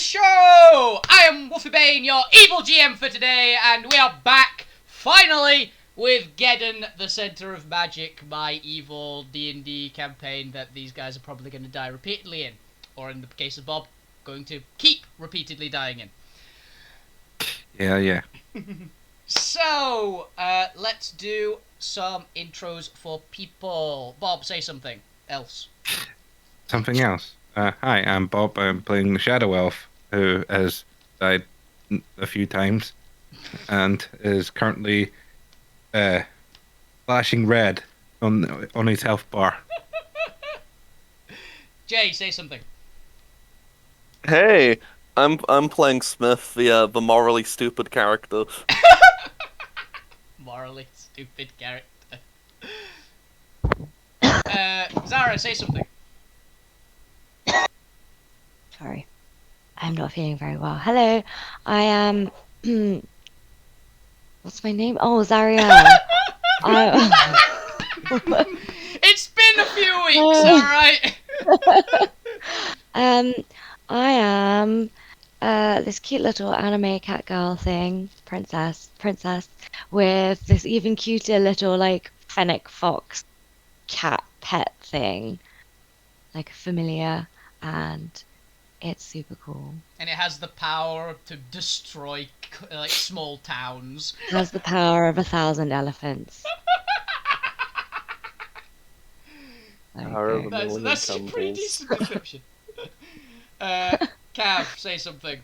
show! I am Wolfie Bane, your evil GM for today, and we are back, finally, with Geddon, the Centre of Magic, my evil D&D campaign that these guys are probably going to die repeatedly in. Or in the case of Bob, going to keep repeatedly dying in. Yeah. So, let's do some intros for people. Bob, say something else. Something else. Hi, I'm Bob. I'm playing the Shadow Elf, who has died a few times and is currently flashing red on his health bar. Jay, say something. Hey, I'm playing Smith, the morally stupid character. Morally stupid character. Zara, say something. Sorry, I'm not feeling very well. Hello, I am. What's my name? Oh, Zaria. It's been a few weeks, alright? I am this cute little anime cat girl thing, princess, with this even cuter little like fennec fox cat pet thing, like a familiar, and it's super cool. And it has the power to destroy like small towns. It has the power of 1,000 elephants. That's a pretty decent description. Cav, say something.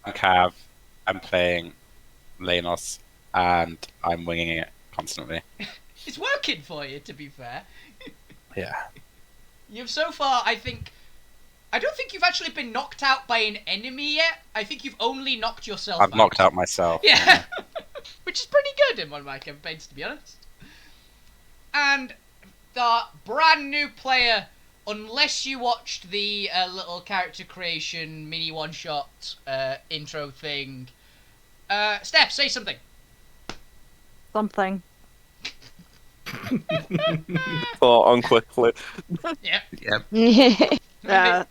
I'm Cav. I'm playing Lenos, and I'm winging it constantly. It's working for you, to be fair. Yeah. You've so far, I don't think you've actually been knocked out by an enemy yet. I think you've only knocked yourself out. I've knocked out myself. Yeah. Which is pretty good in one of my campaigns, to be honest. And the brand new player, unless you watched the little character creation mini one-shot intro thing. Steph, say something. Something. Thought on quickly. Yeah. Yeah,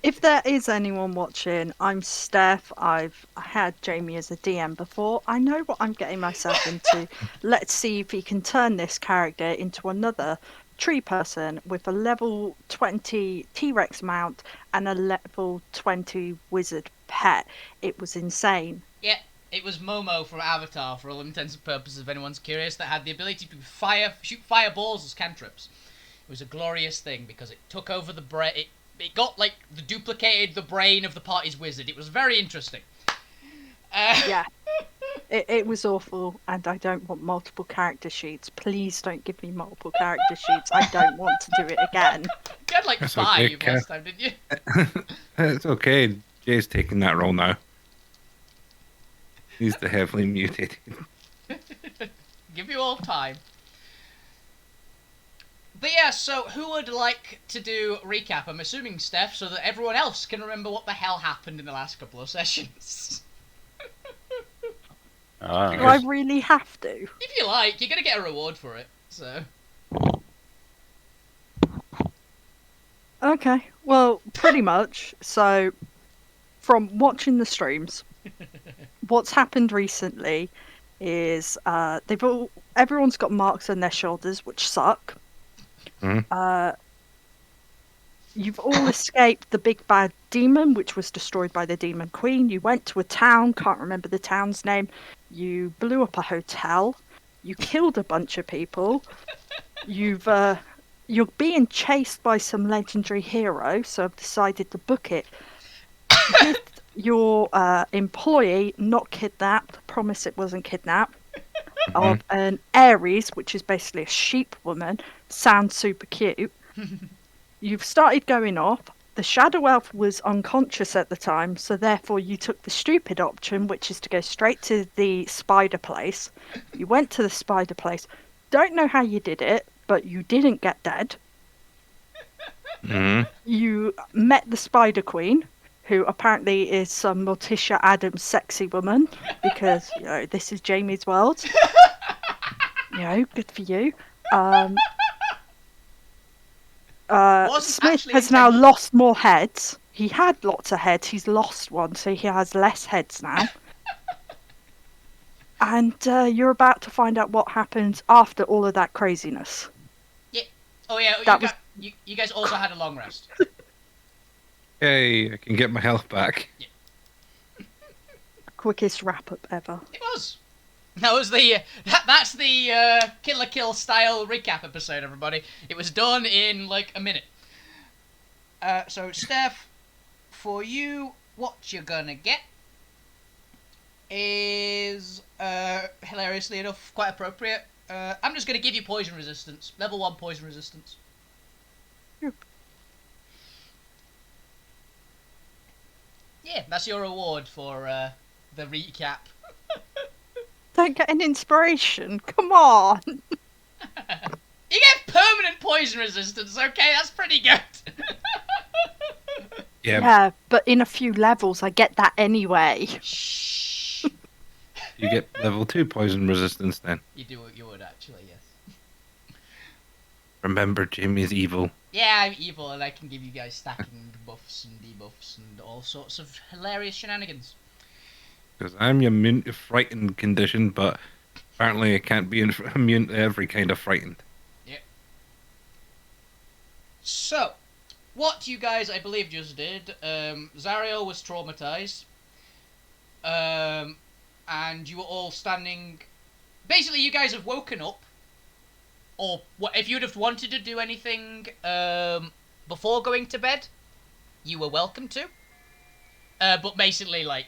if there is anyone watching, I'm Steph. I've had Jamie as a DM before. I know what I'm getting myself into. Let's see if he can turn this character into another tree person with a level 20 T-Rex mount and a level 20 wizard pet. It was insane. Yeah, it was Momo from Avatar, for all intents and purposes, if anyone's curious, that had the ability to shoot fireballs as cantrips. It was a glorious thing because it took over the brain. It got like duplicated the brain of the party's wizard. It was very interesting. Yeah, it was awful, and I don't want multiple character sheets. Please don't give me multiple character sheets. I don't want to do it again. You had like That's 5 okay, last time, didn't you? It's okay. Jay's taking that role now. He's the heavily mutated. Give you all time. But yeah, so who would like to do recap? I'm assuming Steph, so that everyone else can remember what the hell happened in the last couple of sessions. Do I really have to? If you like, you're gonna get a reward for it, so... Okay, well, pretty much. So, from watching the streams, what's happened recently is everyone's got marks on their shoulders, which suck. You've all escaped the big bad demon, which was destroyed by the Demon Queen. You went to a town, can't remember the town's name. You blew up a hotel. You killed a bunch of people. You're being chased by some legendary hero, so I've decided to book it with your employee, not kidnapped. Promise it wasn't kidnapped. Of an Aries, which is basically a sheep woman. Sounds super cute. You've started going off. The Shadow Elf was unconscious at the time, so therefore you took the stupid option, which is to go straight to the spider place. You went to the spider place. Don't know how you did it, but you didn't get dead. You met the Spider Queen, who apparently is some Morticia Adams sexy woman, because, this is Jamie's world. Good for you. Smith has now lost more heads. He had lots of heads. He's lost one, so he has less heads now. And you're about to find out what happens after all of that craziness. Yeah. Oh yeah. That was- You guys also had a long rest. Yay, I can get my health back. Quickest wrap up ever. It was. That was the that's the Killer Kill style recap episode, everybody. It was done in like a minute. So Steph, for you, what you're gonna get is hilariously enough quite appropriate. I'm just gonna give you poison resistance, level 1 poison resistance. Yep. Yeah, that's your reward for the recap. Don't get an inspiration. Come on. You get permanent poison resistance, okay? That's pretty good. Yeah, Yeah, but in a few levels, I get that anyway. Shh. you get level 2 poison resistance then. You would actually, yes. Remember, Jimmy's evil. Yeah, I'm evil and I can give you guys stacking buffs and debuffs and all sorts of hilarious shenanigans. Because I'm immune to frightened condition, but apparently I can't be immune to every kind of frightened. So, what you guys, I believe, just did, Zariel was traumatized, and you were all standing... Basically, you guys have woken up, or if you'd have wanted to do anything before going to bed, you were welcome to. But basically, like,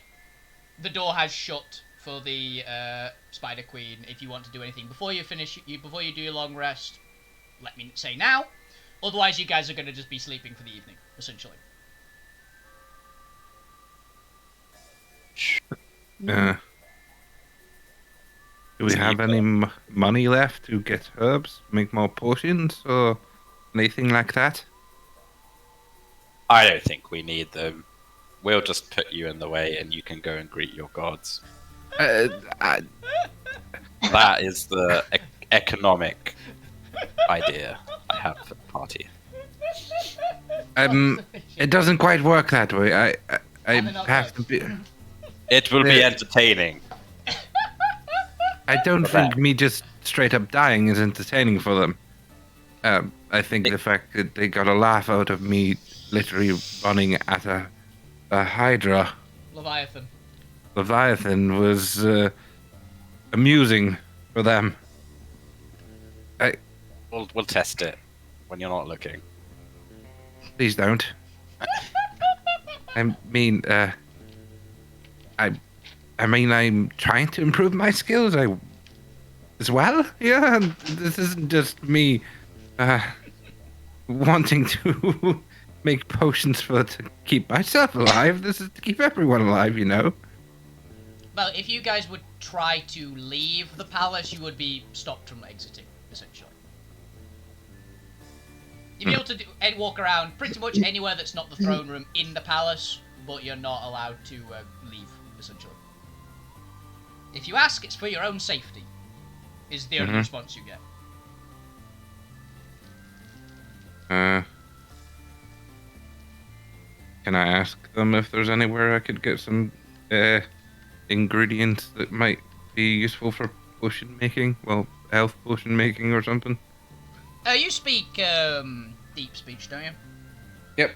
the door has shut for the Spider Queen. If you want to do anything before you finish, before you do your long rest, let me say now. Otherwise, you guys are going to just be sleeping for the evening, essentially. Do we have any money left to get herbs, make more potions, or anything like that? I don't think we need them. We'll just put you in the way and you can go and greet your gods. That is the economic idea I have for the party. It doesn't quite work that way. I have to be. It will be entertaining. I don't think me just straight up dying is entertaining for them. I think the fact that they got a laugh out of me literally running at a Hydra. Leviathan was amusing for them. We'll test it when you're not looking. Please don't. I mean, I'm trying to improve my skills. As well. Yeah, this isn't just me wanting to make potions to keep myself alive. This is to keep everyone alive, you know. Well, if you guys would try to leave the palace, you would be stopped from exiting, essentially. You'd be able to walk around pretty much anywhere that's not the throne room in the palace, but you're not allowed to leave, essentially. If you ask, it's for your own safety, is the only response you get. Can I ask them if there's anywhere I could get some ingredients that might be useful for potion making? Well, health potion making or something? You speak deep speech, don't you? Yep.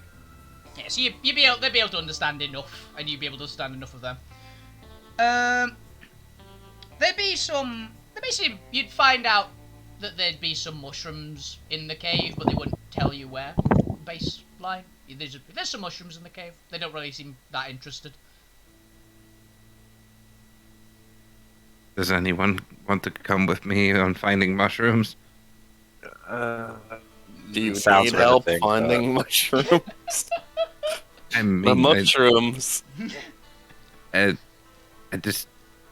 Yeah, so they'd be able to understand enough, and you'd be able to understand enough of them. There'd be some... Basically, you'd find out that there'd be some mushrooms in the cave, but they wouldn't tell you where. Baseline. There's some mushrooms in the cave. They don't really seem that interested. Does anyone want to come with me on finding mushrooms? Do you Sounds need help riveting, finding mushrooms? I mean, The mushrooms. I'm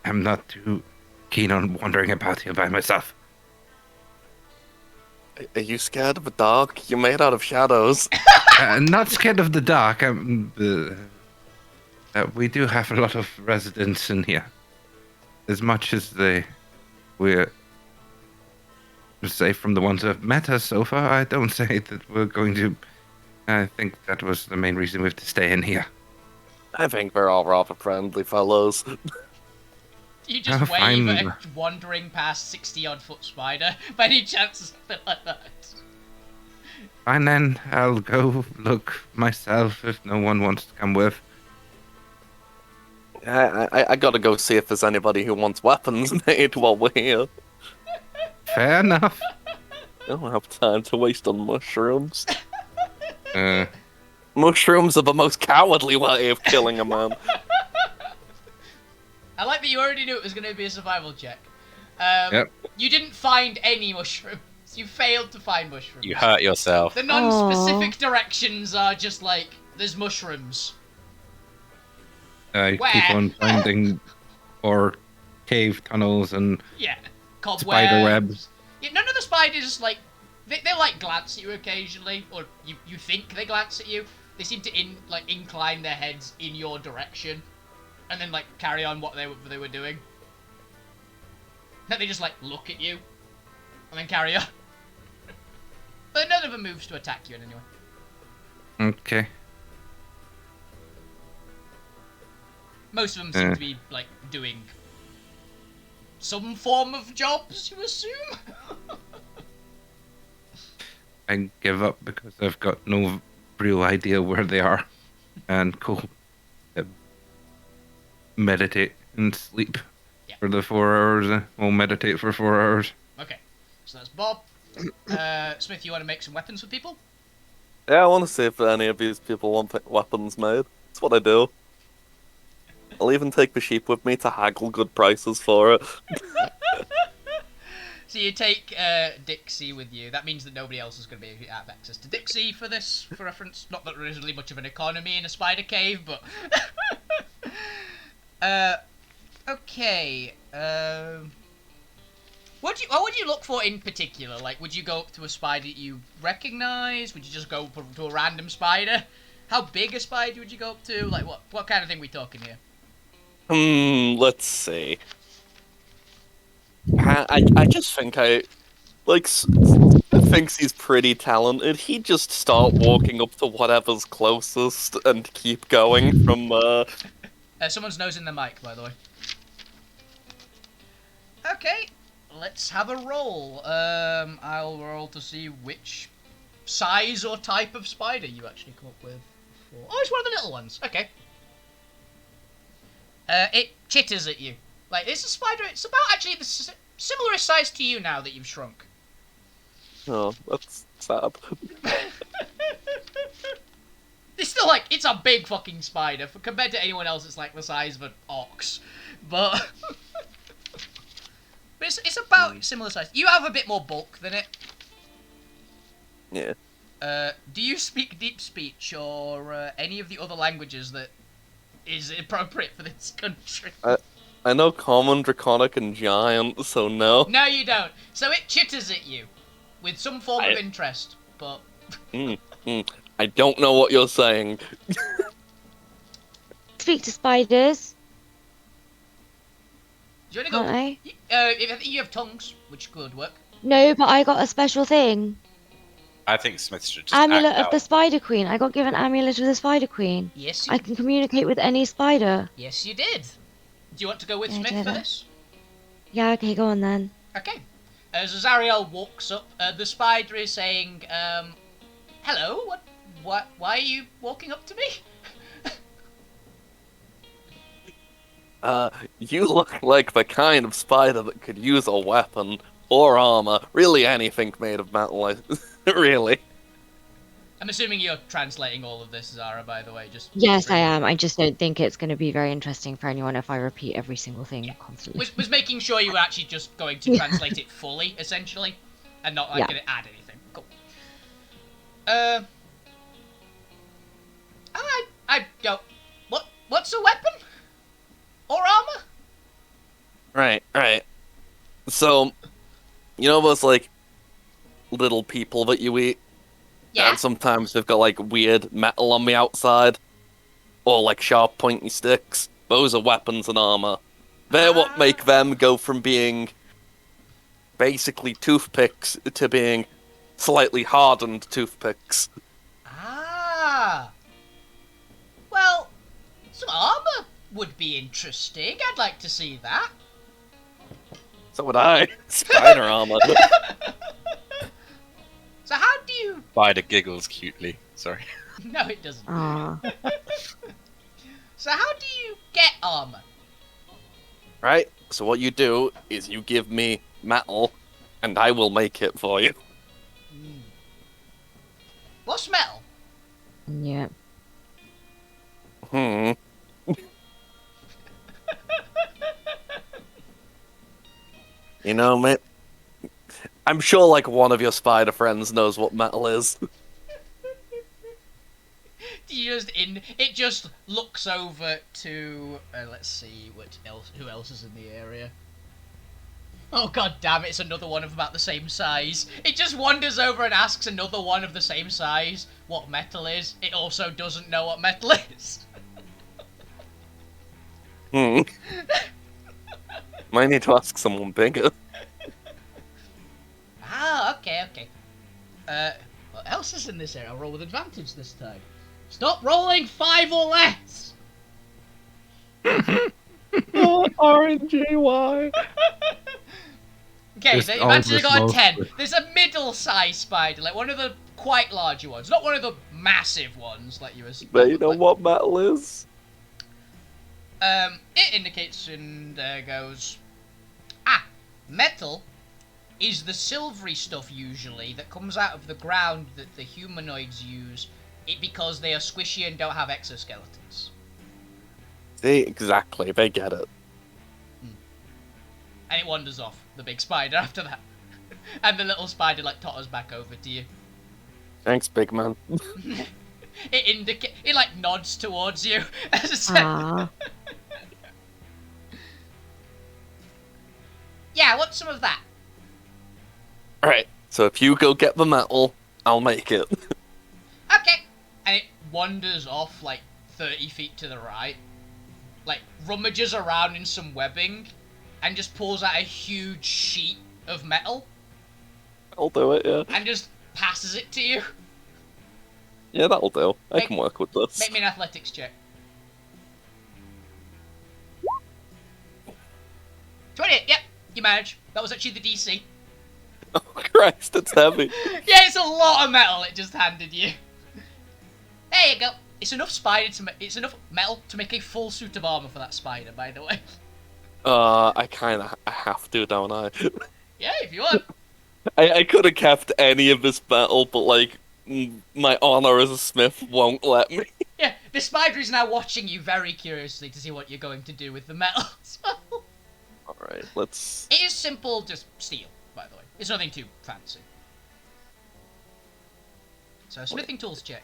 not too keen on wandering about here by myself. Are you scared of the dark? You're made out of shadows. Not scared of the dark. We do have a lot of residents in here. As much as we're safe from the ones who have met us so far, I don't say that we're going to I think that was the main reason we have to stay in here. I think we're all rather friendly fellows. You just wave Fine. at a wandering past 60-odd foot spider. By any chance, or something like that. Fine then, I'll go look myself if no one wants to come with. I gotta go see if there's anybody who wants weapons made while we're here. Fair enough. I don't have time to waste on mushrooms. Uh, Mushrooms are the most cowardly way of killing a man. I like that you already knew it was going to be a survival check. Yep. You didn't find any mushrooms. You failed to find mushrooms. You hurt yourself. The non-specific directions are just like, there's mushrooms. I Where? keep on finding or cave tunnels and Yeah. Cobwebs. spider webs. Yeah, none of the spiders, like, they like glance at you occasionally, or you think they glance at you. They seem to incline their heads in your direction, and then like carry on what they were doing. Then they just like look at you, and then carry on. But none of them moves to attack you in any way. Okay. Most of them seem to be like doing some form of jobs, you assume. I give up because I've got no real idea where they are. And go meditate and sleep Yeah. for the 4 hours. We'll meditate for 4 hours. Okay, so that's Bob. Smith, you want to make some weapons for people? Yeah, I want to see if any of these people want weapons made. That's what I do. I'll even take the sheep with me to haggle good prices for it. So you take Dixie with you. That means that nobody else is going to be able to have access to Dixie for this, for reference. Not that there is really much of an economy in a spider cave, but... okay. What would you look for in particular? Like, would you go up to a spider that you recognise? Would you just go to a random spider? How big a spider would you go up to? Like, what kind of thing are we talking here? Let's see. I just think thinks he's pretty talented. He'd just start walking up to whatever's closest and keep going from Someone's nosing the mic, by the way. Okay, let's have a roll. I'll roll to see which size or type of spider you actually come up with. Oh, it's one of the little ones. Okay. It chitters at you. Like, it's a spider. It's about actually the similar size to you now that you've shrunk. Oh, that's sad. It's still like, it's a big fucking spider. Compared to anyone else, it's like the size of an ox. But, but it's about similar size. You have a bit more bulk than it. Yeah. Do you speak deep speech or any of the other languages that is appropriate for this country? I know Common, Draconic, and Giant, so no. No, you don't. So it chitters at you with some form of interest, but... I don't know what you're saying. Speak to spiders, Do you want to can't go... I? I think you have tongues, which could work. No, but I got a special thing. I think Smith should just Amulet act of the out. Spider Queen. I got given Amulet of the Spider Queen. Yes, I can communicate with any spider. yes, you did. Do you want to go with Yeah, I Smith did for it. this? Yeah, okay, go on then. Okay. As Azariel walks up, the spider is saying, hello, why are you walking up to me? You look like the kind of spider that could use a weapon or armor. Really anything made of metal, really. I'm assuming you're translating all of this, Zara, by the way. Yes, I am. I just don't think it's going to be very interesting for anyone if I repeat every single thing constantly. Was making sure you were actually just going to translate it fully, essentially, and not like Yeah. going to add anything. Cool. I go. What's a weapon? Or armor? Right. So, you know those, like, little people that you eat? Yeah. And sometimes they've got, like, weird metal on the outside? Or, like, sharp, pointy sticks? Those are weapons and armor. They're what make them go from being basically toothpicks to being slightly hardened toothpicks. Some armor would be interesting. I'd like to see that. So would I. Spider armor. So how do you... Spider giggles cutely. Sorry. No, it doesn't. Ah. So how do you get armor? Right? So what you do is you give me metal, and I will make it for you. What's metal? Yeah. You know, mate, I'm sure like one of your spider friends knows what metal is. It just looks over to let's see who else is in the area. Oh god damn it, it's another one of about the same size. It just wanders over and asks another one of the same size what metal is. It also doesn't know what metal is. Might need to ask someone bigger. Ah, okay. What else is in this area? I'll roll with advantage this time. Stop rolling 5 or less! RNGY. Okay, Just the all advantage I the got a small 10. stuff. There's a middle-sized spider, like one of the quite larger ones. Not one of the massive ones like you were... But you know what metal is? It indicates and goes... metal is the silvery stuff usually that comes out of the ground that the humanoids use because they are squishy and don't have exoskeletons. See, exactly, they get it. And it wanders off, the big spider, after that. And the little spider, like, totters back over to you. Thanks, big man. It like, nods towards you. As I said. Ah. Yeah, I want some of that. Alright, so if you go get the metal, I'll make it. Okay. And it wanders off, like, 30 feet to the right. Like, rummages around in some webbing. And just pulls out a huge sheet of metal. I'll do it, yeah. And just passes it to you. Yeah, that'll do. I Make- can work with this. Make me an athletics check. 20, yep, you manage. That was actually the DC. Oh Christ, it's heavy. Yeah, it's a lot of metal it just handed you. There you go. It's enough it's enough metal to make a full suit of armor for that spider, by the way. I have to, don't I? Yeah, if you want. I could have kept any of this metal, but like, my honor as a smith won't let me. Yeah, the spider is now watching you very curiously to see what you're going to do with the metal. Alright, let's... It is simple, just steel, by the way. It's nothing too fancy. So, smithing tools check.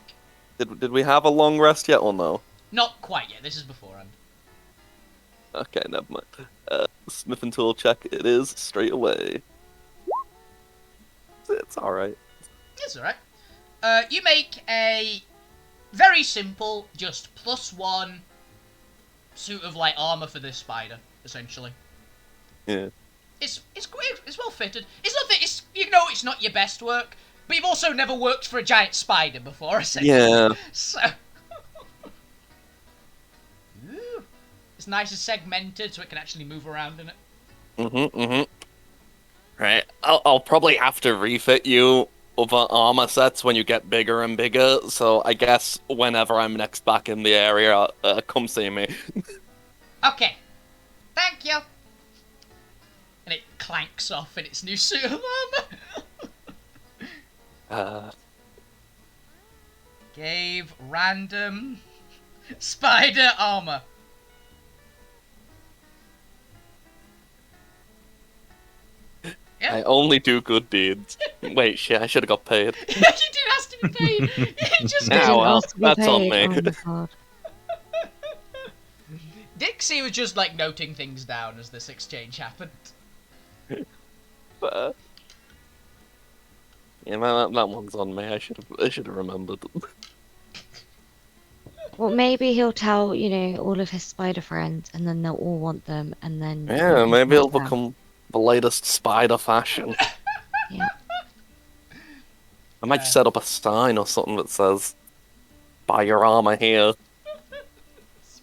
Did we have a long rest yet or no? Not quite yet, this is beforehand. Okay, never mind. Smith and tool check it is straight away. It's alright. It's alright. You make a very simple, just +1 suit of light armor for this spider, essentially. Yeah. It's great. It's well fitted. It's not that it's not your best work, but you've also never worked for a giant spider before, essentially. Yeah. So. Ooh. It's nice and segmented, so it can actually move around in it. Right. I'll probably have to refit you other armor sets when you get bigger and bigger. So I guess whenever I'm next back in the area, come see me. Okay. Thank you. And it clanks off in its new suit of armor. Gave random spider armor. Yeah. I only do good deeds. Wait, shit, I should have got paid. You did ask to be paid. You just Nah, Didn't well, ask to be that's on paid. me. Oh my god. Dixie was just like noting things down as this exchange happened. But, yeah, man, that one's on me. I should have remembered. Well, maybe he'll tell, all of his spider friends, and then they'll all want them, and then... Yeah, you maybe can it'll have them. become the latest spider fashion. Yeah. I might set up a sign or something that says, "Buy your armor here."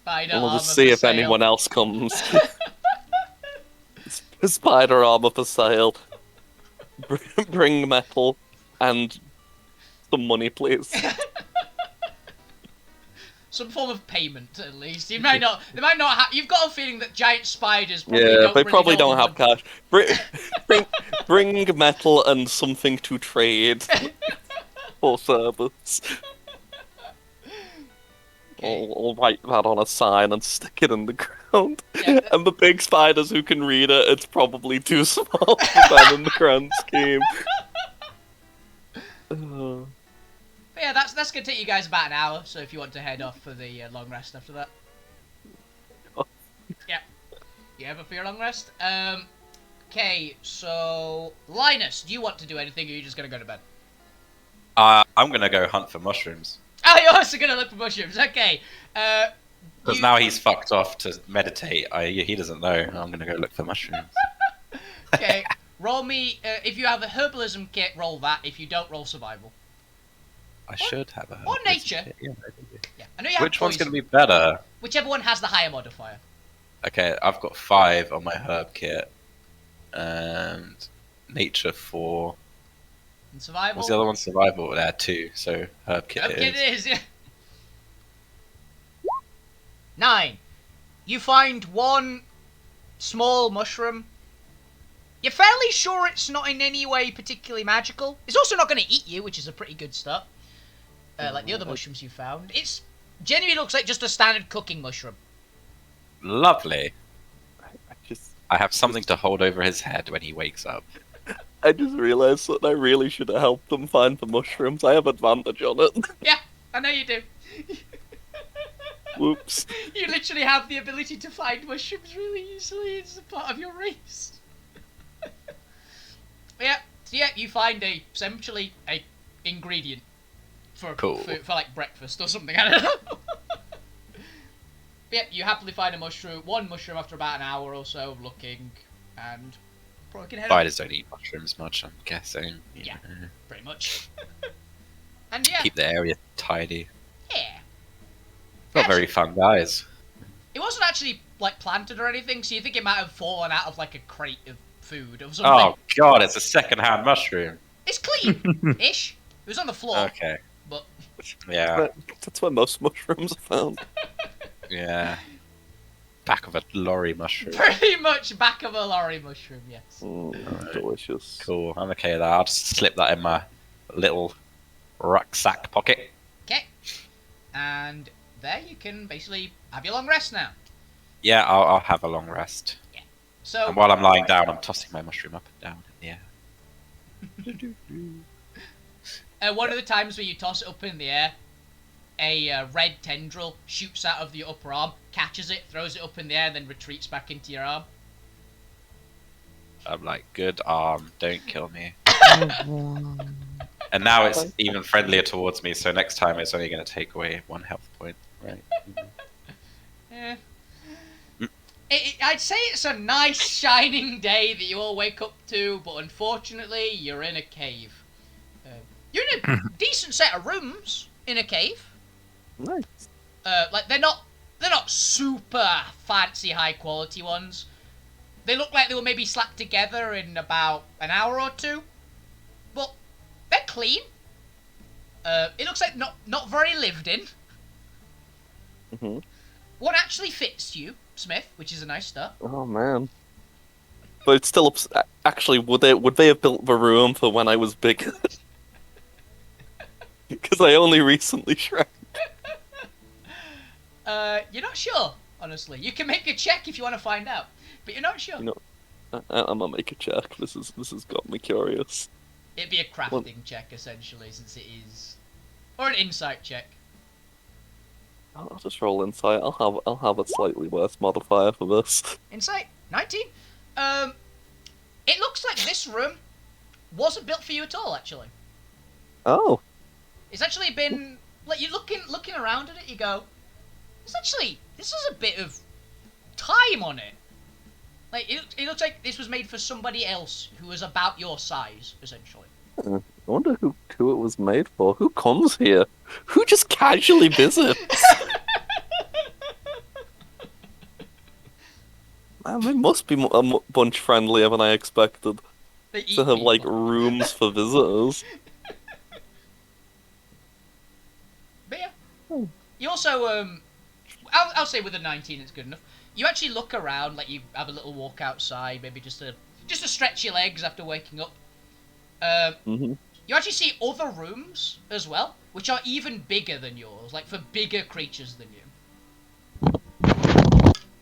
Spider We'll armor just see for if sale. anyone else comes. Spider armor for sale. Bring metal and some money, please. Some form of payment, at least. You might not. They might not have. You've got a feeling that giant spiders probably Yeah, don't they really probably know don't have cash. Bring metal and something to trade for service. I'll write that on a sign and stick it in the ground. Yeah. And the big spiders who can read it, it's probably too small for them in the grand scheme. But yeah, that's gonna take you guys about an hour. So if you want to head off for the long rest after that. Yeah. You ever for your long rest? Okay, so Linus, do you want to do anything, or are you just gonna go to bed? I'm gonna go hunt for mushrooms. Oh, you're also gonna look for mushrooms. Okay. Because now he's fucked off to meditate. He doesn't know. I'm gonna go look for mushrooms. Okay. Roll me. If you have a herbalism kit, roll that. If you don't, roll survival. I should have a. Or nature. Yeah, I do. Yeah. I know you have Which one's poison. gonna be better? Whichever one has the higher modifier. Okay, I've got 5 on my herb kit, and nature 4. And survival. What's the other one? Survival. There 2. So herb kit Okay, is. it is. Yeah. 9. You find one small mushroom. You're fairly sure it's not in any way particularly magical. It's also not going to eat you, which is a pretty good start. Like the other mushrooms you found. It's genuinely looks like just a standard cooking mushroom. Lovely. I just I have something to hold over his head when he wakes up. realised that I really should have helped them find the mushrooms. I have advantage on it. Yeah, I know you do. Whoops. You literally have the ability to find mushrooms really easily. It's a part of your race. Yeah, so yeah, you find essentially a ingredient for Cool. for like breakfast or something. I don't know. Yeah, you happily find one mushroom after about an hour or so of looking, and probably can head off, Spiders don't eat mushrooms much, I'm guessing. Yeah. pretty much. And yeah, Keep the area tidy. yeah. Not very fun guys. It wasn't actually like planted or anything, so you think it might have fallen out of like a crate of food or something. Oh god, it's a second-hand mushroom. It's clean-ish. It was on the floor, Okay. but Yeah. That's where most mushrooms are found. Yeah. Back of a lorry mushroom. pretty much back of a lorry mushroom. Yes. Mm, delicious. Cool. I'm okay with that. I'll just slip that in my little rucksack pocket. Okay. And there you can basically have your long rest now. Yeah, I'll have a long rest. So And while I'm lying down, I'm tossing my mushroom up and down in the air. one of the times where you toss it up in the air, a red tendril shoots out of your upper arm, catches it, throws it up in the air, and then retreats back into your arm. I'm like, good arm, don't kill me. And now it's even friendlier towards me, so next time it's only going to take away 1 health point. Right. Yeah. I'd say it's a nice shining day that you all wake up to, but unfortunately you're in a cave. You're in a decent set of rooms in a cave. Nice. Like they're not super fancy high quality ones. They look like they were maybe slapped together in about an hour or 2, but they're clean. It looks like not very lived in. Mhm. One actually fits you, Smith, which is a nice start. Oh man. But it's still actually, would they have built the room for when I was bigger? Because I only recently shrank. You're not sure, honestly. You can make a check if you want to find out, but you're not sure. You know, I'm gonna make a check. This has got me curious. It'd be a crafting check essentially, since it is, or an insight check. I'll just roll insight. I'll have a slightly worse modifier for this. Insight 19. It looks like this room wasn't built for you at all, actually. Oh. It's actually been like you're looking around at it. You go, this is a bit of time on it. Like it looks like this was made for somebody else who was about your size, essentially. I wonder who it was made for. Who comes here? Who just casually visits? It must be bunch friendlier than I expected. They eat To have like people. rooms for visitors. But yeah. You also, I'll say with a 19 it's good enough. You actually look around, like you have a little walk outside, maybe just to stretch your legs after waking up. Hmm. You actually see other rooms as well, which are even bigger than yours, like for bigger creatures than you.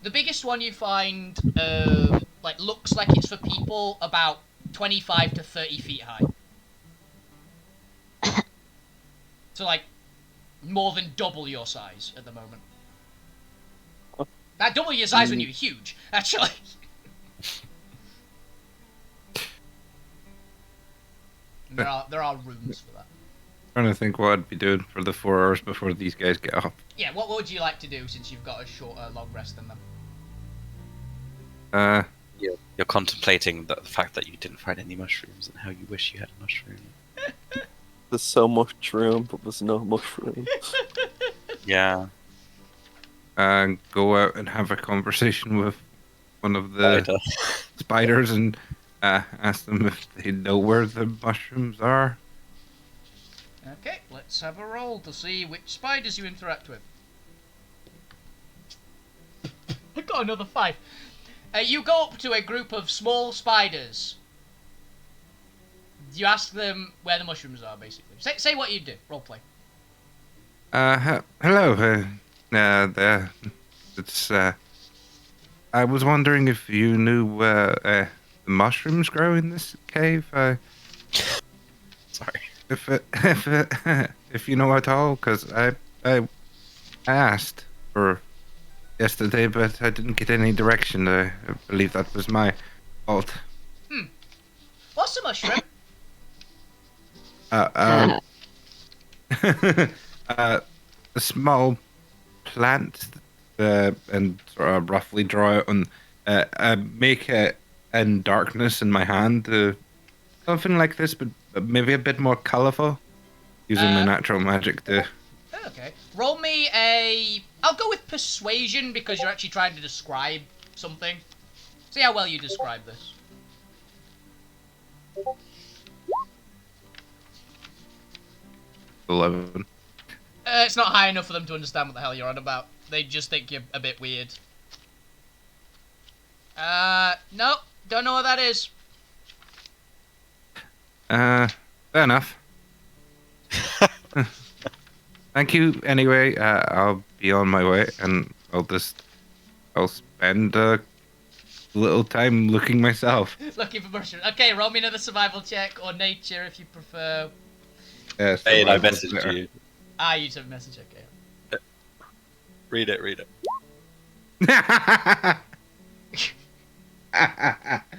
The biggest one you find, like looks like it's for people about 25 to 30 feet high. So like, more than double your size at the moment. That double your size when you were huge, actually. There are rooms for that. Trying to think what I'd be doing for the 4 hours before these guys get up. Yeah, what would you like to do since you've got a shorter long rest than them? You're contemplating the fact that you didn't find any mushrooms and how you wish you had a mushroom. There's so much room, but there's no mushroom. Yeah. Go out and have a conversation with one of the Spider. spiders and ask them if they know where the mushrooms are. Okay, let's have a roll to see which spiders you interact with. I got another 5. You go up to a group of small spiders. You ask them where the mushrooms are, basically. Say what you do. Roleplay. Hello. It's I was wondering if you knew where the mushrooms grow in this cave. Sorry. If you know at all, because I asked for yesterday, but I didn't get any direction. I believe that was my fault. What's a mushroom? A small plant, and sort of roughly draw it on, make it in darkness in my hand, something like this, but maybe a bit more colourful, using my natural magic to. Okay. Roll me a... I'll go with persuasion because you're actually trying to describe something. See how well you describe this. 11. It's not high enough for them to understand what the hell you're on about. They just think you're a bit weird. Nope. Don't know what that is. Fair enough. Thank you anyway. I'll be on my way, and I'll spend a little time looking myself. Looking for mushrooms. Okay, roll me another survival check, or nature if you prefer. Yes, Hey, I messaged you. Ah, you sent a message, okay. Read it, read it.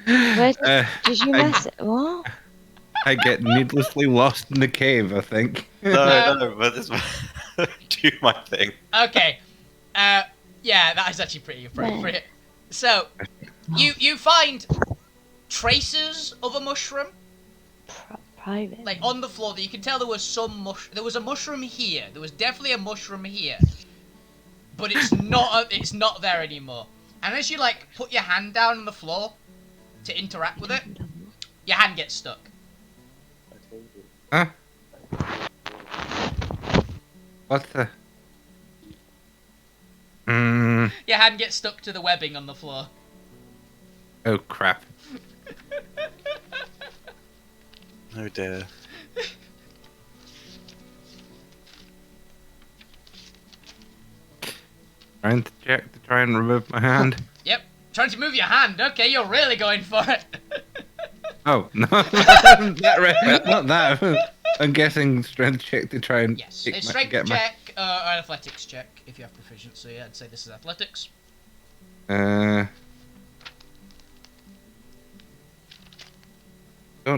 Where did you mess it? What? I get needlessly lost in the cave, I think. No, but this do my thing. Okay. Yeah, that is actually pretty appropriate. So, you find traces of a mushroom, Private. like on the floor. That you can tell there was there was a mushroom here. There was definitely a mushroom here, but it's not there anymore. And as you like put your hand down on the floor to interact with it, your hand gets stuck. Huh? What the? Your hand gets stuck to the webbing on the floor. Oh crap. Oh dear. Trying to check to try and remove my hand. Yep. Trying to move your hand. Okay, you're really going for it. Oh, no. Not that. I'm guessing strength check to try and Yes. get It's my- strength get my- check or athletics check if you have proficiency. I'd say this is athletics. Don't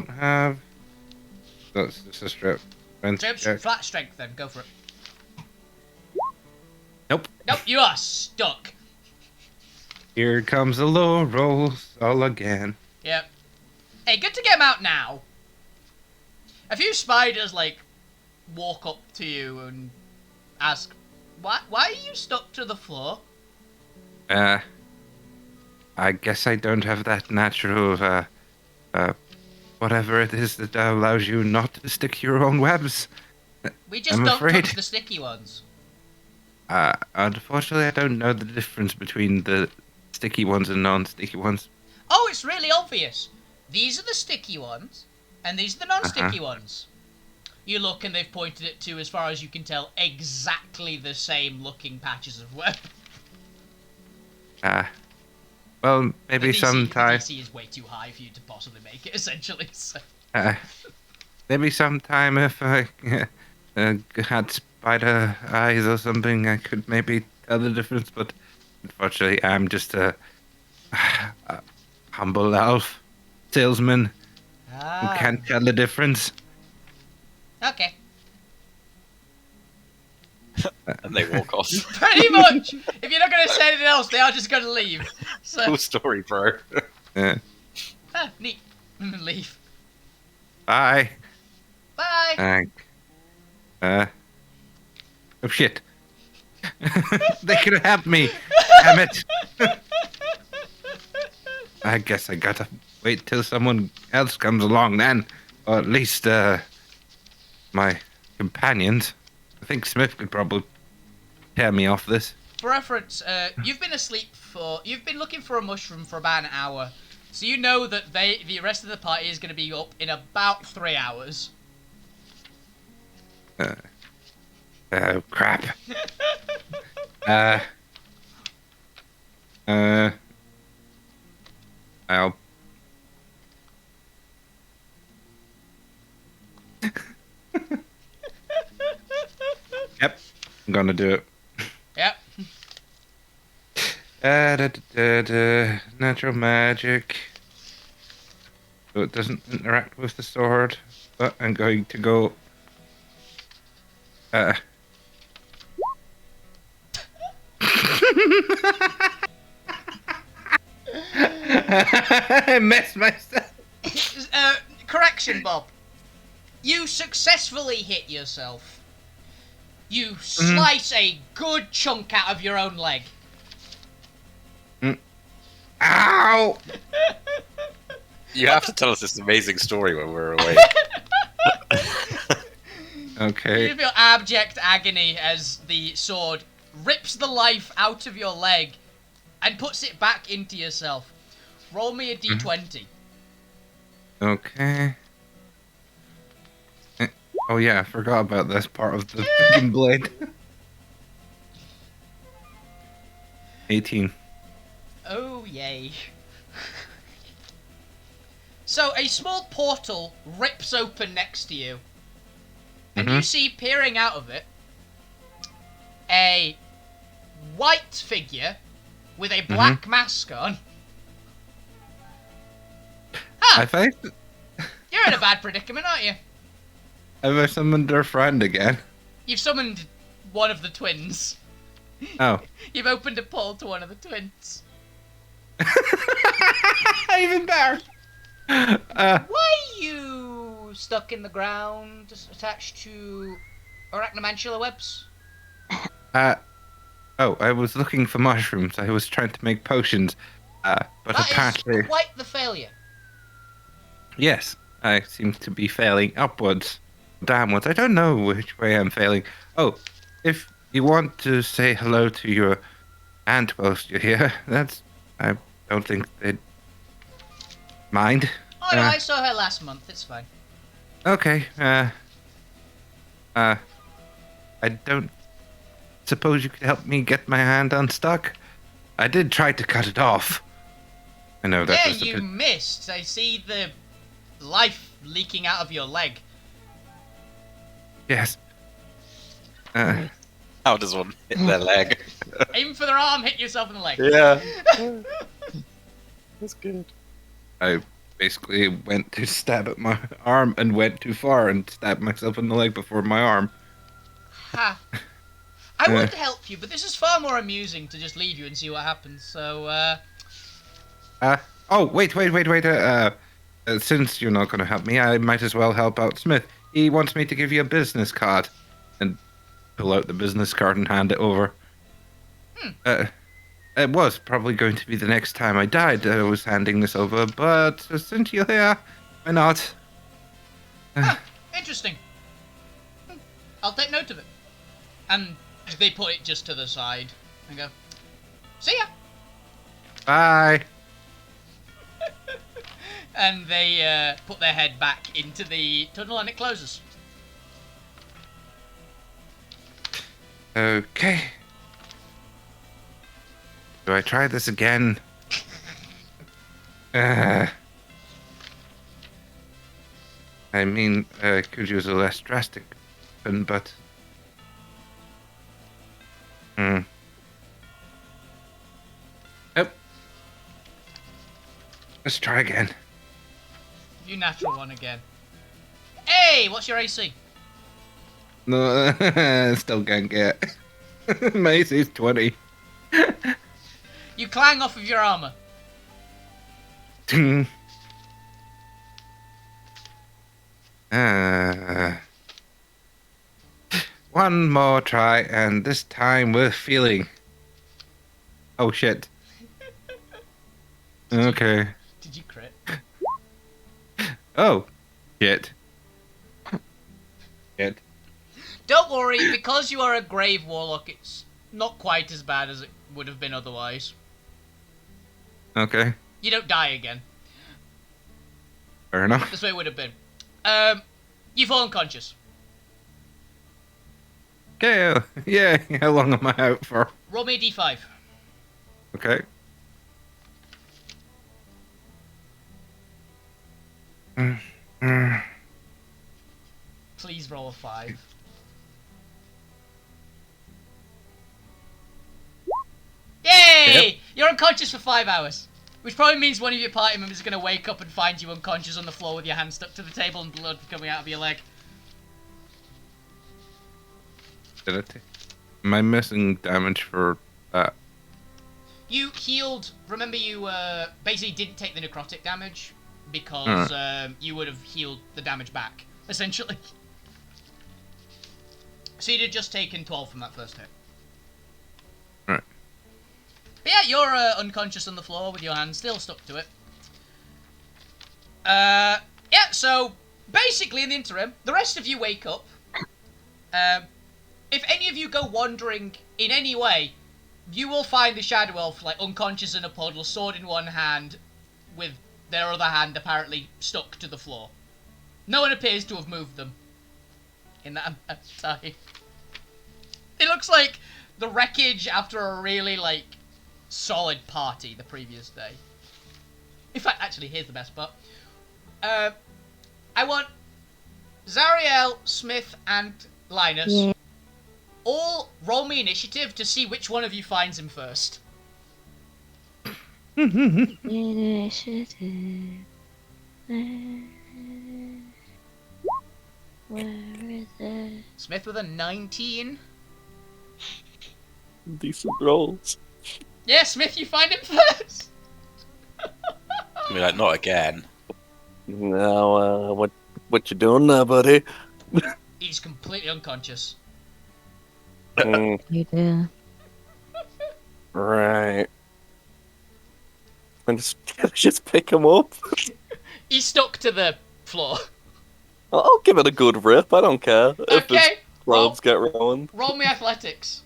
have. That's just a strip. Strength check. Flat strength then. Go for it. Nope. Nope, you are stuck. Here comes the low rolls all again. Yep. Hey, good to get him out now. A few spiders, like, walk up to you and ask, why are you stuck to the floor? I I guess I don't have that natural, whatever it is that allows you not to stick to your own webs. We just I'm don't afraid. touch the sticky ones. Unfortunately, I don't know the difference between the sticky ones and non-sticky ones. Oh, it's really obvious. These are the sticky ones, and these are the non-sticky ones. You look, and they've pointed it to, as far as you can tell, exactly the same looking patches of web. Well, maybe The sometime. DC is way too high for you to possibly make it, essentially. So. Maybe sometime if I had spider eyes or something, I could maybe tell the difference. But unfortunately, I'm just a humble elf salesman who can't tell the difference. Okay. And they walk off. Pretty much. If you're not going to say anything else, they are just going to leave. So. Cool story, bro. Neat. Leave. Bye. Bye. Oh shit. They could have helped me. Damn it. I guess I gotta wait till someone else comes along then. Or at least, my companions. I think Smith could probably tear me off this. For reference, you've been looking for a mushroom for about an hour. So you know that the rest of the party is going to be up in about 3 hours. Oh, crap. I'll... Yep, I'm gonna do it. Yep. Natural magic. So it doesn't interact with the sword, but I'm going to go... I messed myself. Correction, Bob. You successfully hit yourself. You slice a good chunk out of your own leg. Ow! You have to tell us this amazing story when we're away. Okay. You feel abject agony as the sword rips the life out of your leg and puts it back into yourself. Roll me a d20. Okay. Oh yeah, I forgot about this part of the freaking blade. 18. Oh, yay. So, a small portal rips open next to you. And you see, peering out of it, a white figure with a black mask on. I think... You're in a bad predicament, aren't you? Have I summoned her friend again? You've summoned one of the twins. Oh. You've opened a portal to one of the twins. Even better. Why are you stuck in the ground, attached to arachnomantula webs? Oh, I was looking for mushrooms. I was trying to make potions. But That apparently... is quite the failure. Yes, I seem to be failing upwards. Downwards. I don't know which way I'm failing. Oh, if you want to say hello to your aunt whilst you're here, I don't think they'd mind. Oh no, I saw her last month, it's fine. Okay, I don't suppose you could help me get my hand unstuck? I did try to cut it off. I know that was a you bit... missed. I see the life leaking out of your leg. Yes. How does one hit their leg? Aim for their arm, hit yourself in the leg. Yeah. That's good. I basically went to stab at my arm and went too far and stabbed myself in the leg before my arm. Ha. I would help you, but this is far more amusing to just leave you and see what happens, so, Oh, wait. Since you're not going to help me, I might as well help out Smith. He wants me to give you a business card. And pull out the business card and hand it over. It was probably going to be the next time I died I was handing this over, but since you're here, why not? Interesting. I'll take note of it. And they put it just to the side and go, see ya! Bye. And they put their head back into the tunnel and it closes. Okay. Do I try this again? I mean, I could use a less drastic weapon, but... Oh. Let's try again. You natural one again. Hey, what's your AC? No, still can't get. My AC's 20. You clang off of your armor. One more try, and this time with feeling. Oh shit. Okay. Did you crit? Oh. Shit. Shit. Don't worry, because you are a grave warlock, it's not quite as bad as it would have been otherwise. Okay. You don't die again. Fair enough. That's what it would have been. You fall unconscious. Okay. Yeah. How long am I out for? Roll me a d5. Okay. Please roll a 5. Yay! Yep. You're unconscious for 5 hours. Which probably means one of your party members is going to wake up and find you unconscious on the floor with your hand stuck to the table and blood coming out of your leg. Am I missing damage for that? You healed. Remember, you basically didn't take the necrotic damage because you would have healed the damage back, essentially. So you'd have just taken 12 from that first hit. Right. But yeah, you're unconscious on the floor with your hand still stuck to it. Yeah, so basically in the interim, the rest of you wake up. If any of you go wandering in any way, you will find the Shadow Elf like unconscious in a puddle, sword in one hand, with their other hand apparently stuck to the floor. No one appears to have moved them in that amount of time. It looks like the wreckage after a really like solid party the previous day. In fact, actually, here's the best part. I want Zariel, Smith, and Linus all roll me initiative to see which one of you finds him first. Initiative. Where is it? Smith with a 19. Decent rolls. Yeah, Smith, you find him first. I mean, like, not again. Now, what you doing there, buddy? He's completely unconscious. You do. Right. And just pick him up. He's stuck to the floor. I'll give it a good rip. I don't care if his Okay, clothes get ruined. roll me athletics.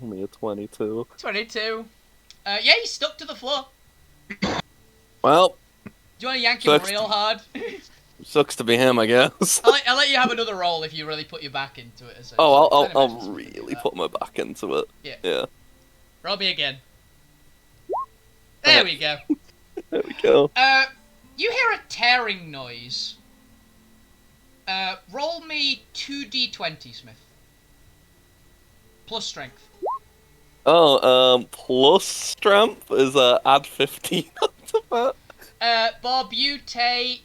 Only a 22. 22. Yeah, he's stuck to the floor. Well, Do you want to yank him Sucks. real hard? sucks to be him, I guess. I'll let you have another roll if you really put your back into it. Essentially. Oh, Kind of I'll mentioned something really like that. put my back into it. Yeah. Roll me again. There we go. There we go. You hear a tearing noise. Roll me 2d20, Smith. Plus strength. Oh, plus strength is add 15 onto that. Bob, you take...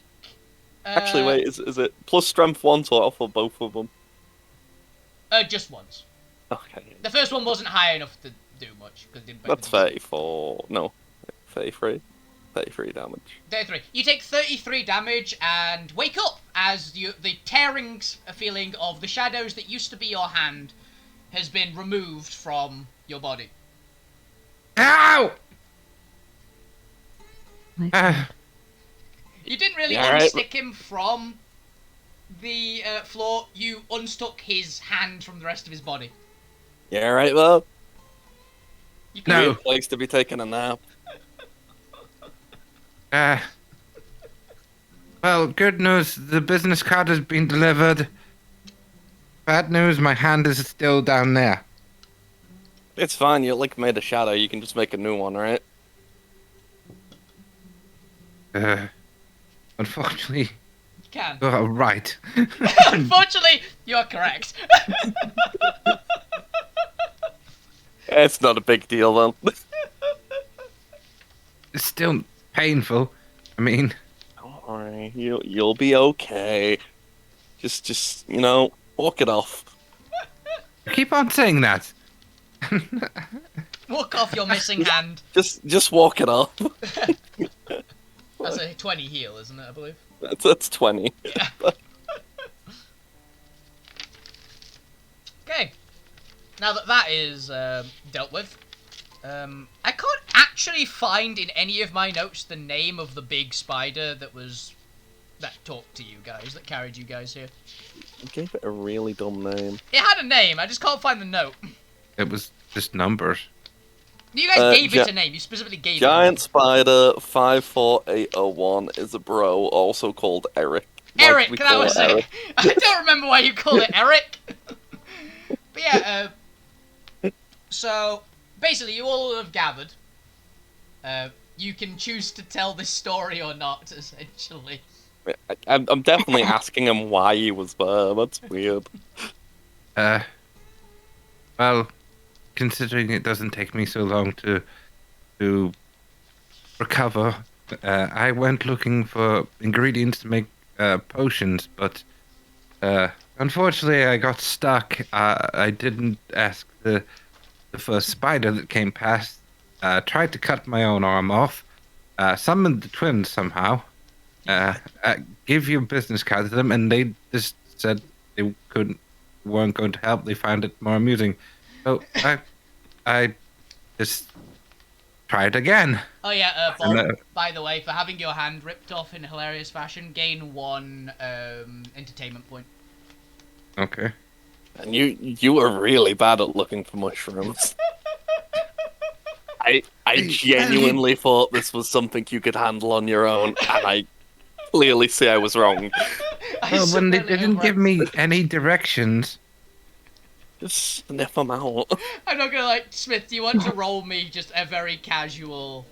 Actually, wait, is it plus strength 1 total for both of them? Just once. Okay. The first one wasn't high enough to do much. Cause it didn't break That's the- 34. No, 33. 33 damage. 33. You take 33 damage and wake up as the tearing feeling of the shadows that used to be your hand has been removed from your body. Ow! You didn't really Yeah, right. unstick him from the floor. You unstuck his hand from the rest of his body. Yeah, right, well. You No. Weird place to be taking a nap. Well, good news, the business card has been delivered. Bad news, my hand is still down there. It's fine, you like made a shadow, you can just make a new one, right? Unfortunately, You can. you're right. Unfortunately, you are correct. It's not a big deal then. It's still painful. I mean, Don't worry, you'll be okay. Just walk it off. you keep on saying that. Walk off your missing hand. Just walk it off. That's a 20 heal, isn't it, I believe? That's 20. Yeah. Okay. Now that that is dealt with, I can't actually find in any of my notes the name of the big spider that talked to you guys, that carried you guys here. I gave it a really dumb name. It had a name, I just can't find the note. It was just numbers. You guys gave it Gi- a name, you specifically gave Giant it Spider 54801 is a bro, also called Eric. a name. Eric, we that call was Eric. it. I don't remember why you call it Eric. But yeah, so basically you all have gathered. You can choose to tell this story or not, essentially. I'm definitely asking him why he was there. That's weird. Well, considering it doesn't take me so long to recover, I went looking for ingredients to make potions, but unfortunately I got stuck. I didn't ask the first spider that came past. Tried to cut my own arm off. Summoned the twins somehow. Give your business card to them, and they just said they weren't going to help. They found it more amusing. So I just tried again. Oh yeah, Bob, And, by the way, for having your hand ripped off in a hilarious fashion, gain 1 entertainment point. Okay. And you were really bad at looking for mushrooms. I genuinely thought this was something you could handle on your own, and I clearly see I was wrong. Well, when they didn't give me any directions. Just sniff them out. I'm not gonna Smith, do you want to roll me just a very casual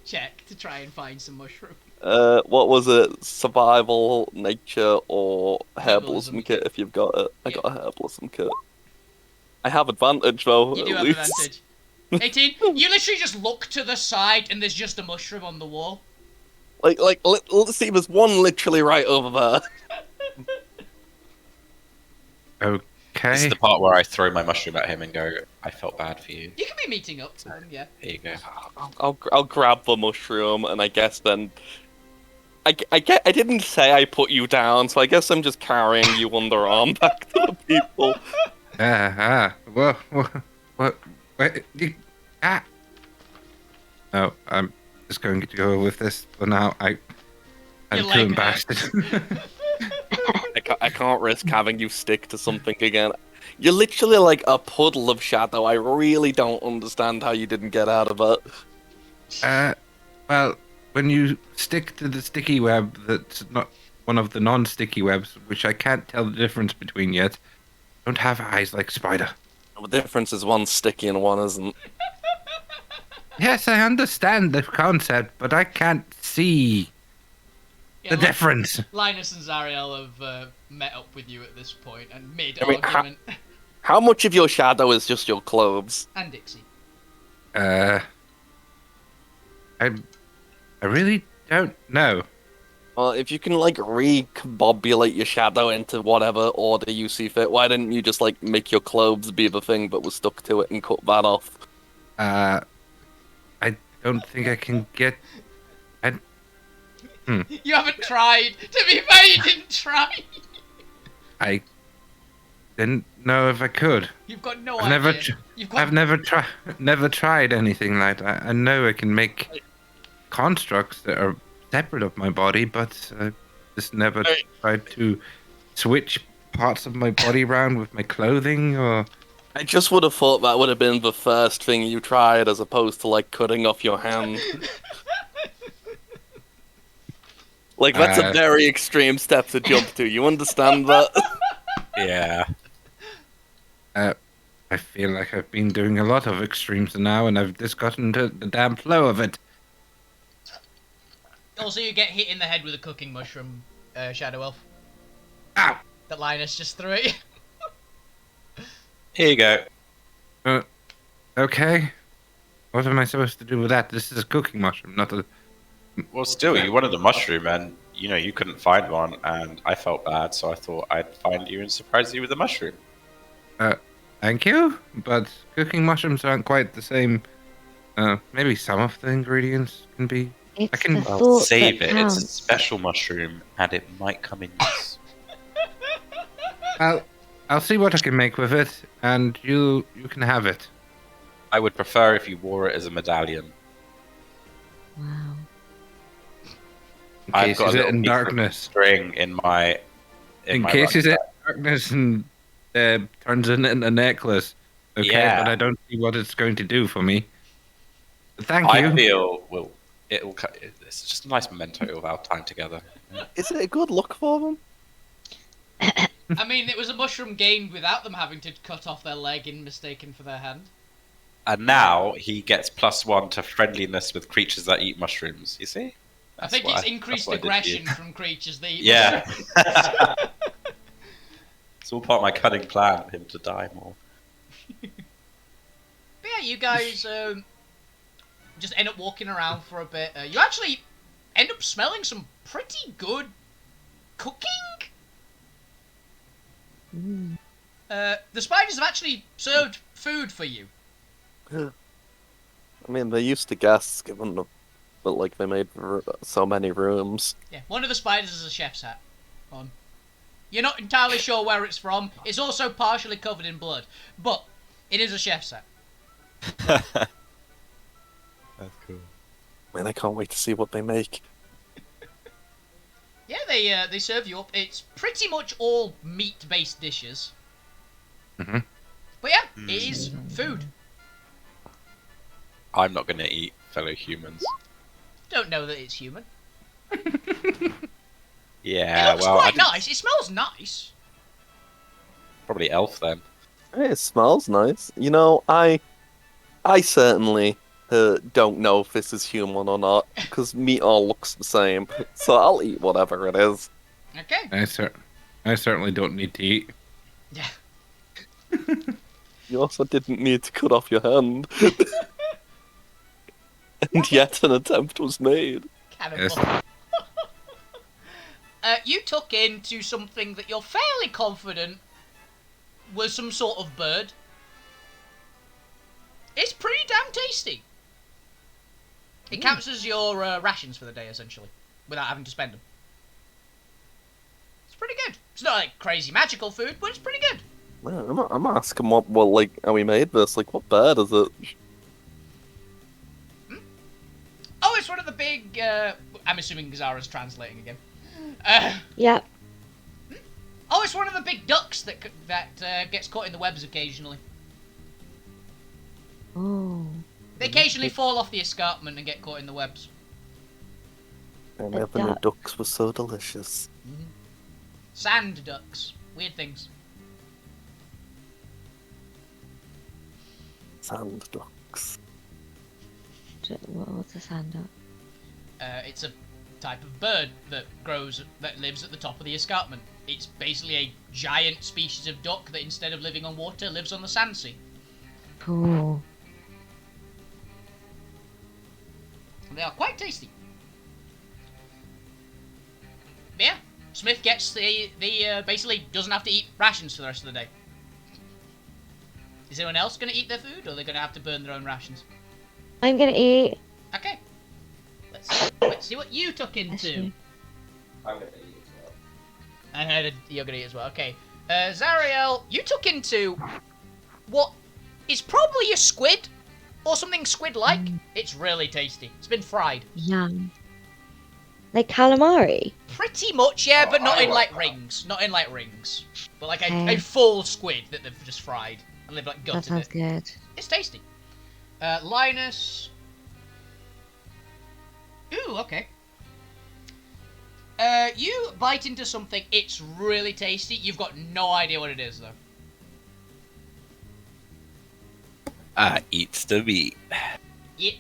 check to try and find some mushroom? What was it? Survival, nature, or Herbalism. herbalism kit if you've got it. I Yeah. got a herbalism kit. I have advantage though, You do at have least. advantage. 18, you literally just look to the side and there's just a mushroom on the wall. Let's see, there's one literally right over there. This is Okay. the part where I throw my mushroom at him and go, I felt bad for you. You can be meeting up, yeah. Here you go. I'll grab the mushroom, and I guess then I didn't say I put you down, so I guess I'm just carrying you underarm back to the people. What? No, I'm just going to go with this for now. I'm Your too leg embarrassed. I can't risk having you stick to something again. You're literally like a puddle of shadow. I really don't understand how you didn't get out of it. Well, when you stick to the sticky web that's not one of the non-sticky webs, which I can't tell the difference between yet, don't have eyes like spider. The difference is one's sticky and one isn't. Yes, I understand the concept, but I can't see Yeah, the difference. Linus and Zariel have met up with you at this point and mid I mean, argument. How much of your shadow is just your clothes? And Dixie. I really don't know. Well, if you can like recombobulate your shadow into whatever order you see fit, why didn't you just like make your clothes be the thing but was stuck to it and cut that off? I don't think I can get. You haven't tried. To be fair, you didn't try. didn't know if I could. You've got no I've idea. I've never tried anything like that. I know I can make constructs that are separate of my body, but I just never tried to switch parts of my body around with my clothing or. I just would have thought that would have been the first thing you tried, as opposed to like cutting off your hand. Like that's a very extreme step to jump to. You understand that? Yeah. I feel like I've been doing a lot of extremes now, and I've just gotten to the damn flow of it. Also, you get hit in the head with a cooking mushroom, Shadow Elf. Ow! That Linus just threw it. Here you go. Okay. What am I supposed to do with that? This is a cooking mushroom, not a. Well, still, you wanted a mushroom, and you couldn't find one, and I felt bad, so I thought I'd find you and surprise you with a mushroom. Thank you, but cooking mushrooms aren't quite the same. Maybe some of the ingredients can be. It's I can- the Well, thought save that it. counts. It's a special mushroom, and it might come in use. I'll see what I can make with it, and you can have it. I would prefer if you wore it as a medallion. Wow. In I've case got you a sit little in piece of darkness. string in my. In my case you sit rucksack. in darkness and turns it into a necklace. Okay, Yeah. but I don't see what it's going to do for me. But thank I you. feel it's just a nice memento of our time together. Is it a good look for them? I mean, it was a mushroom gained without them having to cut off their leg and mistaken for their hand. And now he gets +1 to friendliness with creatures that eat mushrooms. You see? I think it's increased that's what I did to you. aggression from creatures that eat Yeah. mushrooms. It's all part of my cunning plan for him to die more. But yeah, you guys just end up walking around for a bit. You actually end up smelling some pretty good cooking. Mm. The spiders have actually served food for you. I mean, they used to guests, given the, but like they made so many rooms. Yeah, one of the spiders has a chef's hat on. You're not entirely sure where it's from. It's also partially covered in blood, but it is a chef's hat. That's cool. Man, I can't wait to see what they make. Yeah, they serve you up. It's pretty much all meat-based dishes. Mhm. But yeah, it is food. I'm not going to eat fellow humans. Don't know that it's human. Yeah, It looks well, quite nice. It smells nice. probably elf then. Hey, it smells nice. You know, I certainly don't know if this is human or not, because meat all looks the same. So I'll eat whatever it is. Okay. I certainly don't need to eat. Yeah. You also didn't need to cut off your hand. And yet an attempt was made. Cannibal. Yes. You took into something that you're fairly confident was some sort of bird. It's pretty damn tasty. It counts as your rations for the day, essentially, without having to spend them. It's pretty good. It's not like crazy magical food, but it's pretty good. Man, I'm asking like, how we made this. Like, what bird is it? Oh, it's one of the big. I'm assuming Zara's translating again. Yep. Oh, it's one of the big ducks that gets caught in the webs occasionally. Oh. They occasionally fall off the escarpment and get caught in the webs. I never knew duck. ducks were so delicious. Sand ducks. Weird things. Sand ducks. What's a sand duck? It's a type of bird that lives at the top of the escarpment. It's basically a giant species of duck that instead of living on water lives on the sand sea. Cool. They are quite tasty. But yeah, Smith gets the basically doesn't have to eat rations for the rest of the day. Is anyone else going to eat their food, or are they going to have to burn their own rations? I'm gonna eat. Okay. Let's see what you took into. Actually. I'm going to eat as well. I heard you're going to eat as well. Okay. Zariel, you took into what is probably a squid or something squid-like. It's really tasty. It's been fried. Yum. Like calamari. Pretty much, yeah, but not in like rings. Not in like rings. But like a Okay. full squid that they've just fried and they've like That gutted sounds it. good. It's tasty. Linus. Ooh, okay. You bite into something, it's really tasty. You've got no idea what it is, though. Eats the meat. Yeah.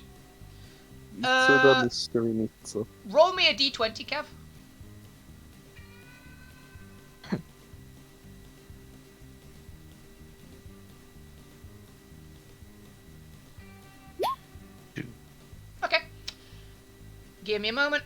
So that mystery meat. So. Roll me a d20, Kev. Okay. Give me a moment.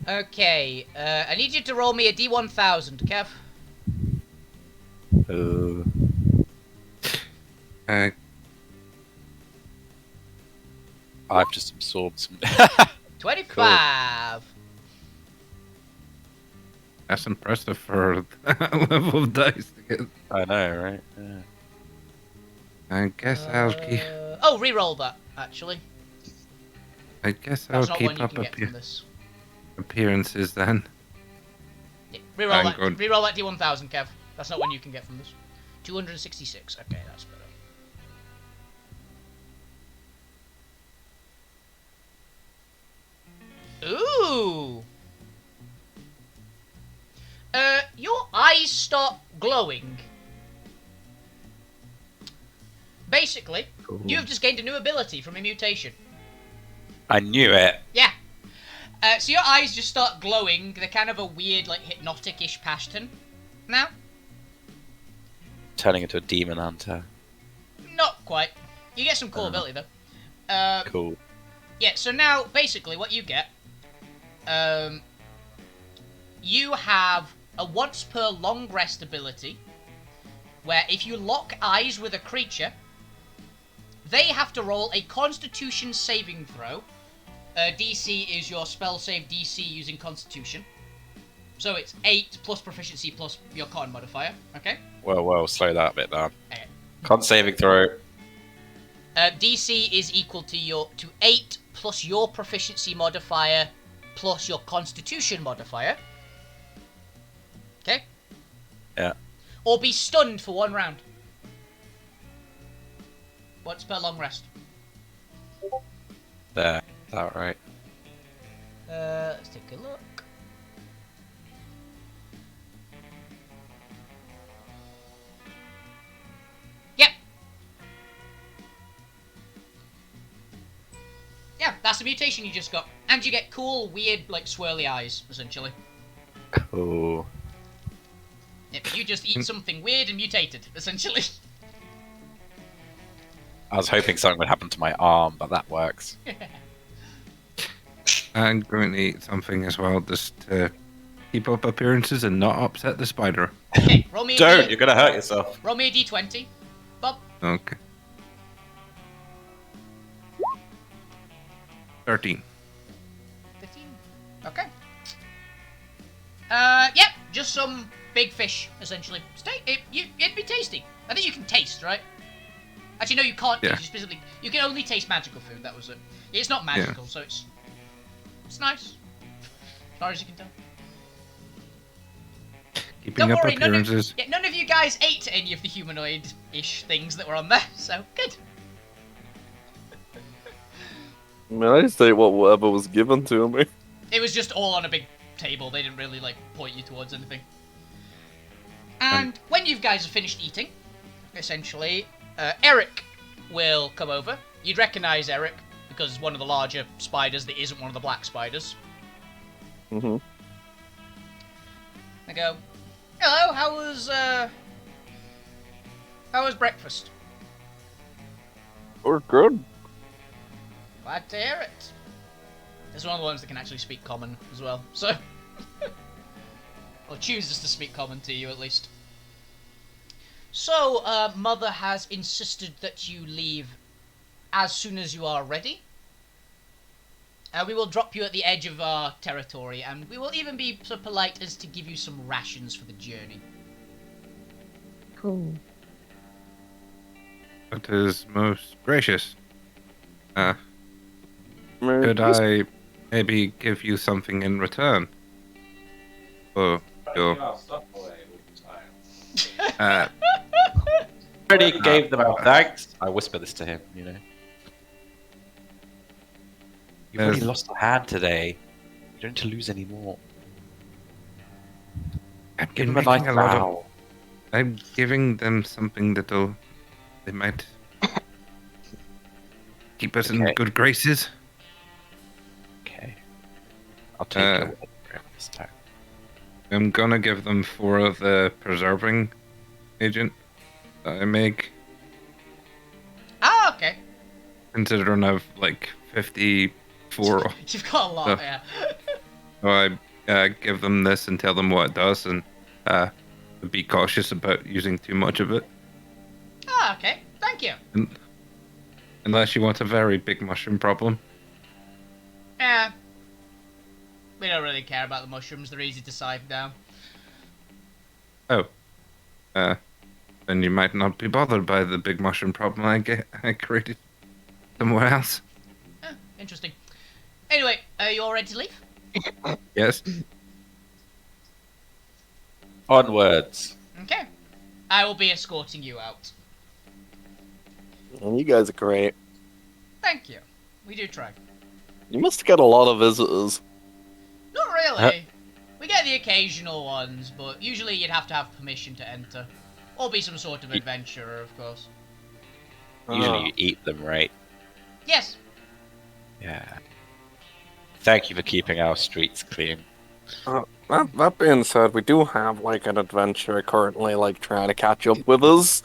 Okay, I need you to roll me a d1000, Kev. I've just absorbed some. 25. That's impressive for that level of dice to get. I know, right? Yeah. I guess I'll keep. Oh, re-roll that, actually. I guess That's I'll not one keep you up can get from this. appearances then. Yeah, re-roll I'm that. good. Re-roll that d1000, Kev. That's not one you can get from this. 266. Okay, that's better. Ooh. Your eyes start glowing. Basically, you've just gained a new ability from a mutation. I knew it. Yeah. So your eyes just start glowing. They're kind of a weird, like, hypnotic-ish pattern now. Turning into a demon hunter. Not quite. You get some cool ability, though. Cool. Yeah, so now, basically, what you get... you have a once per long rest ability, where if you lock eyes with a creature, they have to roll a Constitution saving throw. DC is your spell save DC using Constitution. So it's 8 plus proficiency plus your con modifier, okay? Well, slow that a bit down. Okay. Con saving throw. DC is equal to 8 plus your proficiency modifier plus your Constitution modifier. Okay? Yeah. Or be stunned for 1 round. Once per long rest. There. Is that right? Let's take a look. Yep. Yeah, that's the mutation you just got. And you get cool, weird, like, swirly eyes, essentially. Cool. Yep, you just eat something weird and mutated, essentially. I was hoping something would happen to my arm, but that works. I'm going to eat something as well, just to keep up appearances and not upset the spider. Okay, roll me a Don't! You're gonna hurt yourself. roll me a d20. Bob. Okay. 13. 15. Okay. Yep, just some big fish, essentially. It'd be tasty. I think you can taste, right? Actually, no, you can't Yeah. taste. You can only taste magical food. That was it. It's not magical, so it's nice. As far as you can tell. Keeping Don't up worry, appearances. none of you guys ate any of the humanoid-ish things that were on there, so good. I mean, I just ate whatever was given to me. It was just all on a big table. They didn't really, like, point you towards anything. And when you guys have finished eating, essentially, Eric will come over. You'd recognise Eric, because one of the larger spiders that isn't one of the black spiders. Mm-hmm. I go, hello, how was breakfast? We're good. Glad to hear it. There's one of the ones that can actually speak common as well, so... or chooses to speak common to you, at least. So, Mother has insisted that you leave as soon as you are ready. We will drop you at the edge of our territory, and we will even be so polite as to give you some rations for the journey. Cool. That is most gracious. I mean, Could I maybe give you something in return? For your Already gave them our thanks. I whisper this to him, you know. You've already Yes. lost a hand today. You don't need to lose any more. I'm Give them a nice making a lot of. bow. I'm giving them something that'll. They might keep us in Okay. good graces. Okay. I'll take your word for it this time. I'm gonna give them 4 of the preserving agent that I make, Ah, okay. considering I've like 54. You've got a lot, Oh. yeah. So I give them this and tell them what it does, and be cautious about using too much of it. Ah, okay. Thank you. Unless you want a very big mushroom problem. We don't really care about the mushrooms. They're easy to sieve down. Oh. Then you might not be bothered by the big mushroom problem I created somewhere else. Interesting. Anyway, are you all ready to leave? Yes. Onwards. Okay. I will be escorting you out. you guys are great. Thank you. We do try. You must get a lot of visitors. Not really. We get the occasional ones, but usually you'd have to have permission to enter. Or be some sort of adventurer, of course. Usually you eat them, right? Yes. Yeah. Thank you for keeping our streets clean. That being said, we do have like an adventurer currently like trying to catch up with us.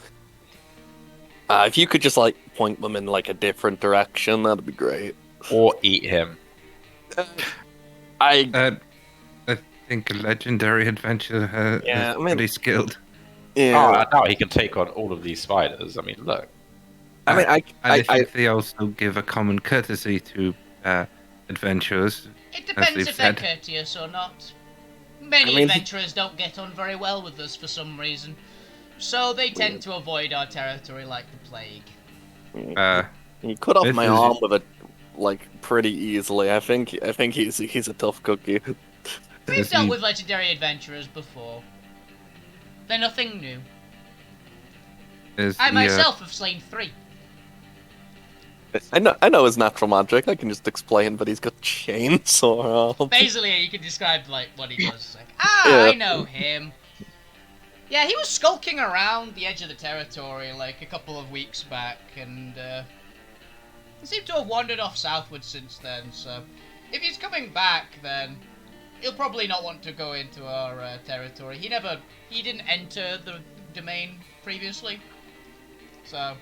If you could just like point them in like a different direction, that'd be great. Or eat him. I think a legendary adventurer Yeah, is I mean- pretty skilled. yeah. Oh, now he can take on all of these spiders. I mean, look. I mean, I think they also give a common courtesy to adventurers. It depends they've if they're said. courteous or not. Many I mean- adventurers don't get on very well with us for some reason. So they tend to avoid our territory like the plague. He cut off This my is- arm with it like pretty easily. I think he's a tough cookie. We've Isn't- dealt with legendary adventurers before. They're nothing new. is I the, myself have slain 3. I know his natural magic. I can just explain, but he's got chainsaw arms. Basically, you can describe like what he does. Like, Yeah. I know him. Yeah, he was skulking around the edge of the territory like a couple of weeks back, and he seemed to have wandered off southward since then. So, if he's coming back, then he'll probably not want to go into our territory. He didn't enter the domain previously, so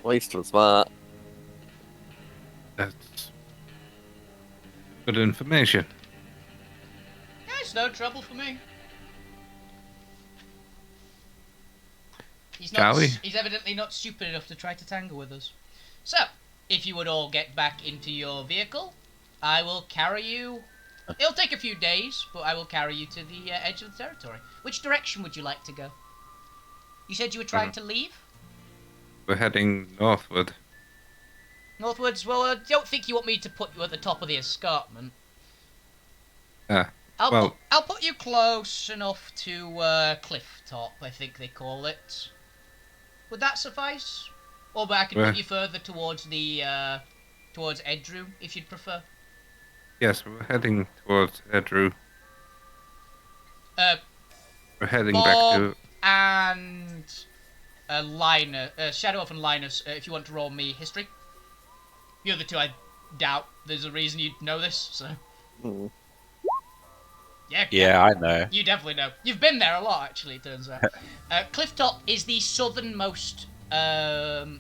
Waste was that. That's good information. yeah, it's no trouble for me. Shall we? He's evidently not stupid enough to try to tangle with us. So, if you would all get back into your vehicle, I will carry you. It'll take a few days, but I will carry you to the edge of the territory. Which direction would you like to go? You said you were trying to leave? We're heading northward. Northwards? Well, I don't think you want me to put you at the top of the escarpment. Ah, I'll well- put you close enough to cliff top, I think they call it. Would that suffice? Or I can Where? put you further towards the towards Edru, if you'd prefer. Yes, we're heading towards Edru. Uh, We're heading Bob back to. and Linus, Shadow Elf and Linus, if you want to roll me history. The other two, I doubt there's a reason you'd know this, so. Hmm. Yeah, I know. You definitely know. You've been there a lot, actually, it turns out. Clifftop is the southernmost part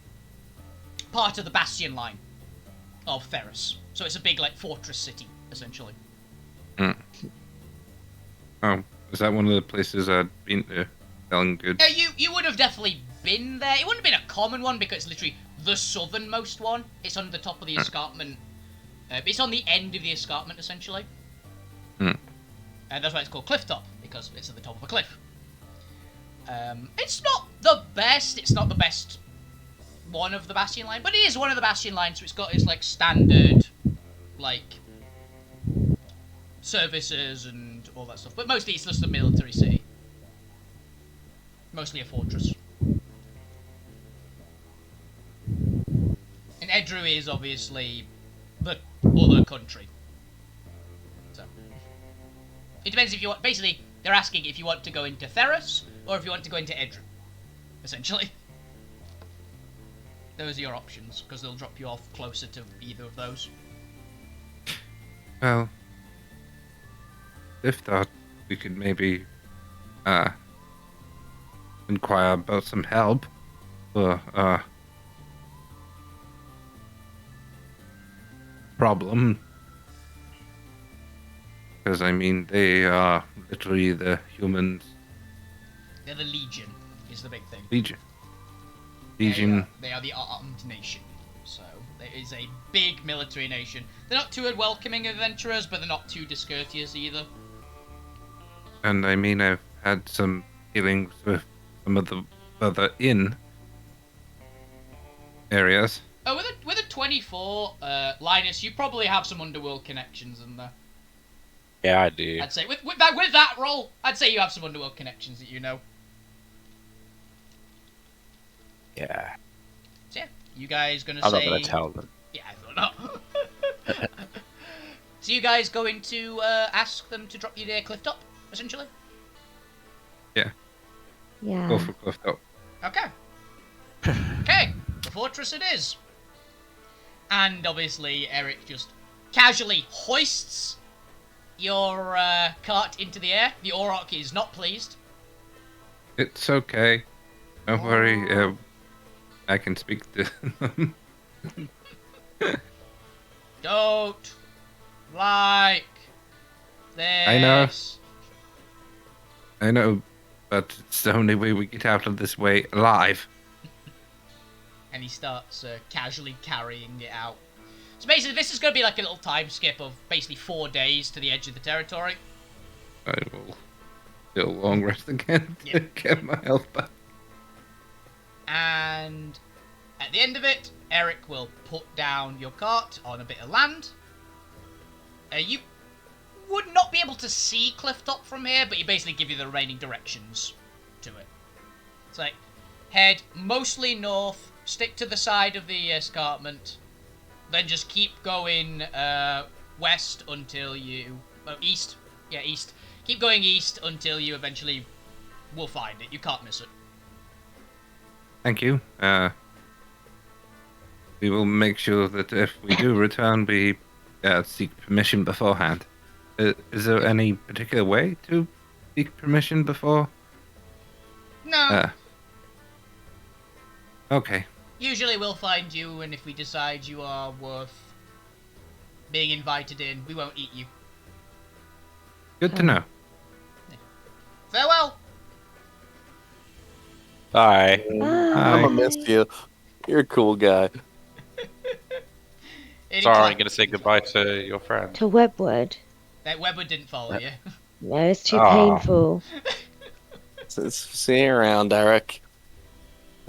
of the bastion line of Ferris. So it's a big, like, fortress city, essentially. Oh, is that one of the places I'd been to? Selling goods. You would have definitely been there. It wouldn't have been a common one because it's literally the southernmost one. It's on the top of the escarpment. It's on the end of the escarpment, essentially. And that's why it's called Clifftop, because it's at the top of a cliff. It's not the best. It's not the best one of the Bastion line, but it is one of the Bastion lines, so it's got its, like, standard, like, services and all that stuff. But mostly it's just a military city. Mostly a fortress. And Edru is obviously the other country. So it depends if you want. Basically, they're asking if you want to go into Theros or if you want to go into Edru. Essentially, those are your options because they'll drop you off closer to either of those. Well, if thought we could maybe inquire about some help for problem, because I mean they are literally the humans. They're the Legion, is the big thing. Legion. They are the armed nation. So there is a big military nation. They're not too welcoming of adventurers, but they're not too discourteous either. And I mean, I've had some dealings with some of the further in areas. Oh, with a 24, Linus, you probably have some underworld connections in there. Yeah, I do. I'd say with that roll, I'd say you have some underworld connections that you know. Yeah. So yeah, you guys gonna I'm say? not gonna tell them. Yeah, I thought not. So you guys going to ask them to drop you near Clifftop, essentially? Yeah. Yeah. Go for Clifftop. Okay. Okay, the fortress it is. And obviously, Eric just casually hoists your cart into the air. The Auroch is not pleased. It's okay. Don't worry. I can speak to them. Don't like this. I know, but it's the only way we get out of this way alive. And he starts casually carrying it out. So basically, this is going to be like a little time skip of basically 4 days to the edge of the territory. I will do a long rest again to Yep. get my health back. And at the end of it, Eric will put down your cart on a bit of land. You would not be able to see Clifftop from here, but he basically give you the remaining directions to it. It's like, head mostly north, stick to the side of the escarpment, then just keep going west until you... Oh, east. Yeah, east. Keep going east until you eventually will find it. You can't miss it. Thank you. We will make sure that if we do return, we seek permission beforehand. Is there any particular way to seek permission before? No. Okay. Usually we'll find you, and if we decide you are worth being invited in, we won't eat you. Good to know. Farewell! Bye. I'm gonna miss you. You're a cool guy. Sorry, I'm gonna say goodbye to your friend. To Webwood. That Webber didn't follow you. No, it's too Aw. painful. See you around, Eric.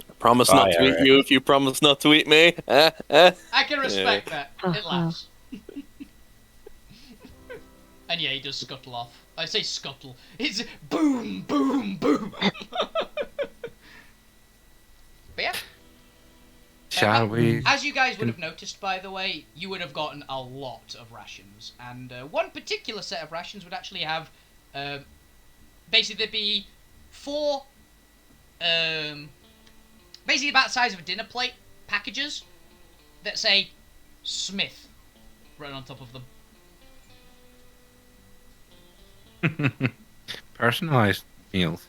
I promise Bye, not to Eric. eat you if you promise not to eat me. I can respect that. It laughs. And yeah, he does scuttle off. I say scuttle. It's boom, boom, boom. But yeah. Shall we? As you guys would have noticed, by the way, you would have gotten a lot of rations. And one particular set of rations would actually have... basically, there'd be 4... basically about the size of a dinner plate packages that say Smith right on top of them. Personalized meals.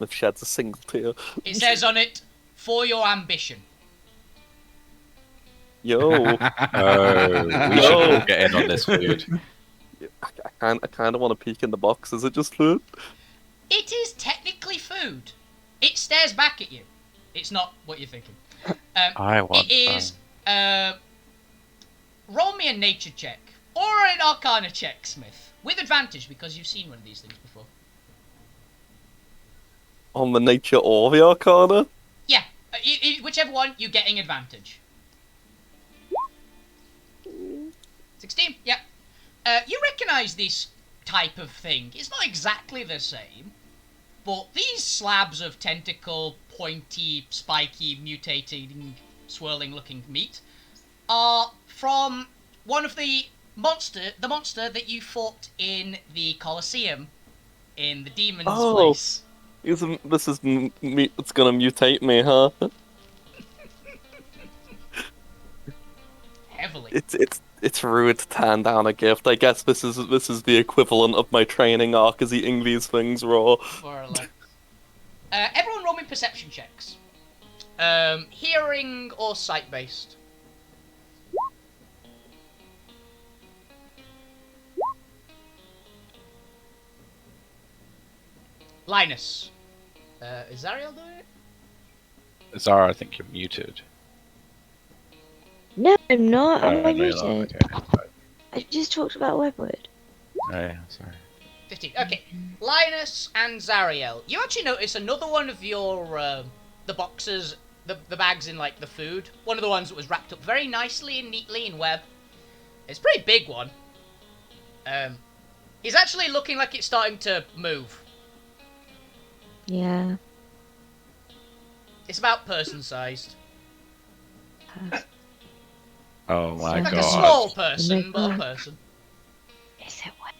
If sheds a single tear. It says on it, for your ambition. Yo. Oh, we should all get in on this food. I kind of want to peek in the box. Is it just food? It is technically food. food. It stares back at you. It's not what you're thinking. I want It is. Roll me a nature check or an arcana check, Smith, with advantage because you've seen one of these things before. On the nature or the arcana? Yeah, whichever one, you're getting advantage. 16. Yeah. You recognise this type of thing. It's not exactly the same, but these slabs of tentacle, pointy, spiky, mutating, swirling-looking meat are from one of the monster that you fought in the Colosseum in the demon's place. This is it's gonna mutate me, huh? Heavily. It's rude to turn down a gift. I guess this is the equivalent of my training arc as eating these things raw. More or less. Everyone roll me perception checks. Hearing or sight-based. Linus. Is Zariel doing it? Zara, I think you're muted. No, I'm not. I'm Oh, not no, you're not. muted. Okay. I just talked about Webwood. Oh, yeah, sorry. 15. Okay. Linus and Zariel. You actually notice another one of your, the boxes, the bags in, like, the food. One of the ones that was wrapped up very nicely and neatly in web. It's a pretty big one. It's actually looking like it's starting to move. Yeah. It's about person-sized. Oh my Like god. a small person, Oh my but a God. person. Is it what?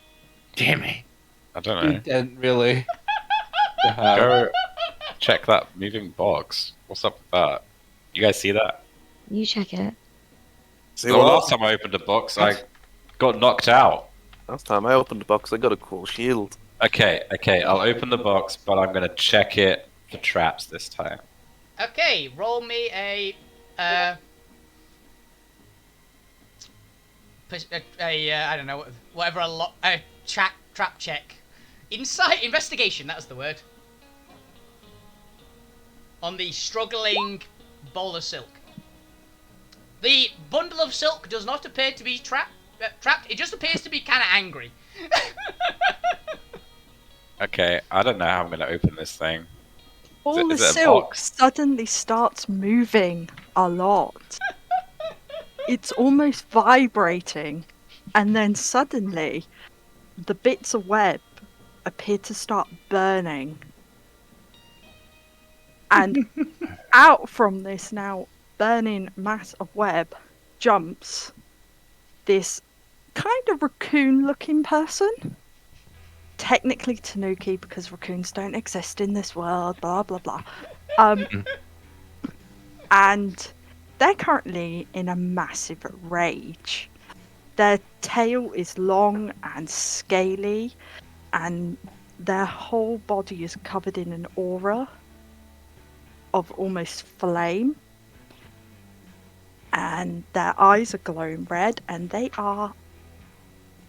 Damn it. I don't You know. didn't really. have- Go check that moving box. What's up with that? You guys see that? You check it. See The what? last time I opened a box, I got knocked out. Last time I opened the box, I got a cool shield. Okay, I'll open the box, but I'm gonna check it for traps this time. Okay, roll me a I don't know, whatever a trap check. Investigation, that was the word. On the struggling ball of silk. The bundle of silk does not appear to be trapped. It just appears to be kind of angry. Okay, I don't know how I'm gonna open this thing. All the is it a silk box? suddenly starts moving a lot. It's almost vibrating, and then suddenly, the bits of web appear to start burning. And out from this now burning mass of web jumps this kind of raccoon-looking person. Technically Tanuki, because raccoons don't exist in this world, blah blah blah. And they're currently in a massive rage. Their tail is long and scaly, and their whole body is covered in an aura of almost flame. And their eyes are glowing red, and they are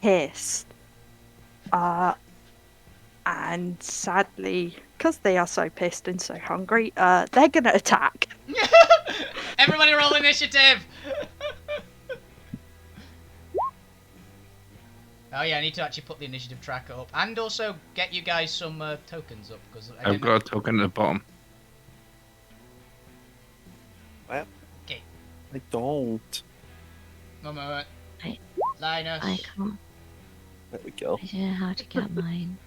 pissed. And sadly, because they are so pissed and so hungry, they're gonna attack. Everybody roll initiative! Oh yeah, I need to actually put the initiative tracker up. And also get you guys some tokens up, because I've got a token at the bottom. Well, Okay. I don't. One moment. I Linus. can't. There we go. I don't know how to get mine.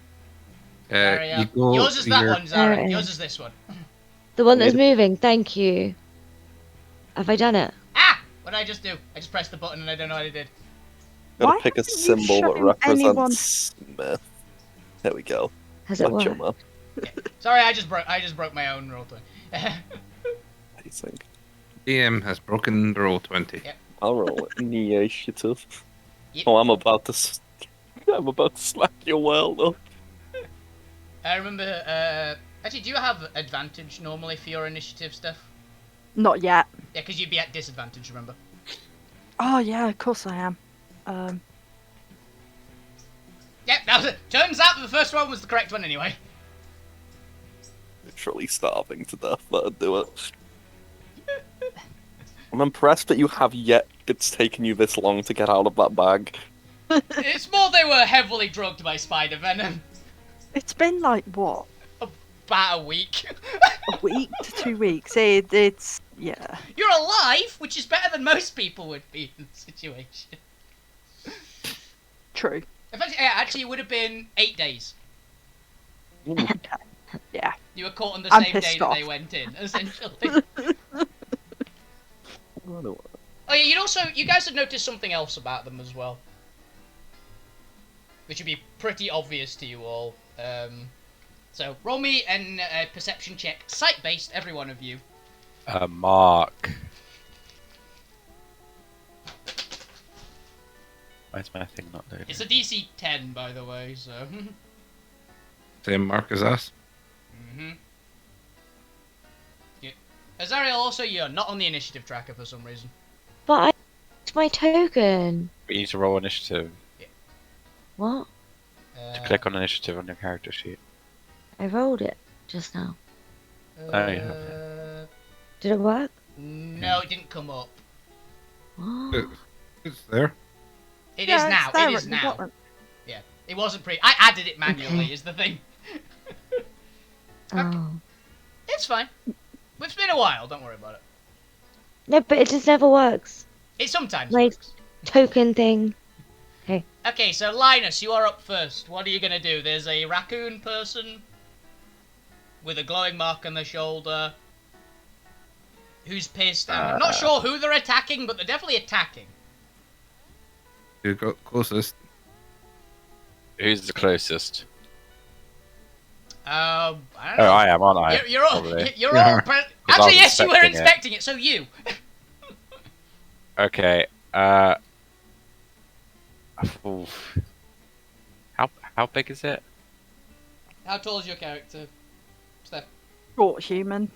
Zariel. You go Yours is that your- one, Zara. There it Yours is. is this one. The one that's Made moving, thank you. Have I done it? Ah! What did I just do? I just pressed the button and I don't know what I did. Gotta Why pick a haven't you symbol that shown represents anyone- Smith. There we go. Has it Watch worked? your map. Sorry, I just broke my own roll 20. Amazing. DM has broken the roll 20. Yep. I'll roll initiative. Yep. Oh, I'm about to smack your world up. I remember, actually, do you have advantage normally for your initiative stuff? Not yet. Yeah, because you'd be at disadvantage, remember? Oh yeah, of course I am. Yep, that was it. Turns out that the first one was the correct one anyway. literally starving to death, that'd do it. I'm impressed that you have yet it's taken you this long to get out of that bag. It's more they were heavily drugged by spider venom. It's been like, what, About a week. a week to 2 weeks? It's, yeah. You're alive, which is better than most people would be in the situation. True. Actually, it would have been 8 days. Yeah. You were caught on the I'm same day pissed that they off. went in, essentially. Oh yeah, you guys had noticed something else about them as well, which would be pretty obvious to you all. So roll me a perception check, sight-based, every one of you. Mark. Why is my thing not loading? It's a DC 10, by the way, so. Same mark as us. Mm-hmm. Yeah. Azariel, also, you're not on the initiative tracker for some reason. But it's my token. We need to roll initiative. What? To click on initiative on your character sheet. I rolled it just now. Oh, yeah. Did it work? No, it didn't come up. What? It's there. It Yeah, is it's now. there It at is the now. bottom. Yeah, it wasn't I added it manually. Okay. Is the thing. Oh. It's fine. It's been a while. Don't worry about it. No, but it just never works. It sometimes Like- works. Token thing. Okay, so Linus, you are up first. What are you gonna do? There's a raccoon person with a glowing mark on their shoulder who's pissed. I'm not sure who they're attacking, but they're definitely attacking. You go closest. Who's the closest? I don't Oh, know. I am, aren't I? You're all. Probably. You're You all. are. I Actually, was yes, you were inspecting it. inspecting it. So you. Okay. Oof. How big is it? How tall is your character, Steph? Short human.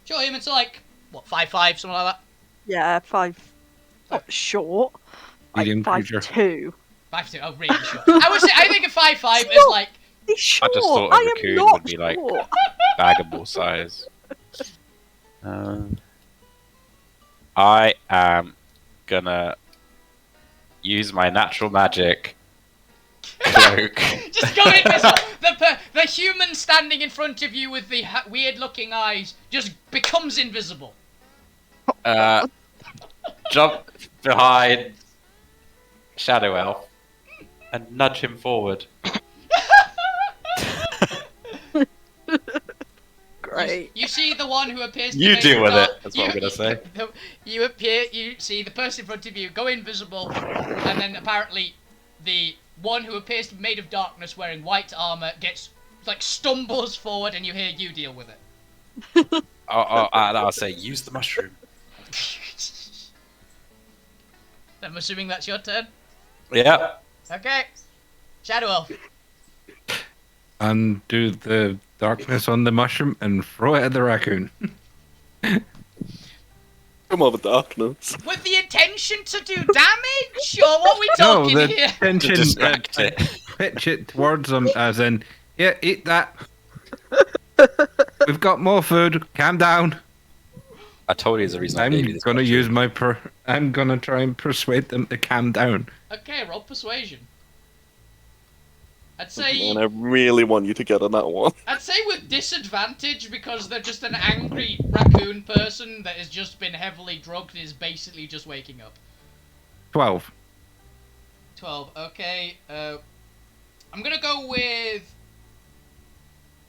Sure, human. So like what, 5'5", something like that. Yeah, 5. Not short. Medium Like creature. 5'2". 5'2". Oh, really short. I think a 5'5" is like. He's short. I just thought a I am raccoon not would be like short. baggable size. I am gonna use my natural magic cloak. Just go in. The human standing in front of you with the weird-looking eyes just becomes invisible. Jump behind Shadow Elf and nudge him forward. Great. You see the one who appears to You be deal with dark- it, that's what I'm gonna say. You see the person in front of you go invisible, and then apparently the one who appears to be made of darkness wearing white armor stumbles forward, and you hear you deal with it. I'll say use the mushroom. I'm assuming that's your turn. Yeah. Okay. Shadow Elf. Undo the darkness on the mushroom and throw it at the raccoon. Come over, darkness. With the intention to do damage? Or what are we talking no, the here? tension. distract it. Pitch it towards them, as in, yeah, eat that. We've got more food. Calm down. I told you there's a reason I I'm gave you this gonna mushroom. use my I'm gonna try and persuade them to calm down. Okay, roll persuasion. I'd say And I really want you to get on that one. with disadvantage because they're just an angry raccoon person that has just been heavily drugged and is basically just waking up. 12. 12. Okay. I'm gonna go with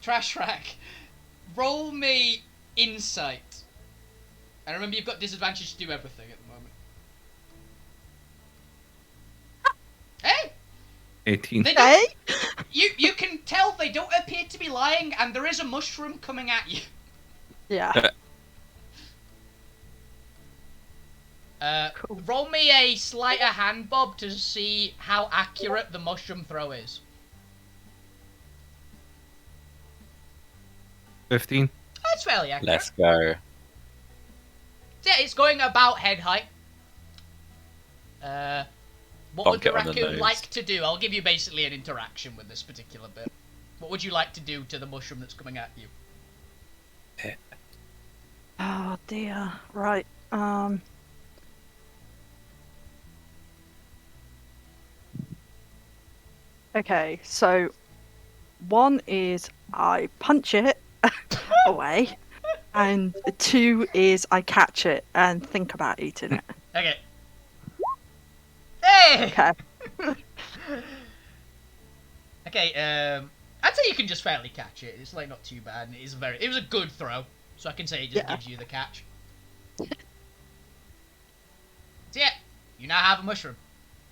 Trash Rack. Roll me insight. And remember, you've got disadvantage to do everything at the moment. Hey. 18. They don't, Hey? you can tell they don't appear to be lying, and there is a mushroom coming at you. Yeah. Cool. Roll me a sleight of hand, Bob, to see how accurate the mushroom throw is. 15. That's fairly accurate. Let's go. Yeah, it's going about head height. What would Bonk the it on the raccoon nose. like to do? I'll give you basically an interaction with this particular bit. What would you like to do to the mushroom that's coming at you? pit. Oh dear. Right. Okay, so one is I punch it away, and two is I catch it and think about eating it. Okay. Hey! Okay. Okay, I'd say you can just fairly catch it. It's like not too bad, and it was a good throw, so I can say it just Yeah. gives you the catch. So yeah, you now have a mushroom,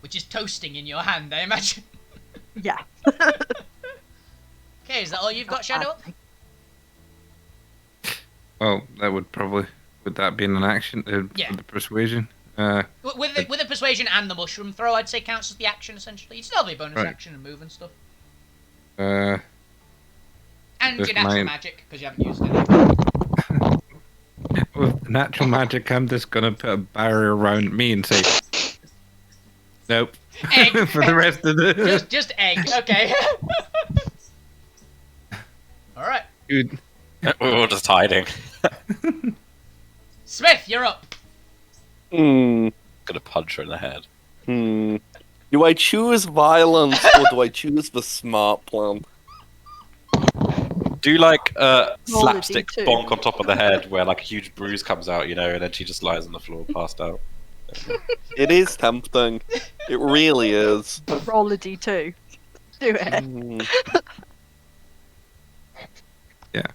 which is toasting in your hand, I imagine. Yeah. Okay, is that all you've got, Shadow? Well, that would that be an action Yeah. for the persuasion? With the persuasion and the mushroom throw, I'd say counts as the action essentially. It's still the bonus Right. action and move and stuff, Uh, and With your natural mine. magic because you haven't used it. with natural magic, I'm just gonna put a barrier around me and say, nope. Egg. For the rest of the. just egg. Okay. All right, Dude, We're all just hiding. Smith, you're up. Hmm. Gonna punch her in the head. Do I choose violence or do I choose the smart plan? Do like Roll a slapstick D2. bonk on top of the head where like a huge bruise comes out, and then she just lies on the floor passed out. It is tempting. It really is. Roll a d2. Do it. Hmm. Yeah.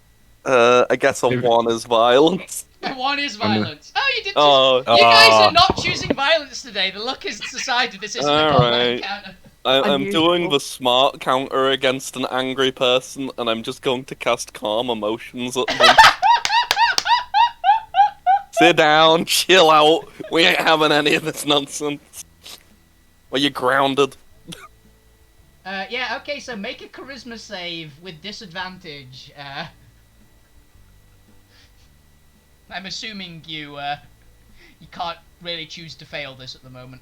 I guess a 1 is violence. One is violence. Oh, you did. Oh, You guys are not choosing violence today. The luck has decided this isn't a combat Alright. encounter. I'm doing Unusual. the smart counter against an angry person, and I'm just going to cast calm emotions at them. Sit down, chill out. We ain't having any of this nonsense. Well, you're grounded. Yeah. Okay. So make a charisma save with disadvantage. I'm assuming you can't really choose to fail this at the moment.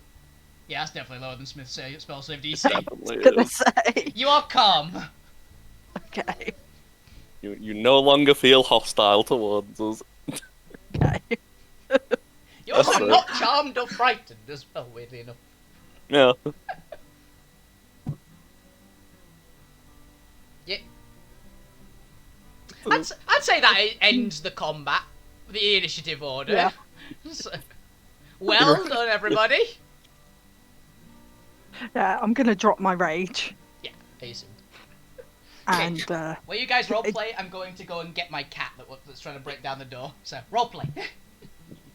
Yeah, that's definitely lower than Smith's spell save DC. Definitely Gonna is. say. You are calm. Okay. You no longer feel hostile towards us. Okay. You're also That's it. not charmed or frightened as well, weirdly enough. Yeah. Yeah. I'd say that ends the combat, the initiative order. Yeah. So, well done, everybody. Yeah, I'm gonna drop my rage Decent. and While you guys roleplay, I'm going to go and get my cat that's trying to break down the door. So, roleplay.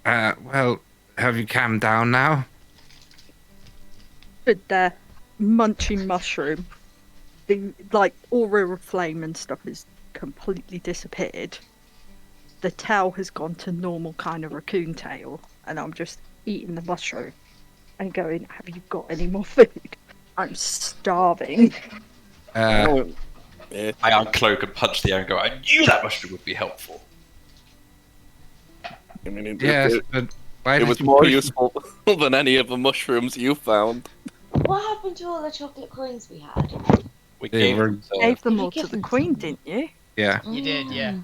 well, have you calmed down now? with the munching mushroom, the like aura of flame and stuff has completely disappeared. The tail has gone to normal kind of raccoon tail, and I'm just eating the mushroom and going, "Have you got any more food? I'm starving." Oh, yeah. I uncloak and punch the air and go, I knew that mushroom would be helpful. I mean, Yes, but why it did was you more push- useful than any of the mushrooms you found. What happened to all the chocolate coins we had? We They gave were- them to- Gave them You all to give the them queen, some. didn't you? Yeah. You did, yeah.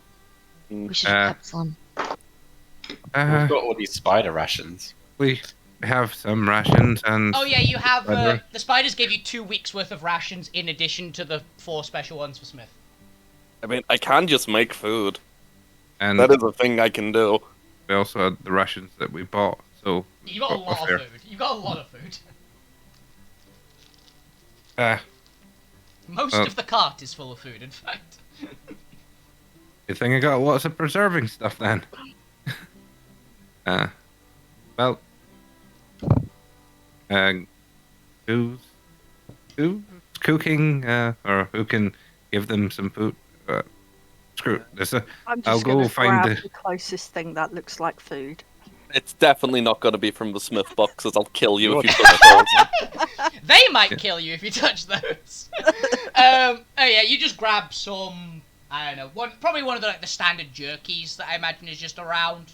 We should have kept some. We've got all these spider rations. We have some rations and. Oh yeah, you have Whatever. the spiders gave you 2 weeks worth of rations in addition to the 4 special ones for Smith. I mean, I can just make food. And That is a thing I can do. we also had the rations that we bought. So. You got a What lot was there? of food. You got a lot of food. Most Oh. of the cart is full of food, in fact. Good thing I got lots of preserving stuff then. Well. Who's cooking? Or who can give them some food? Screw it. I'm I'll just go gonna find grab the- the closest thing that looks like food. It's definitely not going to be from the Smith boxes. I'll kill you if you touch those. They might Yeah. kill you if you touch those. Oh yeah, you just grab some. I don't know. Probably one of the standard jerkies that I imagine is just around.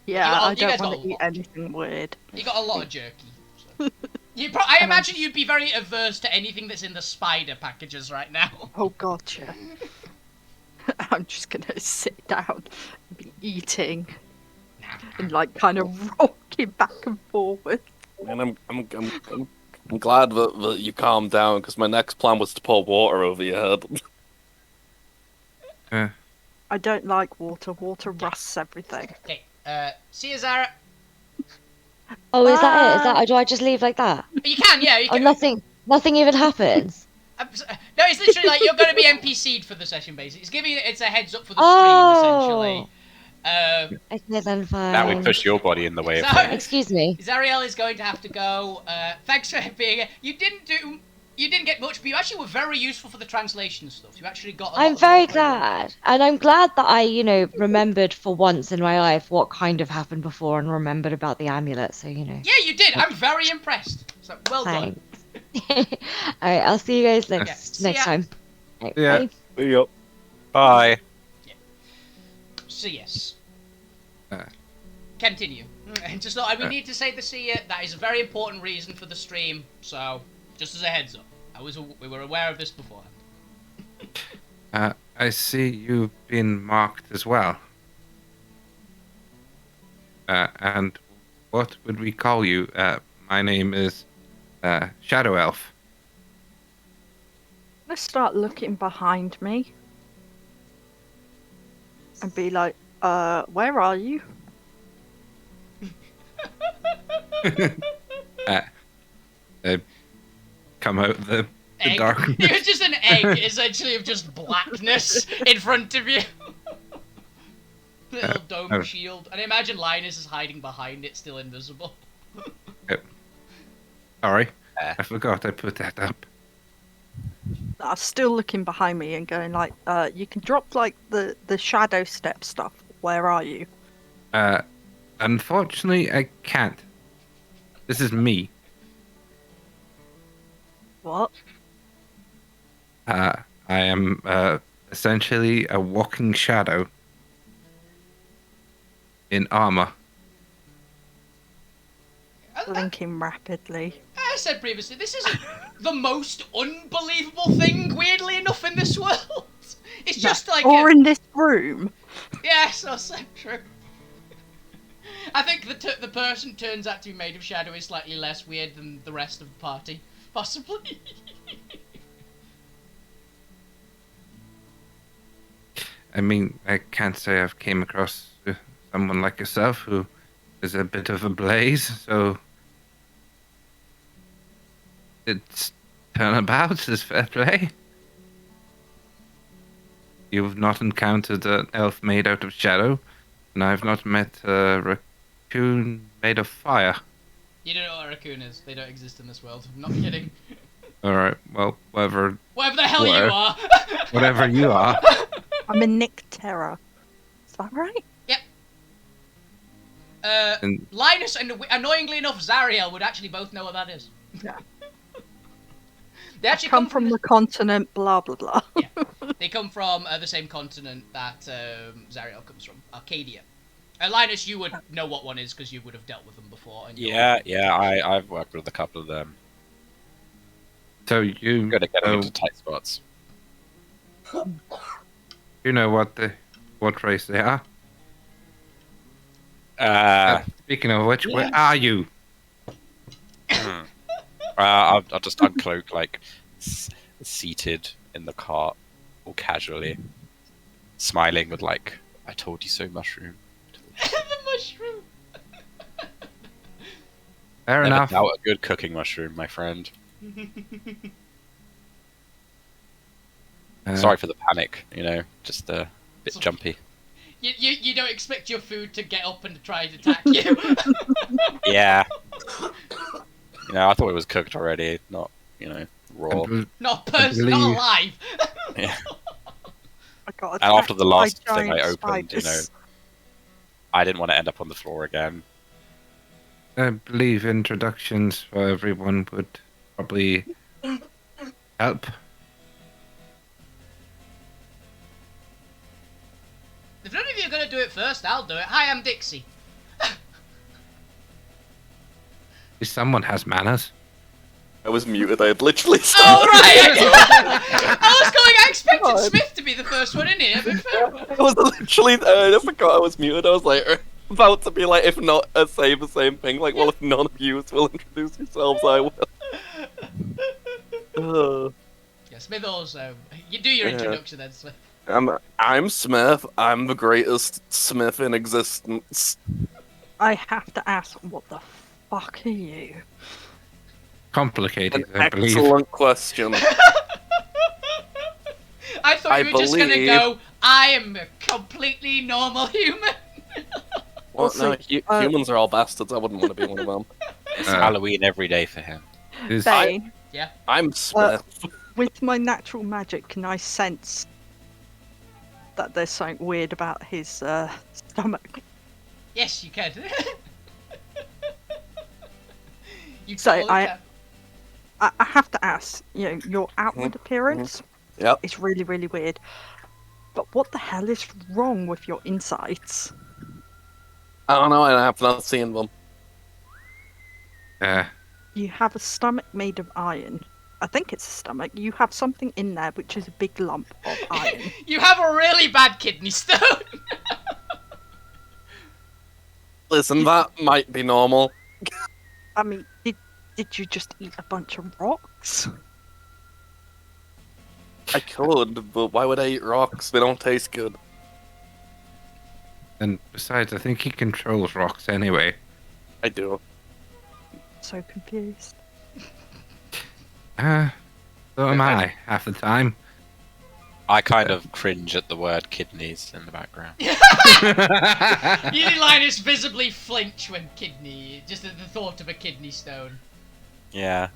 Yeah, got- I you don't guys want got to a eat lot. anything weird. You got a lot of jerky. So. I imagine you'd be very averse to anything that's in the spider packages right now. Oh god, yeah. I'm just gonna sit down and be eating and like kind of rocking back and forward. And I'm glad that you calmed down because my next plan was to pour water over your head. I don't like water. Water rusts everything. Okay. See you, Zara. Oh, is that it? Is that? Or do I just leave like that? You can, yeah. You Oh, can. nothing even happens. No, it's literally like you're going to be NPC'd for the session, basically. It's a heads up for the Oh. stream, essentially. Okay, then fine. Now we push your body in the way of So- things. Excuse me. Zariel is going to have to go. Thanks for being here. You didn't get much, but you actually were very useful for the translation stuff. You actually got. I'm very glad, and I'm glad that I, remembered for once in my life what kind of happened before and remembered about the amulet. So Yeah, you did. I'm very impressed. So well done. Thanks. All right, I'll see you guys Yeah, next see ya. time. All right, Yeah. bye. Yep. Bye. So yes. Uh. Continue. Just thought we need to say the see ya. That is a very important reason for the stream. So just as a heads up, we were aware of this beforehand. I see you've been marked as well. And what would we call you? My name is Shadow Elf. Let's start looking behind me and be like, where are you? Come out of the Egg. darkness. It was just an egg, essentially, of just blackness in front of you. Little dome shield. And I imagine Linus is hiding behind it, still invisible. Sorry, I forgot I put that up. I'm still looking behind me and going like, you can drop like the shadow step stuff. Where are you? Unfortunately, I can't. This is me. What? I am essentially a walking shadow in armor. Blinking rapidly. I said previously, this isn't the most unbelievable thing, weirdly enough, in this world. It's just like... Or in this room. Yes, that's so true. I think the person turns out to be made of shadow is slightly less weird than the rest of the party. Possibly. I mean, I can't say I've came across someone like yourself who is a bit of a blaze, so it's turnabout is fair play. You've not encountered an elf made out of shadow, and I've not met a raccoon made of fire. You don't know what a raccoon is. They don't exist in this world. I'm not kidding. Alright, well, whatever Whatever the hell you are. whatever you are. I'm a Nick Terror. Is that right? Yep. And Linus and, annoyingly enough, Zariel would actually both know what that is. Yeah. They actually Come from the continent, blah blah blah. Yeah. They come from the same continent that Zariel comes from, Arcadia. Linus, you would know what one is because you would have dealt with them before. And I've worked with a couple of them. so you Good at getting know, into tight spots. you know what race they are? Speaking of which, where are you? I'll just uncloak, like, seated in the cart, all casually, smiling with, like, I told you so mushroom. the mushroom. Fair Never enough. doubt a good cooking mushroom, my friend. Sorry for the panic, just a bit jumpy. You don't expect your food to get up and try to attack you. Yeah. I thought it was cooked already, not, raw. Not a person, believe- not alive. Yeah. I got And after attacked the by last thing giant I opened, spiders. I didn't want to end up on the floor again. I believe introductions for everyone would probably help. If none of you are going to do it first, I'll do it. Hi, I'm Dixie. At least someone has manners. I was muted. I had literally Oh, started. right! I expected Smith to be the first one in here, but fair. I was literally. I forgot I was muted. I was like about to be like, if not, say the same thing. Like, well, if none of you will introduce yourselves, I will. Yeah, Smith also. You do your introduction then, Smith. I'm Smith. I'm the greatest Smith in existence. I have to ask, what the fuck are you? Complicated, An I believe. excellent question. I thought you were just gonna believe- go, I am a completely normal human. Well, Also, no, humans are all bastards. I wouldn't want to be one of them. It's Uh, Halloween every day for him. Is- Bane, I'm Smith. with my natural magic, can I sense that there's something weird about his stomach? Yes, you can. You So, totally can. I have to ask, your outward appearance Yep. is really, really weird. But what the hell is wrong with your insides? I don't know. I have not seen them. You have a stomach made of iron. I think it's a stomach. You have something in there which is a big lump of iron. You have a really bad kidney stone. Listen, that might be normal. I mean, did you just eat a bunch of rocks? I could, but why would I eat rocks? They don't taste good. And besides, I think he controls rocks anyway. I do. So confused. So am I, half the time. I kind of cringe at the word kidneys in the background. You did Linus visibly flinch when kidney, just at the thought of a kidney stone. Yeah.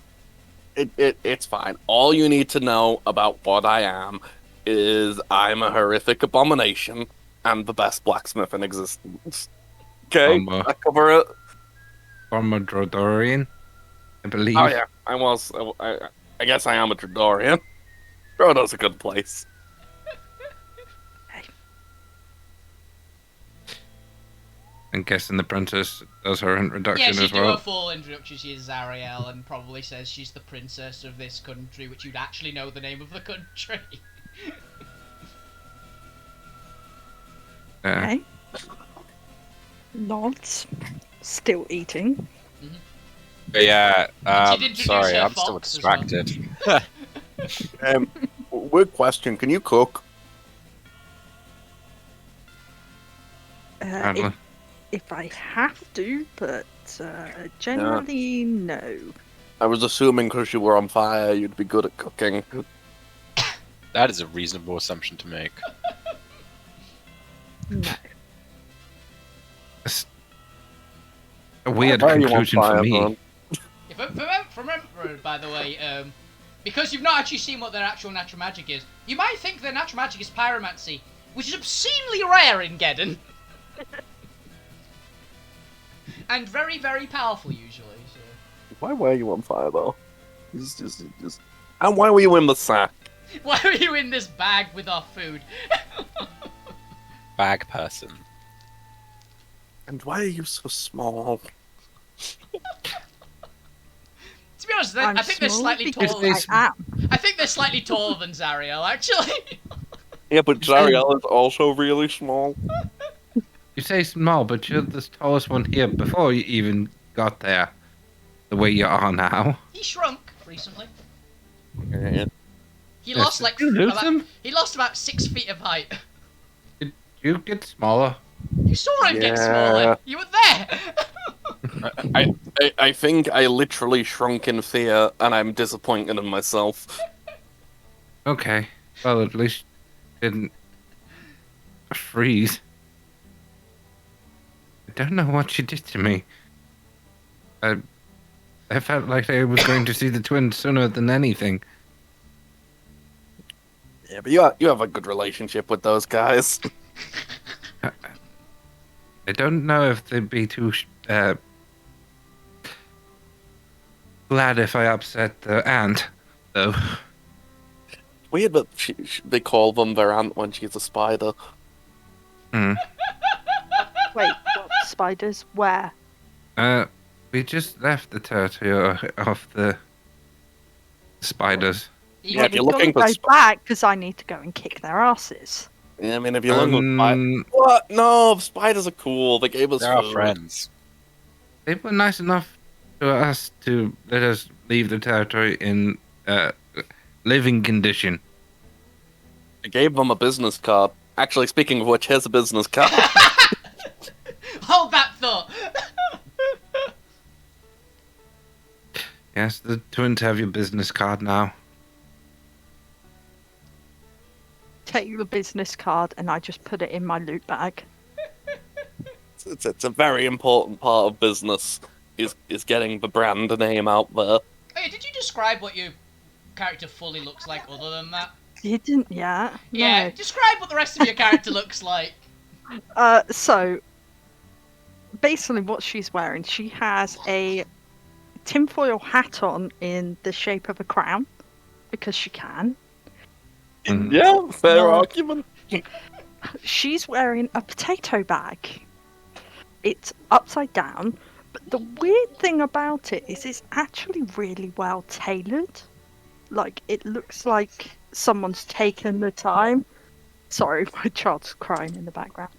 It's fine. All you need to know about what I am is I'm a horrific abomination and the best blacksmith in existence. Okay, I cover it. Former Drodorian, I believe. Oh yeah, I guess I am a Drodorian. Drodo's a good place. I'm guessing the princess does her introduction Yeah, she as do well. a full introduction. She is Zariel and probably says she's the princess of this country, which you'd actually know the name of the country. Okay. Nods. Still eating. But yeah, She'd introduce sorry, her I'm still fox as well. distracted. Weird question. Can you cook? Hardly. If I have to, but generally no. I was assuming because you were on fire, you'd be good at cooking. That is a reasonable assumption to make. No. It's a weird Why are you on conclusion for fire, me. man? If remember, by the way, because you've not actually seen what their actual natural magic is, you might think their natural magic is pyromancy, which is obscenely rare in Geddon. And very, very powerful usually. So. Why were you on fire though? Just. And why were you in the sack? Why are you in this bag with our food? Bag person. And why are you so small? To be honest, I'm I think they're small slightly because taller. I am. I think they're slightly taller than Zariel, actually. Yeah, but Zariel is also really small. You say small, but you're the tallest one here before you even got there. The way you are now. He shrunk recently. Yeah. He Yes, lost like did you lose about, him? he lost about 6 feet of height. Did you get smaller? You saw him get Yeah. smaller. You were there. I think I literally shrunk in fear, and I'm disappointed in myself. Okay. Well, at least you didn't freeze. I don't know what you did to me. I felt like I was going to see the twins sooner than anything. Yeah, but you have a good relationship with those guys. I don't know if they'd be too glad if I upset the aunt, though. Weird that they call them their aunt when she's a spider. Hmm. Wait, what spiders? Where? We just left the territory of the Spiders. Even Yeah, if We've you're got looking to for go back because I need to go and kick their asses. Yeah, I mean, if you're looking for spiders... Um, What? No, spiders are cool. They gave us They're our food. friends. they were nice enough to us to let us leave the territory in living condition. I gave them a business card. Actually, speaking of which, here's a business card. hold that thought. Yes, the twins have your business card now. Take the business card and I just put it in my loot bag. It's a very important part of business. Is getting the brand name out there. Hey, did you describe what your character fully looks like other than that? You didn't yet? Yeah, describe what the rest of your character looks like. So, basically what she's wearing, she has a tinfoil hat on in the shape of a crown, because she can. Mhm. Yeah, fair No. argument. She's wearing a potato bag. It's upside down, but the weird thing about it is it's actually really well tailored. Like, it looks like someone's taken the time. Sorry, my child's crying in the background.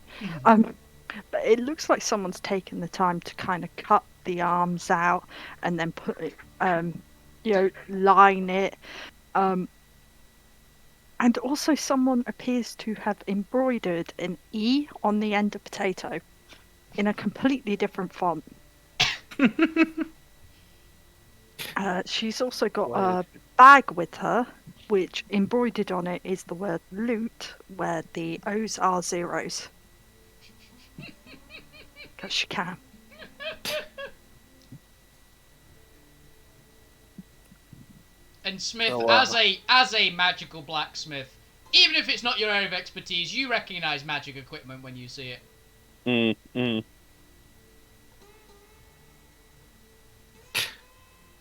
But it looks like someone's taken the time to kind of cut the arms out and then put it, line it. And also someone appears to have embroidered an E on the end of potato in a completely different font. She's also got a bag with her, which embroidered on it is the word loot, where the O's are zeros. Because she can. And Smith, Oh, wow. as a magical blacksmith, even if it's not your area of expertise, you recognise magic equipment when you see it.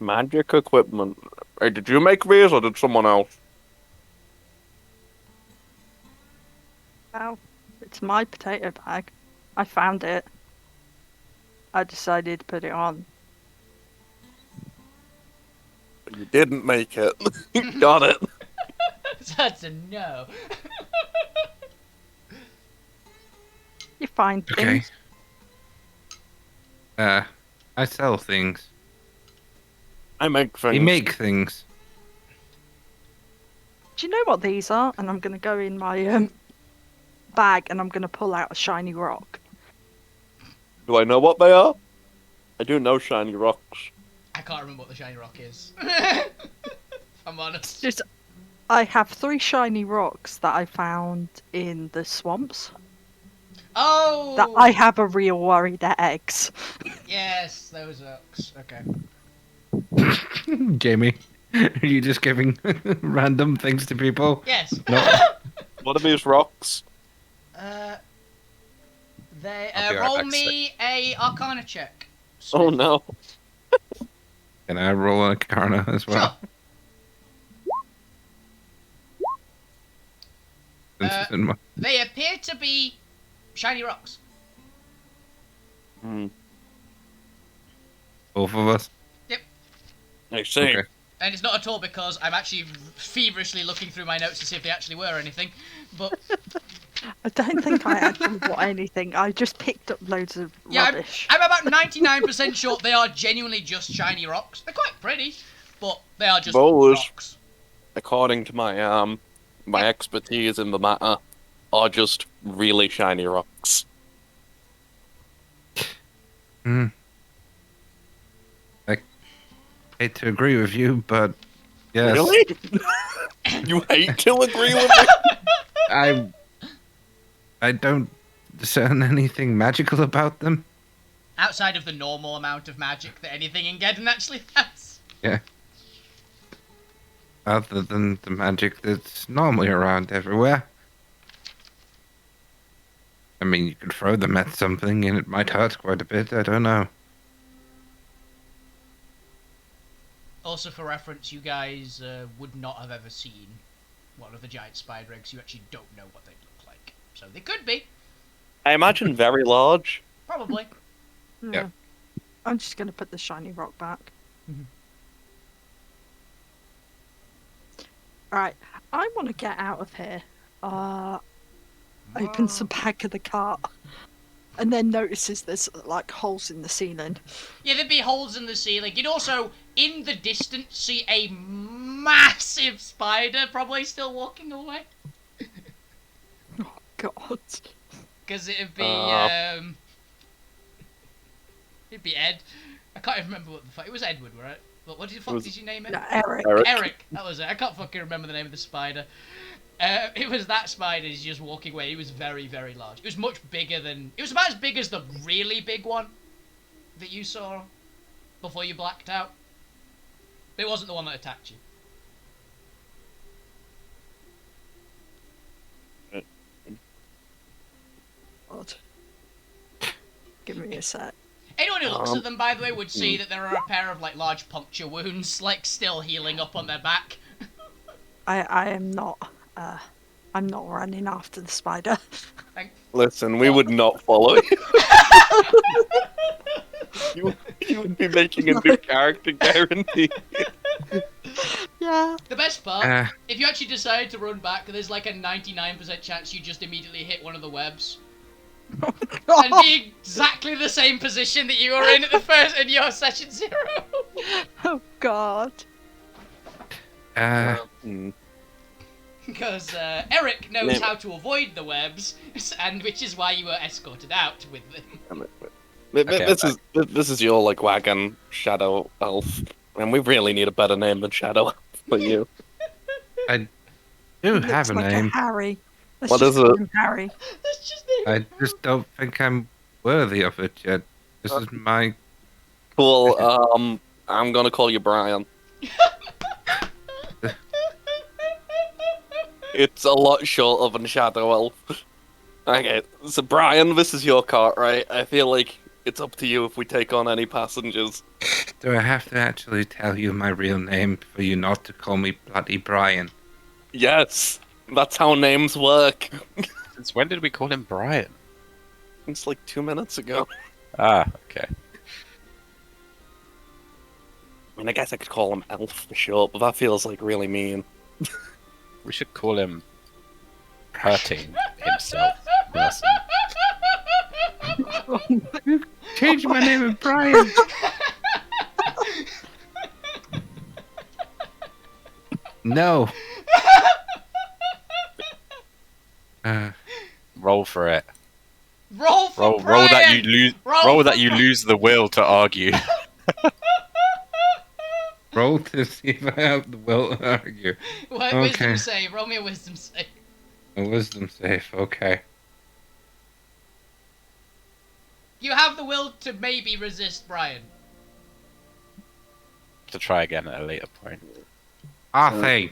Magic equipment. Hey, did you make these or did someone else? Well, it's my potato bag. I found it. I decided to put it on. You didn't make it. Got it. That's a no. You find Okay. things. I sell things. I make things. We make things. Do you know what these are? And I'm going to go in my bag and I'm going to pull out a shiny rock. Do I know what they are? I do know shiny rocks. I can't remember what the shiny rock is. I'm honest. Just, I have 3 shiny rocks that I found in the swamps. Oh! That I have a real worry they're eggs. Yes, those rocks. Okay. Jamie, are you just giving random things to people? Yes. No. What are these rocks? They I'll be right roll back, me a Arcana check. Oh no. Can I roll an Arcana as well? Since it's in my- They appear to be shiny rocks. Both of us? I see. Okay. And it's not at all because I'm actually feverishly looking through my notes to see if they actually were anything. But I don't think I actually got anything. I just picked up loads of yeah, rubbish. I'm about 99% sure they are genuinely just shiny rocks. They're quite pretty, but they are just Those- rocks. According to my my expertise in the matter, are just really shiny rocks. Hmm. I hate to agree with you, but yes. Really? You hate to agree with me? I don't discern anything magical about them. Outside of the normal amount of magic that anything in Geddon actually has. Yeah. Other than the magic that's normally around everywhere. I mean, you could throw them at something and it might hurt quite a bit, I don't know. Also, for reference, you guys would not have ever seen one of the giant spider eggs. You actually don't know what they look like. So they could be. I imagine very large. Probably. Yeah. I'm just going to put the shiny rock back. Right, I want to get out of here. Opens the back of the cart, and then notices there's like holes in the ceiling. Yeah, there'd be holes in the ceiling. You'd also, in the distance, see a massive spider probably still walking away. God. Because it'd be, it'd be Ed. I can't even remember what the fuck. It was Edward, right? What the fuck did you name it? No, Eric. Eric. That was it. I can't fucking remember the name of the spider. It was that spider just walking away. He was very, very large. It was much bigger than... It was about as big as the really big one that you saw before you blacked out. But it wasn't the one that attacked you. God. Give me a sec. Anyone who looks at them, by the way, would see that there are a pair of, like, large puncture wounds, like, still healing up on their back. I am not. I'm not running after the spider. Listen, we would not follow you. You would be making a new character, guarantee. Yeah. The best part, if you actually decide to run back, there's like a 99% chance you just immediately hit one of the webs. And be exactly the same position that you were in at the first in your session 0. Oh God. Because Eric knows how to avoid the webs, and which is why you were escorted out with them. This is your like wagon, Shadow Elf, and we really need a better name than Shadow Elf for you. I do have a Looks like name. Harry. Let's What just is call it? him Harry. That's just name I just don't think I'm worthy of it yet. This is my... Cool. I'm gonna call you Brian. It's a lot shorter than Shadow Elf. Okay, so Brian, this is your cart, right? I feel like it's up to you if we take on any passengers. Do I have to actually tell you my real name for you not to call me bloody Brian? Yes, that's how names work. Since when did we call him Brian? It's like 2 minutes ago. Ah, okay. I mean, I guess I could call him Elf for short, but that feels like really mean. We should call him hurting himself. Person. Change my name to Brian. No. Roll for it. Roll for Roll Brian! that you lose. Roll that you lose the will to argue. Roll to see if I have the will to argue. Wisdom save. Roll me a wisdom save. A wisdom save, okay. You have the will to maybe resist Brian. To try again at a later point. Arthur.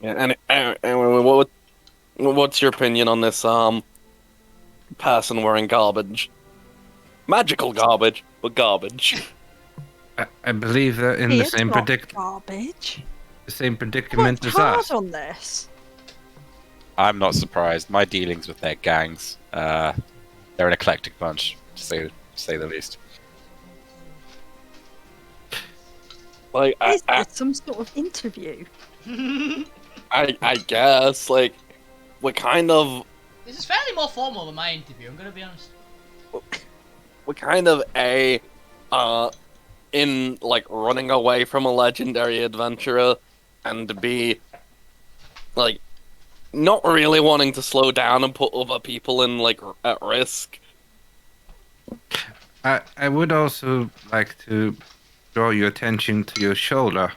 Yeah, and what's your opinion on this person wearing garbage? Magical garbage, but garbage. I believe they're in He the is same not predicament garbage. as hard us. on this. I'm not surprised. My dealings with their gangs, they're an eclectic bunch, to say the least. Like, Is this some sort of interview? I guess, like, we're kind of This is fairly more formal than my interview, I'm gonna be honest. in like running away from a legendary adventurer, and be like not really wanting to slow down and put other people in like at risk. I would also like to draw your attention to your shoulder.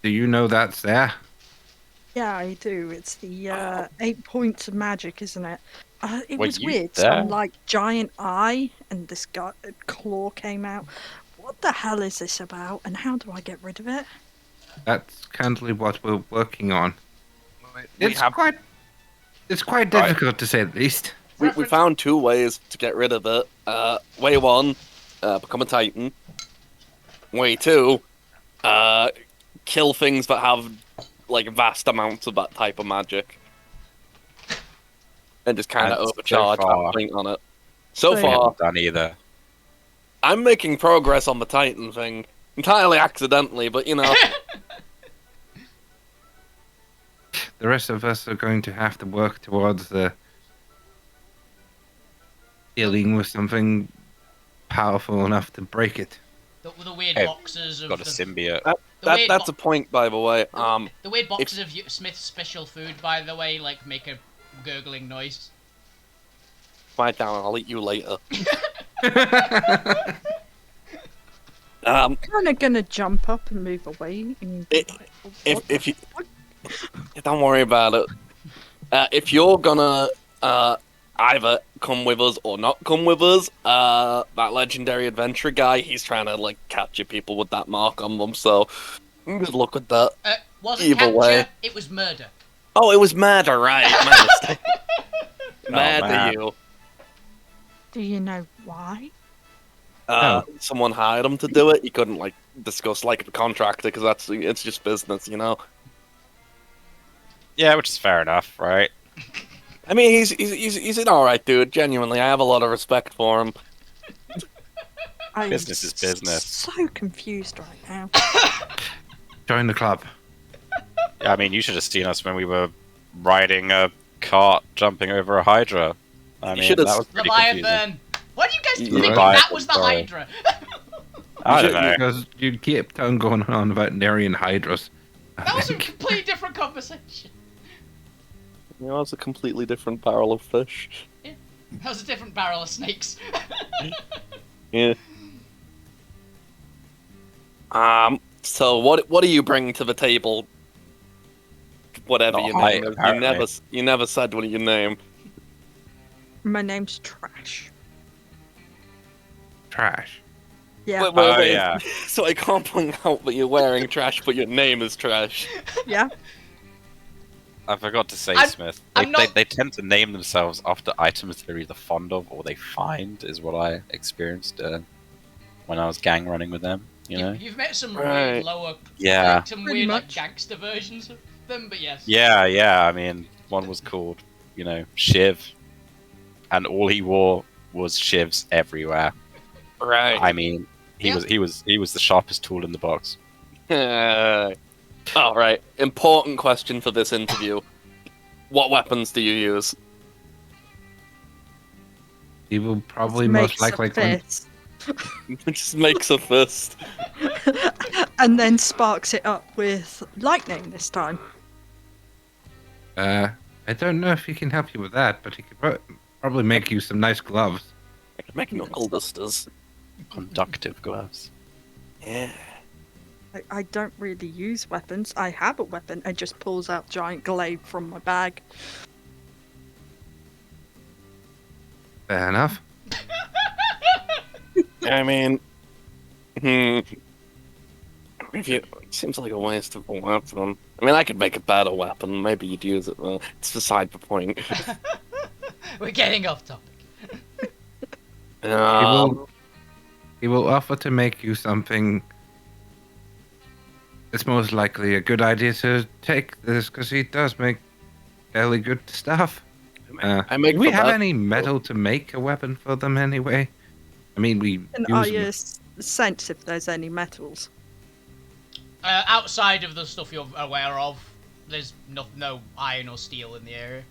Do you know that's there? Yeah, I do. It's the 8 points of magic, isn't it? It Were was you weird. there? Some like giant eye, and this claw came out. What the hell is this about? And how do I get rid of it? That's currently what we're working on. We It's have quite difficult to say the least. we found 2 ways to get rid of it. Way 1, become a titan. Way 2, kill things that have like vast amounts of that type of magic, and just kind of And so overcharge far- that thing on it. So So We far, haven't done either. I'm making progress on the titan thing entirely accidentally, but you know, the rest of us are going to have to work towards dealing with something powerful enough to break it. The weird Hey, boxes of Got a the, symbiote. the weird That's bo- a point, by the way. the weird boxes of Smith's special food, by the way, like make a gurgling noise. Quiet down, I'll eat you later. Kind of gonna jump up and move away. And If you don't worry about it. If you're gonna either come with us or not come with us, that legendary adventurer guy, he's trying to like capture people with that mark on them. So good luck with that. Wasn't Either capture, way. it was murder. Oh, it was murder, right? My mistake. Murder man. you. do you know why? Someone hired him to do it. He couldn't like discuss like the contractor because it's just business, you know. Yeah, which is fair enough, right? I mean, he's an alright dude. Genuinely, I have a lot of respect for him. I'm Business is business. So confused right now. Join the club. Yeah, I mean, you should have seen us when we were riding a cart jumping over a hydra. I mean, should've- that was pretty confusing. Leviathan! Why do you guys Yeah. think Leviathan, that was the sorry. Hydra? I don't know. Because you keep on going on about Narian Hydras. That was a completely different conversation. You know, it's a completely different barrel of fish. That was a different barrel of snakes. Yeah. So what do you bring to the table? Whatever Not your height, name is. apparently. You never said what your name. My name's Trash. Trash. Yeah, Oh, yeah. So I can't point out that you're wearing trash, but your name is trash. yeah. I forgot to say, I'm- Smith. I'm not- They tend to name themselves after items they're either fond of or they find, is what I experienced when I was gang running with them. You know? You've met some Right. weird lower, Yeah. like, some Pretty weird like much. gangster versions of them, but yes. Yeah. I mean, one was called, Shiv, and all he wore was shivs everywhere. Right. I mean, he Yeah. was the sharpest tool in the box. All right. Important question for this interview. What weapons do you use? He will probably Makes most a likely. fist. Just makes a fist. And then sparks it up with lightning this time. I don't know if he can help you with that, but he could probably make you some nice gloves. I can make knuckle dusters. Conductive gloves. Yeah. I don't really use weapons. I have a weapon. It just pulls out giant glaive from my bag. Fair enough. I mean, if it seems like a waste of a weapon. I mean, I could make a better weapon. Maybe you'd use it. Well, it's beside the point. We're getting off topic. He will offer to make you something. It's most likely a good idea to take this because he does make fairly good stuff. I make do we the have best- any metal to make a weapon for them anyway? I mean, we And use I them. sense if there's any metals. Outside of the stuff you're aware of, there's no iron or steel in the area.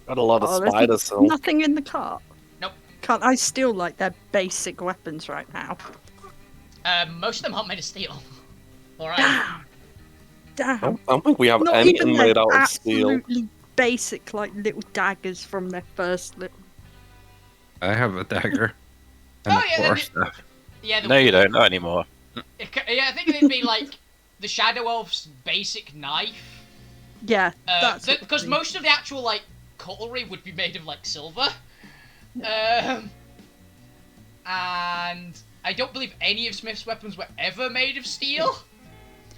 Got a lot of there's spider silk. nothing in the cart. Nope. Can't I steal like their basic weapons right now? Most of them aren't made of steel. Alright. Damn. I don't think we have Not anything even their made out of steel. absolutely basic like little daggers from their first little. I have a dagger. And Oh, a yeah, then stuff. Yeah, No, you don't. Not anymore. Yeah, I think it'd be like the Shadow Elf's basic knife. Yeah, that's what I Because mean. most of the actual like cutlery would be made of like silver. And I don't believe any of Smith's weapons were ever made of steel.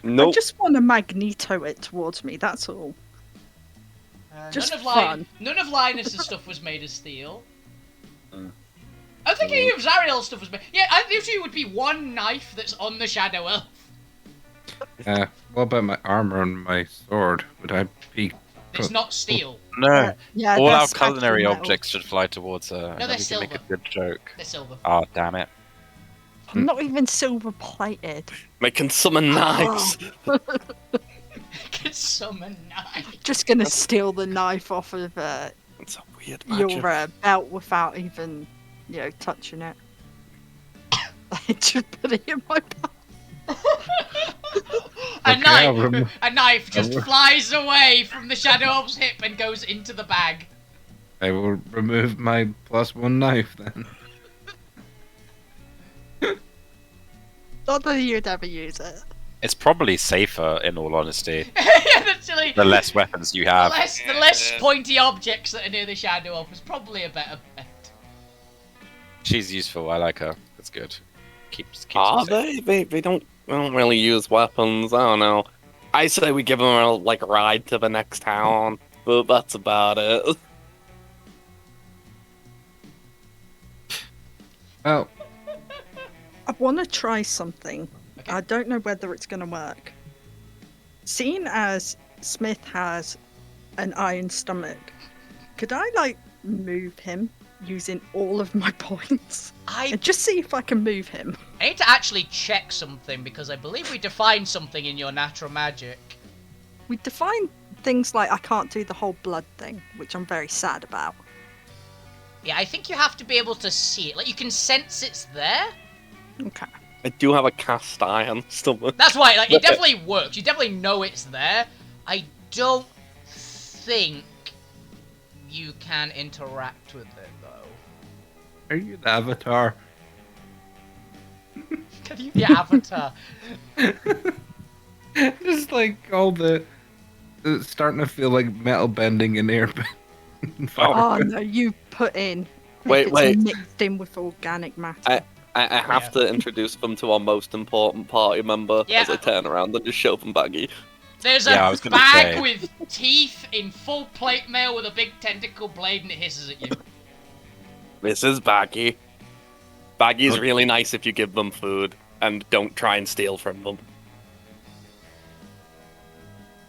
I Nope. just want to magneto it towards me. That's all. Just fun. None of Linus's stuff was made of steel. Mm. I don't think any of Zariel's stuff was made. Yeah, I usually would be one knife that's on the Shadow Elf. What about my armor and my sword? Would I be? It's not steel. No. Yeah, All they're our special culinary metal. objects should fly towards her. and they're then we can make a silver. good joke. They're silver. Oh, damn it. Not even silver plated. Making summon knives. Can summon knife. Just gonna steal the knife off of It's a weird magic. your belt without even, touching it. I just put it in my belt. A knife just flies away from the Shadow Elf's hip and goes into the bag. I will remove my +1 knife then. Not that you'd ever use it. It's probably safer, in all honesty. Yeah, literally. The less weapons you have. The less pointy objects that are near the Shadow Elf is probably a better bet. She's useful. I like her. That's good. Keeps Ah, her safe. they don't really use weapons. I don't know. I say we give them a ride to the next town, but that's about it. Well, I want to try something. Okay. I don't know whether it's going to work. Seeing as Smith has an iron stomach, could I, move him using all of my points? And just see if I can move him. I need to actually check something because I believe we defined something in your natural magic. We define things like I can't do the whole blood thing, which I'm very sad about. Yeah, I think you have to be able to see it. Like, you can sense it's there. Okay. I do have a cast iron stomach. That's why, it definitely works. You definitely know it's there. I don't think you can interact with it, though. are you the Avatar? Can you be Avatar? Just all the... It's starting to feel like metal bending and air bending. Oh no, you put in. Wait. It's mixed in with organic matter. I have to introduce them to our most important party member as I turn around and just show them Baggy. There's Yeah, I a was gonna bag say. with teeth in full plate mail with a big tentacle blade and it hisses at you. This is Baggy. Baggy's really nice if you give them food and don't try and steal from them.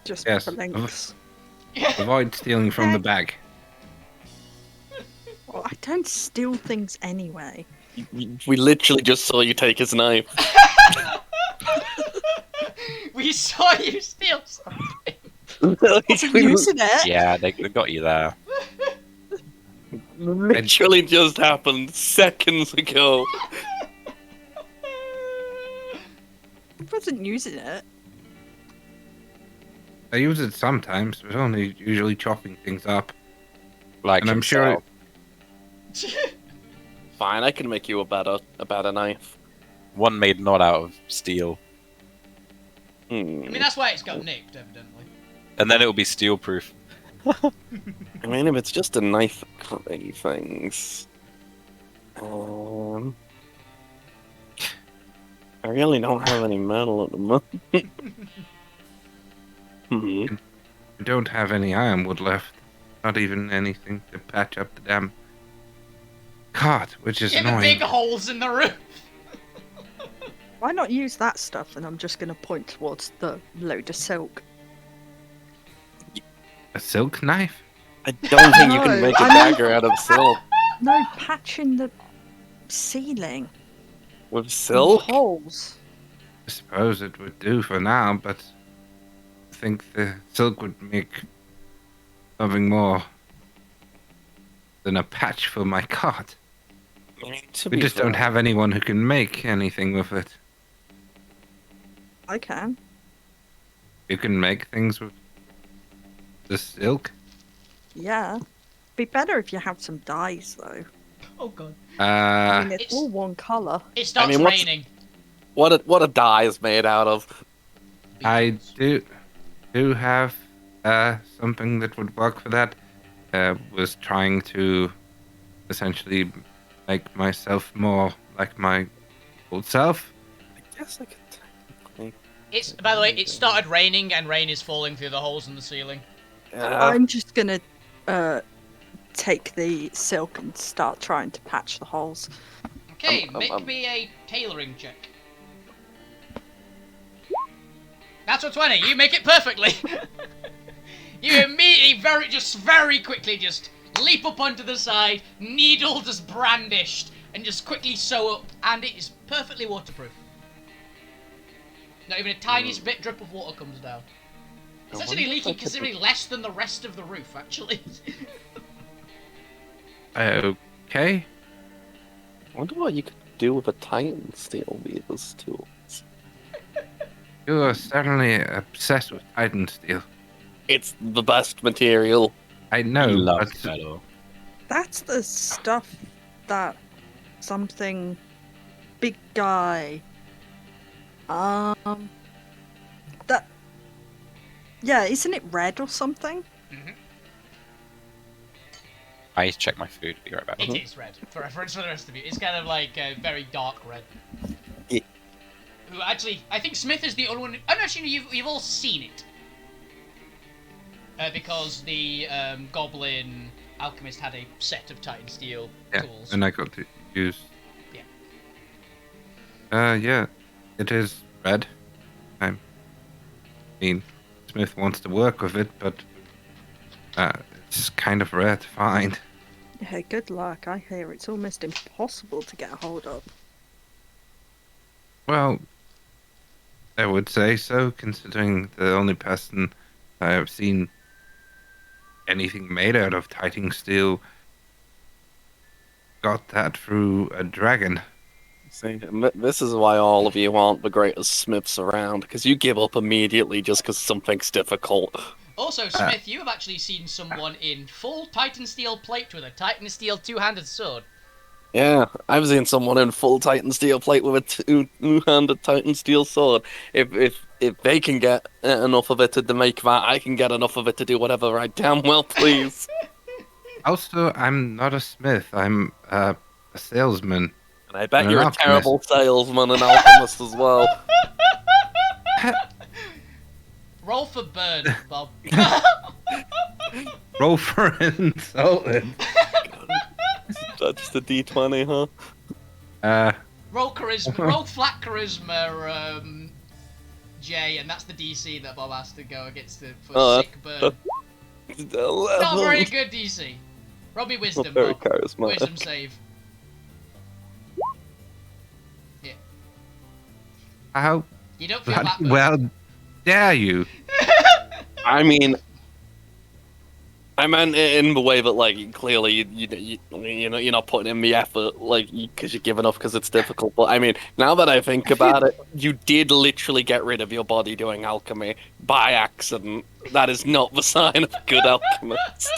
Just Yes. blinks. Avoid stealing from the bag. Well, I don't steal things anyway. We literally just saw you take his knife. We saw you steal something. Wasn't using it. Yeah, they got you there. Literally just happened seconds ago. I wasn't using it. I use it sometimes, but only usually chopping things up. Like And I'm sure himself. Fine, I can make you a better knife. One made not out of steel. I mean, that's why it's got nicked, evidently. And then it will be steel proof. I mean, if it's just a knife for things. I really don't have any metal at the moment. I don't have any ironwood left. Not even anything to patch up the damn cart, which is Get the annoying. big holes in the roof. Why not use that stuff? And I'm just going to point towards the load of silk. A silk knife? I don't think you can No, make a I mean- dagger out of silk. No, patching the ceiling. With silk? Holes. I suppose it would do for now, but I think the silk would make something more than a patch for my cart. I mean, to We be just don't fair, have anyone who can make anything with it. I can. You can make things with the silk? Yeah. Be better if you have some dyes, though. Oh god. I mean, it's It's- all one colour. It starts mean, what's- raining. what a dye is made out of. I do have something that would work for that. Was trying to essentially make myself more like my old self. I guess I could technically. It's, by the way, it started raining and rain is falling through the holes in the ceiling. I'm just going to take the silk and start trying to patch the holes. Okay, make me a tailoring check. That's a 20. You make it perfectly. You immediately, very quickly, just leap up onto the side, needle just brandished, and just quickly sew up, and it is perfectly waterproof. Not even a tiniest bit drip of water comes down. It's actually leaking considerably less than the rest of the roof, actually. Okay. I wonder what you could do with a Titan Steel Weaver's tools. You are certainly obsessed with Titan steel. It's the best material. I He know, loves but metal. That's the stuff that something big guy. That. Yeah, isn't it red or something? I need to check my food. Be right back. It is red, for reference for the rest of you. It's kind of like a very dark red. Yeah. Ooh, actually, I think Smith is the only one. Oh no, actually, you've all seen it. Because the Goblin Alchemist had a set of Titan Steel yeah, tools. and I got to use. Yeah. Yeah, it is red. I mean, Smith wants to work with it, but it's kind of rare to find. Yeah, good luck. I hear it's almost impossible to get a hold of. Well, I would say so, considering the only person I have seen anything made out of Titan steel got that through a dragon. See, and this is why all of you aren't the greatest smiths around, because you give up immediately just because something's difficult. Also, Smith, you have actually seen someone in full Titan Steel plate with a Titan Steel two-handed sword. Yeah, I've seen someone in full Titan Steel plate with a two-handed Titan Steel sword. If they can get enough of it to make that, I can get enough of it to do whatever I damn well please. Also, I'm not a smith. I'm a salesman. And I bet And an you're a alchemist. terrible salesman and alchemist as well. Roll for burn, Bob. Roll for insulted. That's just a D20, huh? Roll charisma. Roll flat charisma, Jay, and that's the DC that Bob has to go against for sick burn. Not a very good DC. Roll me wisdom, Not very Bob. charismatic. Wisdom save. Yeah. How You don't feel that burn. well dare you? I mean, I meant it in the way that, like, clearly you know, you're not putting in the effort, like, because you're giving up because it's difficult. But I mean, now that I think about it, you did literally get rid of your body doing alchemy by accident. That is not the sign of a good alchemist.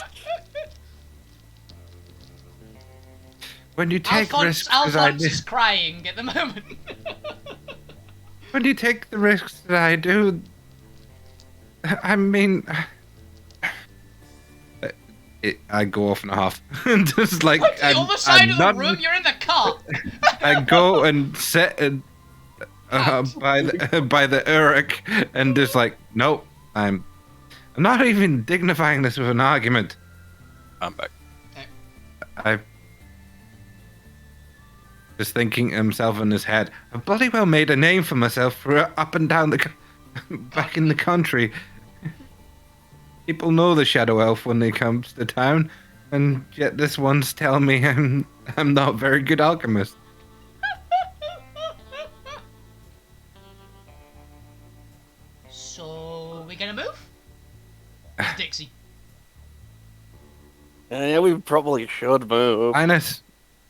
When you take risks, as I Alphonse do, is crying at the moment. when you take the risks that I do, I mean, I go off and off, just like What, to the I'm- other side I'm of the not- room? You're in the car. I go and sit and, by the Uruk and just like, nope, I'm not even dignifying this with an argument. I'm back. I just thinking himself in his head. I bloody well made a name for myself for up and down the back in the country. People know the Shadow Elf when they come to town, and yet this one's telling me I'm not a very good alchemist. So, we gonna move? Dixie. Yeah, we probably should move. Linus,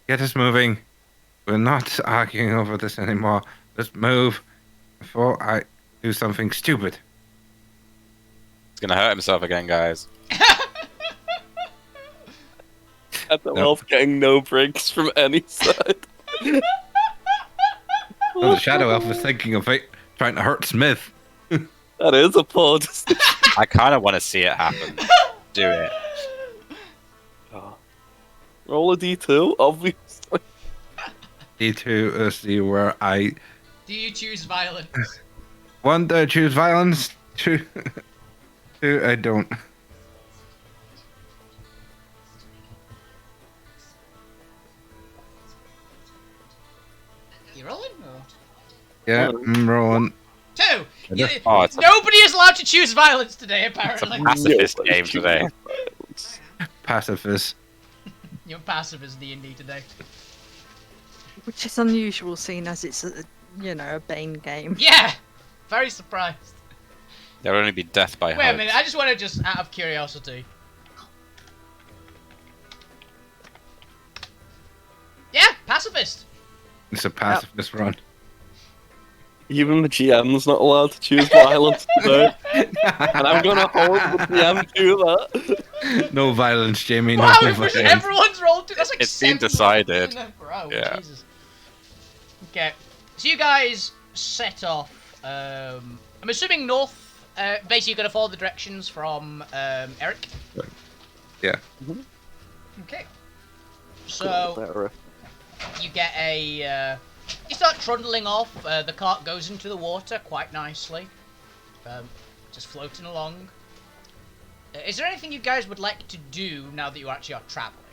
get us moving. We're not arguing over this anymore. Let's move before I do something stupid. He's gonna hurt himself again, guys. At the elf getting no breaks from any side. Well, the Shadow Elf was thinking of trying to hurt Smith. That is a poor decision. I kind of want to see it happen. Do it. Roll a D2, obviously. D2 is the where I Do you choose violence? one to choose violence, two I don't. You rolling? Or... Yeah, I'm rolling. 2! Oh, it's a- Nobody is allowed to choose violence today, It's a apparently. pacifist Yeah, game today. Pacifist. You're passive as D&D today. Which is unusual, seeing as it's a Bane game. Yeah! Very surprised. There'll only be death by Wait a hugs. minute, I just want to just out of curiosity. Yeah, pacifist. It's a pacifist run. Even the GM's not allowed to choose violence today. And I'm gonna hold the GM to that. No violence, Jamie. No Wow, violence. everyone's rolled. That's like It's been 7 decided. rolls in a row. Yeah. Jesus. Okay, so you guys set off. I'm assuming north. Basically, you're gonna follow the directions from Eric. Yeah. Okay. So you get a. You start trundling off. The cart goes into the water quite nicely. Just floating along. Is there anything you guys would like to do now that you actually are traveling?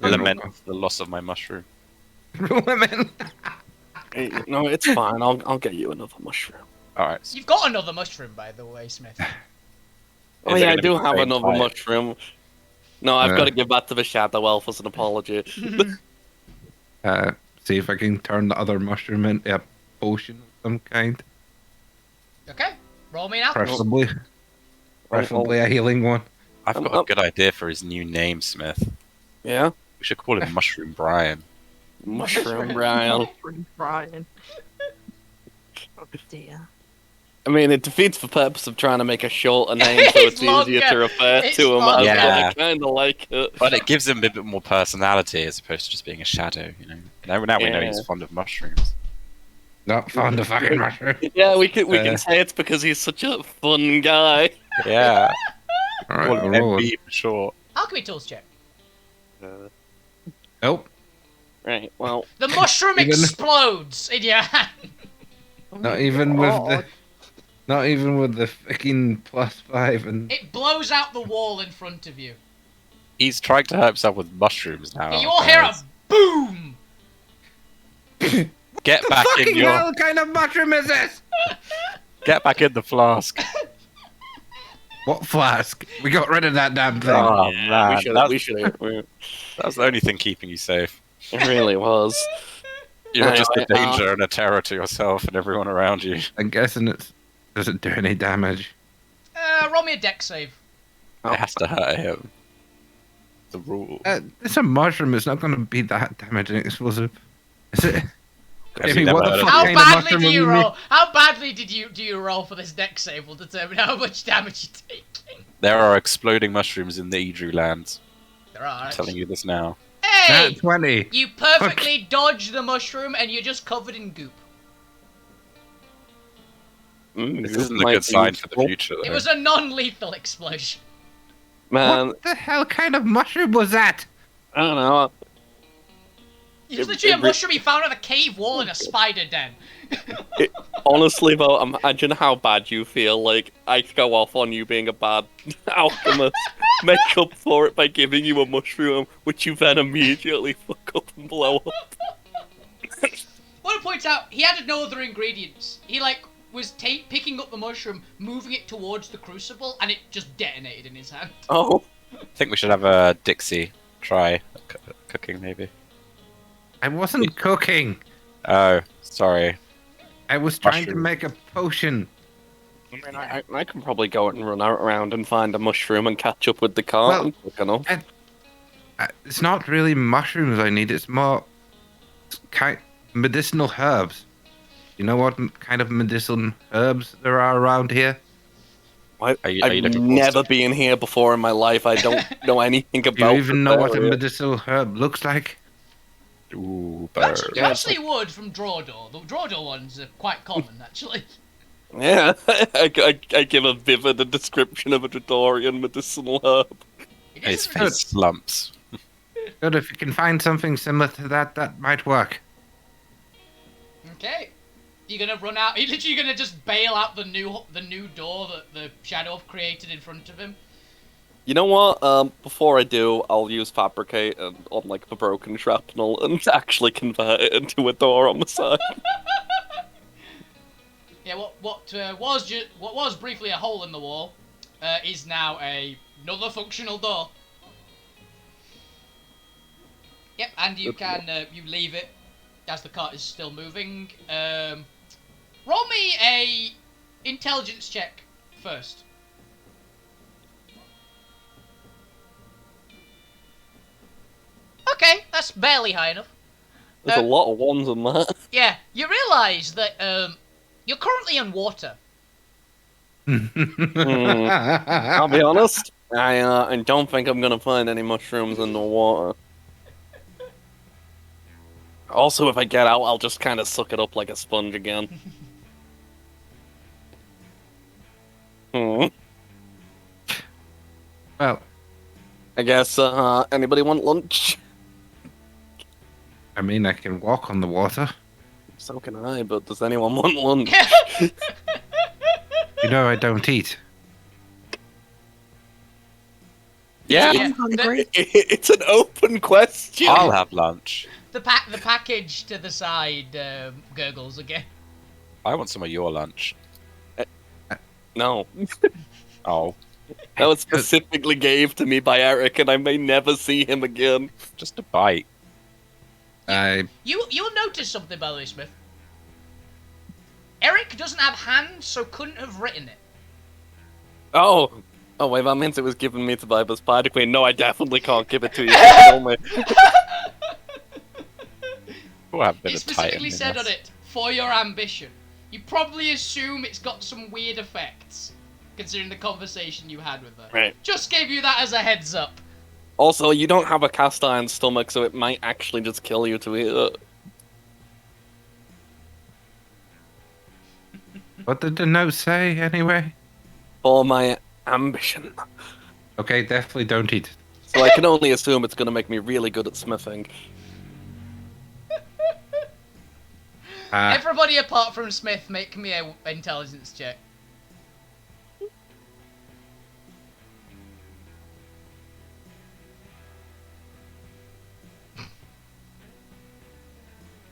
Lament the loss of my mushroom. Women. Hey, no, it's fine. I'll get you another mushroom. Alright. You've got another mushroom, by the way, Smith. Oh Is it yeah, I gonna be do the have same another type? mushroom. No, I've got to give that to the Shadow Elf as an apology. See if I can turn the other mushroom into a potion of some kind. Okay, roll me an alchemy. Preferably a healing one. I've got a good idea for his new name, Smith. Yeah? We should call him Mushroom Brian. Mushroom Brian. Brian. Oh dear. I mean, it defeats the purpose of trying to make a shorter name so It's it's easier to longer. refer It's to him longer. as, Yeah. but I kind of like it. But it gives him a bit more personality as opposed to just being a shadow, you know. Now we know Yeah. he's fond of mushrooms. Not fond of fucking mushroom. Yeah, we can say it's because he's such a fun guy. Yeah. Alright, Call I'll him roll it. MB for short. Alchemy tools check. Oh, Right, well, The mushroom Even- explodes in your hand. not even with the, God. not even with the fucking +5 and. It blows out the wall in front of you. He's trying to hurt himself with mushrooms now. And you all hear a guys. boom. Get back in Fucking your hell kind of mushroom is this? get back in the flask. What flask? We got rid of that damn thing. Oh we man, should. that's, We should. that's the only thing keeping you safe. It really was. You're just a Anyway, danger and a terror to yourself and everyone around you. I'm guessing it doesn't do any damage. Roll me a deck save. It has to hurt him. The rule. It's a mushroom. It's not going to be that damaging explosive. Is it? Have Jamie, you what never the heard fuck of How kind of badly mushroom do are you we roll? How badly do you roll for this deck save will determine how much damage you take. There are exploding mushrooms in the Idru lands. There are. I'm telling you this now. Hey! Nat 20. You perfectly dodge the mushroom and you're just covered in goop. This isn't a good sign for the future, It though. was a non-lethal explosion. Man, What the hell kind of mushroom was that? I don't know. It was It- literally a it- mushroom he found on a cave wall in a spider den. Honestly, though, imagine how bad you feel. Like, I go off on you being a bad alchemist, make up for it by giving you a mushroom, which you then immediately fuck up and blow up. I want to point out, he added no other ingredients. He, was picking up the mushroom, moving it towards the crucible, and it just detonated in his hand. Oh, I think we should have a Dixie try cooking, maybe. I wasn't cooking. Oh, sorry. I was trying to Mushroom. make a potion. I mean, I can probably go and run around and find a mushroom and catch up with the cart. Well, and quick enough. It's not really mushrooms I need. It's more medicinal herbs. You know what kind of medicinal herbs there are around here? Are you I've looking for never stuff? been here before in my life. I don't know anything Do about you even know what a area. medicinal herb looks like? Ooh, You actually, bird. you actually would from Drawdoor. The Drawdoor ones are quite common, actually. Yeah, I give a vivid description of a Dorian medicinal herb. It His isn't face slumps. Good, if you can find something similar to that, that might work. Okay. You're gonna run out. You're literally gonna just bail out the new door that the Shadow created in front of him. You know what? Before I do, I'll use fabricate and on like the broken shrapnel and actually convert it into a door on the side. Yeah. What was briefly a hole in the wall is now another functional door. Yep, and you can you leave it as the cart is still moving. Roll me a intelligence check first. Okay, that's barely high enough. There's a lot of ones on that. Yeah, you realise that you're currently in water. I'll be honest. I don't think I'm gonna find any mushrooms in the water. Also, if I get out, I'll just kind of suck it up like a sponge again. Well, I guess, anybody want lunch? I mean, I can walk on the water. So can I, but does anyone want lunch? You know I don't eat. Yeah, Yeah. I'm hungry. it's an open question. I'll have lunch. The package to the side gurgles again. I want some of your lunch. No, Oh, that was specifically gave to me by Eric, and I may never see him again. just a bite. You'll notice something, by the way, Smith. Eric doesn't have hands, so couldn't have written it. Oh wait, that means it was given me to buy the Spider Queen. No, I definitely can't give it to you. Tell me. We'll have a bit It of specifically tightening said on this. it, for your ambition. You probably assume it's got some weird effects, considering the conversation you had with her. Right. Just gave you that as a heads up. Also, you don't have a cast iron stomach, so it might actually just kill you to eat it. What did the note say, anyway? For my ambition. Okay, definitely don't eat it. So I can only assume it's going to make me really good at smithing. Everybody apart from Smith, make me a intelligence check.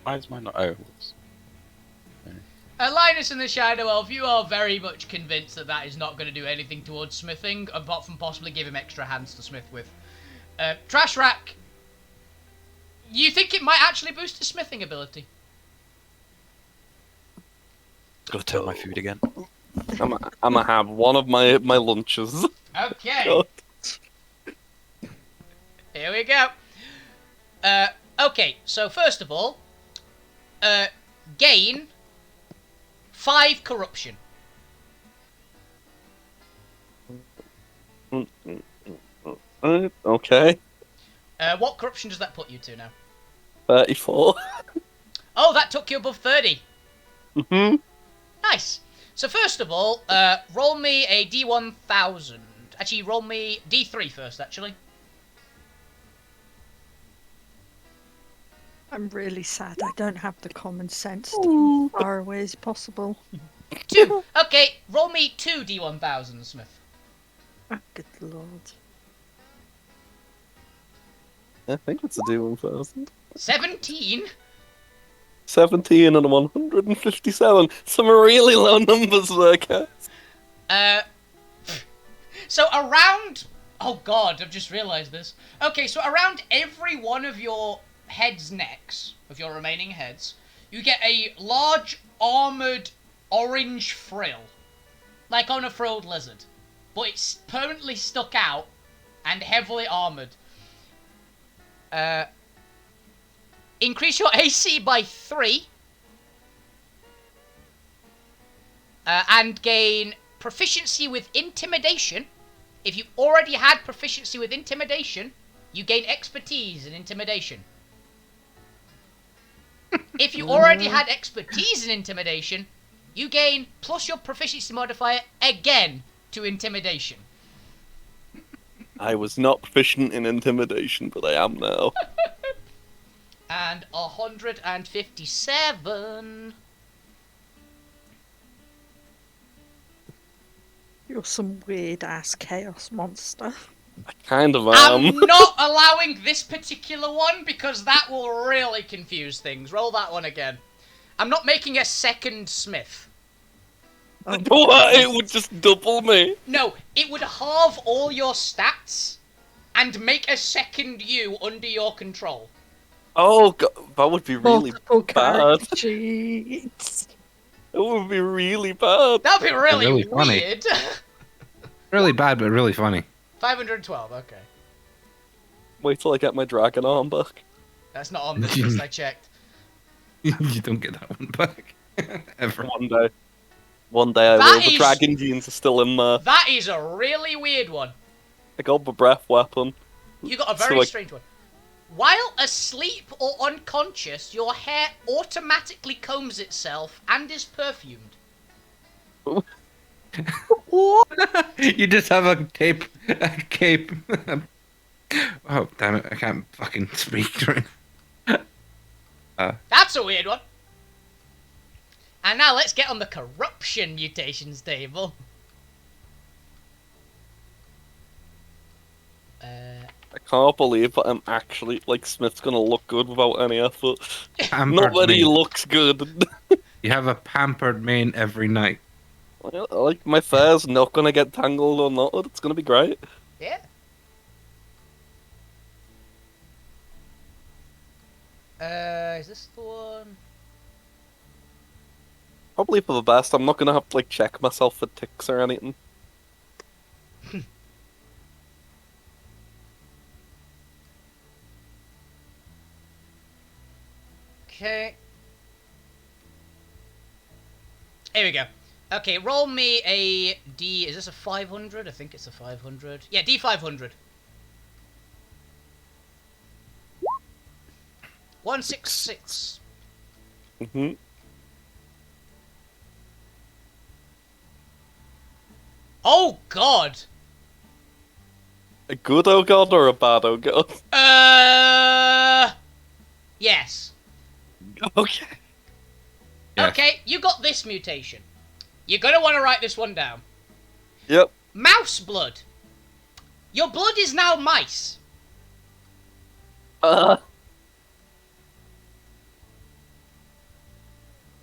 Why is mine not? Oh, whoops. Linus and the Shadow Elf, you are very much convinced that that is not going to do anything towards smithing, apart from possibly give him extra hands to smith with. Trash Rack, you think it might actually boost his smithing ability? Gotta turn my food again. I'm gonna have one of my lunches. Okay. God. Here we go. Okay, so first of all, gain 5 corruption. Okay. What corruption does that put you to now? 34. Oh, that took you above 30. Mm-hmm. Nice. So first of all, roll me a D1000. Actually, roll me D3 first, actually. I'm really sad I don't have the common sense to be far away as possible. 2. Okay, roll me 2 D1000, Smith. Oh, good lord. I think it's a D1000. 17. 17 and 157. Some really low numbers there, guys. So around... Oh god, I've just realised this. Okay, so around every one of your heads' necks, of your remaining heads, you get a large armoured orange frill. Like on a frilled lizard. But it's permanently stuck out and heavily armoured. Increase your AC by 3. And gain proficiency with intimidation. If you already had proficiency with intimidation, you gain expertise in intimidation. If you already had expertise in intimidation, you gain plus your proficiency modifier again to intimidation. I was not proficient in intimidation, but I am now. And 157. You're some weird ass chaos monster. I kind of am. I'm not allowing this particular one because that will really confuse things. Roll that one again. I'm not making a second Smith. What? It would just double me. No, it would halve all your stats and make a second you under your control. Oh, God, that would be really Multiple bad. character sheets. It would be really bad. That'd be really, Really funny. weird. Really bad, but really funny. 512, okay. Wait till I get my dragon arm back. That's not on this list, I checked. You don't get that one back. Ever. One day. One day I That will. The is- dragon genes are still in there. That is a really weird one. I got the breath weapon. You got a So, very like- strange one. While asleep or unconscious, your hair automatically combs itself and is perfumed. You just have a cape. Oh, damn it. I can't fucking speak right now. That's a weird one. And now let's get on the corruption mutations table. I can't believe that I'm actually, like, Smith's gonna look good without any effort. Pampered Not that he mane. looks good. You have a pampered mane every night. Well, like, my hair's not gonna get tangled or not. It's gonna be great. Yeah. Is this the one? Probably for the best. I'm not gonna have to, like, check myself for ticks or anything. Okay. Here we go. Okay, roll me a D. Is this a 500? I think it's a 500. Yeah, D500. 166. Hmm. Oh God. A good oh god or a bad oh god? Yes. Okay. Yes. Okay, you got this mutation. You're gonna want to write this one down. Yep. Mouse blood. Your blood is now mice.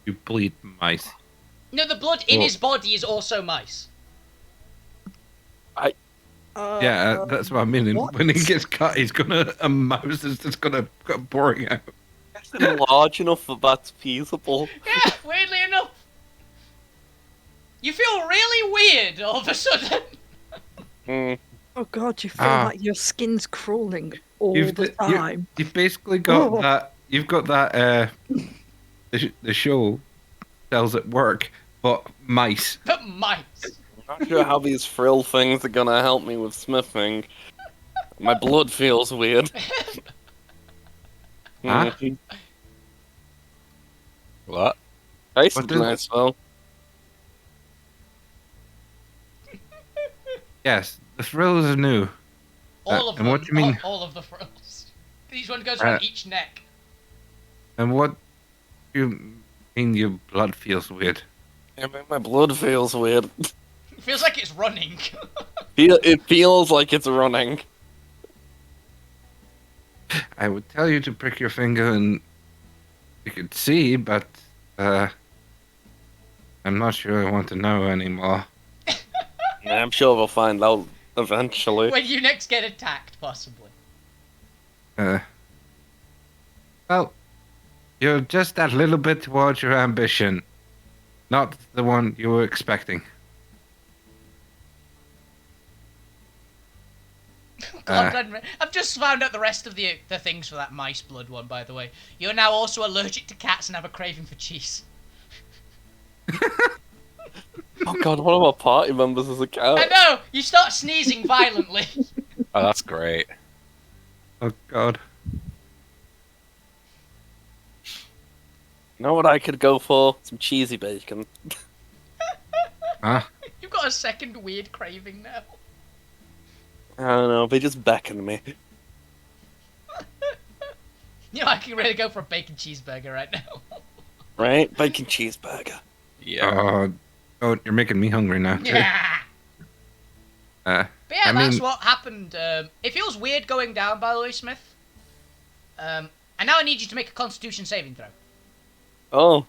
You bleed mice. No, the blood in Well- his body is also mice. Yeah, that's what I mean. what? When he gets cut, he's gonna a mouse is just gonna go boring out. Getting large enough that that's feasible. Yeah, weirdly enough. You feel really weird all of a sudden. Hmm. Oh god, you feel Ah. like your skin's crawling all You've the d- you- time. You've basically got Oh. that. You've got that. The show sells at work, but mice. But mice. Not sure how these frill things are gonna help me with smithing. My blood feels weird. Huh? Mhm. What? Nice What and does- nice, well. Yes, the thrills are new. All of and them. what do you mean? All of the frills. Each one goes around Uh, each neck. And what you mean your blood feels weird? Yeah, my blood feels weird. It feels like it's running. It feels like it's running. I would tell you to prick your finger and you could see, but I'm not sure I want to know anymore. Yeah, I'm sure we'll find out eventually. When you next get attacked, possibly. Well, you're just that little bit towards your ambition, not the one you were expecting. God, I've just found out the rest of the things for that mice blood one, by the way. You're now also allergic to cats and have a craving for cheese. Oh god, one of our party members is a I cat. know! You start sneezing violently. Oh, that's great. Oh God. You know what I could go for? Some cheesy bacon. Huh? You've got a second weird craving now. I don't know, they just beckon me. You know, I can really go for a bacon cheeseburger right now. Right? Bacon cheeseburger. Yeah. Oh, you're making me hungry now. Too. Yeah. Uh, But yeah, I that's mean- what happened. It feels weird going down, by the way, Smith. And now I need you to make a Constitution saving throw. Oh,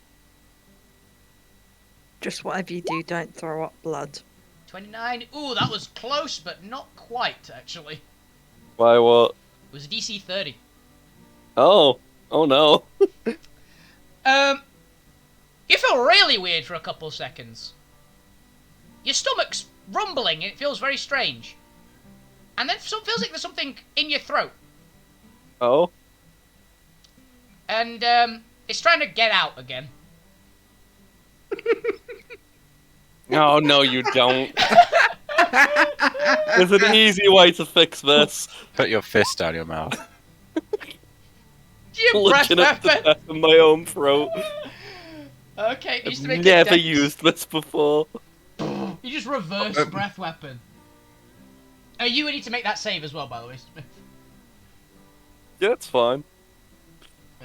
Just whatever you do, don't throw up blood. 29. Ooh, that was close, but not quite, actually. why what? It was a DC 30. Oh, Oh no. You feel really weird for a couple seconds. Your stomach's rumbling and it feels very strange. And then it feels like there's something in your throat. Oh. And it's trying to get out again. No, no, you don't. There's an easy way to fix this. Put your fist down your mouth. You breath Looking at the weapon! death in my own throat. Okay, needs to make I've a never dex. used this before. You just reverse breath weapon. Oh, you need to make that save as well, by the way. Yeah, it's fine.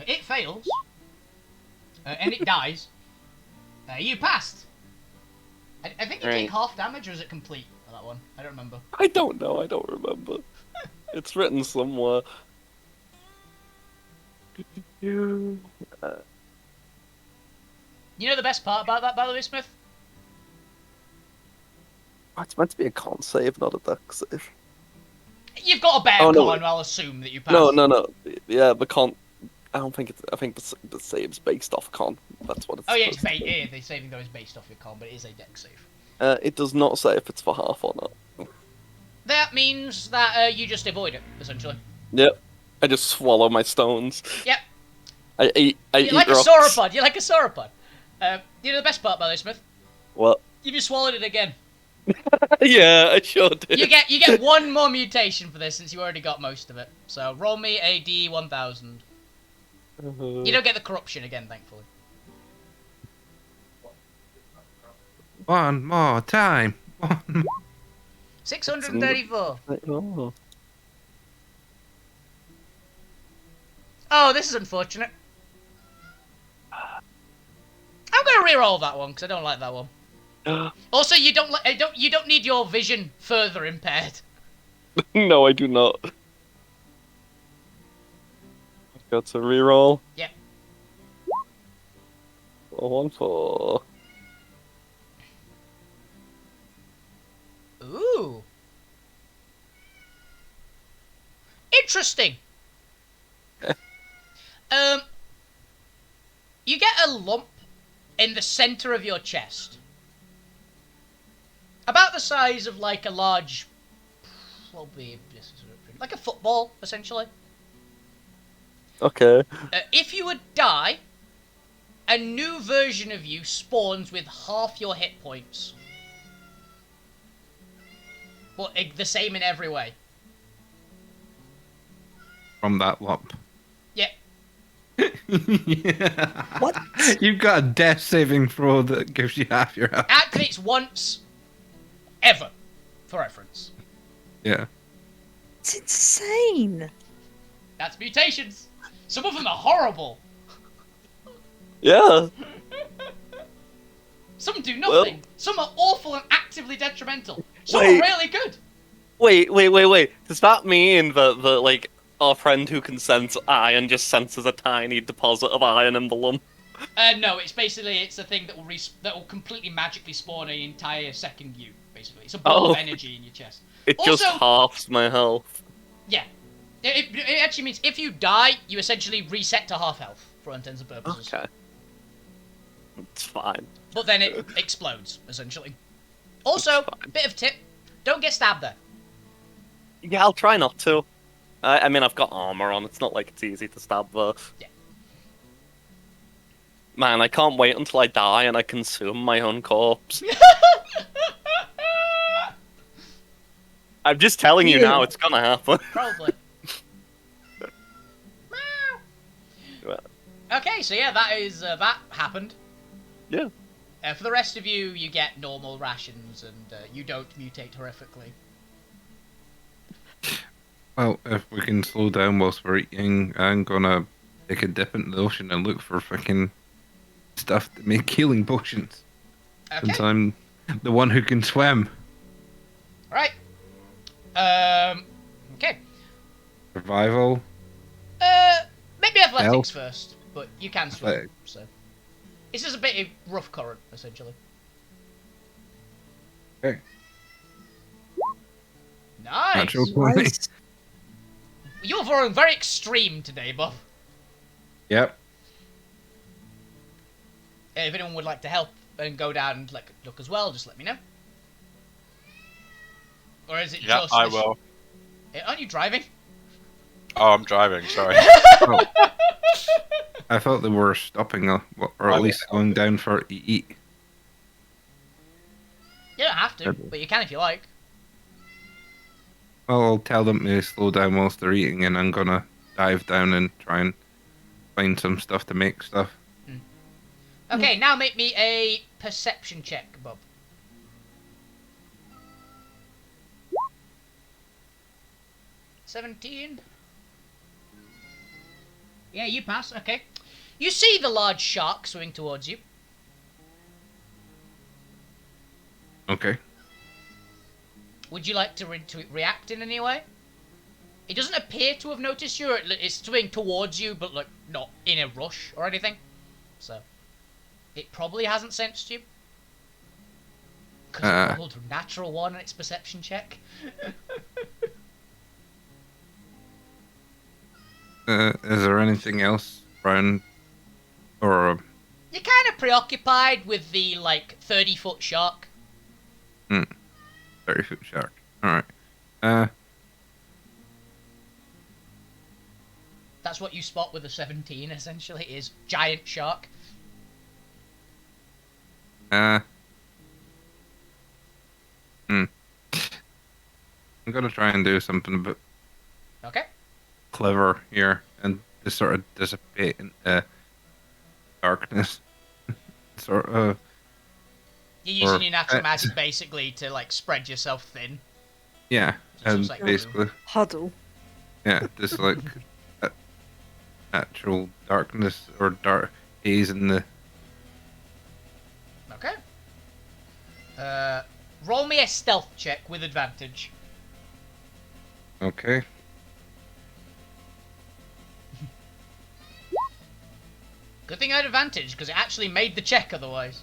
It fails. And it dies. You passed. I think you take Right. half damage, or is it complete for that one? I don't remember. I don't know, I don't remember. It's written somewhere. You know the best part about that, by the way, Smith? Oh, it's meant to be a con save, not a dex save. You've got a better Oh, no. con, I'll assume that you passed. No. Yeah, the con. I don't think it's. I think the save's based off con. That's what it's. Oh yeah, it's supposed to be. yeah, the saving throw is based off your con, but it is a dex save. It does not say if it's for half or not. That means that you just avoid it, essentially. Yep. I just swallow my stones. Yep. I eat You're like rocks. a sauropod. You're like a sauropod. You know the best part, by the way, Smith? What? You just swallowed it again. Yeah, I sure did. You get one more mutation for this since you already got most of it. So roll me a D1000. You don't get the corruption again, thankfully. One more time. 634. Oh. Oh, this is unfortunate. I'm gonna re-roll that one because I don't like that one. Also, you don't need your vision further impaired. No, I do not. I've got to reroll. Yep. 414. Ooh. Interesting. You get a lump in the center of your chest. About the size of like a large, probably like a football, essentially. Okay. If you would die, a new version of you spawns with half your hit points. Well, the same in every way. From that lump. Yeah. Yeah. What? You've got a death saving throw that gives you half your health. Activates once, ever, for reference. Yeah. It's insane. That's mutations. Some of them are horrible. Yeah. Some do nothing. Some are awful and actively detrimental. Some Wait. are really good. Wait. Does that mean that like our friend who can sense iron just senses a tiny deposit of iron in the lump? No, it's a thing that will completely magically spawn an entire second you. Basically, it's a ball of energy in your chest. It just Also- halves my health. Yeah, it actually means if you die, you essentially reset to half health for all intents and purposes. Okay. It's fine. But then it explodes essentially. Also, fine. bit of tip: don't get stabbed there. Yeah, I'll try not to. I mean, I've got armor on. It's not like it's easy to stab though. Yeah. Man, I can't wait until I die and I consume my own corpse. I'm just telling you now, it's gonna happen. Probably. Well, Okay, so yeah, that happened. yeah. For the rest of you, you get normal rations and you don't mutate horrifically. Well, if we can slow down whilst we're eating, I'm gonna take a dip into the ocean and look for freaking stuff to make healing potions. Okay. Since I'm the one who can swim. Right. Okay. Survival. Maybe athletics first, but you can swim. Athletics. So this is a bit of rough current, essentially. Okay. Nice. Natural 20. Nice. You're very extreme today, Bob. Yep. If anyone would like to help and go down and like look as well, just let me know. Or is it Yeah, just? I will. Aren't you driving? Oh, I'm driving. Sorry. Oh, I thought they were stopping, or I at least going down for eat. You don't have to, but you can if you like. Well, I'll tell them to slow down whilst they're eating, and I'm gonna dive down and try and find some stuff to make stuff. Okay, now make me a perception check, Bob. $17. Yeah, you pass. Okay. You see the large shark swimming towards you. Okay. Would you like to react in any way? It doesn't appear to have noticed you. It's swimming towards you, but like not in a rush or anything. So it probably hasn't sensed you. Because it rolled a natural one on its perception check. Is there anything else around, or You're kind of preoccupied with the like 30-foot shark. 30-foot shark? All right. That's what you spot with a 17. Essentially, is giant shark. I'm gonna try and do something a bit Okay. clever here and just sort of dissipate into darkness. sort of. You're using Or- your natural magic basically to like spread yourself thin. Yeah, So and it's like basically, Huddle. yeah, just like natural darkness or dark haze in the. Okay. Roll me a stealth check with advantage. Okay. Good thing I had advantage, because it actually made the check otherwise.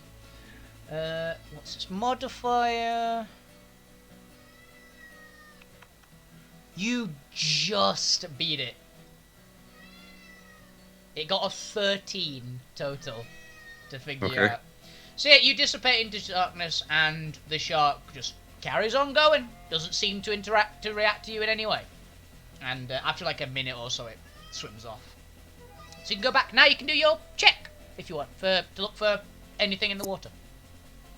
What's its modifier? You just beat it. It got a 13 total to figure Okay. out. So yeah, you dissipate into darkness, and the shark just carries on going. Doesn't seem to react to you in any way. And after like a minute or so, it swims off. So you can go back now. You can do your check if you want to look for anything in the water.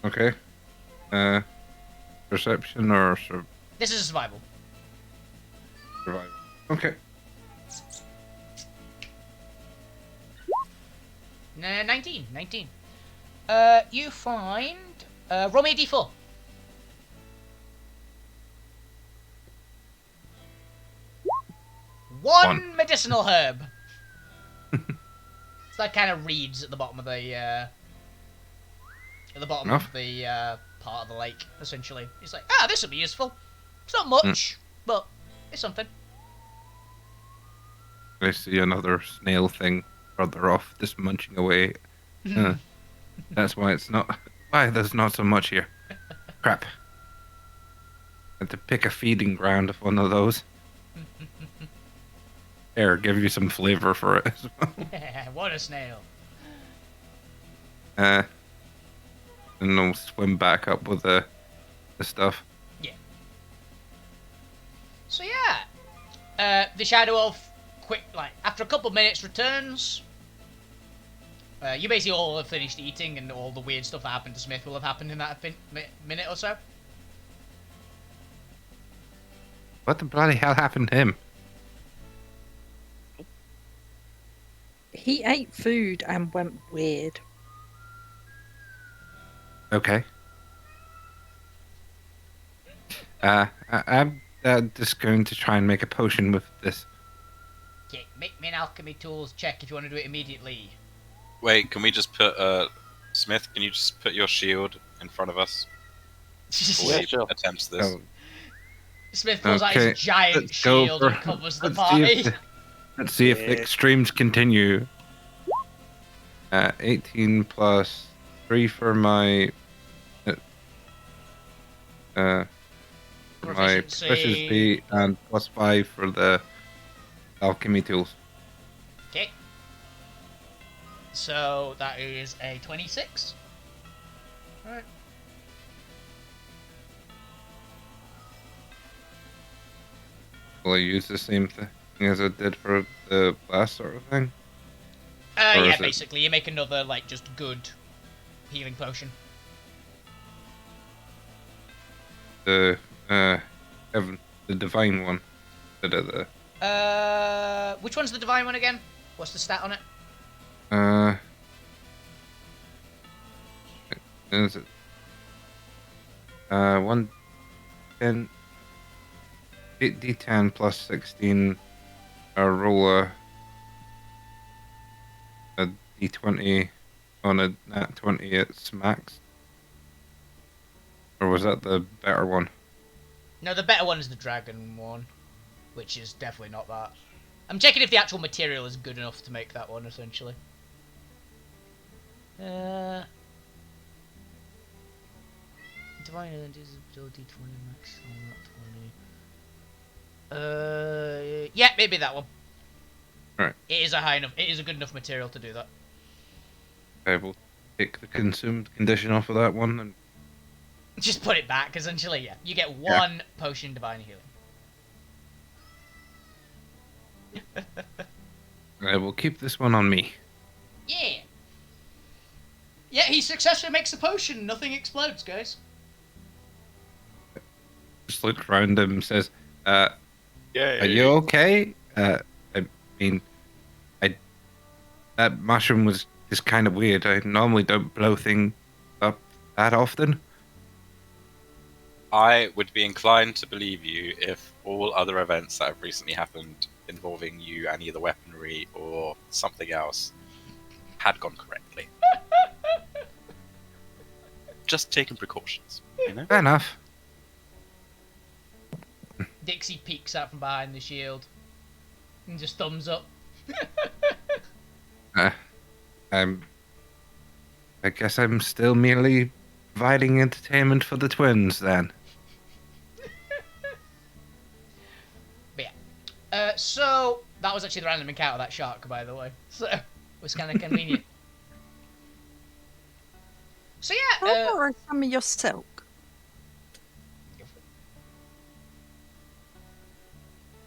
Okay. Perception or This is a survival. survival. Okay. 19. You find roll me a d4. One medicinal herb. It's like kind of reeds at the bottom of the Enough. of the part of the lake. Essentially, it's like this will be useful. It's not much, but it's something. I see another snail thing further off, just munching away. That's why it's not. Why there's not so much here. Crap. Had to pick a feeding ground of one of those. Here, give you some flavor for it as well. What a snail. And I'll swim back up with the stuff. So yeah, the shadow elf after a couple of minutes returns. You basically all have finished eating, and all the weird stuff that happened to Smith will have happened in that minute or so. What the bloody hell happened to him? He ate food and went weird. Okay. I'm just going to try and make a potion with this. Okay, make me an alchemy tools check if you want to do it immediately. Wait, can we just put Smith? Can you just put your shield in front of us? Yeah, He sure. attempts this. Oh, Smith pulls out Okay, his giant let's go shield for- and covers the let's party. Let's see if the extremes continue. 18 plus 3 for my my Proficiency. proficiency and plus 5 for the alchemy tools. Okay. So that is a 26. Alright. Will I use the same thing as I did for the last sort of thing? Or Yeah, is it- basically, you make another, like, just good healing potion. The the divine one. The Which one's the divine one again? What's the stat on it? Is it 110 8d10 plus 16 roll a d20 on a nat 20 it's max, or was that the better one? No, the better one is the dragon one, which is definitely not that. I'm checking if the actual material is good enough to make that one, essentially. Divine is d20 max on that 20. Yeah, maybe that one. Right. It is a high enough. It is a good enough material to do that. I will take the consumed condition off of that one and Just put it back. Essentially, yeah, you get one potion divine healing. I will keep this one on me. Yeah. Yeah, he successfully makes a potion. Nothing explodes, guys. Just looks around him and says, Yeah. are you okay? I mean, that mushroom was just kind of weird. I normally don't blow things up that often. I would be inclined to believe you if all other events that have recently happened involving you and either weaponry or something else had gone correctly. Just taking precautions, you know? Fair enough. Dixie peeks out from behind the shield and just thumbs up. I guess I'm still merely providing entertainment for the twins then. But yeah. So that was actually the random encounter of that shark, by the way. So it was kind of convenient. So yeah. Can I borrow some of your silk?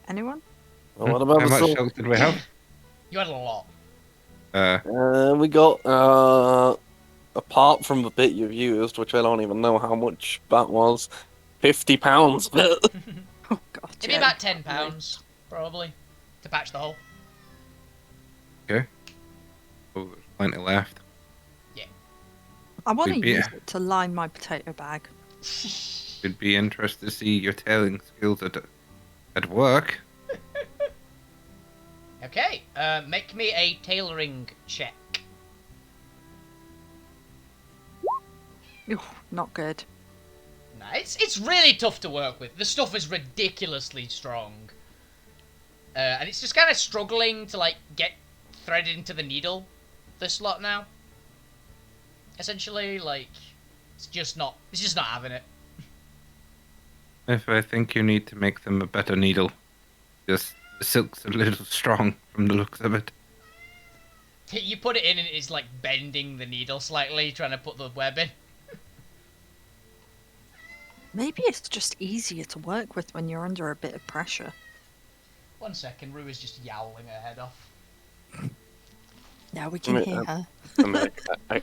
Anyone? Well, what about How the much silk? silk did we have? You had a lot. We got apart from the bit you've used, which I don't even know how much that was, £50 of it. Oh god. It'd be about £10, probably, to patch the hole. Okay. Oh, there's plenty left. I want to Would be- use it to line my potato bag. Would be interested to see your tailing skills at work. Okay, make me a tailoring check. Ugh, not good. Nah, it's really tough to work with. The stuff is ridiculously strong. And it's just kind of struggling to, like, get threaded into the needle, this lot now. Essentially, like, it's just not having it. If I think you need to make them a better needle. Just the silk's a little strong from the looks of it. You put it in and it's, like, bending the needle slightly, trying to put the web in. Maybe it's just easier to work with when you're under a bit of pressure. 1 second, Rue is just yowling her head off. Yeah, we can Right, hear her. I mean,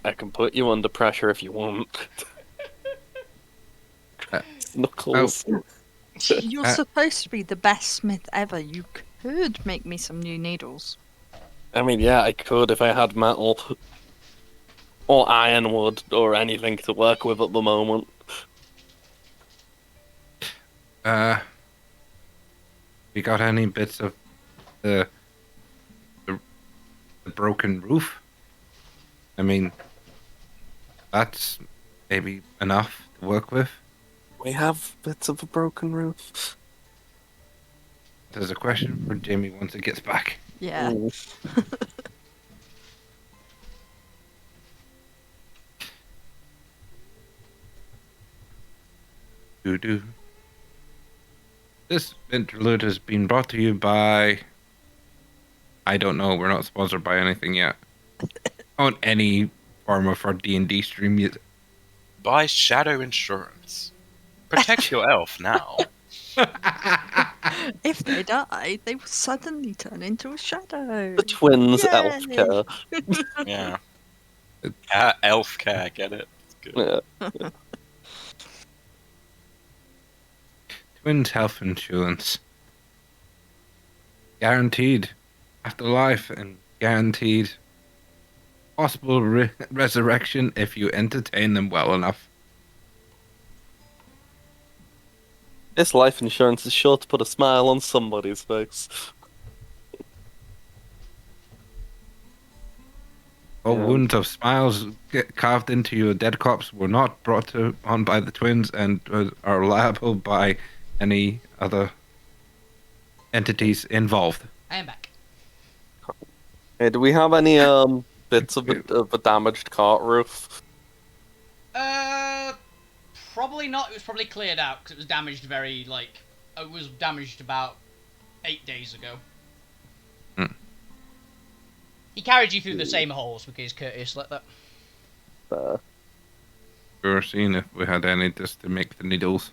I can put you under pressure if you want. Knuckles. You're supposed to be the best smith ever. You could make me some new needles. I mean, yeah, I could if I had metal. Or ironwood, or anything to work with at the moment. We got any bits of the broken roof? I mean, that's maybe enough to work with. We have bits of a broken roof. There's a question for Jamie once it gets back. Yeah. Ooh. Do. This interlude has been brought to you by... I don't know, we're not sponsored by anything yet. on any form of our D&D stream yet. Buy shadow insurance. Protect your elf now. If they die, they will suddenly turn into a shadow. The twins Yay! elf care. Yeah. Elf care, get it? It's good. Yeah. Twins health insurance. Guaranteed afterlife and guaranteed possible resurrection if you entertain them well enough. This life insurance is sure to put a smile on somebody's face. All Yeah. wounds of smiles get carved into your dead corpse were not brought on by the twins and are liable by any other entities involved. I am back. Hey, do we have any bits of a damaged cart roof? Probably not. It was probably cleared out because it was damaged it was damaged about 8 days ago. Hmm. He carried you through the same holes because he's courteous like that. We were seeing if we had any just to make the needles.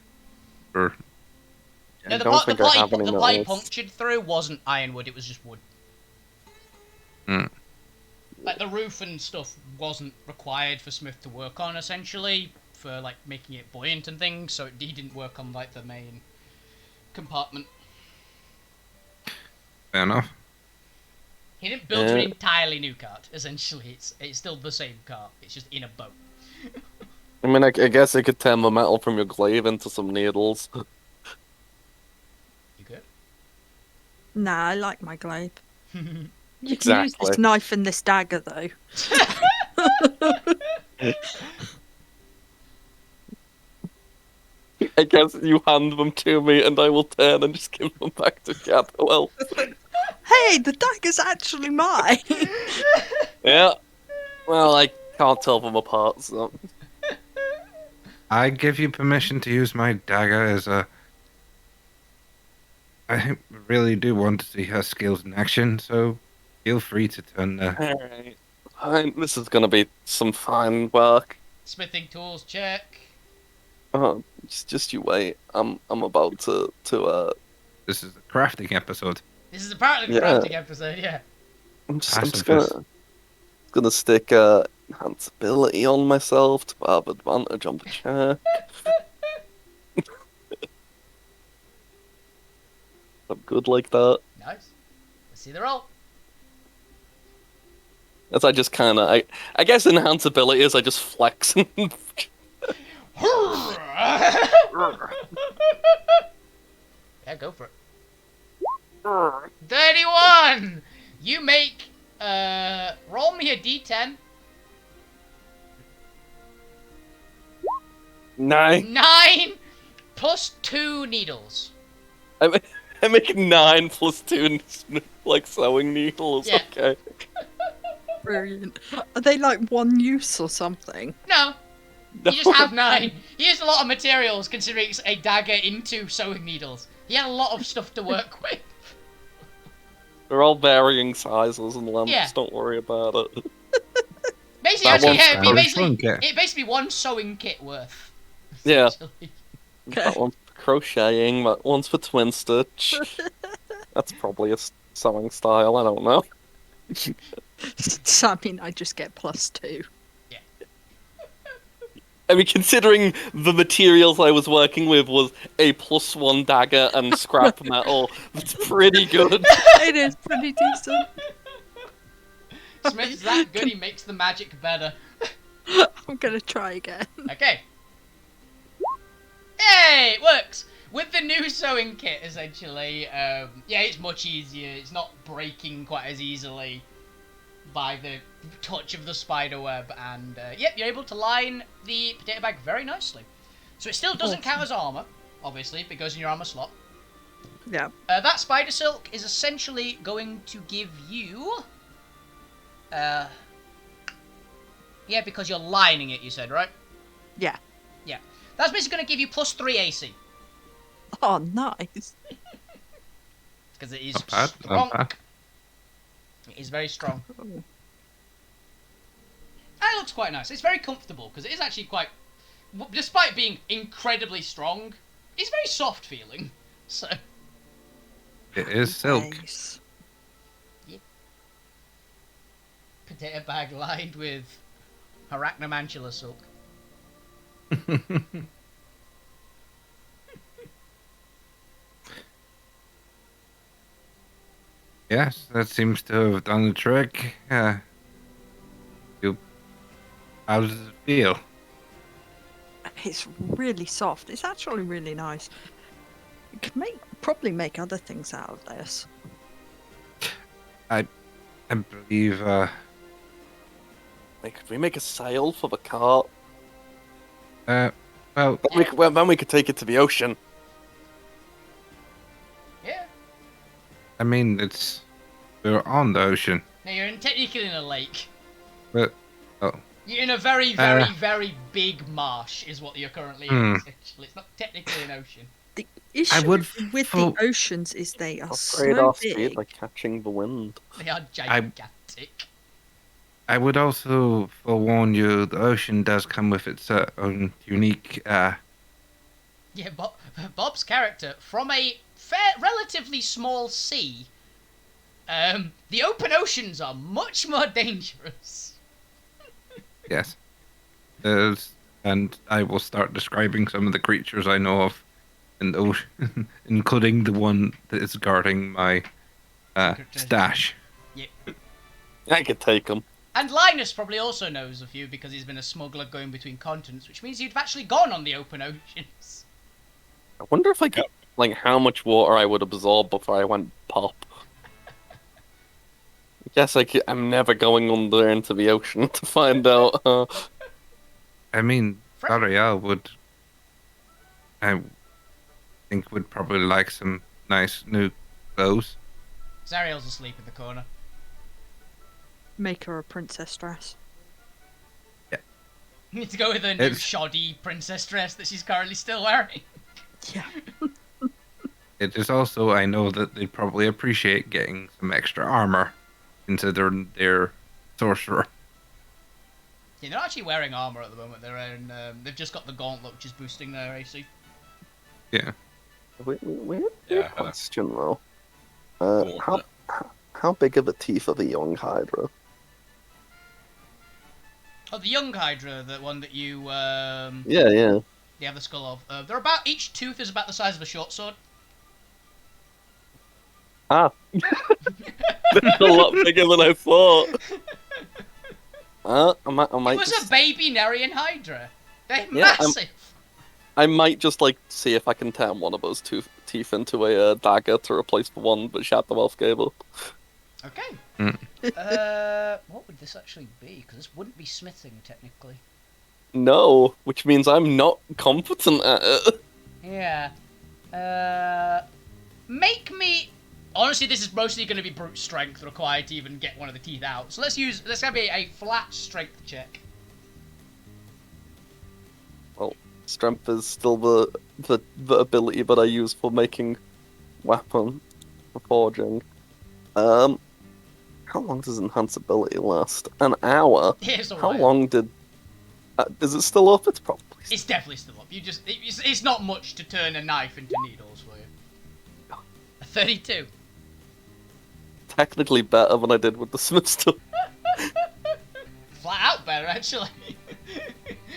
Or No, the don't part think I have any he needles. punctured through wasn't ironwood, it was just wood. Hmm. Like, the roof and stuff wasn't required for Smith to work on, essentially, for, like, making it buoyant and things, so he didn't work on, like, the main compartment. fair enough. He didn't build an entirely new cart, essentially. It's still the same cart, it's just in a boat. I mean, I guess I could turn the metal from your glaive into some needles. You good? Nah, I like my glaive. You can use Exactly. this knife and this dagger, though. I guess you hand them to me and I will turn and just give them back to Shadow. Hey, the dagger's actually mine! Yeah. Well, I can't tell them apart, so. I give you permission to use my dagger as a. I really do want to see her skills in action, so feel free to turn the. Alright. Fine. This is gonna be some fine work. Smithing tools, check. Just you wait. I'm about to This is the crafting episode. This is apparently the Yeah. crafting episode, yeah. I'm just Pacifist. gonna stick enhanceability on myself to have advantage on the check. I'm good like that. Nice. Let's see the roll. As I just kind of, I guess enhanceability is I just flex. Yeah, go for it. 31! You make, roll me a d10. 9. 9 plus 2 needles. I make 9 plus 2 like sewing needles. Yeah. Okay. Brilliant. Are they like one use or something? No, you just have 9. He used a lot of materials considering it's a dagger into sewing needles. He had a lot of stuff to work with. They're all varying sizes and lengths. Yeah. Don't worry about it. Basically, That actually, one's yeah, fine. basically, Sewing kit. it basically one sewing kit worth. Yeah. essentially. That one's for crocheting. That one's for twin stitch. That's probably a sewing style. I don't know. So, I mean, I just get +2. I mean, considering the materials I was working with was a +1 dagger and scrap metal, that's pretty good. It is pretty decent. Smith's that good, he makes the magic better. I'm gonna try again. Okay. Hey, it works! With the new sewing kit, essentially, yeah, it's much easier. It's not breaking quite as easily by the touch of the spider web, and yep, you're able to line the potato bag very nicely. So it still doesn't count as armor, obviously, because in your armor slot. Yeah. That spider silk is essentially going to give you, yeah, because you're lining it, you said, right? Yeah. Yeah. That's basically going to give you +3 AC. Oh, nice. Because it is Not bad, strong. not bad. It is very strong. looks quite nice. It's very comfortable because it is actually quite, despite being incredibly strong, it's very soft feeling. So It is silk. Nice. potato bag lined with arachnomantula silk. Yes, that seems to have done the trick. How does it feel? It's really soft. It's actually really nice. You could probably make other things out of this. I believe, Like, could we make a sail for the cart? well, Then we could take it to the ocean. Yeah. I mean, we're on the ocean, Now you're technically in a lake. but, You're in a very, very, very big marsh, is what you're currently in. Essentially, it's not technically an ocean. The issue would with the oceans is they are Upgrade so our speed big. by catching the wind. They are gigantic. I would also forewarn you, the ocean does come with its own unique, Yeah, Bob's character, from a relatively small sea, the open oceans are much more dangerous. yes. And I will start describing some of the creatures I know of in the ocean, including the one that is guarding my stash. Yep. I could take them. And Linus probably also knows a few because he's been a smuggler going between continents, which means you'd have actually gone on the open oceans. I wonder if I could, like, how much water I would absorb before I went pop. I guess I'm never going under into the ocean to find out. I mean, Ariel I think would probably like some nice new clothes. Zariel's asleep in the corner. Make her a princess dress. You need to go with a new shoddy princess dress that she's currently still wearing. Yeah. It is also, I know that they'd probably appreciate getting some extra armor into their sorcerer. Yeah, they're not actually wearing armor at the moment. They've just got the gauntlet, which is boosting their AC. Yeah. Weird Yeah, question though. Gauntlet. How big are the teeth of the young Hydra? Oh, the young Hydra, the one that you Yeah. you have the skull of. They're about, each tooth is about the size of a short sword. Ah. That's a lot bigger than I thought. I might It was just, a baby Nerian Hydra. They're Yeah, massive. I might just like see if I can turn one of those teeth into a dagger to replace the one that Shadowelf gave up. Okay. What would this actually be? Because this wouldn't be smithing technically. No, which means I'm not competent at it. Yeah. Make me. Honestly, this is mostly going to be brute strength required to even get one of the teeth out. So let's have a flat strength check. Well, strength is still the ability that I use for making weapon, for forging. How long does enhance ability last? An hour. Here's a How while. long did? Is it still up? It's probably. It's definitely still up. It's not much to turn a knife into needles for you. A 32. Technically better than I did with the smith stuff. Flat out better, actually.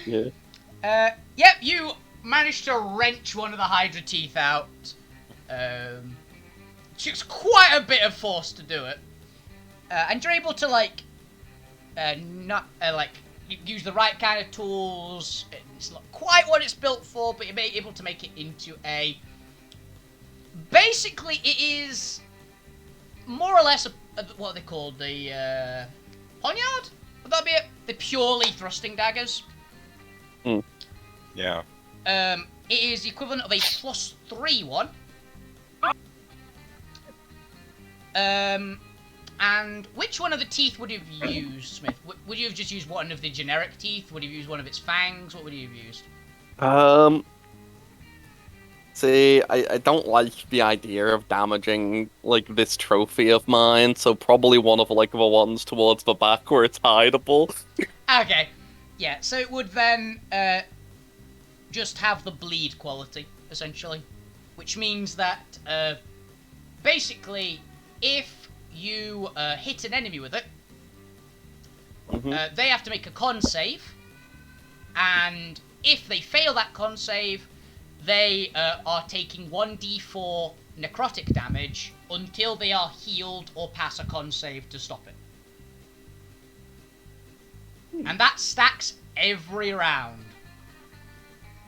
Yeah. Yep, you managed to wrench one of the Hydra teeth out. It's quite a bit of force to do it. And you're able to, use the right kind of tools. It's not quite what it's built for, but you're able to make it into a... Basically, it is more or less what are they called? The poniard? Would that be it? The purely thrusting daggers. Yeah. It is the equivalent of a +3 one. And which one of the teeth would you have used, Smith? Would you have just used one of the generic teeth? Would you have used one of its fangs? What would you have used? See, I don't like the idea of damaging, like, this trophy of mine, so probably one of, like, the ones towards the back where it's hideable. Okay. Yeah, so it would then just have the bleed quality, essentially. Which means that, basically, if you hit an enemy with it, they have to make a con save, and if they fail that con save, they are taking 1d4 necrotic damage until they are healed or pass a con save to stop it. And that stacks every round.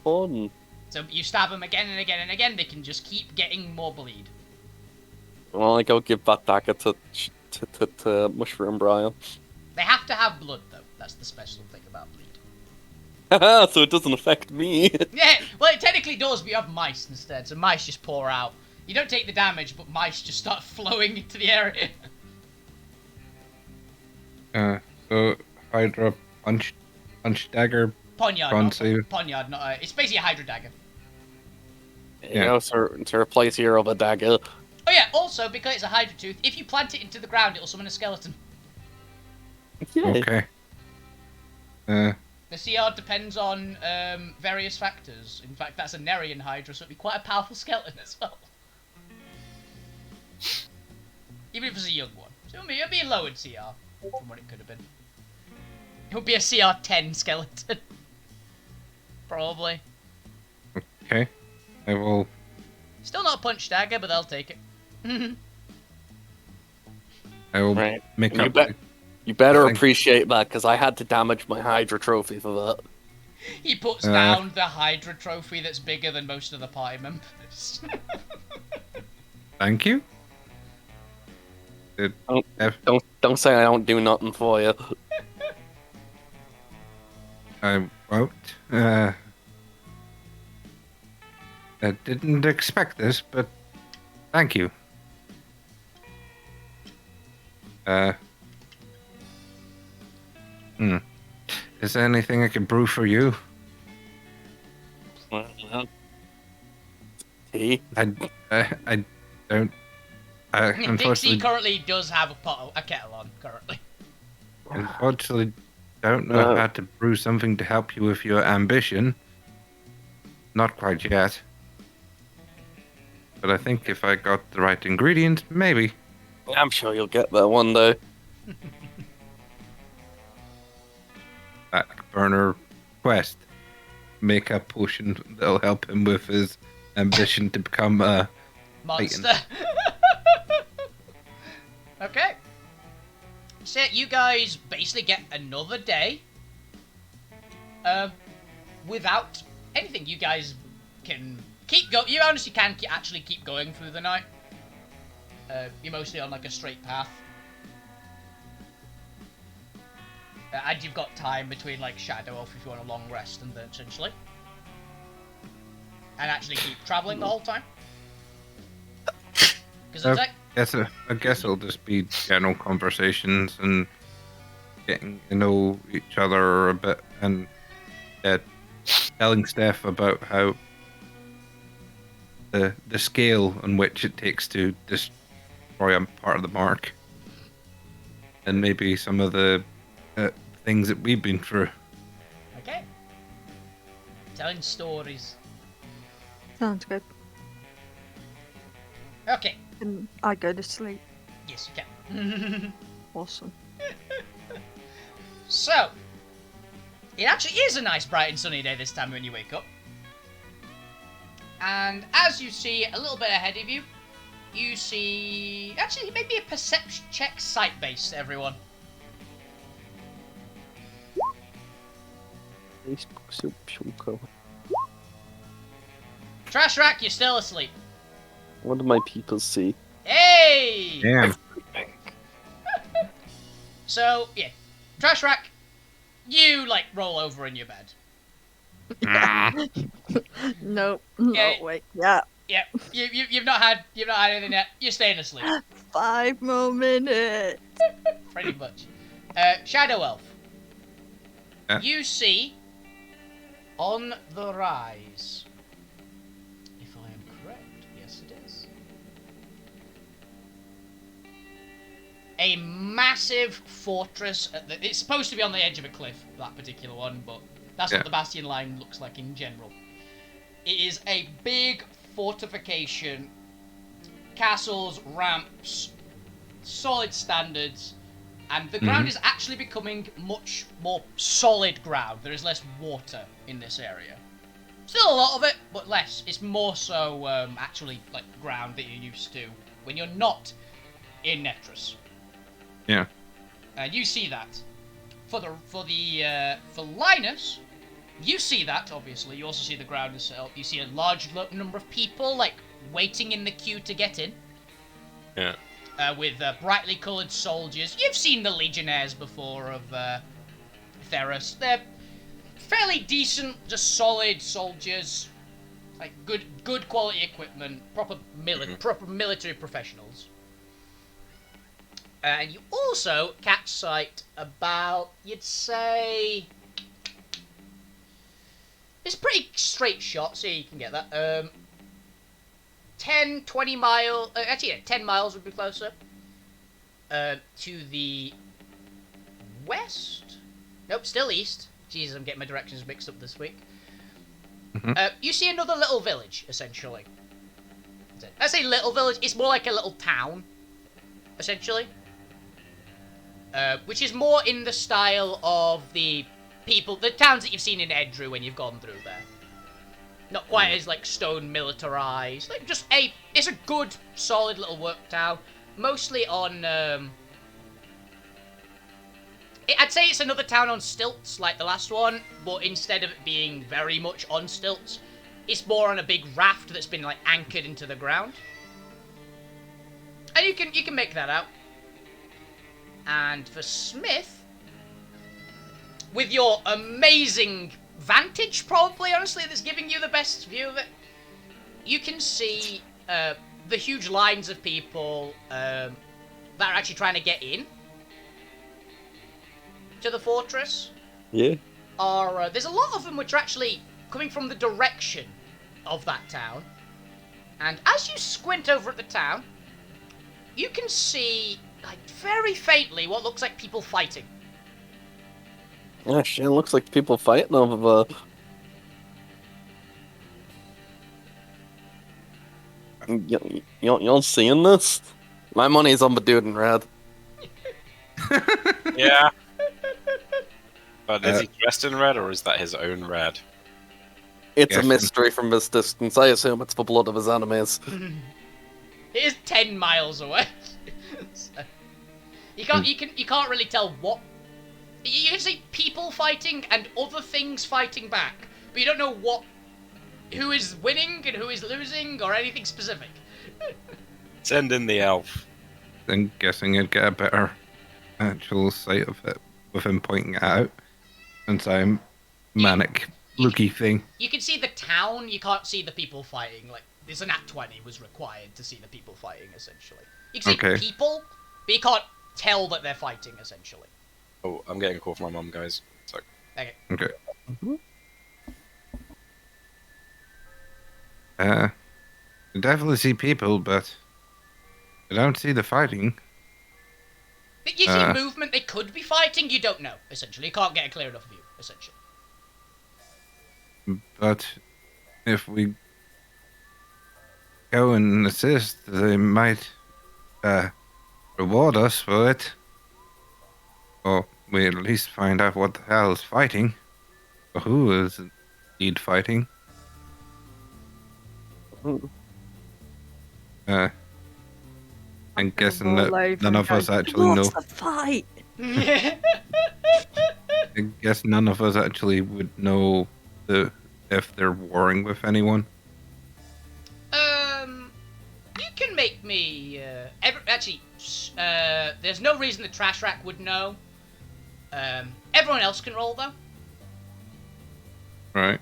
Fun. So you stab them again and again and again, they can just keep getting more bleed. Well, I go give that dagger to Mushroom Brian. They have to have blood, though. That's the special thing about bleed. So it doesn't affect me. Yeah, well, it technically does, but you have mice instead, so mice just pour out. You don't take the damage, but mice just start flowing into the area. So Hydra punch dagger. Poniard, Con not save. Poniard, not it's basically a Hydra dagger. You know, to replace your other dagger. Oh yeah, also, because it's a Hydra tooth, if you plant it into the ground, it'll summon a skeleton. Yay. Okay. The CR depends on various factors. In fact, that's a Nerian Hydra, so it'd be quite a powerful skeleton as well. Even if it's a young one. So it'd be a lowered CR from what it could have been. It would be a CR 10 skeleton. Probably. Okay. I will. Still not a punch dagger, but they'll take it. I will Right. make You up. bet. You better Thank- appreciate that, because I had to damage my Hydra trophy for that. He puts down the Hydra trophy that's bigger than most of the party members. Thank you. Don't say I don't do nothing for you. I won't. I didn't expect this, but thank you. Is there anything I can brew for you? Tea? I don't. Dixie Unfortunately, currently does have a kettle on, currently. unfortunately, don't know how to brew something to help you with your ambition. Not quite yet. But I think if I got the right ingredients, maybe. I'm sure you'll get there one day. Backburner quest. Make a potion that'll help him with his ambition to become a Monster. Okay. So you guys basically get another day without anything. You guys can keep going. You honestly can actually keep going through the night. You're mostly on like a straight path. And you've got time between like Shadow Elf if you want a long rest and then essentially. And actually keep travelling the whole time. Because it's like... I guess it'll just be general conversations and getting to know each other a bit and telling Steph about how the scale on which it takes to destroy a part of the mark, and maybe some of the things that we've been through. Okay. Telling stories. Sounds good. Okay. And I go to sleep. Yes, you can. Awesome. So, it actually is a nice bright and sunny day this time when you wake up. And as you see a little bit ahead of you, you see... Actually, maybe a perception check site-based, everyone. Trash Rack, you're still asleep. What do my people see? Hey! Damn. So, yeah. Trash Rack, you, like, roll over in your bed. Nope. Okay. Oh, wait. Yeah. Yeah, you've not had anything yet. You're staying asleep. 5 more minutes. Pretty much. Shadow Elf. Yeah. You see on the rise, if I am a massive fortress. It's supposed to be on the edge of a cliff, that particular one, but that's what the Bastion line looks like in general. It is a big fortification, castles, ramps, solid standards, and the ground is actually becoming much more solid ground. There is less water in this area. Still a lot of it, but less. It's more so actually like ground that you're used to when you're not in Netris. Yeah. And you see that. For Linus, you see that, obviously. You also see the ground itself. You see a large number of people, like, waiting in the queue to get in. Yeah. With brightly coloured soldiers. You've seen the Legionnaires before of Theros. They're fairly decent, just solid soldiers. Like, good quality equipment. Proper military professionals. And you also catch sight about, you'd say... It's a pretty straight shot, so you can get that. 10, 20 miles... actually, yeah, 10 miles would be closer. To the west? Nope, still east. Jesus, I'm getting my directions mixed up this week. You see another little village, essentially. I say little village, it's more like a little town, essentially. Which is more in the style of the towns that you've seen in Edru when you've gone through there. Not quite as, like, stone militarized. Like, it's a good, solid little work town. Mostly on, I'd say it's another town on stilts, like the last one, but instead of it being very much on stilts, it's more on a big raft that's been, like, anchored into the ground. And you can make that out. And for Smith, with your amazing vantage, probably, honestly, that's giving you the best view of it, you can see the huge lines of people that are actually trying to get in to the fortress. Yeah. There's a lot of them which are actually coming from the direction of that town. And as you squint over at the town, you can see, like, very faintly what looks like people fighting. Yeah, shit, looks like people fighting over Y'all seeing this? My money's on the dude in red. Yeah. But is he dressed in red, or is that his own red? It's a Yes. mystery from this distance. I assume it's the blood of his enemies. It is 10 miles away. So, you can't really tell what. You can see people fighting and other things fighting back, but you don't know who is winning and who is losing or anything specific. Send in the elf. I'm guessing I'd get a better actual sight of it with him pointing it out. Since I'm manic looky thing. You can see the town, you can't see the people fighting. Like, there's an Nat 20 was required to see the people fighting, essentially. You can see people, but you can't tell that they're fighting, essentially. Oh, I'm getting a call from my mum, guys. So. Okay. Okay. I definitely see people, but I don't see the fighting. You see movement, they could be fighting, you don't know, essentially. You can't get a clear enough view, essentially. But if we go and assist, they might reward us for it. Or we at least find out what the hell is fighting. Or who is indeed fighting. I'm guessing that none of us actually know. What's the fight? I guess none of us actually would know if they're warring with anyone. You can make me, there's no reason the trash rack would know. Everyone else can roll, though. Right.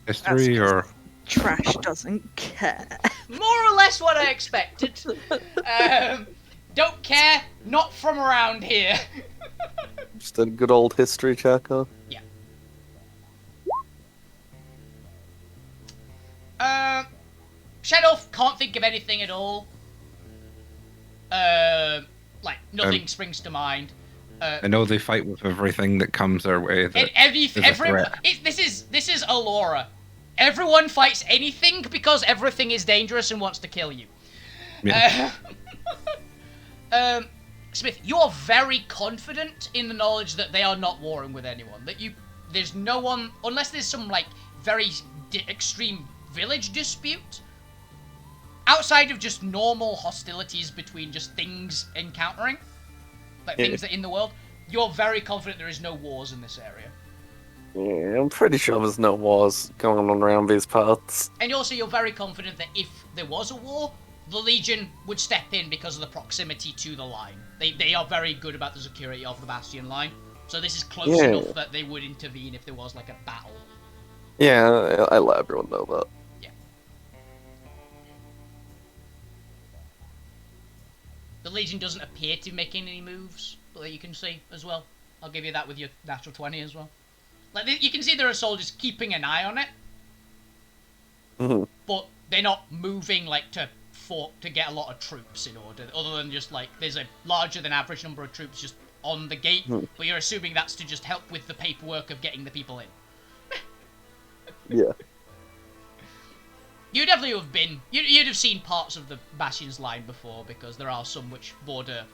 History That's 'cause or... Trash doesn't care. More or less what I expected. Don't care, not from around here. Just a good old history check, huh? Yeah. Shadow can't think of anything at all. Like nothing springs to mind. I know they fight with everything that comes their way. And everyone, this is Alora. Everyone fights anything because everything is dangerous and wants to kill you. Yeah. Smith, you are very confident in the knowledge that they are not warring with anyone. There's no one, unless there's some like very extreme village dispute. Outside of just normal hostilities between just things encountering, like things that in the world, you're very confident there is no wars in this area. Yeah, I'm pretty sure there's no wars going on around these parts. And also, you're very confident that if there was a war, the Legion would step in because of the proximity to the line. They are very good about the security of the Bastion line, so this is close enough that they would intervene if there was like a battle. Yeah, I let everyone know that. The Legion doesn't appear to be making any moves, but you can see as well. I'll give you that with your natural 20 as well. Like you can see there are soldiers keeping an eye on it, but they're not moving like to get a lot of troops in order. Other than just like there's a larger than average number of troops just on the gate, but you're assuming that's to just help with the paperwork of getting the people in. Yeah. You definitely have been. You'd have seen parts of the Bastion's line before because there are some which border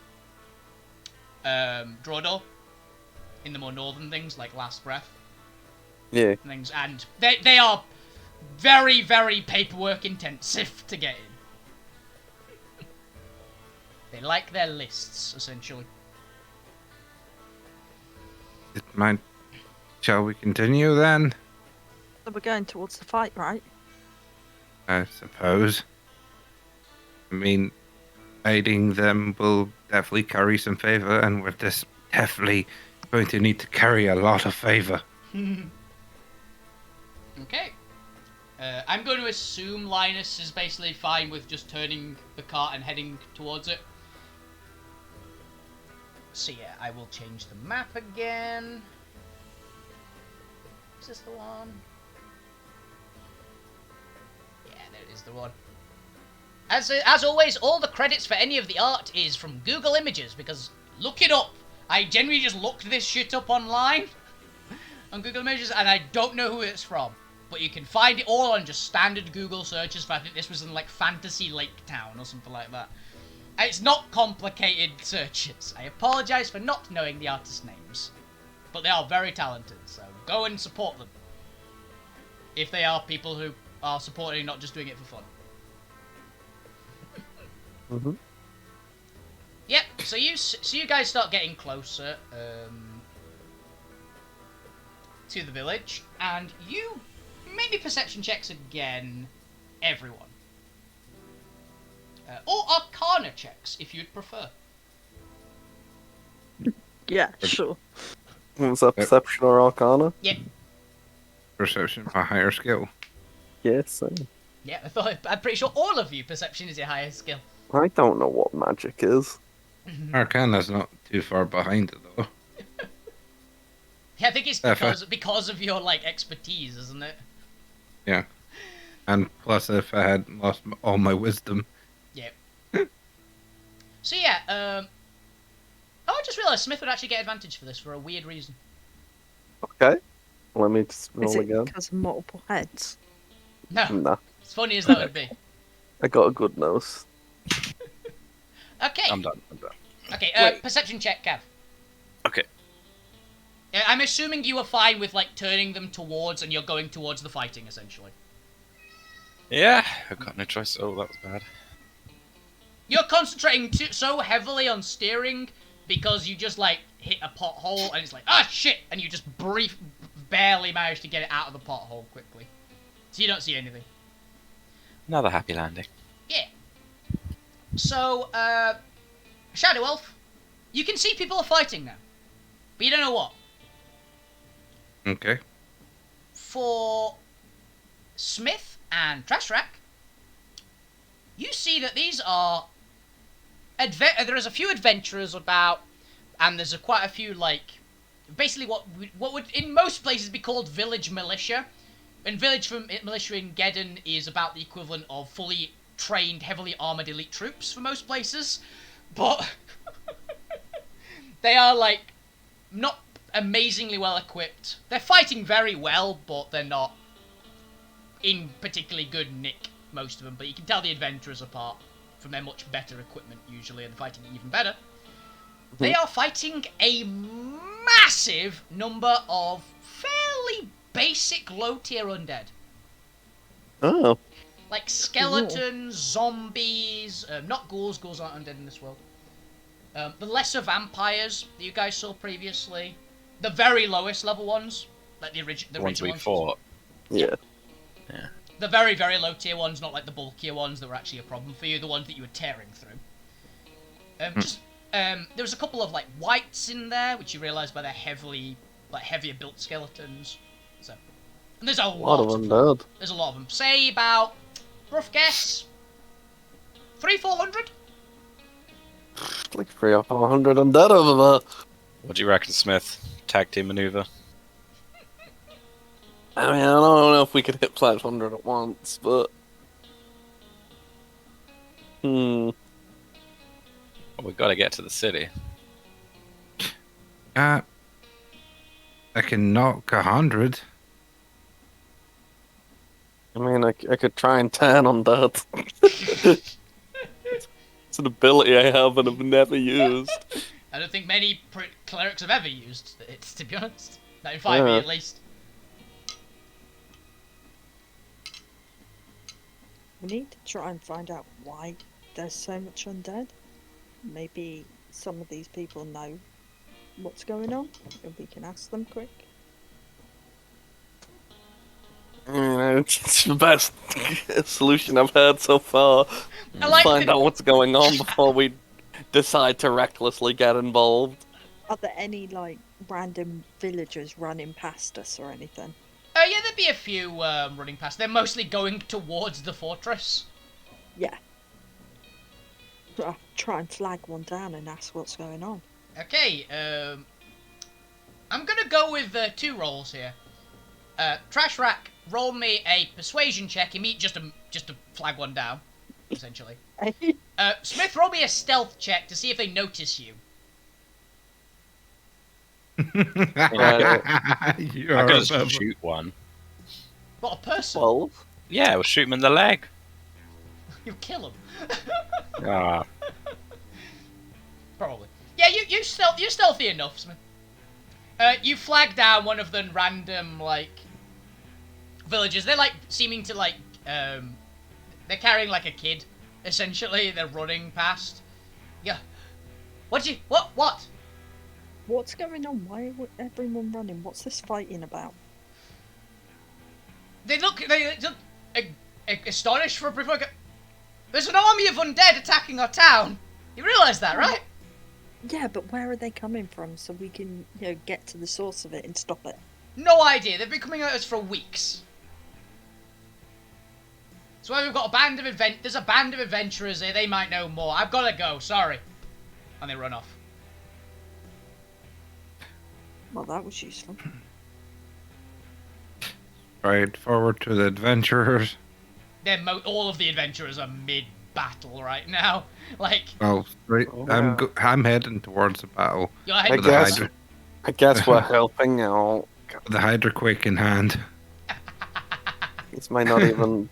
Drodor in the more northern things like Last Breath. Yeah. Things, and they are very, very paperwork intensive to get in. They like their lists essentially. Shall we continue then? So we're going towards the fight, right? I suppose. I mean, aiding them will definitely carry some favor, and we're just definitely going to need to carry a lot of favor. Okay. I'm going to assume Linus is basically fine with just turning the cart and heading towards it. So yeah, I will change the map again. Is this the one? Is the one. As always, all the credits for any of the art is from Google Images, because look it up. I genuinely just looked this shit up online on Google Images, and I don't know who it's from. But you can find it all on just standard Google searches for, I think this was in like Fantasy Lake Town or something like that. It's not complicated searches. I apologise for not knowing the artist names. But they are very talented, so go and support them. If they are people who are supporting, not just doing it for fun. Yep. So you guys start getting closer to the village, and you maybe perception checks again, everyone, or Arcana checks if you'd prefer. Yeah, sure. Was that perception or arcana? Yep. Perception, a higher skill. Yes. Yeah, I'm pretty sure all of you perception is your highest skill. I don't know what magic is. Arcana's not too far behind it though. Yeah, I think it's because of your like expertise, isn't it? Yeah. And plus, if I had lost all my wisdom. Yep. So yeah, oh, I just realised Smith would actually get advantage for this for a weird reason. Okay. Let me just Is roll it again. because of multiple heads? No. Nah. As funny as that would be. I got a good nose. Okay. I'm done. Okay, Wait. perception check, Cav. Okay. I'm assuming you are fine with, like, turning them towards and you're going towards the fighting, essentially. Yeah, I've got no choice. Oh, that was bad. You're concentrating so heavily on steering because you just, like, hit a pothole and it's like, ah, shit! And you just barely manage to get it out of the pothole quickly. So you don't see anything. Another happy landing. Yeah. So, Shadow Elf, you can see people are fighting now. But you don't know what. Okay. For Smith and Trashrak, you see that these are... there is a few adventurers about, and there's quite a few, like... Basically what would in most places be called village militia. And militia in Geddon is about the equivalent of fully trained, heavily armoured elite troops for most places. but they are like not amazingly well equipped. They're fighting very well, but they're not in particularly good nick, most of them. But you can tell the adventurers apart from their much better equipment usually, and fighting even better. They are fighting a massive number of fairly basic low-tier undead. Oh. Like skeletons, zombies, not ghouls. Ghouls aren't undead in this world. The lesser vampires that you guys saw previously. The very lowest level ones. Like the original ones we ones. fought. Yeah. The very, very low tier ones, not like the bulkier ones that were actually a problem for you, the ones that you were tearing through. There was a couple of like whites in there, which you realise by their heavier built skeletons. So, and there's a lot of them. undead. There's a lot of them. Say about, rough guess, 300-400. Like 300 or 400 undead over there. What do you reckon, Smith? Tag team maneuver? I mean, I don't know if we could hit 500 at once, but... Well, we gotta get to the city. I can knock 100. I mean, I could try and 10 on that. It's an ability I have and I've never used. I don't think many clerics have ever used it, to be honest. Not in 5e at least. We need to try and find out why there's so much undead. Maybe some of these people know what's going on, and we can ask them quick. You know, it's the best solution I've heard so far. Find out what's going on before we decide to recklessly get involved. Are there any, like, random villagers running past us or anything? Yeah, there'd be a few running past. They're mostly going towards the fortress. Yeah. I'll try and flag one down and ask what's going on. Okay, I'm gonna go with 2 rolls here. Trash Rack, roll me a persuasion check, just to flag one down, essentially. Smith, roll me a stealth check to see if they notice you. I could just shoot one. What, a person? 12? Yeah, we'll shoot him in the leg. You kill him. Ah. Probably. Yeah, you're stealthy enough, Smith. You flag down one of the random, like, villagers. They're, like, seeming to, like, they're carrying, like, a kid, essentially. They're running past. Yeah. What? What's going on? Why is everyone running? What's this fighting about? They look astonished for a brief moment. There's an army of undead attacking our town. You realise that, right? Yeah, but where are they coming from so we can, get to the source of it and stop it? No idea. They've been coming at us for weeks. So we've got there's a band of adventurers here. They might know more. I've got to go. Sorry. And they run off. Well, that was useful. Right forward to the adventurers. All of the adventurers are mid-battle right now. Like. Oh, right. I'm heading towards the battle. You're I heading guess we're helping out. The Hydra Quake in hand. These might not even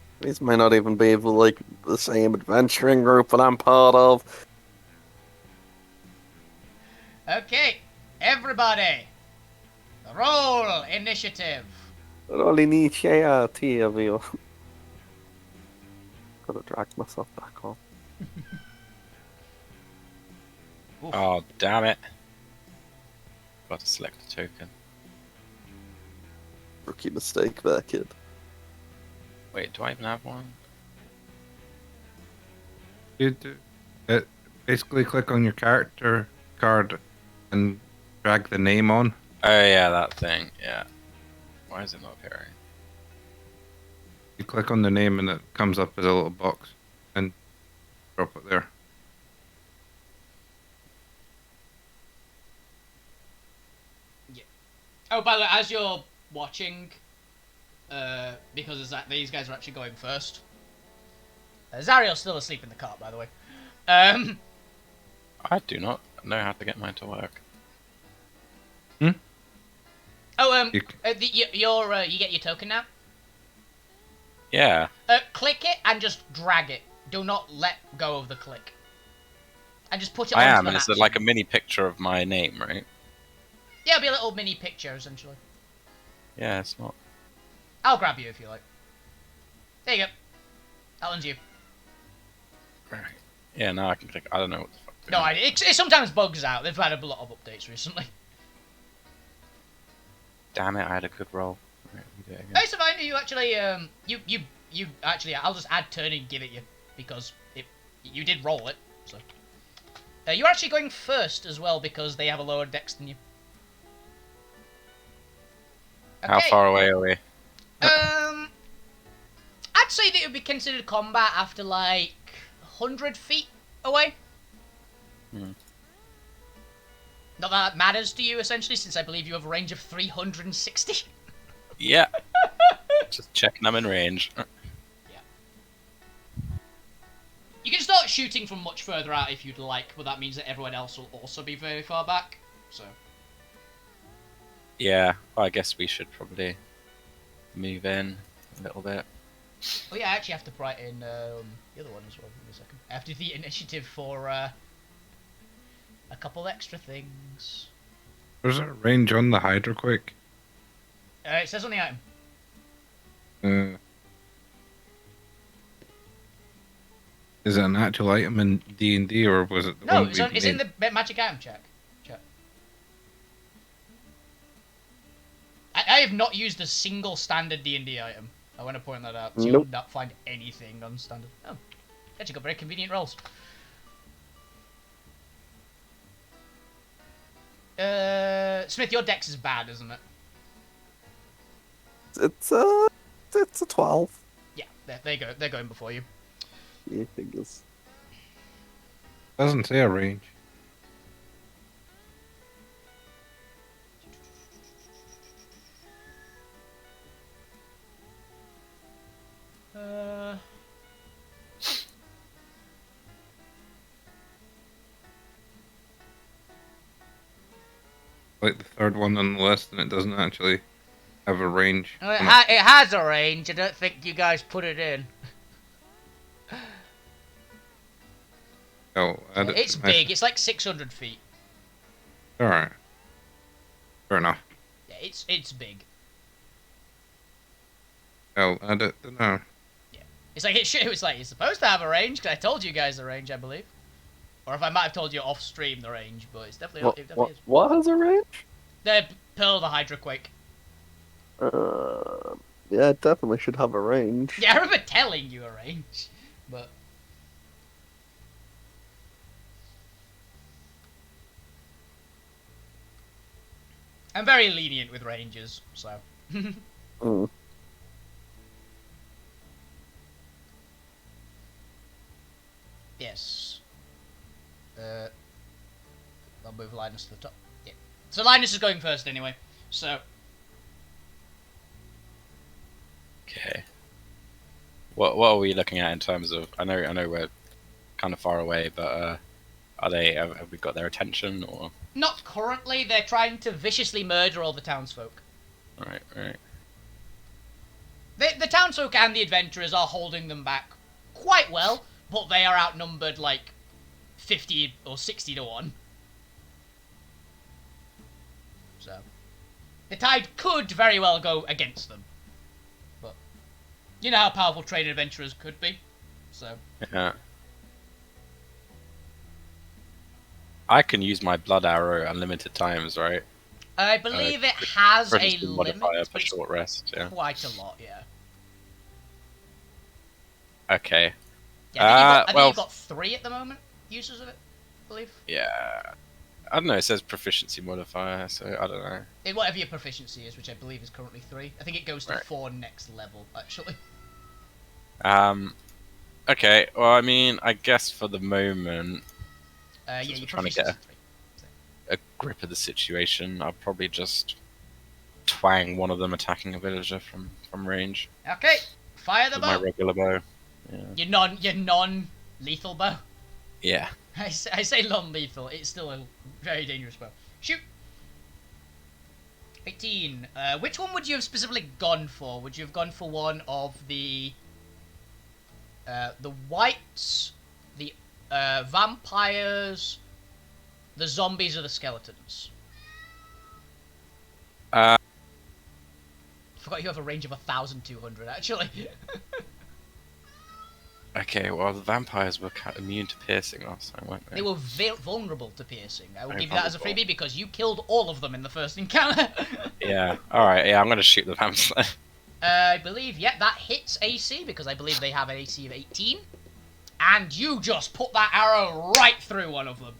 be like the same adventuring group that I'm part of. Okay, everybody, roll initiative. Roll initiative. Gotta drag myself back on. Oh, damn it. Got to select a token. Rookie mistake there, kid. Wait, do I even have one? You basically click on your character card and drag the name on. Oh yeah, that thing, yeah. Why is it not appearing? You click on the name and it comes up as a little box and drop it there. Yeah. Oh, by the way, as you're watching, because these guys are actually going first. Zariel's still asleep in the cart, by the way. I do not know how to get mine to work. Oh, You- you get your token now. Yeah. Click it and just drag it. Do not let go of the click. And just put it I onto am, the and it's map. like a mini picture of my name, right? Yeah, it'll be a little mini picture, essentially. Yeah, it's not. I'll grab you if you like. There you go. That one's you. Right. Yeah, now I can click. I don't know what the fuck. No, it sometimes bugs out. They've had a lot of updates recently. Damn it! I had a good roll. Right, we do it again. Hey, Savine, you actually, you actually, I'll just add turn and give it you, because you did roll it, so. You're actually going first as well, because they have a lower dex than you. How far away are we? I'd say that it would be considered combat after, like, 100 feet away. Hmm. Not that that matters to you, essentially, since I believe you have a range of 360. Yeah. Just checking I'm in range. You can start shooting from much further out if you'd like, but that means that everyone else will also be very far back, so... Yeah, well, I guess we should probably move in a little bit. Oh yeah, I actually have to write in the other one as well. Give me a second. I have to do the initiative for a couple extra things. Was there a range on the Hydra quick? It says on the item. Is it an actual item in D&D, or was it the No, one it's in the magic item check. I have not used a single standard D&D item. I want to point that out. So you'll Nope. not find anything on standard. Oh, actually got very convenient rolls. Smith, your dex is bad, isn't it? It's a 12. Yeah, there you go. They're going before you. Yeah, fingers. Doesn't say a range. Like the third one on the list, and it doesn't actually have a range. It has a range. I don't think you guys put it in. Oh, add it to It's my- big. It's like 600 feet. Alright. Fair enough. Yeah, it's big. I'll add it to now. It's like it was like it's supposed to have a range because I told you guys the range, I believe. Or if I might have told you off stream the range, but it's definitely it definitely is. What has a range? The Pearl of the Hydra Quake. Yeah, it definitely should have a range. Yeah, I remember telling you a range, but I'm very lenient with ranges, so. Mm. Yes. I'll move Linus to the top. Yeah. So Linus is going first anyway. So Okay. What are we looking at in terms of? I know we're kind of far away, but are they? Have we got their attention or? not currently. They're trying to viciously murder all the townsfolk. Right. The townsfolk and the adventurers are holding them back quite well, but they are outnumbered like 50 or 60 to 1. So the tide could very well go against them. But you know how powerful trained adventurers could be. So Yeah. I can use my blood arrow unlimited times, right? I believe it has a Proficiency limit, modifier but for it's short rest. Yeah. quite a lot, yeah. Okay. Yeah, I think well- you've got 3 at the moment, uses of it, I believe. Yeah. I don't know. It says proficiency modifier, so I don't know. Whatever your proficiency is, which I believe is currently 3. I think it goes to Right. 4 next level, actually. Okay. Well, I mean, I guess for the moment, Yeah, Since your we're trying to proficiency get 3. a grip of the situation, I'll probably just twang one of them attacking a villager from range Okay, fire the with my bow. regular bow. Yeah. Your non-lethal bow. Yeah. I say non-lethal. It's still a very dangerous bow. Shoot. 18. Which one would you have specifically gone for? Would you have gone for one of the whites, the vampires, the zombies, or the skeletons? I forgot you have a range of 1,200 actually. Okay, well, the vampires were immune to piercing last time, weren't they? They were vulnerable to piercing. I will Very give you that as a vulnerable. freebie because you killed all of them in the first encounter. Yeah, alright, yeah, I'm gonna shoot the vamps then. I believe, yeah, that hits AC because I believe they have an AC of 18. And you just put that arrow right through one of them.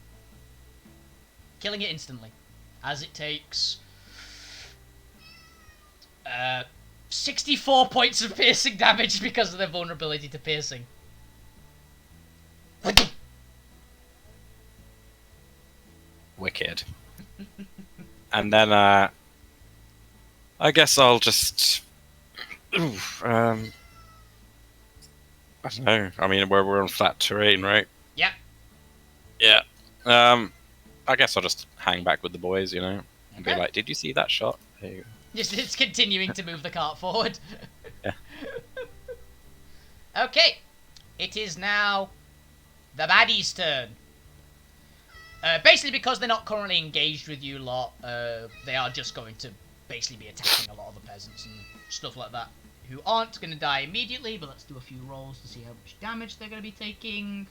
Killing it instantly. As it takes 64 points of piercing damage because of their vulnerability to piercing. Wicked. And then, I guess I'll just... I don't know. I mean, we're on flat terrain, right? Yeah. Yeah. I guess I'll just hang back with the boys, you know? And be Okay. like, did you see that shot? There you go. Just it's continuing to move the cart forward. Yeah. Okay. It is now the baddies' turn. Basically, because they're not currently engaged with you lot, they are just going to basically be attacking a lot of the peasants and stuff like that, who aren't going to die immediately, but let's do a few rolls to see how much damage they're going to be taking.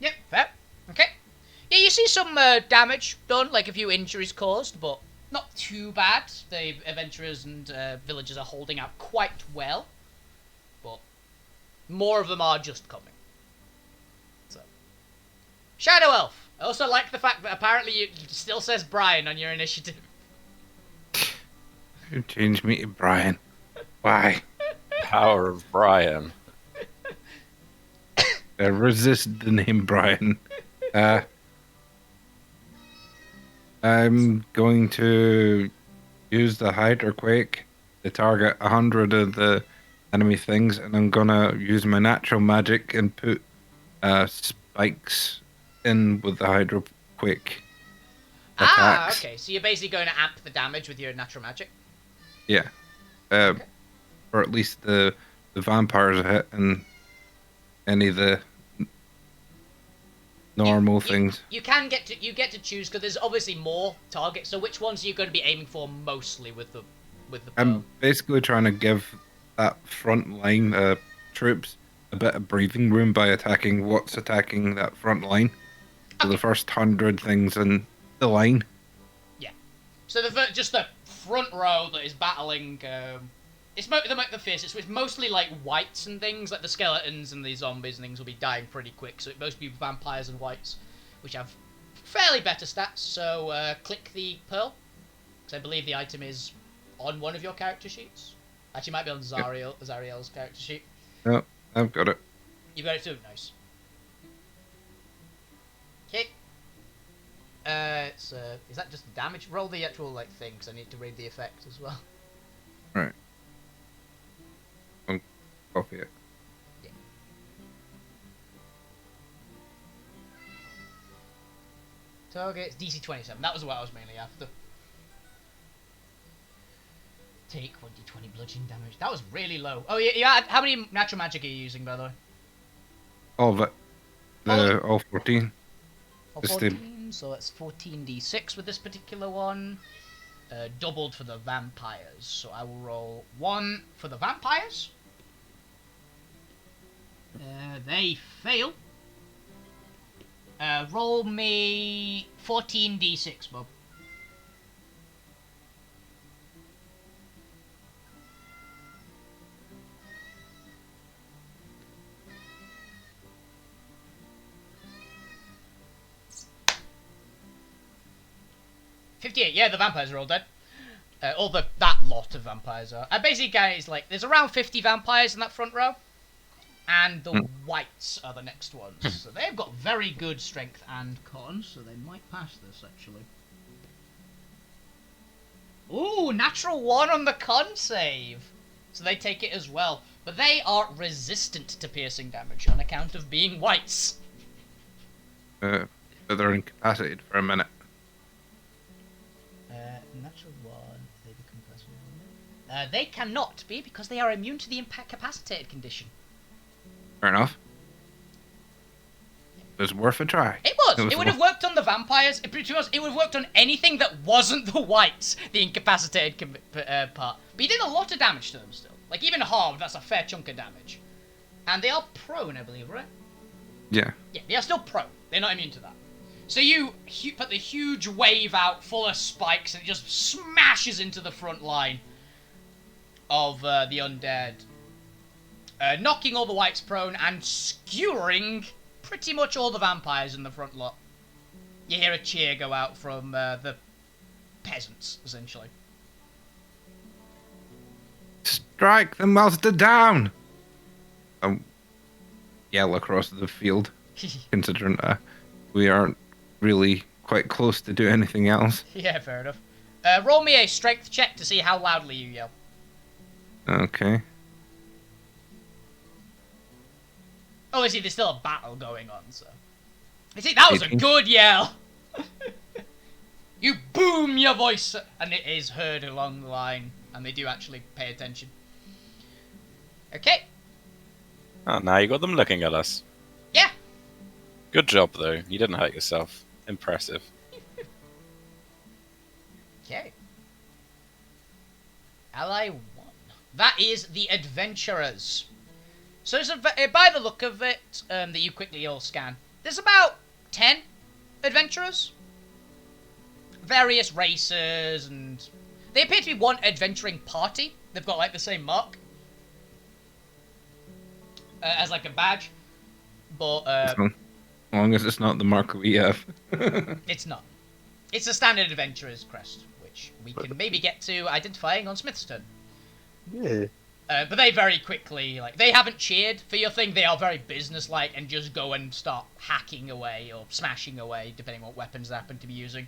Yep, fair. Okay. Yeah, you see some damage done, like a few injuries caused, but not too bad. The adventurers and villagers are holding out quite well, but more of them are just coming. So, Shadow Elf. I also like the fact that apparently it still says Brian on your initiative. You changed me to Brian. Why? Power of Brian. I resist the name Brian. I'm going to use the Hydra Quake to target 100 of the enemy things, and I'm gonna use my natural magic and put spikes in with the Hydra Quake attacks. Okay. So you're basically going to amp the damage with your natural magic. Yeah. Or at least the vampires hit and any of the normal things. You get to choose because there's obviously more targets. So which ones are you going to be aiming for mostly with the bow? I'm basically trying to give that front line troops a bit of breathing room by attacking what's attacking that front line. So the first 100 things in the line. So just the front row that is battling. It's the fiercest. So it's mostly like whites and things, like the skeletons and the zombies and things will be dying pretty quick. So it mostly be vampires and whites, which have fairly better stats. So click the pearl, because I believe the item is on one of your character sheets. Actually, it might be on Zariel's character sheet. Oh, I've got it. You got it too. Nice. Okay. Is that just damage? Roll the actual thing, because I need to read the effect as well. Right. I'll copy it. Yeah. Target DC 27. That was what I was mainly after. Take 1d20 bludgeoning damage. That was really low. Oh yeah. How many natural magic are you using, by the way? All of it. All 14. Oh, Just the- 14. So that's 14d6 with this particular one. Doubled for the vampires. So I will roll 1 for the vampires. They fail. Roll me 14d6, Bob. Yeah, the vampires are all dead. That lot of vampires are. Basically, guys, there's around 50 vampires in that front row. And the whites are the next ones. So they've got very good strength and con, so they might pass this, actually. Ooh, natural 1 on the con save. So they take it as well. But they are resistant to piercing damage on account of being whites. they're incapacitated for a minute. Natural one, they become incapacitated. They cannot be because they are immune to the incapacitated condition. Fair enough. It was worth a try. It was. It would have worked on the vampires. It would have worked on anything that wasn't the whites, the incapacitated part. But you did a lot of damage to them still. Like, even halved, that's a fair chunk of damage. And they are prone, I believe, right? Yeah. Yeah, they are still prone. They're not immune to that. So you put the huge wave out full of spikes and it just smashes into the front line of the undead. Knocking all the whites prone and skewering pretty much all the vampires in the front lot. You hear a cheer go out from the peasants, essentially. Strike the monster down! Yell across the field, considering we aren't really quite close to do anything else. Yeah, fair enough. Roll me a strength check to see how loudly you yell. Okay. Obviously, there's still a battle going on, so... You see, that was a good yell! You boom your voice, and it is heard along the line, and they do actually pay attention. Okay. Oh, now you got them looking at us. Yeah. Good job, though. You didn't hurt yourself. Impressive. Okay. Ally 1. That is the Adventurers. So there's by the look of it, that you quickly all scan, there's about 10 Adventurers. Various races, and they appear to be one adventuring party. They've got, like, the same mark. As, like, a badge. But, As long as it's not the mark we have. It's not. It's a standard adventurer's crest, which we can maybe get to identifying on Smith's turn. Yeah. But they very quickly, like, they haven't cheered for your thing. They are very businesslike and just go and start hacking away or smashing away, depending on what weapons they happen to be using,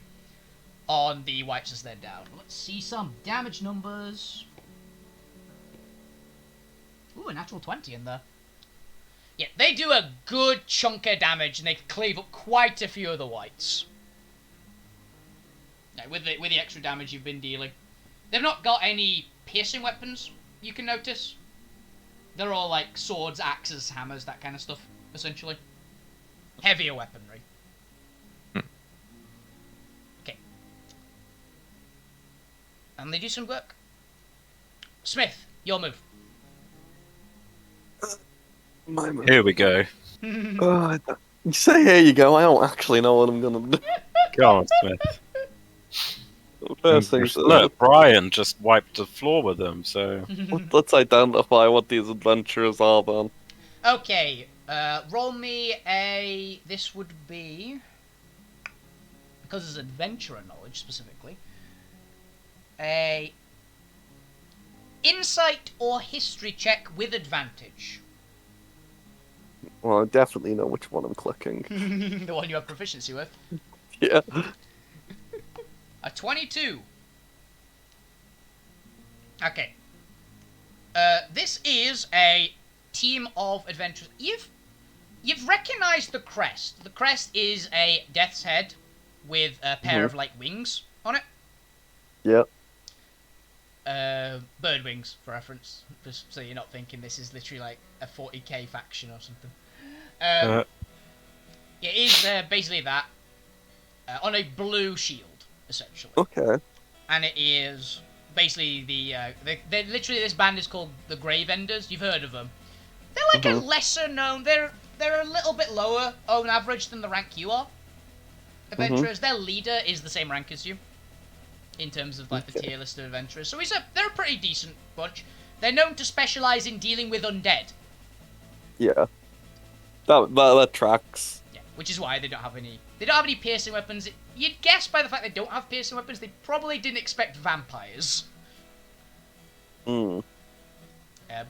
on the whites as they're down. Let's see some damage numbers. Ooh, a natural 20 in there. Yeah, they do a good chunk of damage, and they cleave up quite a few of the whites. With the extra damage you've been dealing. They've not got any piercing weapons, you can notice. They're all like swords, axes, hammers, that kind of stuff, essentially. Heavier weaponry. Okay. And they do some work. Smith, your move. My move. Here we go. You say here you go, I don't actually know what I'm gonna do. Go on, Smith. First things Look, Brian just wiped the floor with them, so... let's identify what these adventurers are then. Okay, roll me a... This would be... Because it's adventurer knowledge, specifically. A... Insight or history check with advantage. Well, I definitely know which one I'm clicking. The one you have proficiency with. Yeah. A 22. Okay. This is a team of adventurers. You've recognised the crest. The crest is a death's head with a pair of like wings on it. Yep. Bird wings, for reference, just so you're not thinking this is literally like a 40k faction or something. It is basically that on a blue shield. Essentially. Okay. And it is basically they're literally, this band is called the Gravenders. You've heard of them. They're like a lesser known, they're a little bit lower on average than the rank you are. Adventurers. Their leader is the same rank as you. In terms of like the tier list of adventurers. So they're a pretty decent bunch. They're known to specialise in dealing with undead. Yeah. That tracks. Yeah, which is why they don't have any piercing weapons. You'd guess by the fact they don't have piercing weapons, they probably didn't expect vampires. Mm.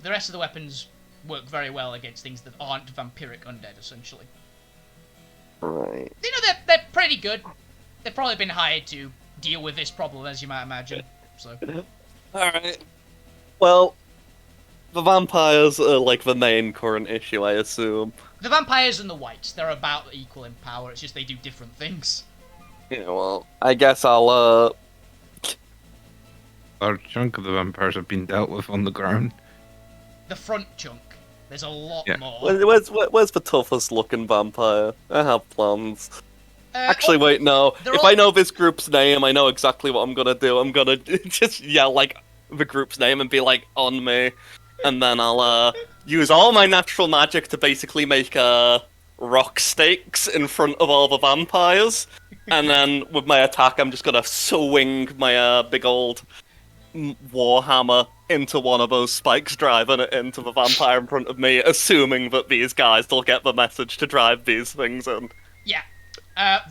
The rest of the weapons work very well against things that aren't vampiric undead, essentially. Right. You know, they're pretty good. They've probably been hired to deal with this problem, as you might imagine. So. Alright. Well, the vampires are like the main current issue, I assume. The vampires and the whites, they're about equal in power, it's just they do different things. Yeah, well, I guess I'll, A large chunk of the vampires have been dealt with on the ground. The front chunk, there's a lot Yeah. more. Where's the toughest looking vampire? I have plans. Actually, oh, wait, no. they're If all- I know this group's name, I know exactly what I'm gonna do. I'm gonna just yell, like, the group's name and be like, on me. And then I'll, use all my natural magic to basically make, rock stakes in front of all the vampires. And then with my attack, I'm just gonna swing my, big old warhammer into one of those spikes, driving it into the vampire in front of me, assuming that these guys will get the message to drive these things in. Yeah.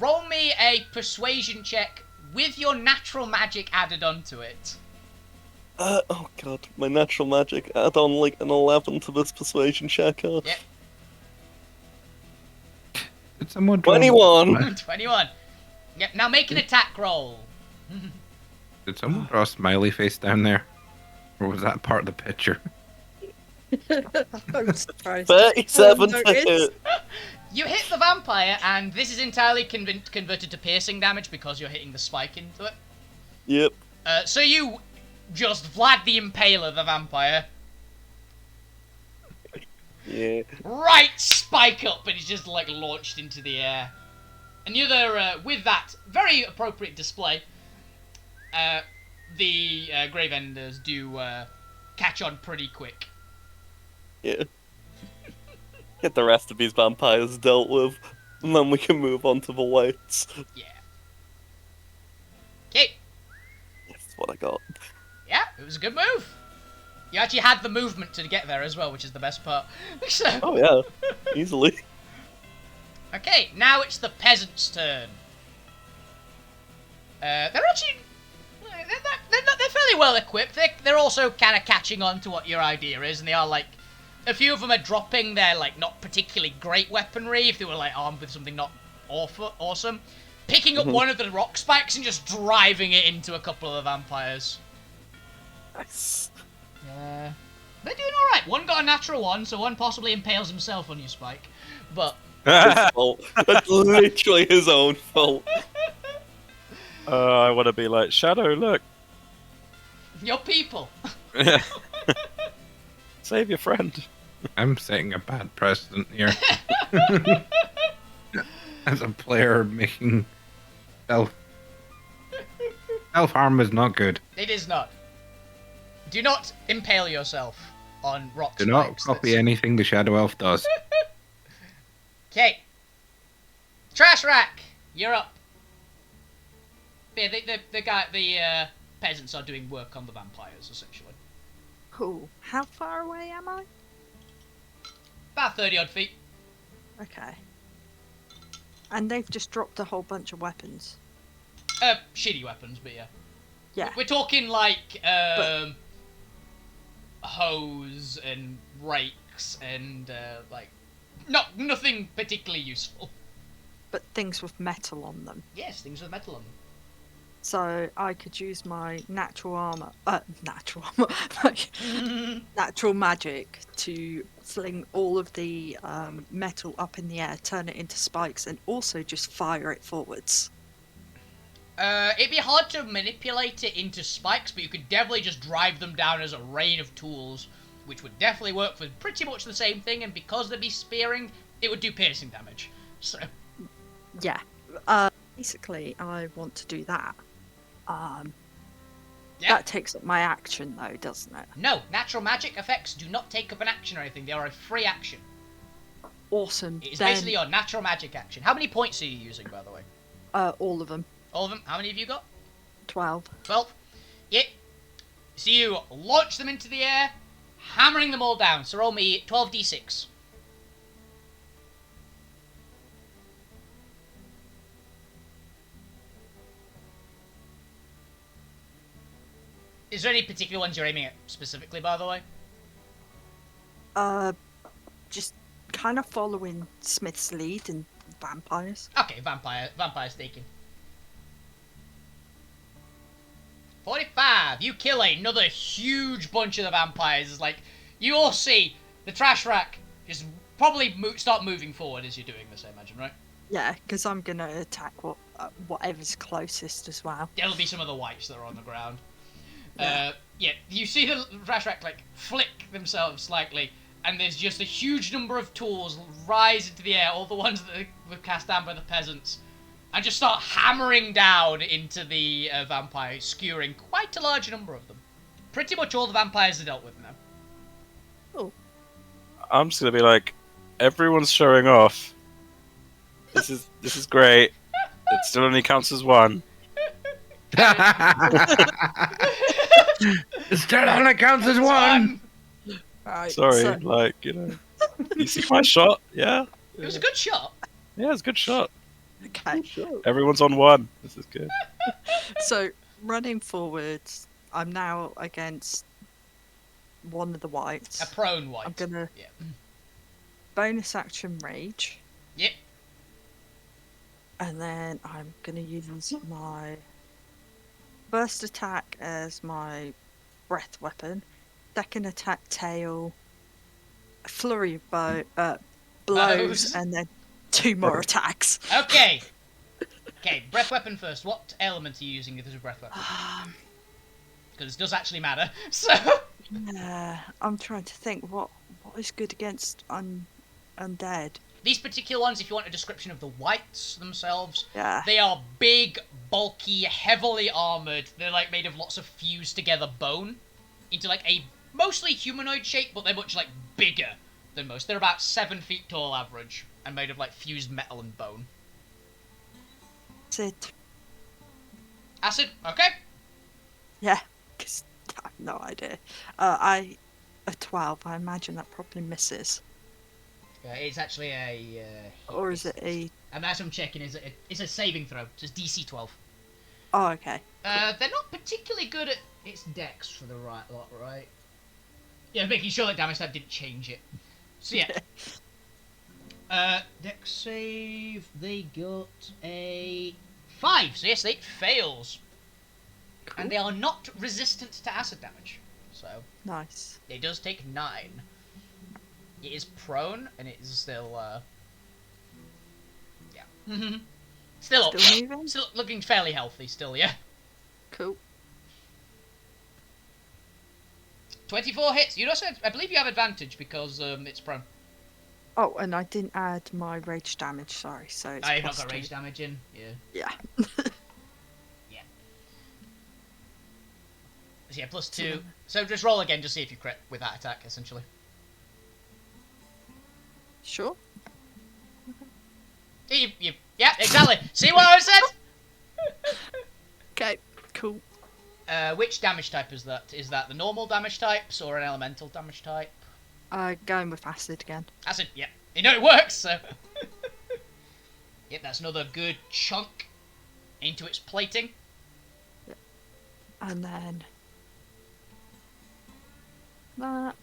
Roll me a persuasion check with your natural magic added onto it. Oh god, my natural magic add on like an 11 to this persuasion check. Yep. Did someone draw 21! 21. Yep, now make an attack roll. Did someone draw a smiley face down there? Or was that part of the picture? I'm surprised. 37 to Notice. hit. You hit the vampire, and this is entirely converted to piercing damage because you're hitting the spike into it. Yep. So you just Vlad the Impaler the vampire. Yeah. Right spike up, and he's just like launched into the air. And the other, with that very appropriate display, the Graveenders do catch on pretty quick. Yeah. Get the rest of these vampires dealt with, and then we can move on to the whites. Yeah. Okay. That's what I got. Yeah, it was a good move. You actually had the movement to get there as well, which is the best part. So, Oh yeah, easily. okay, now it's the peasants' turn. They're actually... They're fairly well equipped. They're also kind of catching on to what your idea is, and they are like... A few of them are dropping their, like, not particularly great weaponry, if they were, like, armed with something not awesome. Picking up one of the rock spikes and just driving it into a couple of the vampires. Nice. Yeah. They're doing alright. One got a natural one, so one possibly impales himself on your spike. But... His fault. That's literally his own fault. I want to be like, Shadow, look. Your people. Save your friend. I'm setting a bad precedent here. As a player making self-harm is not good. It is not. Do not impale yourself on rock Do spikes. not copy anything the Shadow Elf does. Okay. Trash Rack, you're up. Yeah, the peasants are doing work on the vampires, essentially. Cool. How far away am I? About 30-odd feet. Okay. And they've just dropped a whole bunch of weapons. Shitty weapons, but yeah. Yeah. We're talking like, hose and rakes and, like, nothing particularly useful. But things with metal on them. Yes, things with metal on them. So I could use my natural magic to fling all of the metal up in the air, turn it into spikes, and also just fire it forwards. It'd be hard to manipulate it into spikes, but you could definitely just drive them down as a rain of tools, which would definitely work for pretty much the same thing, and because they'd be spearing, it would do piercing damage. So, Yeah. Basically, I want to do that. yeah. That takes up my action, though, doesn't it? No, natural magic effects do not take up an action or anything. They are a free action. Awesome. It is Then, basically your natural magic action. How many points are you using, by the way? all of them. All of them? How many have you got? 12. 12? Yeah. So you launch them into the air, hammering them all down. So roll me 12d6. Is there any particular ones you're aiming at specifically, by the way? Just kind of following Smith's lead in vampires. Okay, vampire's taken. 45. You kill another huge bunch of the vampires. It's like, you all see the trash rack just probably start moving forward as you're doing this, I imagine, right? Yeah, because I'm gonna attack whatever's closest as well. There'll be some of the whites that are on the ground. Yeah. Yeah, you see the Rashrak like flick themselves slightly, and there's just a huge number of tools rise into the air, all the ones that were cast down by the peasants, and just start hammering down into the vampires, skewering quite a large number of them. Pretty much all the vampires are dealt with now. I'm just gonna be like, everyone's showing off. This is great. It still only counts as one. It still only counts as one. Right, Sorry, so- like, you know. You see my shot? Yeah? It was a good shot. Yeah, it's a good shot. okay. Everyone's on one. This is good. So running forwards, I'm now against one of the whites. A prone white. I'm gonna Yeah. bonus action rage, Yep. and then I'm gonna use my burst attack as my breath weapon. Second attack tail, flurry of blows, Bows. and then 2 more attacks. Okay. Okay, breath weapon first. What element are you using as a breath weapon? Because it does actually matter. So. Yeah, I'm trying to think what is good against undead. These particular ones, if you want a description of the whites themselves, Yeah. they are big, bulky, heavily armoured. They're like made of lots of fused together bone into like a mostly humanoid shape, but they're much like bigger than most. They're about 7 feet tall average and made of like fused metal and bone. Sid. Acid, okay. Yeah, because I have no idea. A 12. I imagine that probably misses. It's actually a. Or is it a? And that's what I'm checking. It's a saving throw. So it's DC 12. Oh, okay. They're not particularly good at its dex for the right lot, right? Yeah, making sure that damage tab didn't change it. So yeah. Dex save. They got a 5. So yes, it fails. Cool. And they are not resistant to acid damage. So Nice. it does take 9. It is prone, and it is still, yeah. Still up. Still moving? Still looking fairly healthy, still, yeah. Cool. 24 hits. You also, I believe you have advantage because it's prone. Oh, and I didn't add my rage damage. Sorry, so it's I've not plus got 2. rage damage in. Yeah. Yeah. So yeah, plus 2. So just roll again, just see if you crit with that attack, essentially. Sure. Yeah, exactly. See what I said? Okay. Cool. Which damage type is that? Is that the normal damage types or an elemental damage type? Going with acid again. Acid, yep. You know it works, so. Yep, that's another good chunk into its plating. And then that.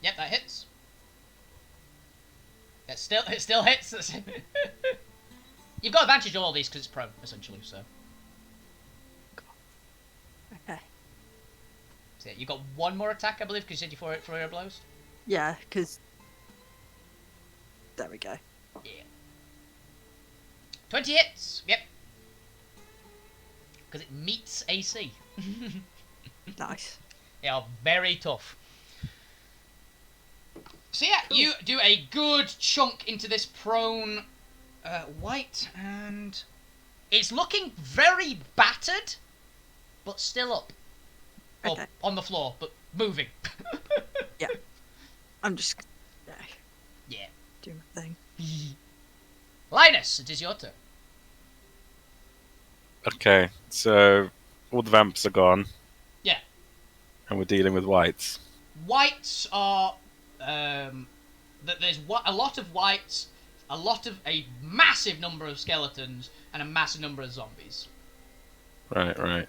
Yep, that hits. It still hits. You've got advantage on all these because it's prone, essentially. So Okay. yeah, you got 1 more attack, I believe, because you said you for your blows. Yeah, because there we go. Yeah. 20 hits. Yep. Because it meets AC. Nice. They are very tough. So yeah, you do a good chunk into this prone white, and it's looking very battered, but still up. Well, Okay. on the floor, but moving. Yeah. I'm just Yeah. do my thing. Linus, it is your turn. Okay, so all the vamps are gone. Yeah. And we're dealing with whites. Whites are there's a lot of whites, a massive number of skeletons, and a massive number of zombies. Right.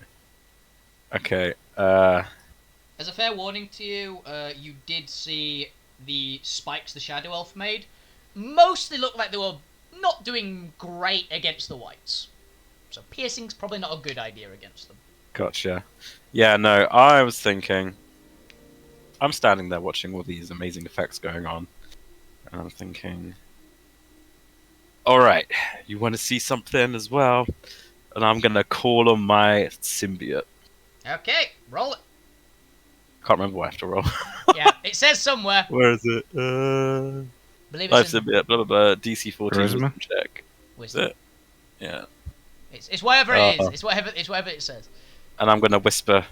Okay, As a fair warning to you, you did see the spikes the Shadow Elf made. Mostly looked like they were not doing great against the whites. So piercing's probably not a good idea against them. gotcha. Yeah, no, I was thinking... I'm standing there watching all these amazing effects going on. And I'm thinking, all right, you want to see something as well? And I'm gonna call on my symbiote. Okay, roll it. Can't remember what I have to roll. Yeah, it says somewhere. Where is it? Believe Life it's in symbiote, blah blah blah. DC 14 Charisma? wisdom check. Is wisdom. it? Yeah. It's whatever it is. Uh, It's whatever it says. And I'm gonna whisper,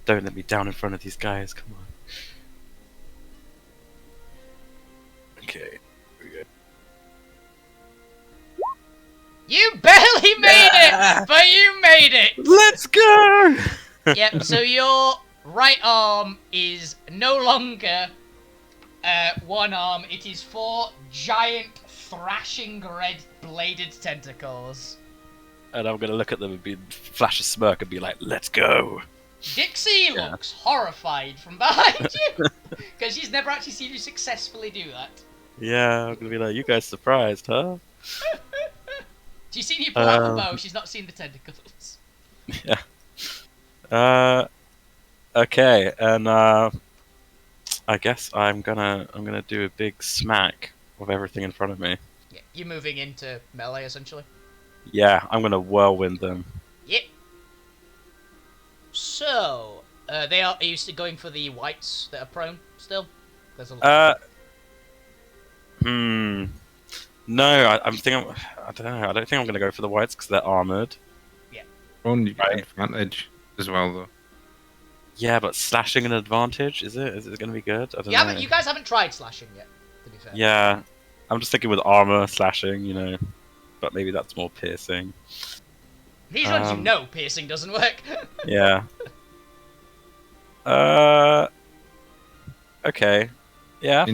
"Don't let me down in front of these guys. Come on." Okay. Here we go. You barely made Yeah. it, but you made it. Let's go! Yep. So your right arm is no longer one arm. It is 4 giant, thrashing red bladed tentacles. And I'm gonna look at them and flash a smirk and be like, "Let's go!" Dixie Yeah. looks horrified from behind you because she's never actually seen you successfully do that. Yeah, I'm gonna be like, "You guys surprised, huh?" She's seen you pull out the bow. She's not seen the tentacles. Yeah. Okay, and I guess I'm gonna do a big smack of everything in front of me. Yeah, you're moving into melee essentially. Yeah, I'm gonna whirlwind them. Yep. So, they are you still going for the whites that are prone still? There's a No, I'm thinking. I don't know. I don't think I'm gonna go for the whites because they're armored. Only Right. advantage as well, though. Yeah, but slashing an advantage? Is it? Is it gonna be good? I don't Yeah, know. but you guys haven't tried slashing yet, to be fair. Yeah, I'm just thinking with armor slashing, you know. But maybe that's more piercing. These ones you know piercing doesn't work. Yeah. Okay. Yeah,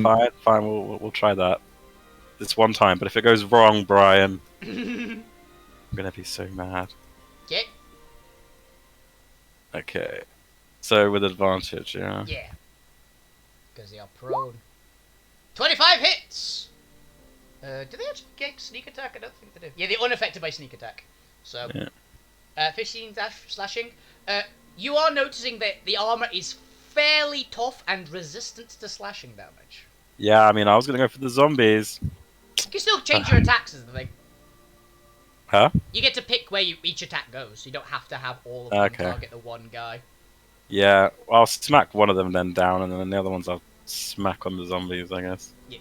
fine. We'll try that. This one time, but if it goes wrong, Brian, I'm gonna be so mad. Okay. Okay. So with advantage, yeah. Yeah. Because they are prone. 25 hits! Do they actually get sneak attack? I don't think they do. Yeah, they're unaffected by sneak attack. So, Yeah. 15 slashing. You are noticing that the armor is fairly tough and resistant to slashing damage. Yeah, I mean, I was gonna go for the zombies. You can still change your attacks is the thing. Huh? You get to pick where each attack goes, so you don't have to have all of them Okay. target the one guy. Yeah, well, I'll smack one of them then down, and then the other ones I'll smack on the zombies, I guess. Yeah.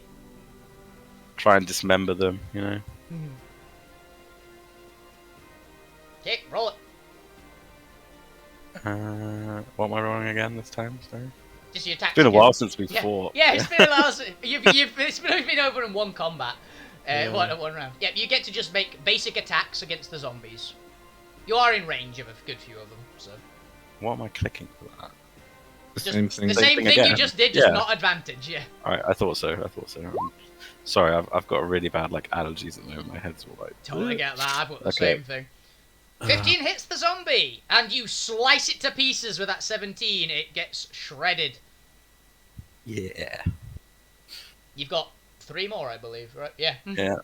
Try and dismember them, you know. Okay, roll it. What am I rolling again this time? Sorry. Just your attacks. It's been a again. while since we Yeah, fought. yeah, it's been a while. It's been over in one combat, one round. Yeah, you get to just make basic attacks against the zombies. You are in range of a good few of them, so. What am I clicking for that? The Just same thing. the Same same thing thing you again. just did, just Yeah. not advantage. Yeah. Alright, I thought so. Sorry, I've got really bad allergies at the moment. My head's all like. Totally get that. I've got the Okay. same thing. 15 hits the zombie, and you slice it to pieces with that 17. It gets shredded. Yeah. You've got 3 more, I believe, right? Yeah. Yeah.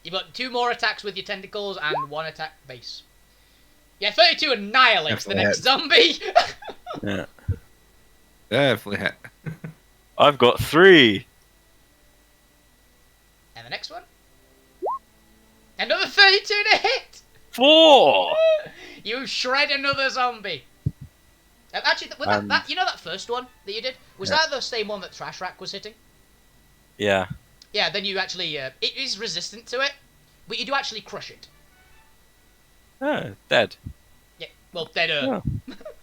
You've got 2 more attacks with your tentacles and 1 attack base. Yeah, 32 annihilates the next zombie. Yeah. Definitely hit. I've got 3. And the next one. Another 32 to hit. 4. You shred another zombie. Actually, that you know that first one that you did? Was that the same one that Trash Rack was hitting? Yeah. Yeah, then you actually... it is resistant to it, but you do actually crush it. Oh, dead. Yeah, well, dead. Oh,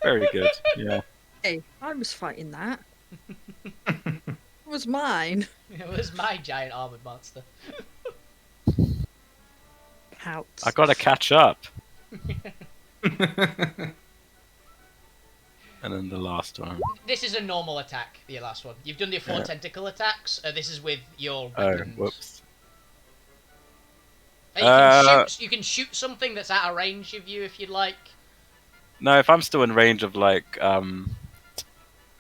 very good. Yeah. Hey, I was fighting that. It was mine. It was my giant armored monster. Pout. I gotta catch up. And then the last one. This is a normal attack, the last one. You've done your 4 tentacle attacks. This is with your Oh, weapons. whoops. You can shoot something that's out of range of you if you'd like. No, if I'm still in range of like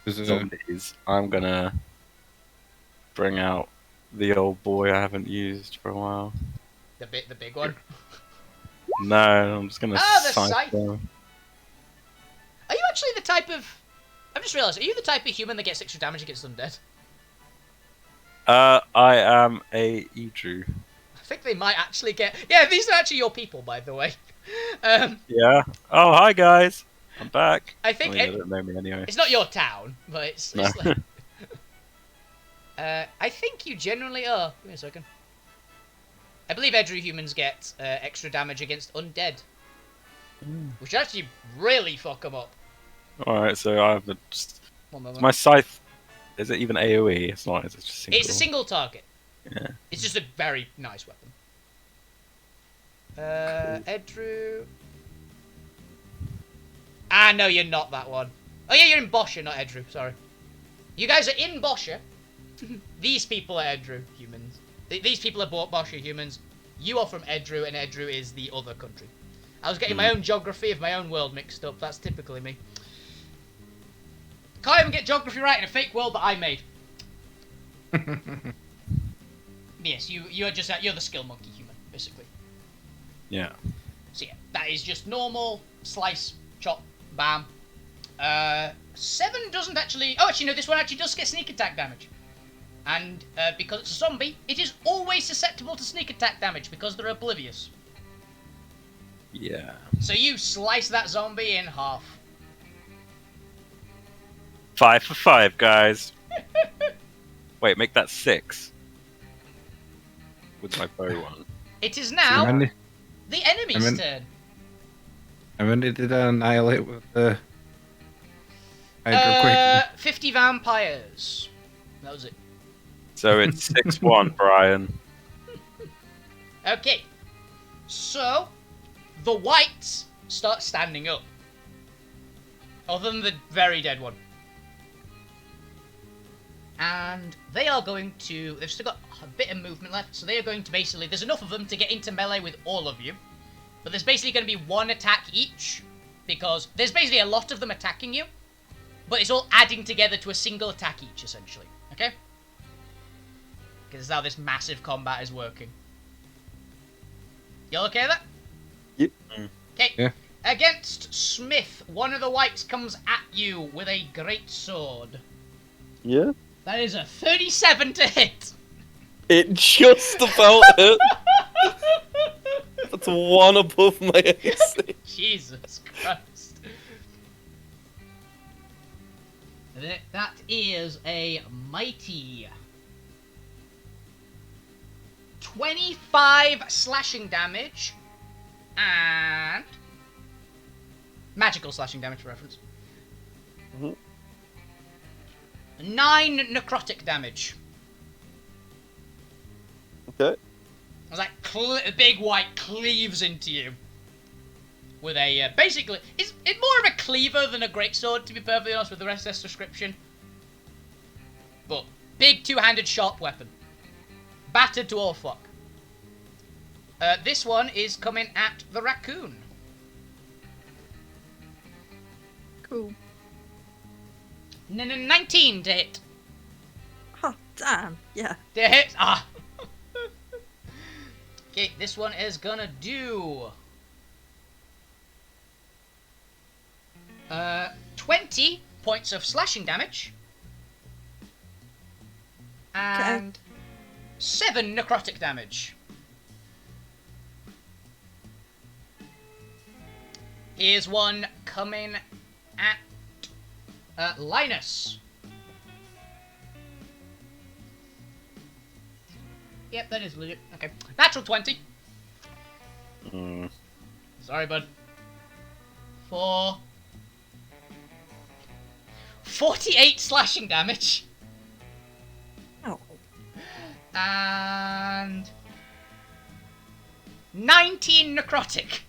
There's a- zombies, I'm gonna bring out the old boy I haven't used for a while. The big one. No, I'm just gonna the scythe scythe. them. Are you actually the type of... I've just realised, are you the type of human that gets extra damage against undead? I am a Idru. I think they might actually get. Yeah, these are actually your people, by the way. Yeah. Oh, hi guys. I'm back. I think They don't know me anyway. it's not your town, but it's No. like. I think you generally are. Give me a second. I believe Edru humans get extra damage against undead, which actually really fuck them up. Alright, so I have a... One moment. My scythe... Is it even AoE? It's not, it's just single. It's a single target. Yeah. It's just a very nice weapon. Edru. Ah, no, you're not that one. Oh yeah, you're in Boscher, not Edru. Sorry. You guys are in Boscher. These people are Edru humans. These people are Boscher humans. You are from Edru, and Edru is the other country. I was getting my own geography of my own world mixed up. That's typically me. Can't even get geography right in a fake world that I made. Yes, you're the skill monkey human, basically. Yeah. So yeah, that is just normal slice, chop, bam. 7 doesn't actually. Oh, actually no, this one actually does get sneak attack damage. And because it's a zombie, it is always susceptible to sneak attack damage because they're oblivious. Yeah. So you slice that zombie in half. 5 for 5, guys. Wait, make that 6. With my bow one. It is now the enemy's turn. How many did I annihilate with the hydroquake? 50 vampires. That was it. So it's 6-1, Brian. Okay. So, the whites start standing up. Other than the very dead one. And they are going to... They've still got a bit of movement left, so they are going to basically... There's enough of them to get into melee with all of you. But there's basically going to be one attack each, because there's basically a lot of them attacking you, but it's all adding together to a single attack each, essentially. Okay? Because that's how this massive combat is working. You all okay with that? Yep. Okay. Yeah. Against Smith, one of the whites comes at you with a great sword. Yeah. That is a 37 to hit. It just about hit. That's one above my AC. Jesus Christ. That is a mighty 25 slashing damage and magical slashing damage for reference. 9 necrotic damage. Okay. As that big white cleaves into you with a basically it's more of a cleaver than a greatsword, to be perfectly honest with the rest of this description. But big two-handed sharp weapon, battered to all fuck. This one is coming at the raccoon. Cool. 19 to hit. Oh, damn. Yeah. To hit. Ah. Okay, this one is gonna do 20 points of slashing damage and 7 necrotic damage. Here's one coming at Linus. Yep, that is legit. Okay. Natural 20. Sorry, bud. For 48 slashing damage. Oh. And 19 necrotic.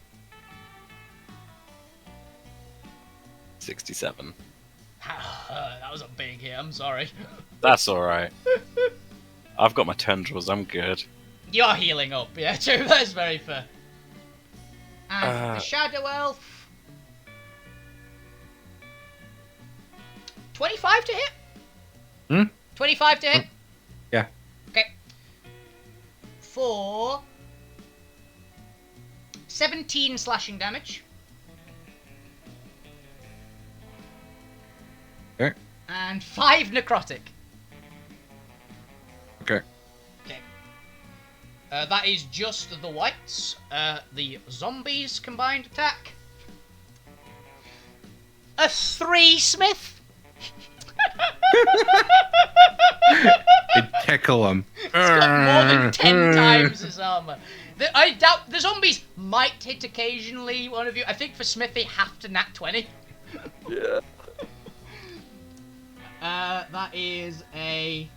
67. That was a big hit, I'm sorry. That's alright. I've got my tendrils, I'm good. You're healing up, yeah, true, that is very fair. And the Shadow Elf... 25 to hit? 25 to hit? Yeah. Okay. For 17 slashing damage. Okay. And 5 necrotic. Okay. That is just the whites. The zombies combined attack. A 3, Smith. It tickle him. It's got more than 10 times his armor. I doubt the zombies might hit occasionally. One of you. I think for Smith they have to nat 20. Yeah. That is a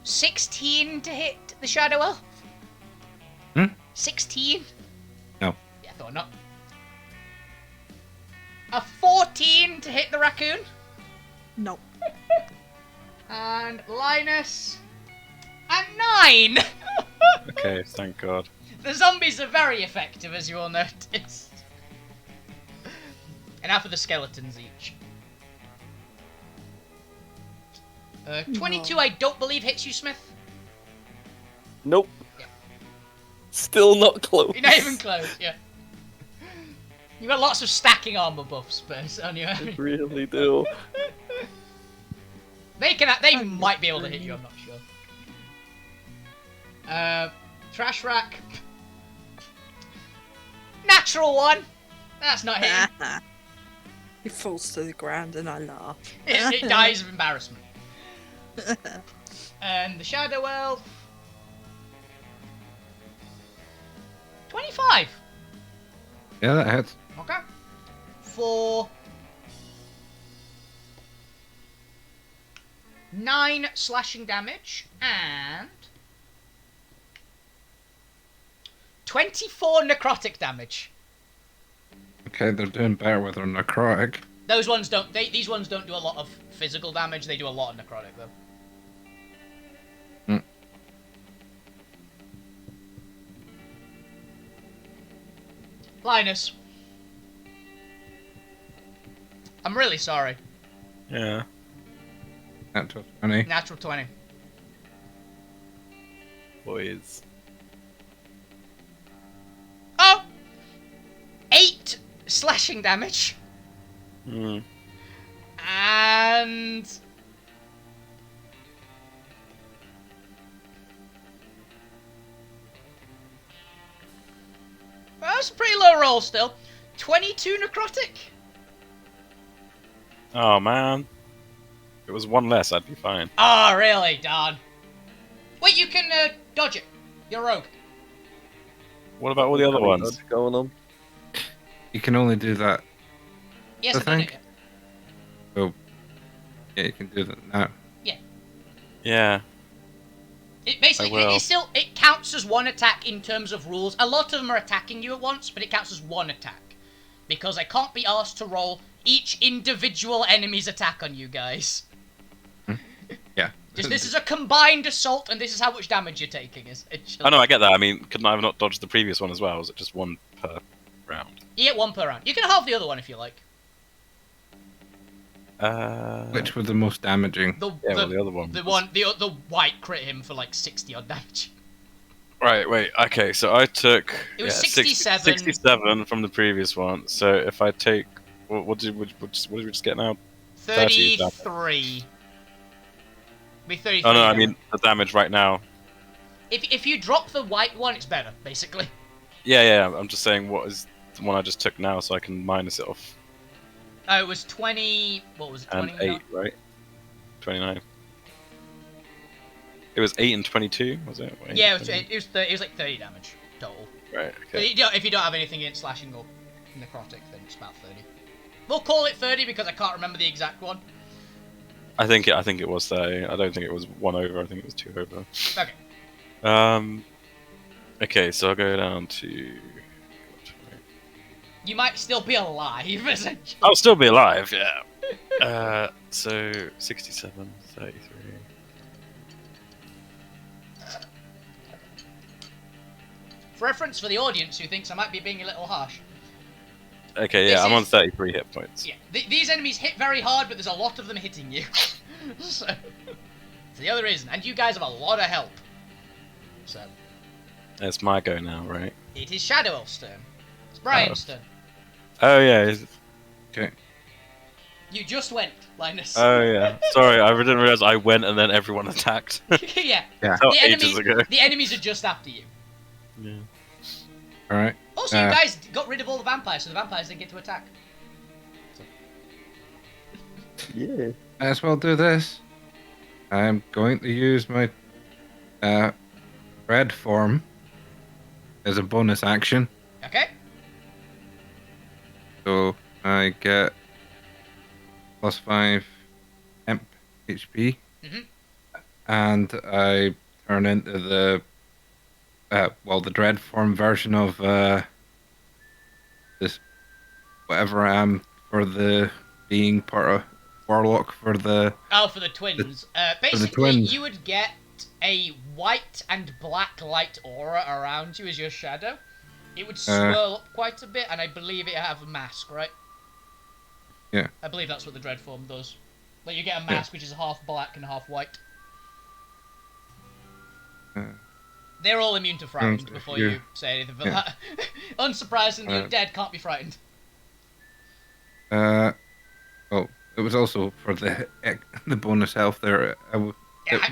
16 to hit the Shadow Elf. 16? No. Yeah, I thought not. A 14 to hit the raccoon. No. And Linus. A 9! Okay, thank God. The zombies are very effective, as you all noticed. And half of the skeletons each. 22, I don't believe hits you, Smith. Nope. Yeah. Still not close. You're not even close, yeah. You've got lots of stacking armor buffs, but on you. I really do. They might be able to hit you, I'm not sure. Trash rack. Natural 1. That's not hitting. He falls to the ground and I laugh. It dies of embarrassment. And the Shadow Elf. 25. Yeah, that hits. Okay. For 9 slashing damage and 24 necrotic damage. Okay, they're doing better with their necrotic. Those ones don't. These ones don't do a lot of physical damage. They do a lot of necrotic though. Linus, I'm really sorry. Yeah. Natural 20. Natural 20. Boys. Oh! 8 slashing damage. Hmm. And... well, that's a pretty low roll still. 22 necrotic. Oh man. If it was one less, I'd be fine. Oh, really? Darn. Wait, you can dodge it. You're a rogue. What about all the other ones? What's going on? You can only do that. Yes, I I've done think. it. Oh. Yeah, you can do that now. Yeah. It basically I will. it counts as one attack in terms of rules. A lot of them are attacking you at once, but it counts as one attack. Because I can't be asked to roll each individual enemy's attack on you guys. Yeah. Just this is a combined assault, and this is how much damage you're taking, essentially. Oh no, I get that. I mean, couldn't I have not dodged the previous one as well? Was it just one per round? You get 1 per round. You can halve the other one if you like. Which was the most damaging? The other one. The white crit him for like 60 odd damage. Right, wait, okay, so I took... It was 60 67. 67 from the previous one, so if I take... What did we just get now? 30 damage. 33. Be 33. Oh no, I mean the damage right now. If you drop the white one, it's better, basically. Yeah, I'm just saying what is the one I just took now, so I can minus it off. Oh, it was 20... what was it, And 29? 8, right? 29. It was 8 and 22, was it? Wait, Yeah, it was like 30 damage total. Right, But okay. if you don't have anything in slashing or necrotic, then it's about 30. We'll call it 30 because I can't remember the exact one. I think it was 30. I don't think it was 1 over, I think it was 2 over. Okay. Okay, so I'll go down to... You might still be alive, essentially. I'll still be alive, yeah. So 67, 33. For reference for the audience who thinks I might be being a little harsh. Okay, This yeah, I'm on is- 33 hit points. Yeah, these enemies hit very hard, but there's a lot of them hitting you. So, it's the other reason. And you guys have a lot of help. So, It's my go now, right? it is Shadow Elf's turn. It's Brian's turn. Oh yeah. Okay. You just went, Linus. Oh yeah. Sorry, I didn't realize I went and then everyone attacked. Yeah. Yeah. Oh, The ages ago. enemies are just after you. Yeah. All right. Also, you guys got rid of all the vampires, so the vampires didn't get to attack. Yeah. Might as well do this. I'm going to use my red form as a bonus action. Okay. So I get +5 temp HP. Mhm. And I turn into the the dread form version of this whatever I am for the being part of warlock for the Oh, for the twins. Basically, twins. you would get a white and black light aura around you as your shadow. It would swirl up quite a bit, and I believe it have a mask, right? Yeah. I believe that's what the dread form does. Like, you get a mask which is half black and half white. They're all immune to frightened before you say anything for that. Unsurprisingly, undead can't be frightened. Well, it was also for the bonus health there. It's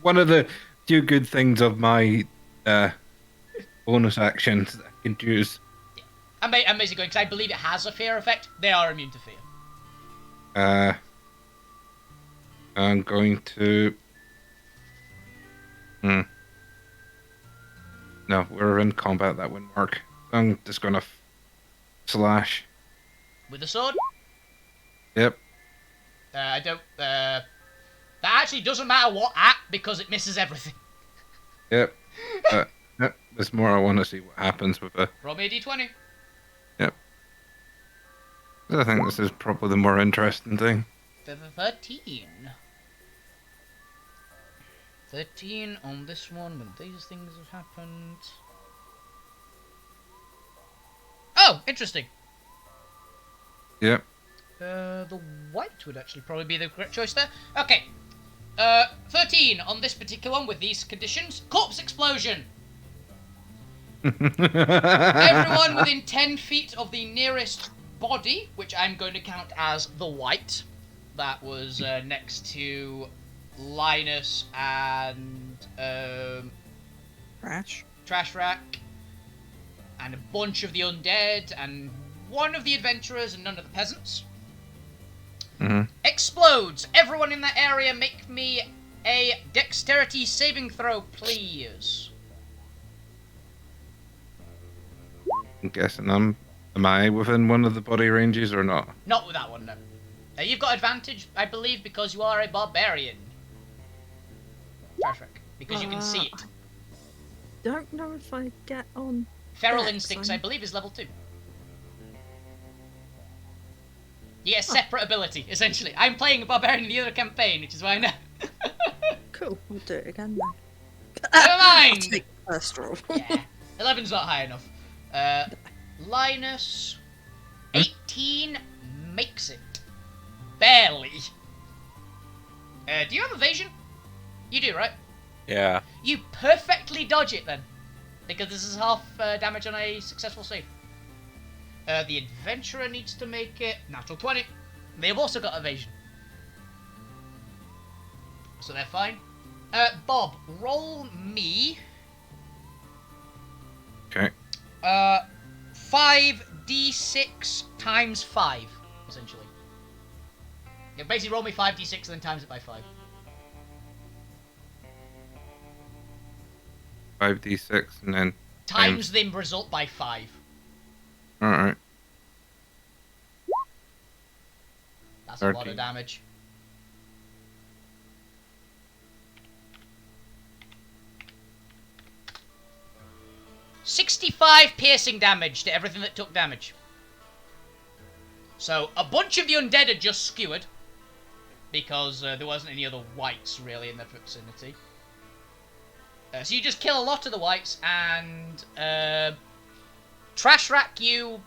one of the few good things of my bonus actions that I can use. I'm basically going, because I believe it has a fear effect. They are immune to fear. I'm going to... No, we're in combat, that wouldn't work. I'm just gonna slash. With the sword? Yep. I don't... that actually doesn't matter what at, because it misses everything. Yep. Yep. There's more I want to see what happens with a... Roll me a d20. Yep. I think this is probably the more interesting thing. 13. 13 on this one when these things have happened. Oh, interesting. Yep. The white would actually probably be the correct choice there. Okay. 13 on this particular one with these conditions. Corpse explosion. Everyone within 10 feet of the nearest body, which I'm going to count as the white, that was next to Linus and Trash Rack, and a bunch of the undead, and one of the adventurers, and none of the peasants. Explodes. Everyone in that area, make me a dexterity saving throw, please. I'm guessing am I within one of the body ranges or not? Not with that one, no. You've got advantage, I believe, because you are a barbarian. Trash Rack, because you can see it. Don't know if I get on. Feral Dex, Instincts, I'm- I believe, is level 2. You get a separate ability, essentially. I'm playing a barbarian in the other campaign, which is why I know. Cool, we'll do it again then. Never I'll mind! take the first roll. Yeah, 11's not high enough. Linus, 18 makes it. Barely. Do you have evasion? You do, right? Yeah. You perfectly dodge it then, because this is half damage on a successful save. The adventurer needs to make it natural 20. They've also got evasion, so they're fine. Bob, roll me. Okay. 5d6 times 5, essentially. Yeah, basically roll me 5d6 and then times it by 5. 5d6 and then... Times the result by 5. Alright. That's a lot 13. of damage. "65 piercing damage to everything that took damage. So, a bunch of the undead are just skewered, because there wasn't any other whites, really, in the vicinity. So you just kill a lot of the whites, and Trash Rack, you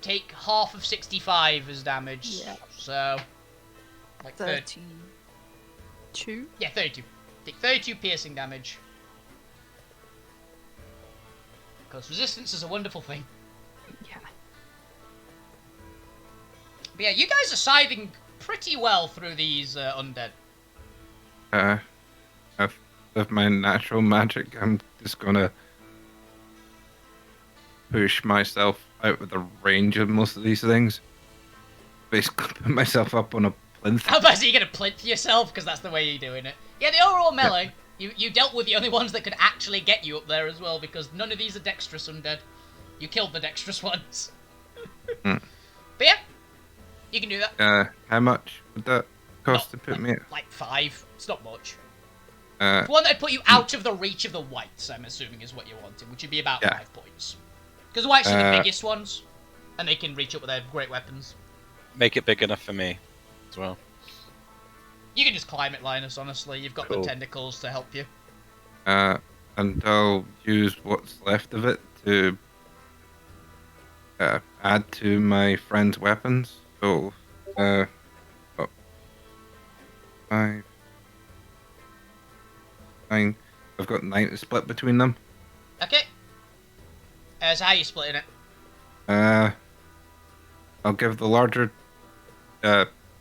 take half of 65 as damage. Yeah. So, like 32? Yeah, 32. Take 32 piercing damage. Because resistance is a wonderful thing. Yeah. But yeah, you guys are scything pretty well through these undead. Of my natural magic, I'm just gonna push myself out of the range of most of these things. Basically, put myself up on a plinth. How about you're gonna plinth yourself, because that's the way you're doing it. Yeah, they are all melee. You dealt with the only ones that could actually get you up there as well, because none of these are dexterous undead. You killed the dexterous ones. But yeah, you can do that. How much would that cost to put me at? Like 5. It's not much. Uh, The one that'd put you out of the reach of the whites, I'm assuming, is what you're wanting, which would be about 5 points. Because the whites are the biggest ones, and they can reach up with their great weapons. Make it big enough for me as well. You can just climb it, Linus, honestly. You've got Cool. the tentacles to help you. And I'll use what's left of it to add to my friend's weapons. So, 5, 9. I've got 9 to split between them. Okay. So how are you splitting it? I'll give the larger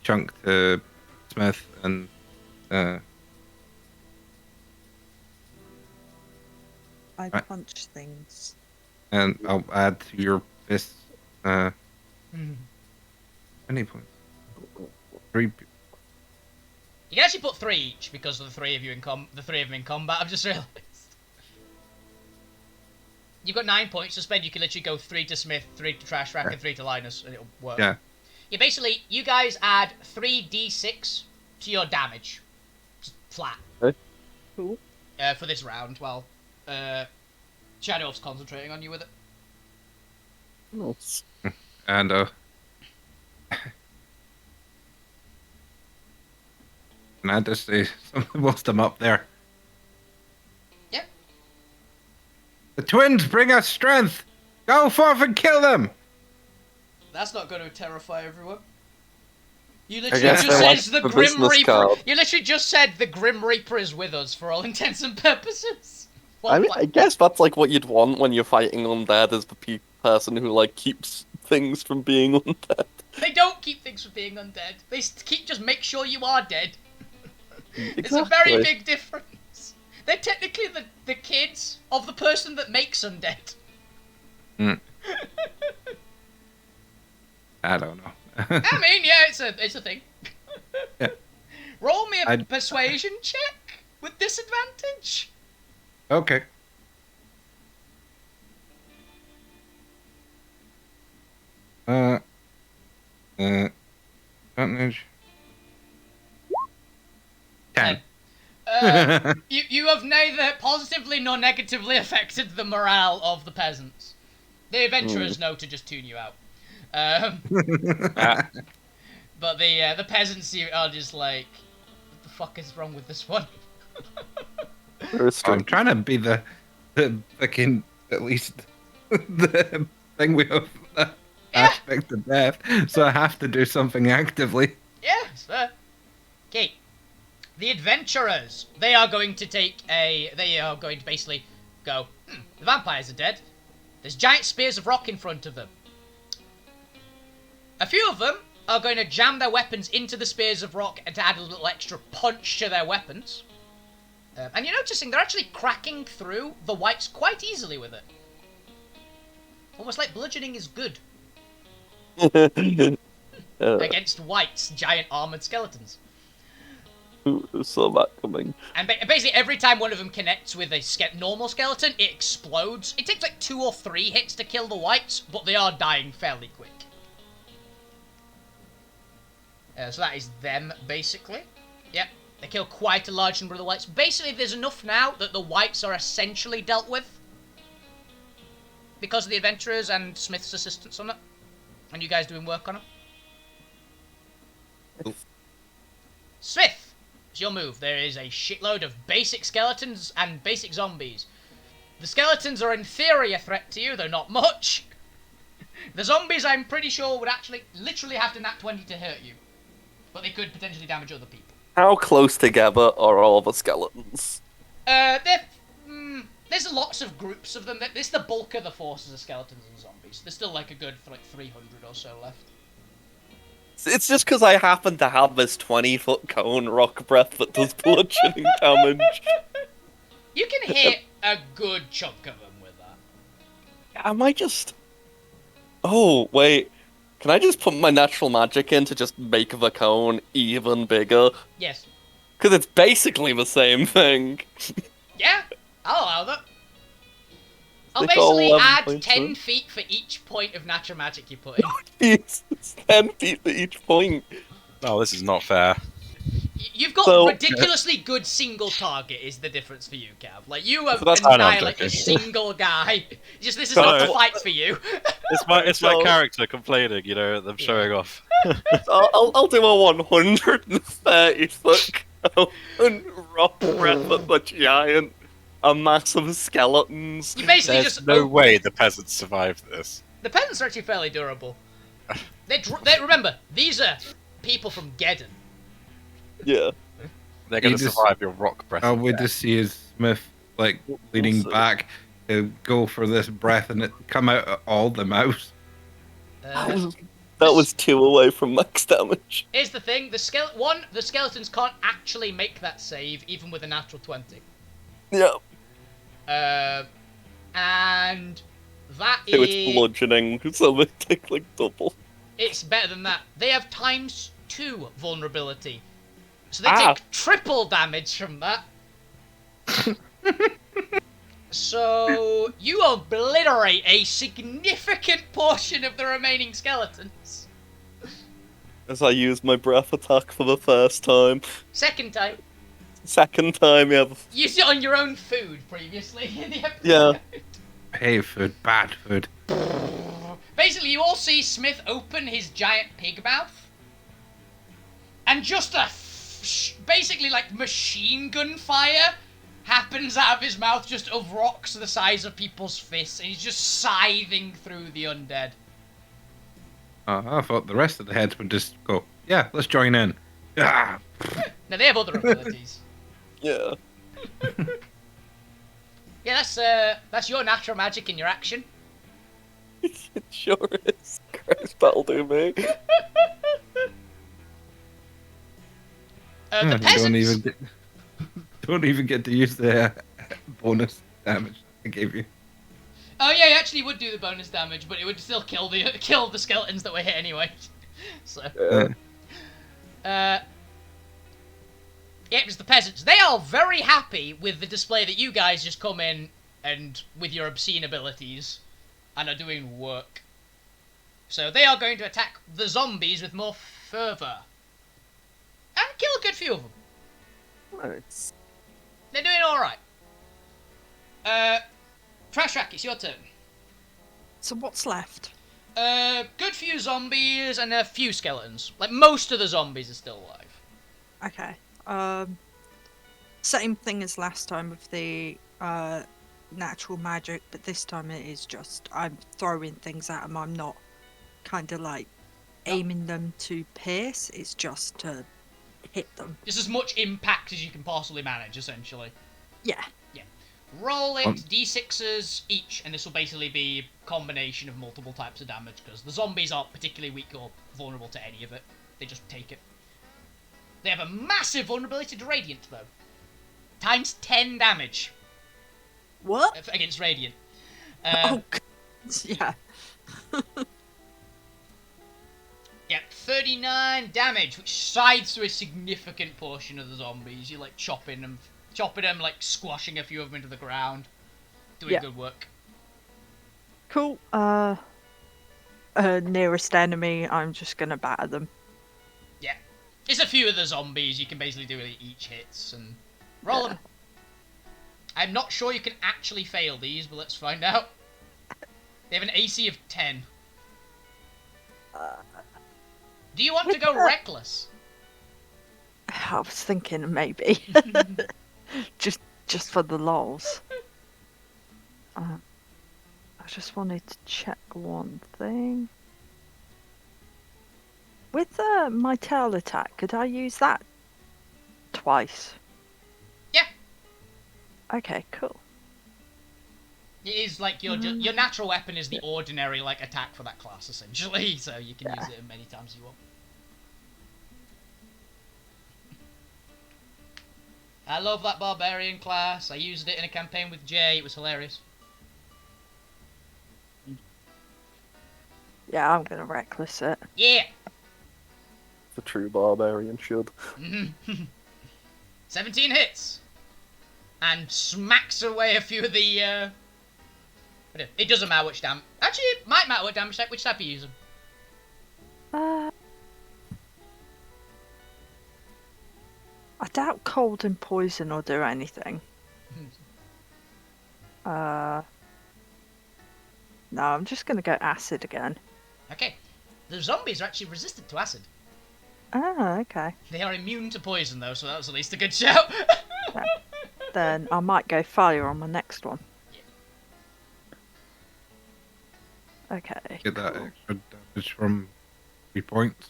chunk to Smith and I Right. punch things. and I'll add to your fists. How many points? 3. You can actually put 3 each because of the 3 of you in the 3 of them in combat. I've just realised. You've got 9 points to spend. You can literally go 3 to Smith, 3 to Trash Rack, and 3 to Linus, and it'll work. Yeah. Yeah, basically, you guys add 3d6 to your damage, just flat. Cool. For this round, while Shadow Elf's concentrating on you with it. Nice. And can I just say something whilst I'm up there? Yeah. The twins bring us strength! Go forth and kill them! That's not going to terrify everyone. You I literally guess just they're said like the the Grim business Reaper. card. You literally just said the Grim Reaper is with us for all intents and purposes. Well, I mean, I guess that's like what you'd want when you're fighting undead, is the person who like keeps things from being undead. they don't keep things from being undead. They keep just make sure you are dead. It's a very Exactly. big difference. They're technically the kids of the person that makes undead. I don't know. I mean, yeah, it's a thing. Yeah. Roll me a I'd- persuasion check with disadvantage. Okay. Advantage. 10. You have neither positively nor negatively affected the morale of the peasants. The adventurers know to just tune you out. But the peasants are just like, what the fuck is wrong with this one? Very I'm strange. trying to be the fucking, at least, the thing with the aspect of death, so I have to do something actively. Yes. Okay. The adventurers. They are going to basically go, the vampires are dead. There's giant spears of rock in front of them. A few of them are going to jam their weapons into the spears of rock and to add a little extra punch to their weapons. And you're noticing they're actually cracking through the whites quite easily with it. Almost like bludgeoning is good against whites, giant armored skeletons. Who saw that coming? And basically every time one of them connects with a normal skeleton, it explodes. It takes like 2 or 3 hits to kill the whites, but they are dying fairly quick. So that is them, basically. Yep, they kill quite a large number of the whites. Basically, there's enough now that the whites are essentially dealt with. Because of the adventurers and Smith's assistance on it. And you guys doing work on it. Smith! It's your move. There is a shitload of basic skeletons and basic zombies. The skeletons are in theory a threat to you, though not much. The zombies, I'm pretty sure, would actually literally have to nat 20 to hurt you. But they could potentially damage other people. How close together are all the skeletons? There's lots of groups of them. This is the bulk of the forces of skeletons and zombies. There's still like a good 300 or so left. It's just because I happen to have this 20-foot cone rock breath that does bludgeoning damage. You can hit a good chunk of them with that. I might just... Oh, wait. Can I just put my natural magic in to just make the cone even bigger? Yes. Because it's basically the same thing. Yeah, I'll allow that. I'll They got basically 11 add points, 10 huh? feet for each point of natural magic you put in. Jesus, 10 feet for each point. Oh, this is not fair. You've got So- ridiculously good single target is the difference for you, Cav. Like, you have So that's- I know, I'm annihilate a joking. single guy. Just, this is So- not the fight for you. It's my So- character complaining, you know, them showing off. I'll do a 130 foot cone rock breath at the giant. A massive skeletons. You basically There's just... no way the peasants survived this. The peasants are actually fairly durable. Remember, these are people from Geddon. Yeah. They're going You to just- survive your rock breath. All we attack. just see is Smith, like, leaning Also- back to go for this breath and it come out of all the mouths. That was 2 away from max damage. Here's the thing, the skeletons can't actually make that save, even with a natural 20. Yeah. And that So is... it's bludgeoning, so they take like double. It's better than that. They have ×2 vulnerability. So they Ah. take triple damage from that. So you obliterate a significant portion of the remaining skeletons. As I use my breath attack for the first time. Second time, Second time, yeah. used it on your own food previously in the episode. Yeah. Hey, food, bad food. Basically, you all see Smith open his giant pig mouth, and just basically like machine gun fire happens out of his mouth, just of rocks the size of people's fists, and he's just scything through the undead. I thought the rest of the heads would just go, yeah, let's join in. Ah! Now they have other abilities. Yeah. Yeah, that's your natural magic in your action. It sure is. Christ, that'll do me. The Don't peasants. don't even get to use the bonus damage I gave you. Oh yeah, you actually would do the bonus damage, but it would still kill the skeletons that were hit anyway. So. Yeah. Yeah, it was the peasants. They are very happy with the display that you guys just come in and with your obscene abilities and are doing work. So they are going to attack the zombies with more fervor. And kill a good few of them. Nice. They're doing alright. Trash Rack, it's your turn. So what's left? Good few zombies and a few skeletons. Like, most of the zombies are still alive. Okay. Same thing as last time with the natural magic, but this time it is just I'm throwing things at them. I'm not kind of like aiming them to pierce. It's just to hit them. Just as much impact as you can possibly manage, essentially. Yeah. Roll it, Um, d6s each, and this will basically be a combination of multiple types of damage, because the zombies aren't particularly weak or vulnerable to any of it. They just take it. They have a massive vulnerability to Radiant, though. Times 10 damage What? against Radiant. Oh, yeah. Yeah, 39 damage, which scythes through a significant portion of the zombies. You're, like, chopping them, like, squashing a few of them into the ground. Doing Yeah. good work. Cool. Nearest enemy, I'm just gonna batter them. It's a few of the zombies, you can basically do each hits and roll Yeah. them. I'm not sure you can actually fail these, but let's find out. They have an AC of 10. Do you want to go reckless? I was thinking maybe. just for the lols. I just wanted to check one thing. With my tail attack, could I use that twice? Yeah. Okay, cool. It is like your natural weapon is the ordinary like attack for that class essentially, so you can use it as many times as you want. I love that barbarian class. I used it in a campaign with Jay. It was hilarious. Yeah, I'm gonna reckless it. Yeah. The true barbarian should. 17 hits. And smacks away a few of the, It doesn't matter which damage. Actually, it might matter what damage type. Which type are you using? I doubt cold and poison will do anything. No, I'm just gonna go acid again. Okay. The zombies are actually resistant to acid. Ah, okay. They are immune to poison, though, so that was at least a good shout. Then I might go fire on my next one. Okay. Get that cool. extra damage from 3 points.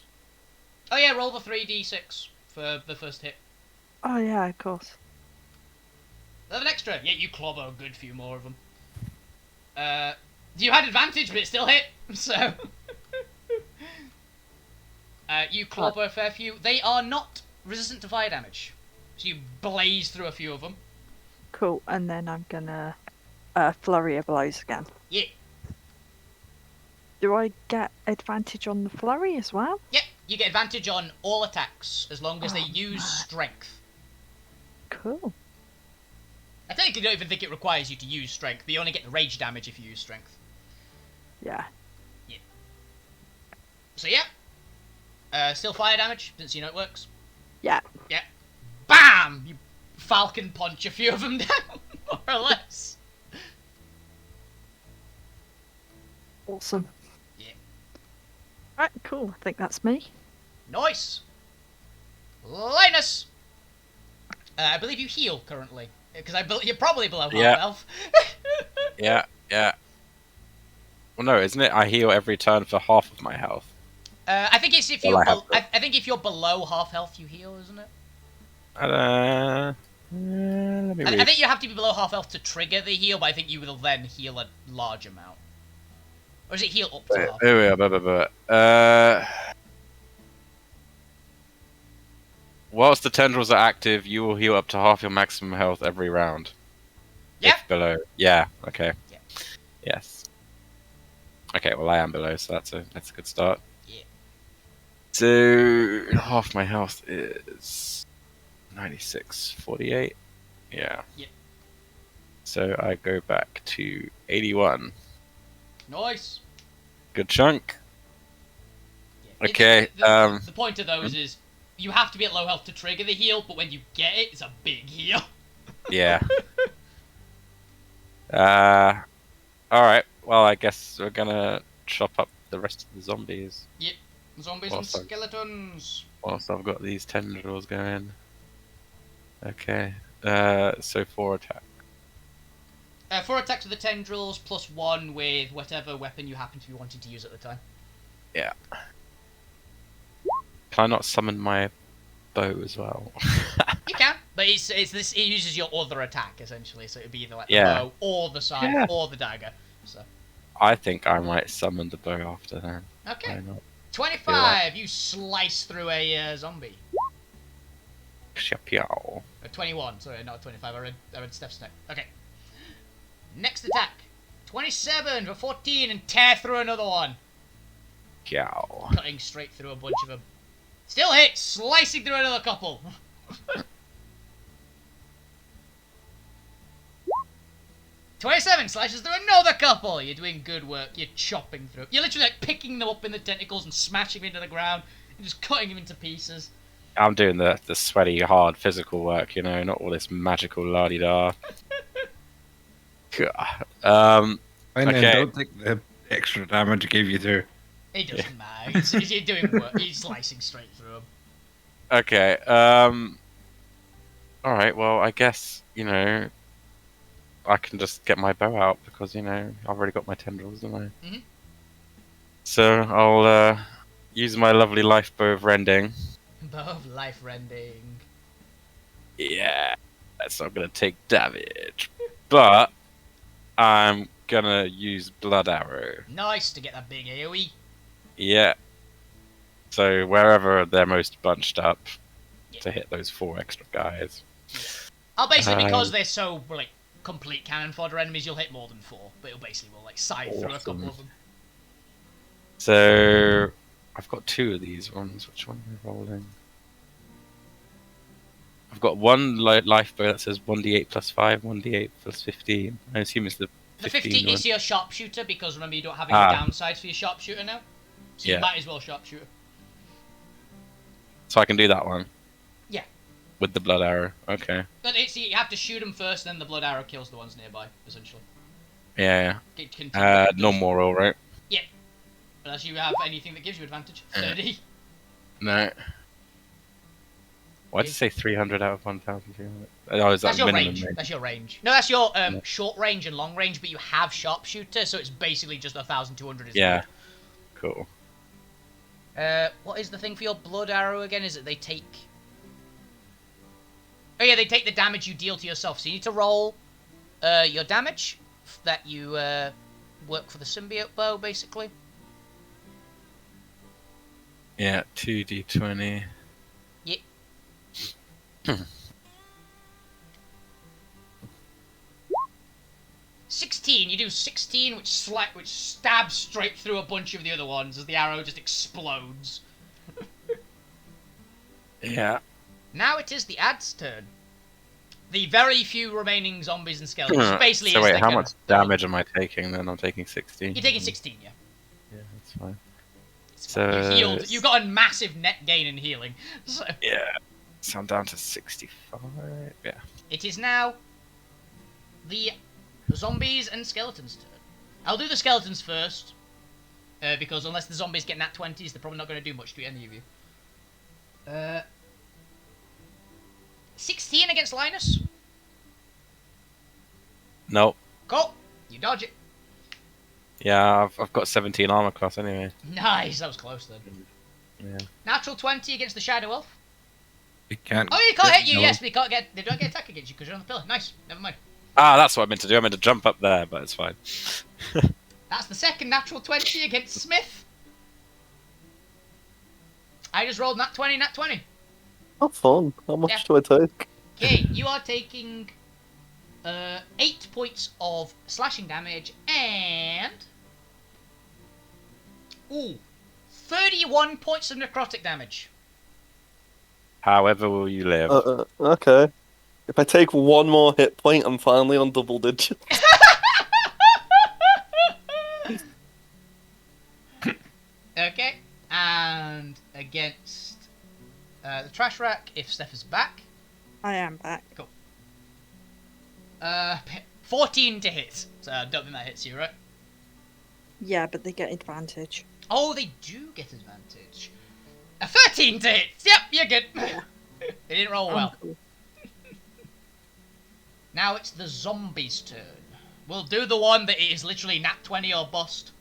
Oh yeah, roll the 3d6 for the first hit. Oh yeah, of course. There's an extra. Yeah, you clobber a good few more of them. You had advantage, but it still hit, so... you clobber a fair few. They are not resistant to fire damage. So you blaze through a few of them. Cool, and then I'm gonna flurry of blows again. Yeah. Do I get advantage on the flurry as well? Yeah, you get advantage on all attacks, as long as they use strength. Cool. I technically don't even think it requires you to use strength, but you only get the rage damage if you use strength. Yeah. So yeah. Still fire damage, since you know it works. Yeah. Yeah. BAM! You falcon punch a few of them down, more or less. Awesome. Yeah. Right, cool. I think that's me. Nice! Linus! I believe you heal currently, because you're probably below half Yeah. health. Yeah. Well, no, isn't it? I heal every turn for half of my health. I think it's if Well, you're I have I think if you're below half health, you heal, isn't it? Let me read. I think you have to be below half health to trigger the heal, but I think you will then heal a large amount. Or is it heal up to half? Here we are. Whilst the tendrils are active, you will heal up to half your maximum health every round. Yeah. If below. Yeah. Okay. Yeah. Yes. Okay. Well, I am below, so that's a good start. Yeah. So half my health is 96.48. Yeah. Yep. So I go back to 81. Nice. Good chunk. Yeah. Okay. The point of those is you have to be at low health to trigger the heal, but when you get it, it's a big heal. Yeah. Alright. Well, I guess we're gonna chop up the rest of the zombies. Yep. Zombies Awesome. and skeletons. Whilst I've got these tendrils going. Okay. So 4 attack. 4 attacks with the tendrils, plus 1 with whatever weapon you happen to be wanting to use at the time. Yeah. Can I not summon my bow as well? You can, but it uses your other attack essentially, so it'd be either like the Yeah. bow or the scythe or the dagger. So I think I might summon the bow after then. okay, Why not? 25. You slice through a zombie. Shapiao. 21. Sorry, not 25. I read Steph's neck. Okay. Next attack. 27 for 14 and tear through another one. Yow. Cutting straight through a bunch of them. Still hit, slicing through another couple. 27 slashes through another couple. You're doing good work. You're chopping through. You're literally like picking them up in the tentacles and smashing them into the ground and just cutting them into pieces. I'm doing the sweaty, hard physical work, you know, not all this magical la-di-da. And Okay. then don't take the extra damage it gave you too. It doesn't matter. You're doing work. You're slicing straight through them. Okay, alright, well, I guess, you know, I can just get my bow out because, you know, I've already got my tendrils, haven't I? Mhm. So, I'll, use my lovely life bow of rending. Bow of life rending. Yeah, that's not gonna take damage. But, I'm gonna use blood arrow. Nice to get that big AoE. Yeah. So, wherever they're most bunched up to hit those 4 extra guys. I'll basically, because they're so like complete cannon fodder enemies, you'll hit more than 4, but it'll basically will like scythe through a couple of them. So I've got 2 of these ones. Which one am I rolling? I've got one life bow that says 1d8 plus 5, 1d8 plus 15. I assume it's the 15 The 50 one. is your sharpshooter, because remember you don't have any downsides for your sharpshooter now. So you might as well sharpshooter. So I can do that one? Yeah. With the blood arrow, okay. But you have to shoot them first, then the blood arrow kills the ones nearby, essentially. Yeah. No Normal roll, right? Yeah. Unless you have anything that gives you advantage. 30. No. Why did you say 300 out of 1,300? Oh, is that That's your minimum range. That's your range. No, that's your short range and long range, but you have sharpshooter, so it's basically just 1,200. Yeah. Cool. What is the thing for your blood arrow again? Is it they take... Oh yeah, they take the damage you deal to yourself. So you need to roll your damage that you work for the symbiote bow, basically. Yeah, 2d20. Yeah. 16. You do 16, which stabs straight through a bunch of the other ones as the arrow just explodes. Yeah. Now it is the ad's turn. The very few remaining zombies and skeletons. Basically, so wait, how much damage am I taking then? I'm taking 16. You're taking 16, yeah. Yeah, that's fine. So you healed. You got a massive net gain in healing. So. Yeah. So I'm down to 65. Yeah. It is now the zombies and skeletons' turn. I'll do the skeletons first, because unless the zombies get nat 20s, they're probably not going to do much to any of you. 16 against Linus. Nope. Cool. You dodge it. Yeah, I've got 17 armor class anyway. Nice. That was close then. Yeah. Natural 20 against the Shadow Elf. It can't. Oh, he can't hit you. Yes, but they don't get attack against you because you're on the pillar. Nice. Never mind. Ah, that's what I meant to do. I meant to jump up there, but it's fine. That's the second natural 20 against Smith. I just rolled nat 20, nat 20. Oh, fun. How much do I take? Okay, you are taking 8 points of slashing damage and 31 points of necrotic damage. However will you live? Okay. If I take one more hit point, I'm finally on double digits. Okay, and against the trash rack, if Steph is back. I am back. Cool. 14 to hit. So I don't think that hits you, right? Yeah, but they get advantage. Oh, they do get advantage. A 13 to hit. Yep, you're good. Yeah. They didn't roll well. Cool. Now it's the zombies' turn. We'll do the one that is literally nat 20 or bust.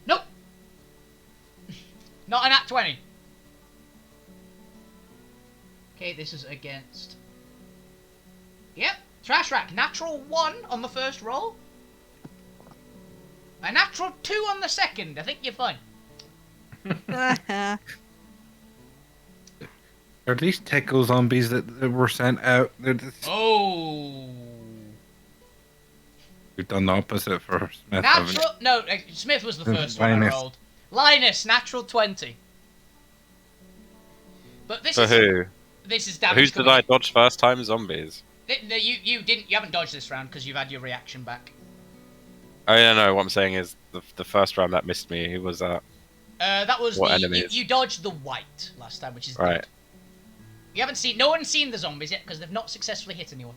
Nope. Not a nat 20. Okay, this is against... Yep, trash rack. Natural 1 on the first roll. A natural 2 on the second. I think you're fine. Are these tickle zombies that were sent out? Oh. We've done the opposite for Smith. haven't Natural... No, Smith was the first one I Linus. rolled. Linus, natural 20. But this For is... who? This is damage Who did I dodge first time? Zombies. No, you didn't. You haven't dodged this round because you've had your reaction back. Oh yeah, no. What I'm saying is the first round that missed me. Who was that? That was What the enemies? you dodged the white last time, which is Right. good. You haven't seen. No one's seen the zombies yet because they've not successfully hit anyone.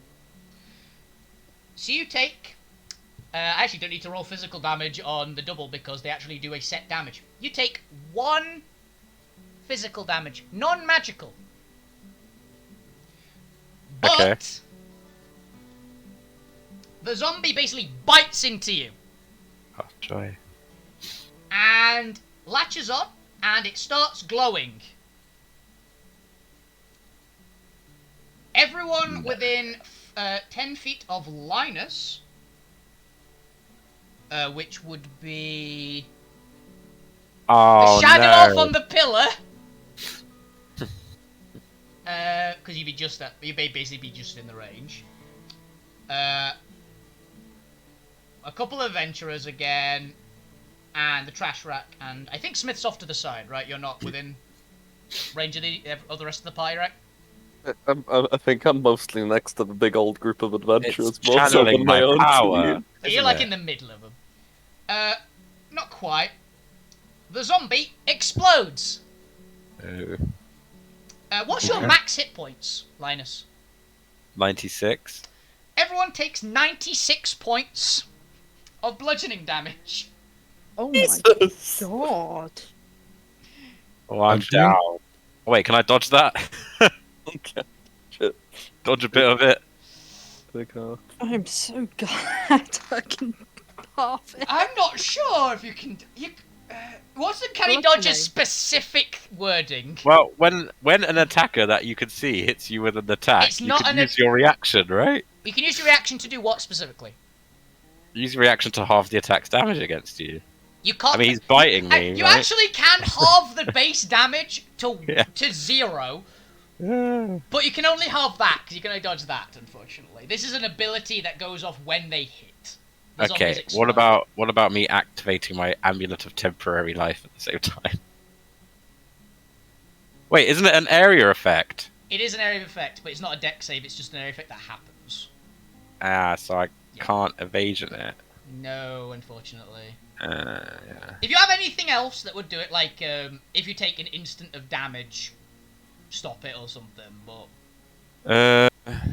So you take. I actually don't need to roll physical damage on the double because they actually do a set damage. You take 1 physical damage, non-magical. But Okay. the zombie basically bites into you Oh joy. and latches on, and it starts glowing. Everyone within 10 feet of Linus, which would be Oh the shadow no. elf on the pillar. because you'd basically be just in the range. A couple of adventurers again, and the trash rack, and I think Smith's off to the side, right? You're not within range of the rest of the pie, right? I think I'm mostly next to the big old group of adventurers, It's more so channeling than my my own power. team. So you're like in the middle of them. Not quite. The zombie explodes. Oh. What's your max hit points, Linus? 96. Everyone takes 96 points of bludgeoning damage. Oh my Jesus. god. Oh, I'm Bludgeoning? down. Oh, wait, can I dodge that? Okay. Shit. Dodge a bit of it. Take off. I'm so glad I can half it. I'm not sure if you can. Can he dodge a Bludgeoning. specific wording? Well, when an attacker that you can see hits you with an attack, It's you not can an use your reaction, right? You can use your reaction to do what specifically? Use your reaction to halve the attack's damage against you. You can't. I mean, he's biting me, You right? actually can halve the base damage to Yeah. 0, but you can only halve that because you can only dodge that. Unfortunately, this is an ability that goes off when they hit. The zombies Okay, explode. what about me activating my amulet of temporary life at the same time? Wait, isn't it an area effect? It is an area of effect, but it's not a dex save. It's just an area effect that happens. Ah, so I Yeah. can't evasion it. No, unfortunately. Yeah. If you have anything else that would do it, like if you take an instant of damage, stop it or something. But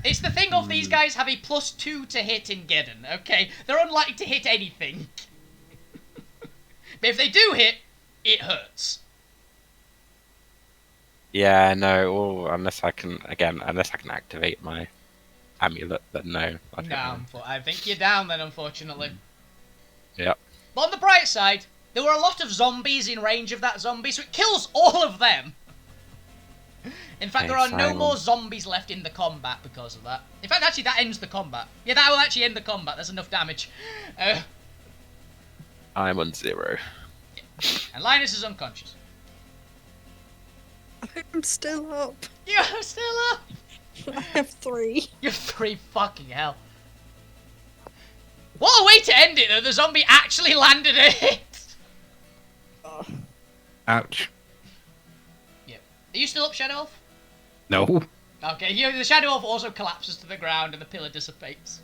it's the thing of these guys have a +2 to hit in Geddon. Okay, they're unlikely to hit anything, but if they do hit, it hurts. Yeah, no. Oh, unless I can activate my amulet, then no. I don't know. I think you're down then, unfortunately. Yep. But on the bright side, there were a lot of zombies in range of that zombie, so it kills all of them. In fact, there are no more zombies left in the combat because of that. In fact, actually, that ends the combat. Yeah, that will actually end the combat. That's enough damage. I'm on 0. And Linus is unconscious. I'm still up. You're still up! I have 3. You're 3 fucking hell. What a way to end it, though. The zombie actually landed a hit. Ouch. Yep. Are you still up, Shadow Elf? No. Okay, the Shadow Elf also collapses to the ground and the pillar dissipates.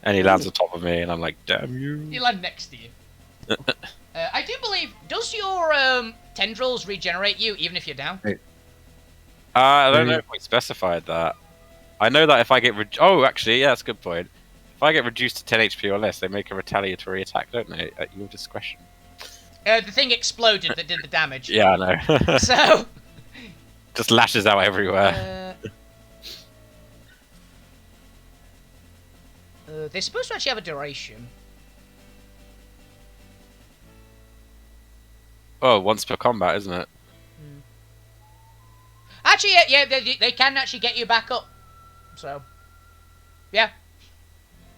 And he lands on top of me, and I'm like, damn you. He land next to you. I do believe, does your tendrils regenerate you even if you're down? I don't know if we specified that. I know that if I get oh, actually, yeah, that's a good point. If I get reduced to 10 HP or less, they make a retaliatory attack, don't they? At your discretion. The thing exploded that did the damage. Yeah, I know. So... Just lashes out everywhere. They're supposed to actually have a duration. Oh, once per combat, isn't it? Actually, yeah, they can actually get you back up. So, yeah.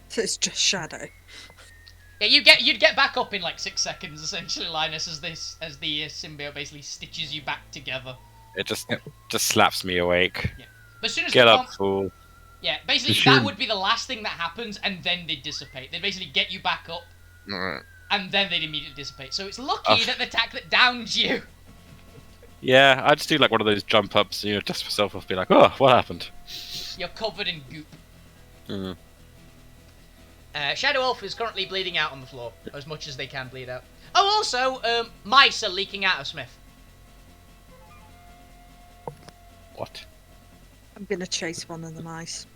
So it's just Shadow. Yeah, you'd get back up in like 6 seconds, essentially, Linus, as the symbiote basically stitches you back together. It just slaps me awake. Yeah. But as soon as Get the up, fool. Yeah, basically that would be the last thing that happens, and then they dissipate. They basically get you back up, and then they'd immediately dissipate. So it's lucky that the attack that downed you. Yeah, I just do like one of those jump ups, dust myself off, be like, oh, what happened? You're covered in goop. Mm. Shadow Elf is currently bleeding out on the floor, as much as they can bleed out. Oh, also, mice are leaking out of Smith. What? I'm gonna chase one of the mice.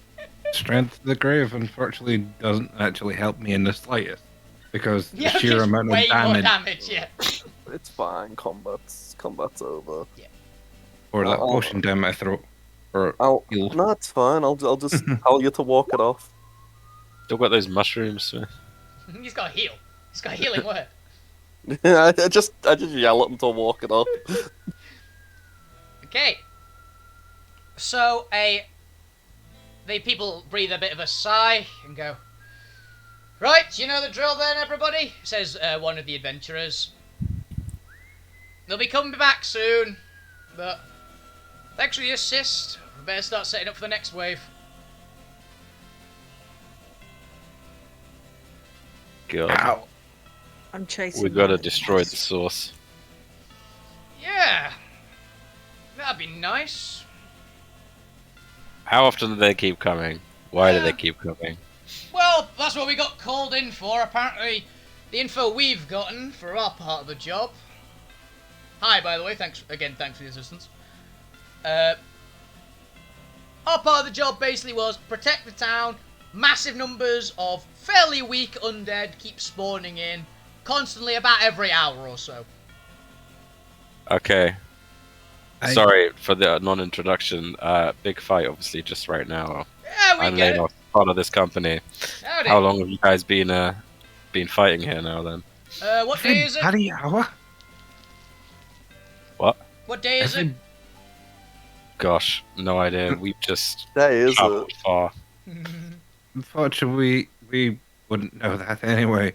Strength of the grave unfortunately doesn't actually help me in the slightest. Because the Yeah, sheer it's amount of way more damage damage, yeah. It's fine. Combat's over. or that potion down my throat. Or heal. No, it's fine. I'll just tell you to walk it off. Still got those mushrooms. He's got to heal. He's got a healing word. I just yell at him to walk it off. Okay. So, the people breathe a bit of a sigh and go, right, you know the drill then, everybody? Says one of the adventurers. They'll be coming back soon, but Thanks for the assist. We better start setting up for the next wave. God. Ow. I'm chasing. We gotta the destroy the nest. source. Yeah. That'd be nice. How often do they keep coming? Why do Yeah. they keep coming? Well, that's what we got called in for. Apparently, the info we've gotten for our part of the job. Hi, by the way. Thanks for the assistance. Our part of the job basically was protect the town. Massive numbers of fairly weak undead keep spawning in constantly, about every hour or so. Okay. I- Sorry for the non-introduction. Big fight, obviously, just right now. Yeah, we I'm get laid it. off part of this company. Howdy. How long have you guys been fighting here now? Then What day is it? Bloody hour? what? What day is it? Every- Gosh, no idea. We've just That is traveled far. Unfortunately, we wouldn't know that anyway.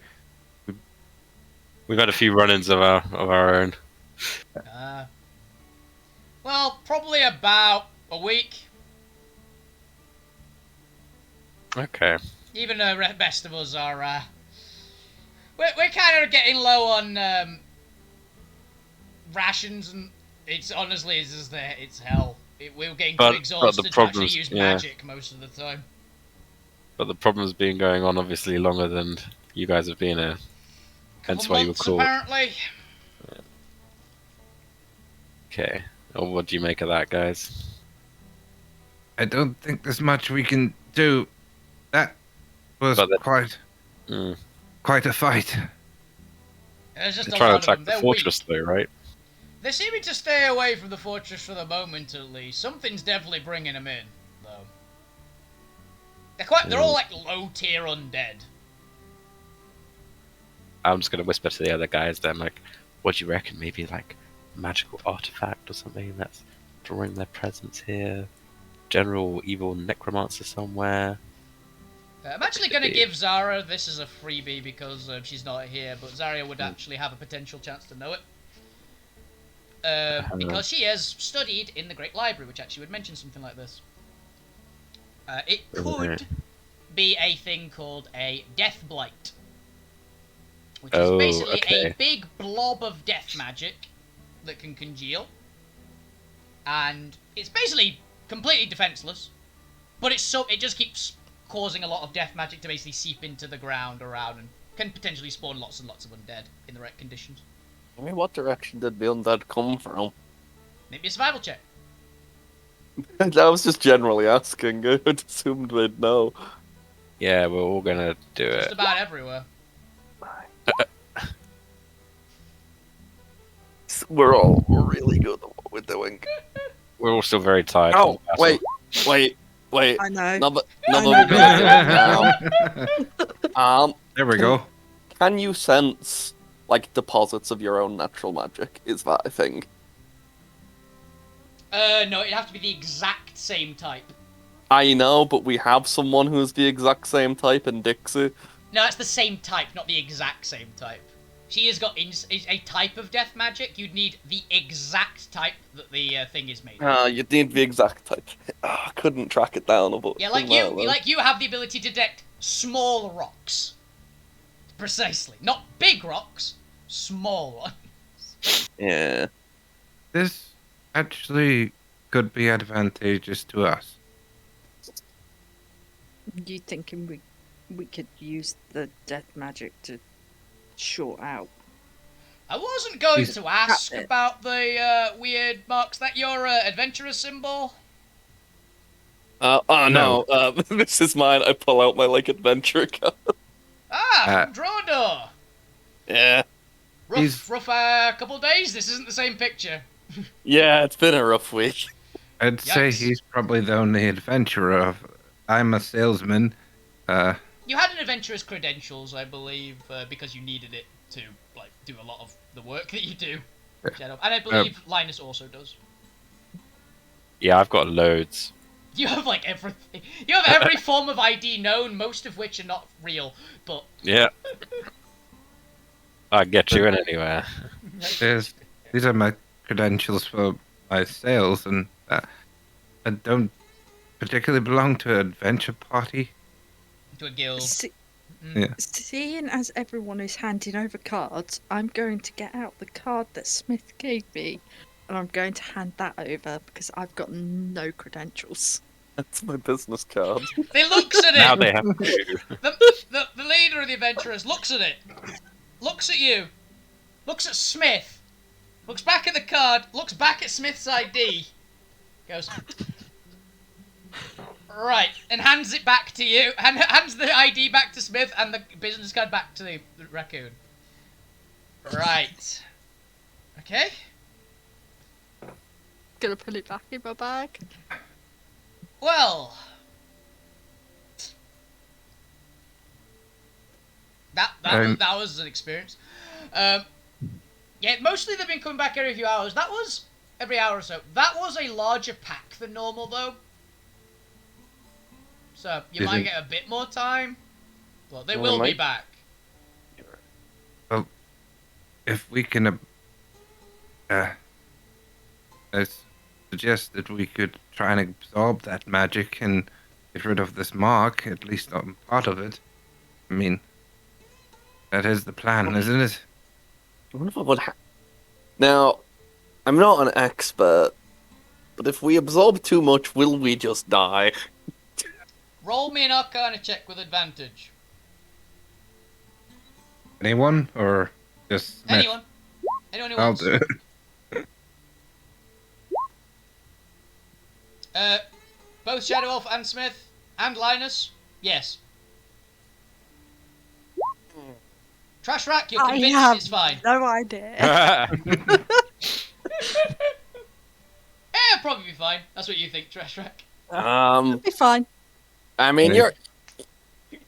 We've had a few run-ins of our own. Well, probably about a week. Okay. Even the best of us are. We're kind of getting low on rations, and it's honestly it's hell. We're getting But too exhausted to actually problems- use yeah. magic most of the time. But the problem's been going on obviously longer than you guys have been here. Hence Couple why you were months, called. apparently. Okay. Well, what do you make of that, guys? I don't think there's much we can do. That was But the- quite a fight. There's just They're a trying lot to of them. attack the They're fortress, weak. though, right? They're seeming to stay away from the fortress for the moment, at least. Something's definitely bringing them in, though. They're all like low tier undead. I'm just gonna whisper to the other guys then, like, what do you reckon? Maybe like a magical artifact or something that's drawing their presence here. General evil necromancer somewhere. I'm actually going to give Zara this as a freebie because she's not here, but Zarya would actually have a potential chance to know it. Because she has studied in the Great Library, which actually would mention something like this. It could be a thing called a Death Blight. Which is Oh, basically a okay. big blob of death magic that can congeal. And it's basically completely defenseless. But it just keeps causing a lot of death magic to basically seep into the ground around and can potentially spawn lots and lots of undead in the right conditions. I mean, what direction did the undead come from? Maybe a survival check. I was just generally asking. I assumed they'd know. Yeah, we're all gonna do Just it. about everywhere. We're all really good at what we're doing. We're all still very tired. from Oh, the battle. wait. I know. Another I now. There we go. Can you sense like deposits of your own natural magic? Is that a thing? No, it'd have to be the exact same type. I know, but we have someone who's the exact same type in Dixie. No, it's the same type, not the exact same type. She has got a type of death magic. You'd need the exact type that the thing is made of. You'd need the exact type. I couldn't track it down. But Yeah, like you have the ability to detect small rocks. Precisely. Not big rocks, small ones. Yeah. This actually could be advantageous to us. You thinking we could use the death magic to short out? I wasn't going He's- to ask That's it. about the weird marks. That your adventurer symbol? Oh no. This is mine. I pull out my like adventure card. Ah, from Drodor. Yeah. He's- Rough couple days. This isn't the same picture. Yeah, it's been a rough week. I'd say Yikes. he's probably the only adventurer. I'm a salesman. You had an adventurer's credentials, I believe, because you needed it to like do a lot of the work that you do. Geddon. And I believe Linus also does. Yeah, I've got loads. You have like everything. You have every form of ID known, most of which are not real. But Yeah. I'll get you in anywhere. These are my credentials for my sales, and I don't particularly belong to an adventure party. To a guild. Yeah. Seeing as everyone is handing over cards, I'm going to get out the card that Smith gave me, and I'm going to hand that over because I've got no credentials. That's my business card. They looks at Now it. they have two. The leader of the adventurers looks at it. Looks at you. Looks at Smith. Looks back at the card. Looks back at Smith's ID. Goes. Right, and hands it back to you. Hands the ID back to Smith and the business card back to the raccoon. Right. Okay. Gonna put it back in my bag. Well. That was an experience. Yeah, mostly they've been coming back every few hours. That was every hour or so. That was a larger pack than normal, though. So you might get a bit more time, but they will be back. Well, if we can, I suggest that we could try and absorb that magic and get rid of this mark, at least on part of it. I mean, that is the plan, isn't it? I wonder if I would Now, I'm not an expert, but if we absorb too much, will we just die? Roll me an Arcana check with advantage. Anyone, or just Smith? Anyone. Anyone who I'll wants. do it. Both Shadow Elf and Smith and Linus. Yes. Trash Rack, you're I convinced have it's fine. no idea. It'll probably be fine. That's what you think, Trash Rack. It'll be fine. I mean, Yeah.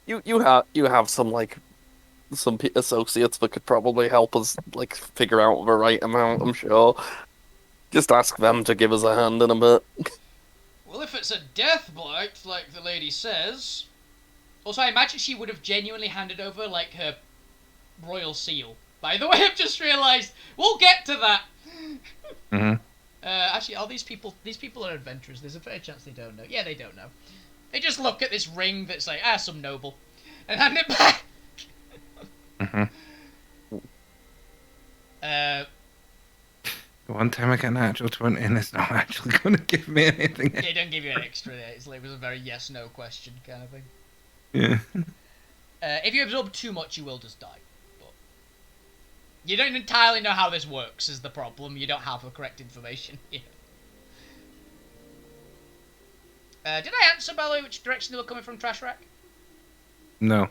you have some associates that could probably help us figure out the right amount. I'm sure. Just ask them to give us a hand in a bit. Well, if it's a death blight, like the lady says. Also, I imagine she would have genuinely handed over, like, her royal seal. By the way, I've just realised. We'll get to that. Mm-hmm. Actually, are these people are adventurers. There's a fair chance they don't know. Yeah, they don't know. They just look at this ring that's like, some noble. And hand it back. Mm-hmm. The one time I get an actual 20 and it's not actually going to give me anything. They don't give you an extra there. It was a very yes/no question kind of thing. Yeah. If you absorb too much, you will just die. But you don't entirely know how this works is the problem. You don't have the correct information here. Did I answer, by the way, which direction they were coming from, Trash Rack? No,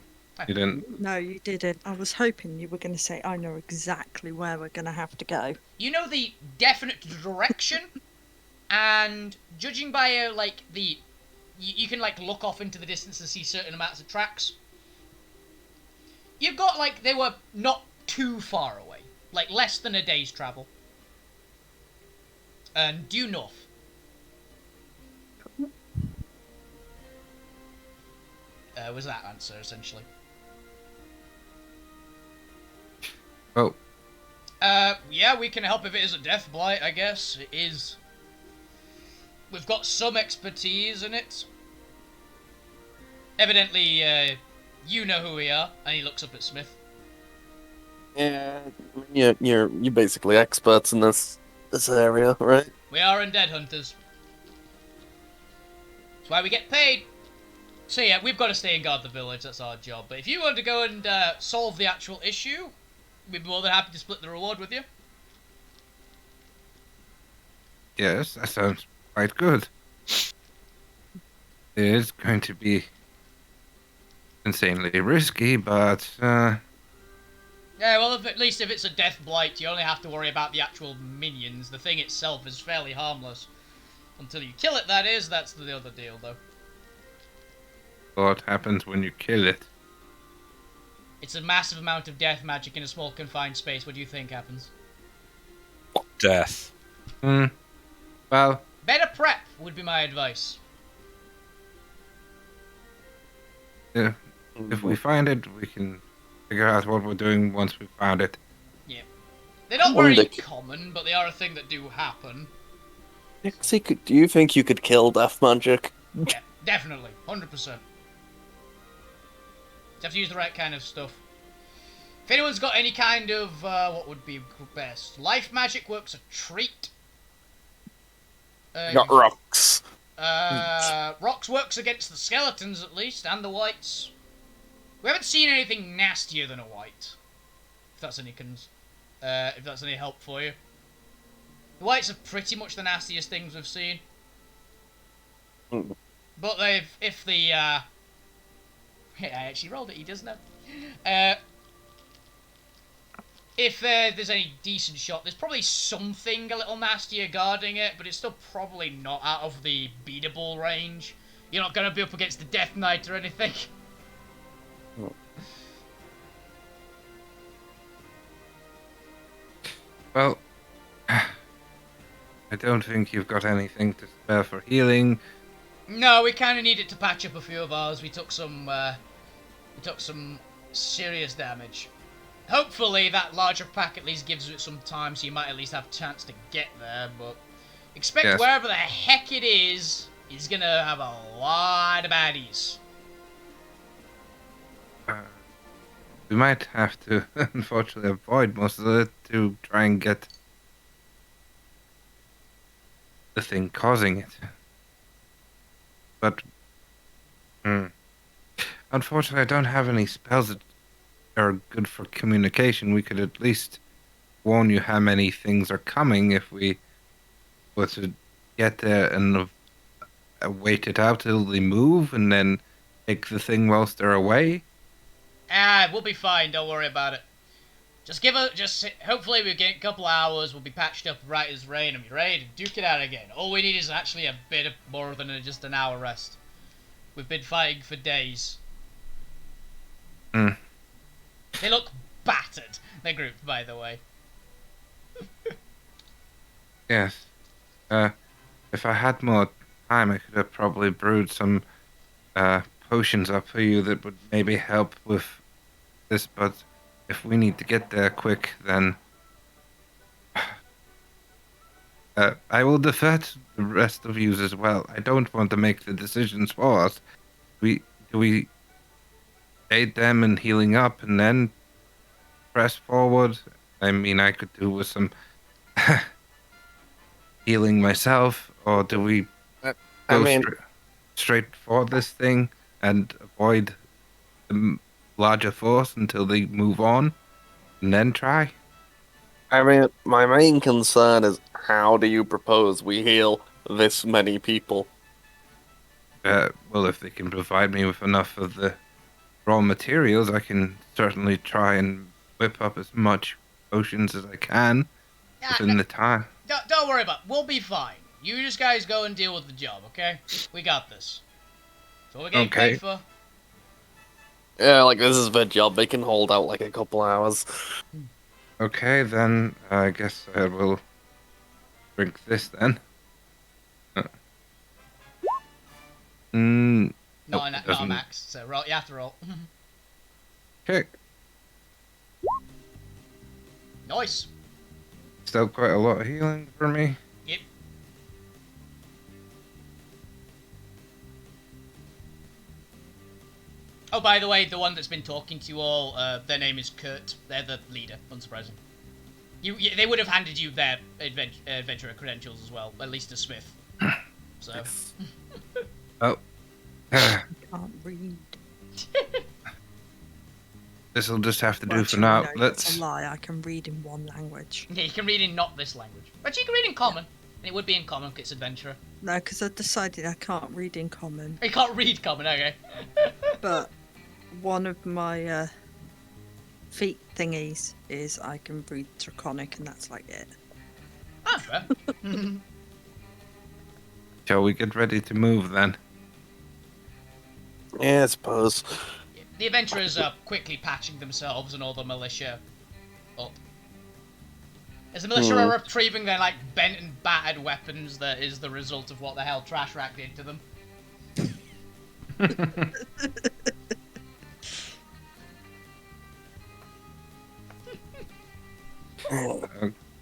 you didn't. No, you didn't. I was hoping you were going to say, I know exactly where we're going to have to go. You know the definite direction, and judging by you can look off into the distance and see certain amounts of tracks. You've got they were not too far away, less than a day's travel, and due north. Was that answer essentially? Oh. Yeah, we can help if it is a death blight, I guess. It is. We've got some expertise in it. Evidently, you know who we are, and he looks up at Smith. Yeah, you're basically experts in this area, right? We are undead hunters. That's why we get paid. So yeah, we've got to stay and guard the village, that's our job. But if you want to go and solve the actual issue, we'd be more than happy to split the reward with you. Yes, that sounds quite good. It is going to be insanely risky, but Yeah, well, at least if it's a death blight, you only have to worry about the actual minions. The thing itself is fairly harmless. Until you kill it, that is. That's the other deal, though. what happens when you kill it? It's a massive amount of death magic in a small confined space. What do you think happens? Death. Well, Better prep would be my advice. yeah, if we find it, we can figure out what we're doing once we found it. Yeah. They're not very common, but they are a thing that do happen. Nixie, do you think you could kill death magic? Yeah, definitely, 100%. Just have to use the right kind of stuff. If anyone's got any kind of, what would be best? Life magic works a treat. Got rocks. Rocks works against the skeletons at least, and the whites. We haven't seen anything nastier than a white. If that's any help for you. The whites are pretty much the nastiest things we've seen. Mm. But if the yeah, I actually rolled it. He doesn't have. If there's any decent shot, there's probably something a little nastier guarding it, but it's still probably not out of the beatable range. You're not gonna be up against the Death Knight or anything. Well, I don't think you've got anything to spare for healing. No, we kind of needed to patch up a few of ours. We took some serious damage. Hopefully that larger pack at least gives it some time, so you might at least have a chance to get there, but expect Yes. wherever the heck it is gonna have a lot of baddies. We might have to, unfortunately, avoid most of it to try and get the thing causing it. But, unfortunately, I don't have any spells that are good for communication. We could at least warn you how many things are coming if we were to get there and wait it out till they move and then take the thing whilst they're away. We'll be fine, don't worry about it. Hopefully we get a couple hours, we'll be patched up right as rain and be ready to duke it out again. All we need is actually a bit of more than just an hour rest. We've been fighting for days. They look battered, the group, by the way. Yes. If I had more time, I could have probably brewed some potions up for you that would maybe help with this, but if we need to get there quick, then I will defer to the rest of you as well. I don't want to make the decisions for us. Do we aid them in healing up and then press forward? I mean, I could do with some healing myself, or do we go straight for this thing and avoid the larger force until they move on and then try? I mean, my main concern is how do you propose we heal this many people? Well, if they can provide me with enough of the raw materials, I can certainly try and whip up as much potions as I can within the time. Don't worry about it. We'll be fine. You just guys go and deal with the job, okay? We got this. That's what we're getting paid for. Yeah, like this is their job. They can hold out like a couple hours. Okay, then I guess I will drink this then. Not Nope, a doesn't. max, so roll. You have to roll. Okay, Nice. still quite a lot of healing for me. Yep. Oh, by the way, the one that's been talking to you all, their name is Kurt. They're the leader, unsurprising. They would have handed you their adventurer credentials as well, at least a smith. So. Oh. Can't read. This will just have to do Well, for actually, now. no, Let's. That's a lie. I can read in one language. Yeah, you can read in not this language. But you can read in common. And it would be in common because it's adventurer. No, because I decided I can't read in common. You can't read common, okay. But one of my feat thingies is I can read Draconic, and that's like it. Ah, fair. Shall we get ready to move then? Yeah, I suppose. The adventurers are quickly patching themselves and all the militia up. As the militia are retrieving their like bent and battered weapons, that is the result of what the hell Trash Rack did to them.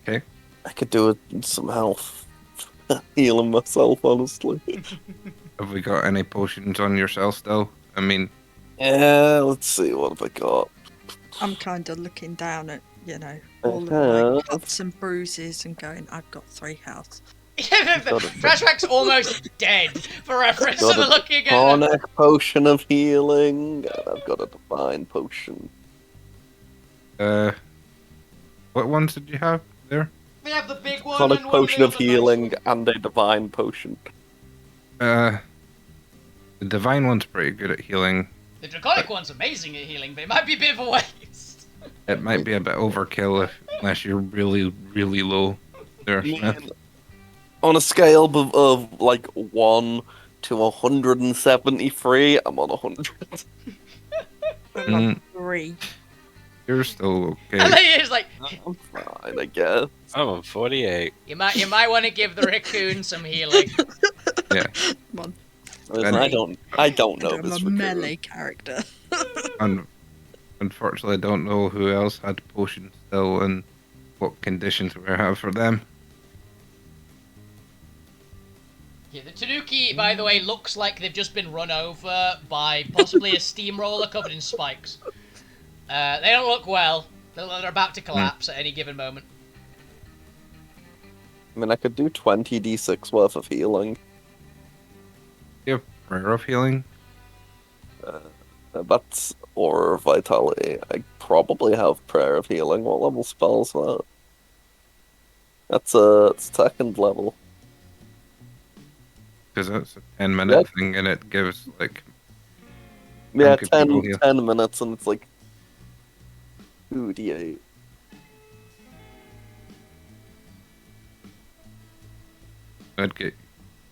Okay. I could do with some health. healing myself, honestly. Have we got any potions on yourself still? I mean, Yeah, let's see, what have I got? I'm kind of looking down at, all of my Uh-huh. cuts and bruises and going, I've got 3 health. Trashrack's almost dead, for reference to Got the a looking at them. chronic potion of healing, and I've got a divine potion. what ones did you have there? We have the big one Chronic and one potion of of the other nice healing ones. and a divine potion. The divine one's pretty good at healing. The draconic one's amazing at healing, but it might be a bit of a waste. It might be a bit overkill unless you're really, really low there, Smith. Man, on a scale of like 1 to 173, I'm on 100. I'm on Mm. 3. You're still And okay. then he's like, I'm fine, I guess. I'm on 48. you might want to give the raccoon some healing. Yeah. Come on. I don't know I'm this a raccoon. melee character. Unfortunately, I don't know who else had potions still and what conditions we have for them. Yeah, the Tanuki, by the way, looks like they've just been run over by possibly a steamroller covered in spikes. They don't look well. They're about to collapse at any given moment. I mean, I could do 20d6 worth of healing. You have prayer of healing? That's Aura of Vitality. I probably have Prayer of Healing. What level spell is that? That's it's 2nd level. Because it's a 10-minute thing and it gives, like... Yeah, could people 10, heal? 10 minutes and it's like 2d8. I'd get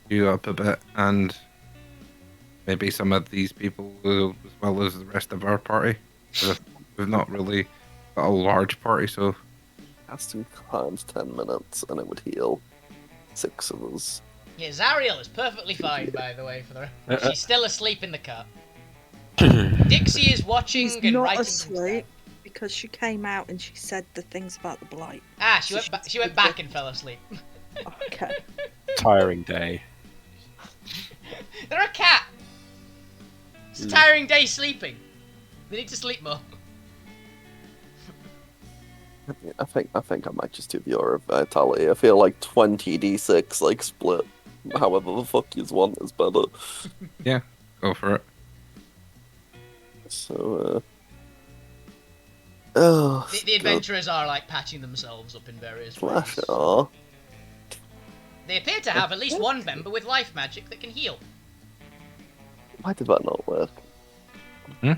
you up a bit and maybe some of these people will, as well as the rest of our party. 'Cause we've not really got a large party, so Casting times 10 minutes and it would heal 6 of us. Yeah, Zariel is perfectly fine, by the way. She's still asleep in the car. Dixie is watching She's and not writing. asleep because she came out and she said the things about the blight. She went back and fell asleep. Okay. Tiring day. They're a cat. It's a tiring day sleeping. They need to sleep more. I think I might just do the Aura of Vitality. I feel like 20d6, like split. However the fuck you want is better. yeah, go for it. So, The adventurers are like patching themselves up in various Flash ways. it all. They appear to have at least one member with life magic that can heal. Why did that not work? Hmm?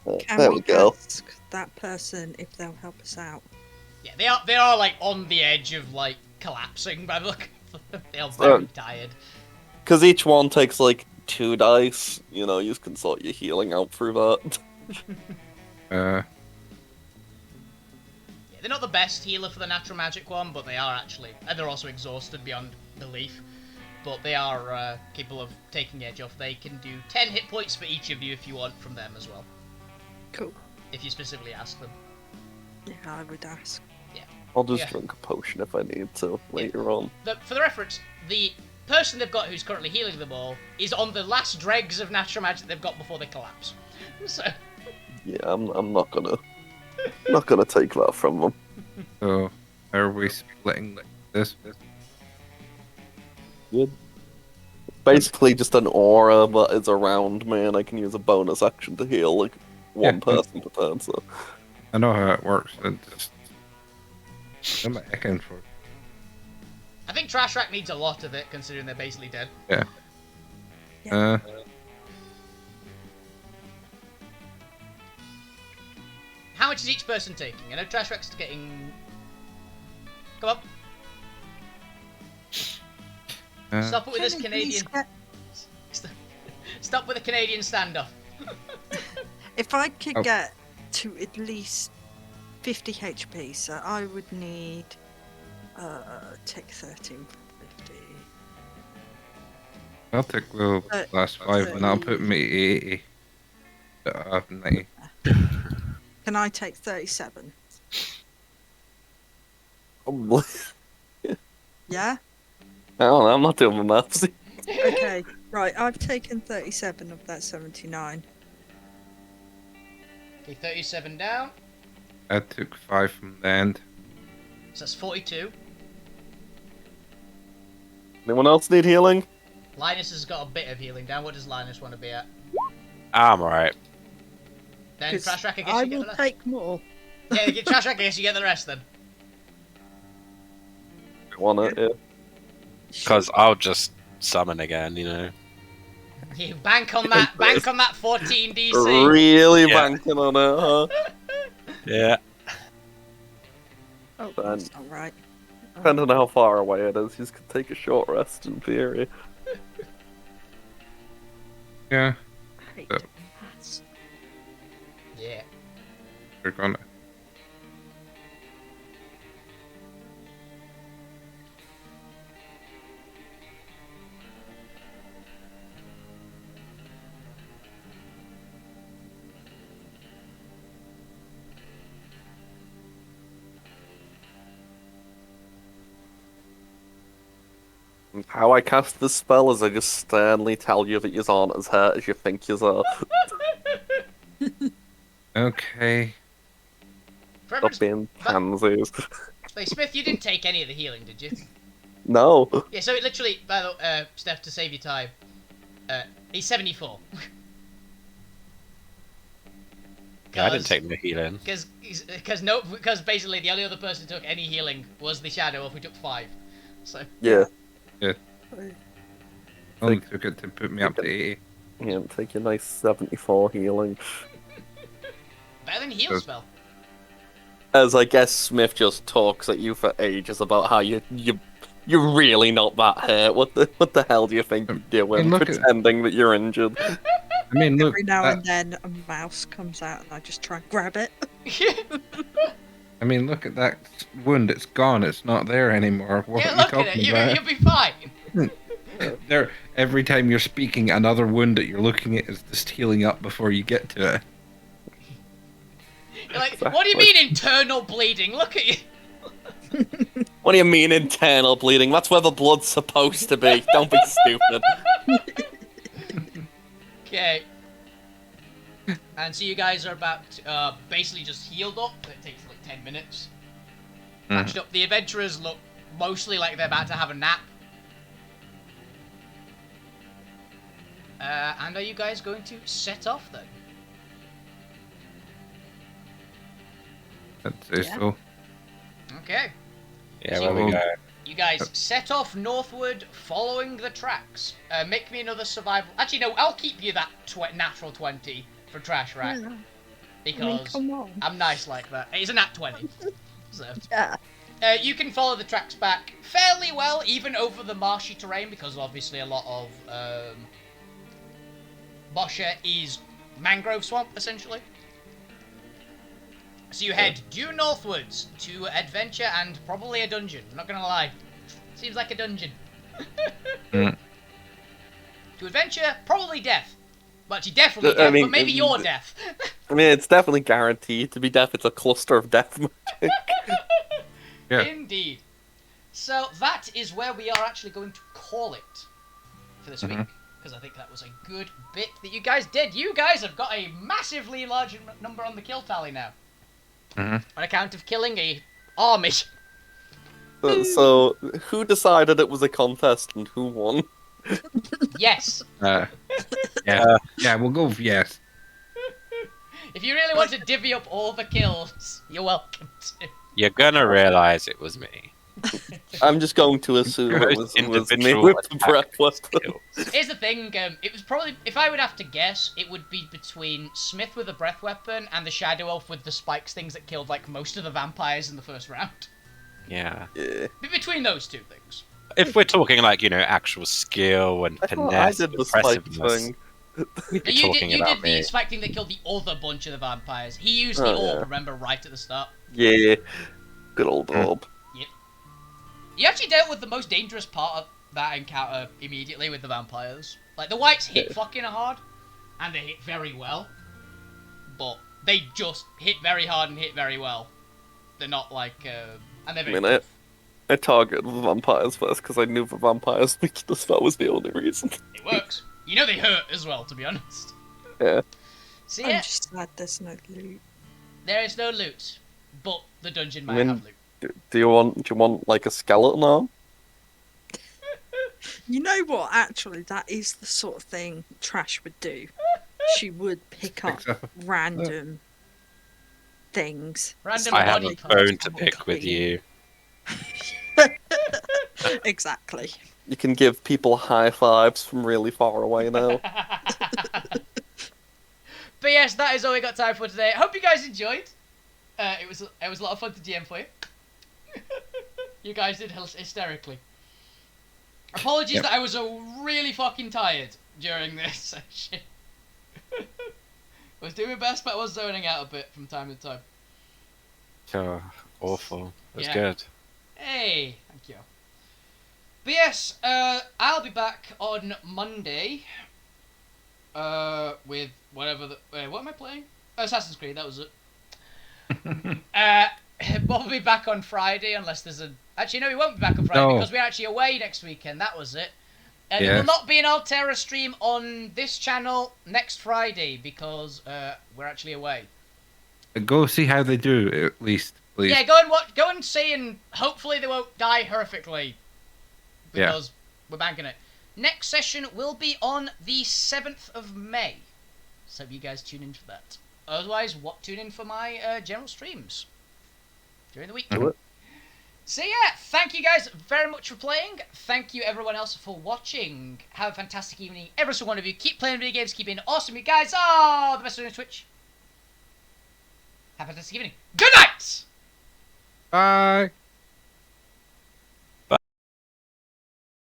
Can There we we go. ask that person if they'll help us out? Yeah, they are like on the edge of like collapsing by the look of them. They are very tired. Because each one takes like 2 dice, you can sort your healing out through that. Yeah, they're not the best healer for the natural magic one, but they are actually, and they're also exhausted beyond belief. But they are capable of taking the edge off. They can do 10 hit points for each of you if you want from them as well. Cool. If you specifically ask them. Yeah, I would ask. I'll just Yeah. drink a potion if I need to later on. For the reference, the person they've got who's currently healing them all is on the last dregs of natural magic they've got before they collapse. So Yeah, I'm not gonna take that from them. So, are we splitting this? Good. Basically just an aura that is around me and I can use a bonus action to heal like one Yeah. person per turn, so I know how it works. It just... I'm hecking for... I think Trash Rack needs a lot of it, considering they're basically dead. Uh, How much is each person taking? I know Trash Rack's getting... Come on. Stop it with this Can we Canadian... please get- Stop with the Canadian standoff. If I could Oh. get to at least 50 HP, so I would need take 13 from 50. I'll take the last 5 and I'll put me 80. 90. Can I take 37? probably. Yeah? I don't know, I'm not doing my maths. Okay, right. I've taken 37 of that 79. Okay, 37 down. I took 5 from the end. So that's 42. Anyone else need healing? Linus has got a bit of healing down. What does Linus want to be at? I'm alright. Then 'Cause Trash Rack, I guess I you get will the rest. take more. Yeah, get Trash Rack, I guess you get the rest then. Want it? Yeah. Because I'll just summon again, you know. You bank on that 14 DC. Really Yeah. banking on it, huh? Yeah. Oh, Then- that's not right. Depending on how far away it is, you could take a short rest in theory. Yeah, I hate doing maths. Yeah. you're gonna. How I cast this spell is I just sternly tell you that you aren't as hurt as you think you are. Okay. For Stop being pansies. Wait, Smith, you didn't take any of the healing, did you? No. Yeah, so it literally, by the Steph, to save you time, he's 74. Yeah, I didn't take no healing. Because basically the only other person who took any healing was the Shadow Elf, who took 5. So Yeah. Only took it to put me up to 80. Yeah, take your nice 74 healing. better than heal spell. As I guess Smith just talks at you for ages about how you're really not that hurt. What the hell do you think you're doing? And look at- Pretending that you're injured. I mean, look. Every now that- and then a mouse comes out and I just try and grab it. I mean, look at that wound. It's gone. It's not there anymore. What Yeah, are you look at talking it. about? You'll be fine. There, every time you're speaking, another wound that you're looking at is just healing up before you get to it. You're like, what do you mean internal bleeding? Look at you. What do you mean internal bleeding? That's where the blood's supposed to be. Don't be stupid. Okay. And so you guys are about to, basically just healed up. It takes like 10 minutes. Patched up. The adventurers look mostly like they're about to have a nap. And are you guys going to set off then? I'd say so. Okay. Yeah, So- where we go. You guys set off northward, following the tracks. Make me another survival. Actually, no, I'll keep you that natural 20 for Trash Rack. Yeah. I mean, Because come on. I'm nice like that. It's a nat 20. So. Yeah. You can follow the tracks back fairly well, even over the marshy terrain, because obviously a lot of Boscha is mangrove swamp, essentially. So you head due northwards to adventure and probably a dungeon. I'm not gonna lie. Seems like a dungeon. Mm. To adventure, probably death. But actually, definitely I death, mean, but maybe your death. I mean, it's definitely guaranteed to be death. It's a cluster of death magic. Yeah. Indeed. So that is where we are actually going to call it for this week, because I think that was a good bit that you guys did. You guys have got a massively large number on the kill tally now, on account of killing a army. So, who decided it was a contest and who won? Yes. Yeah. Yeah, we'll go with yes. If you really want to divvy up all the kills, you're welcome to. You're gonna realize it was me. I'm just going to assume it was me Individual with the attack breath weapon. kills. Here's the thing, it was probably, if I would have to guess, it would be between Smith with the breath weapon and the Shadow Elf with the spikes things that killed, like, most of the vampires in the first round. Yeah. Yeah. Be between those two things. If we're talking like, you know, actual skill and I thought I finesse, did the spike impressiveness, thing. we'd be You talking did about the me. spike thing that killed the other bunch of the vampires. He used the Oh, orb, yeah. remember, right at the start. Yeah. Good old orb. You actually dealt with the most dangerous part of that encounter immediately with the vampires. Like, the whites hit fucking hard, and they hit very well. But they just hit very hard and hit very well. They're not like, and they're very I mean, tough. I targeted the vampires first because I knew the vampires' weakness. That was the only reason. It works. You know they hurt as well, to be honest. Yeah. So I'm yeah, just glad there's no loot. there is no loot, but the dungeon might mean- have loot. Do you want like a skeleton arm? You know what? Actually, that is the sort of thing Trash would do. She would pick up random things. Random I have body a parts. bone to pick with you. Exactly. You can give people high fives from really far away now. But yes, that is all we got time for today. Hope you guys enjoyed. It was a lot of fun to GM for you. You guys did hysterically. Apologies that I was really fucking tired during this session. I was doing my best, but I was zoning out a bit from time to time. Oh, awful. It was Yeah. good. Hey, thank you. But yes, I'll be back on Monday. With whatever the what am I playing? Assassin's Creed. That was it. We'll be back on Friday unless there's a. Actually, no, we won't be back on Friday No. because we're actually away next weekend. That was it. And there will Yes. not be an Altera stream on this channel next Friday because we're actually away. Go see how they do, at least, please. Yeah, go and see, and hopefully they won't die horrifically. Because we're banking it. Next session will be on the 7th of May. So you guys tune in for that. Otherwise, tune in for my general streams during the week. Do it. So yeah, thank you guys very much for playing. Thank you everyone else for watching. Have a fantastic evening, every single one of you. Keep playing video games, keep being awesome. You guys are the best on Twitch. Have a fantastic evening. Good night! Bye.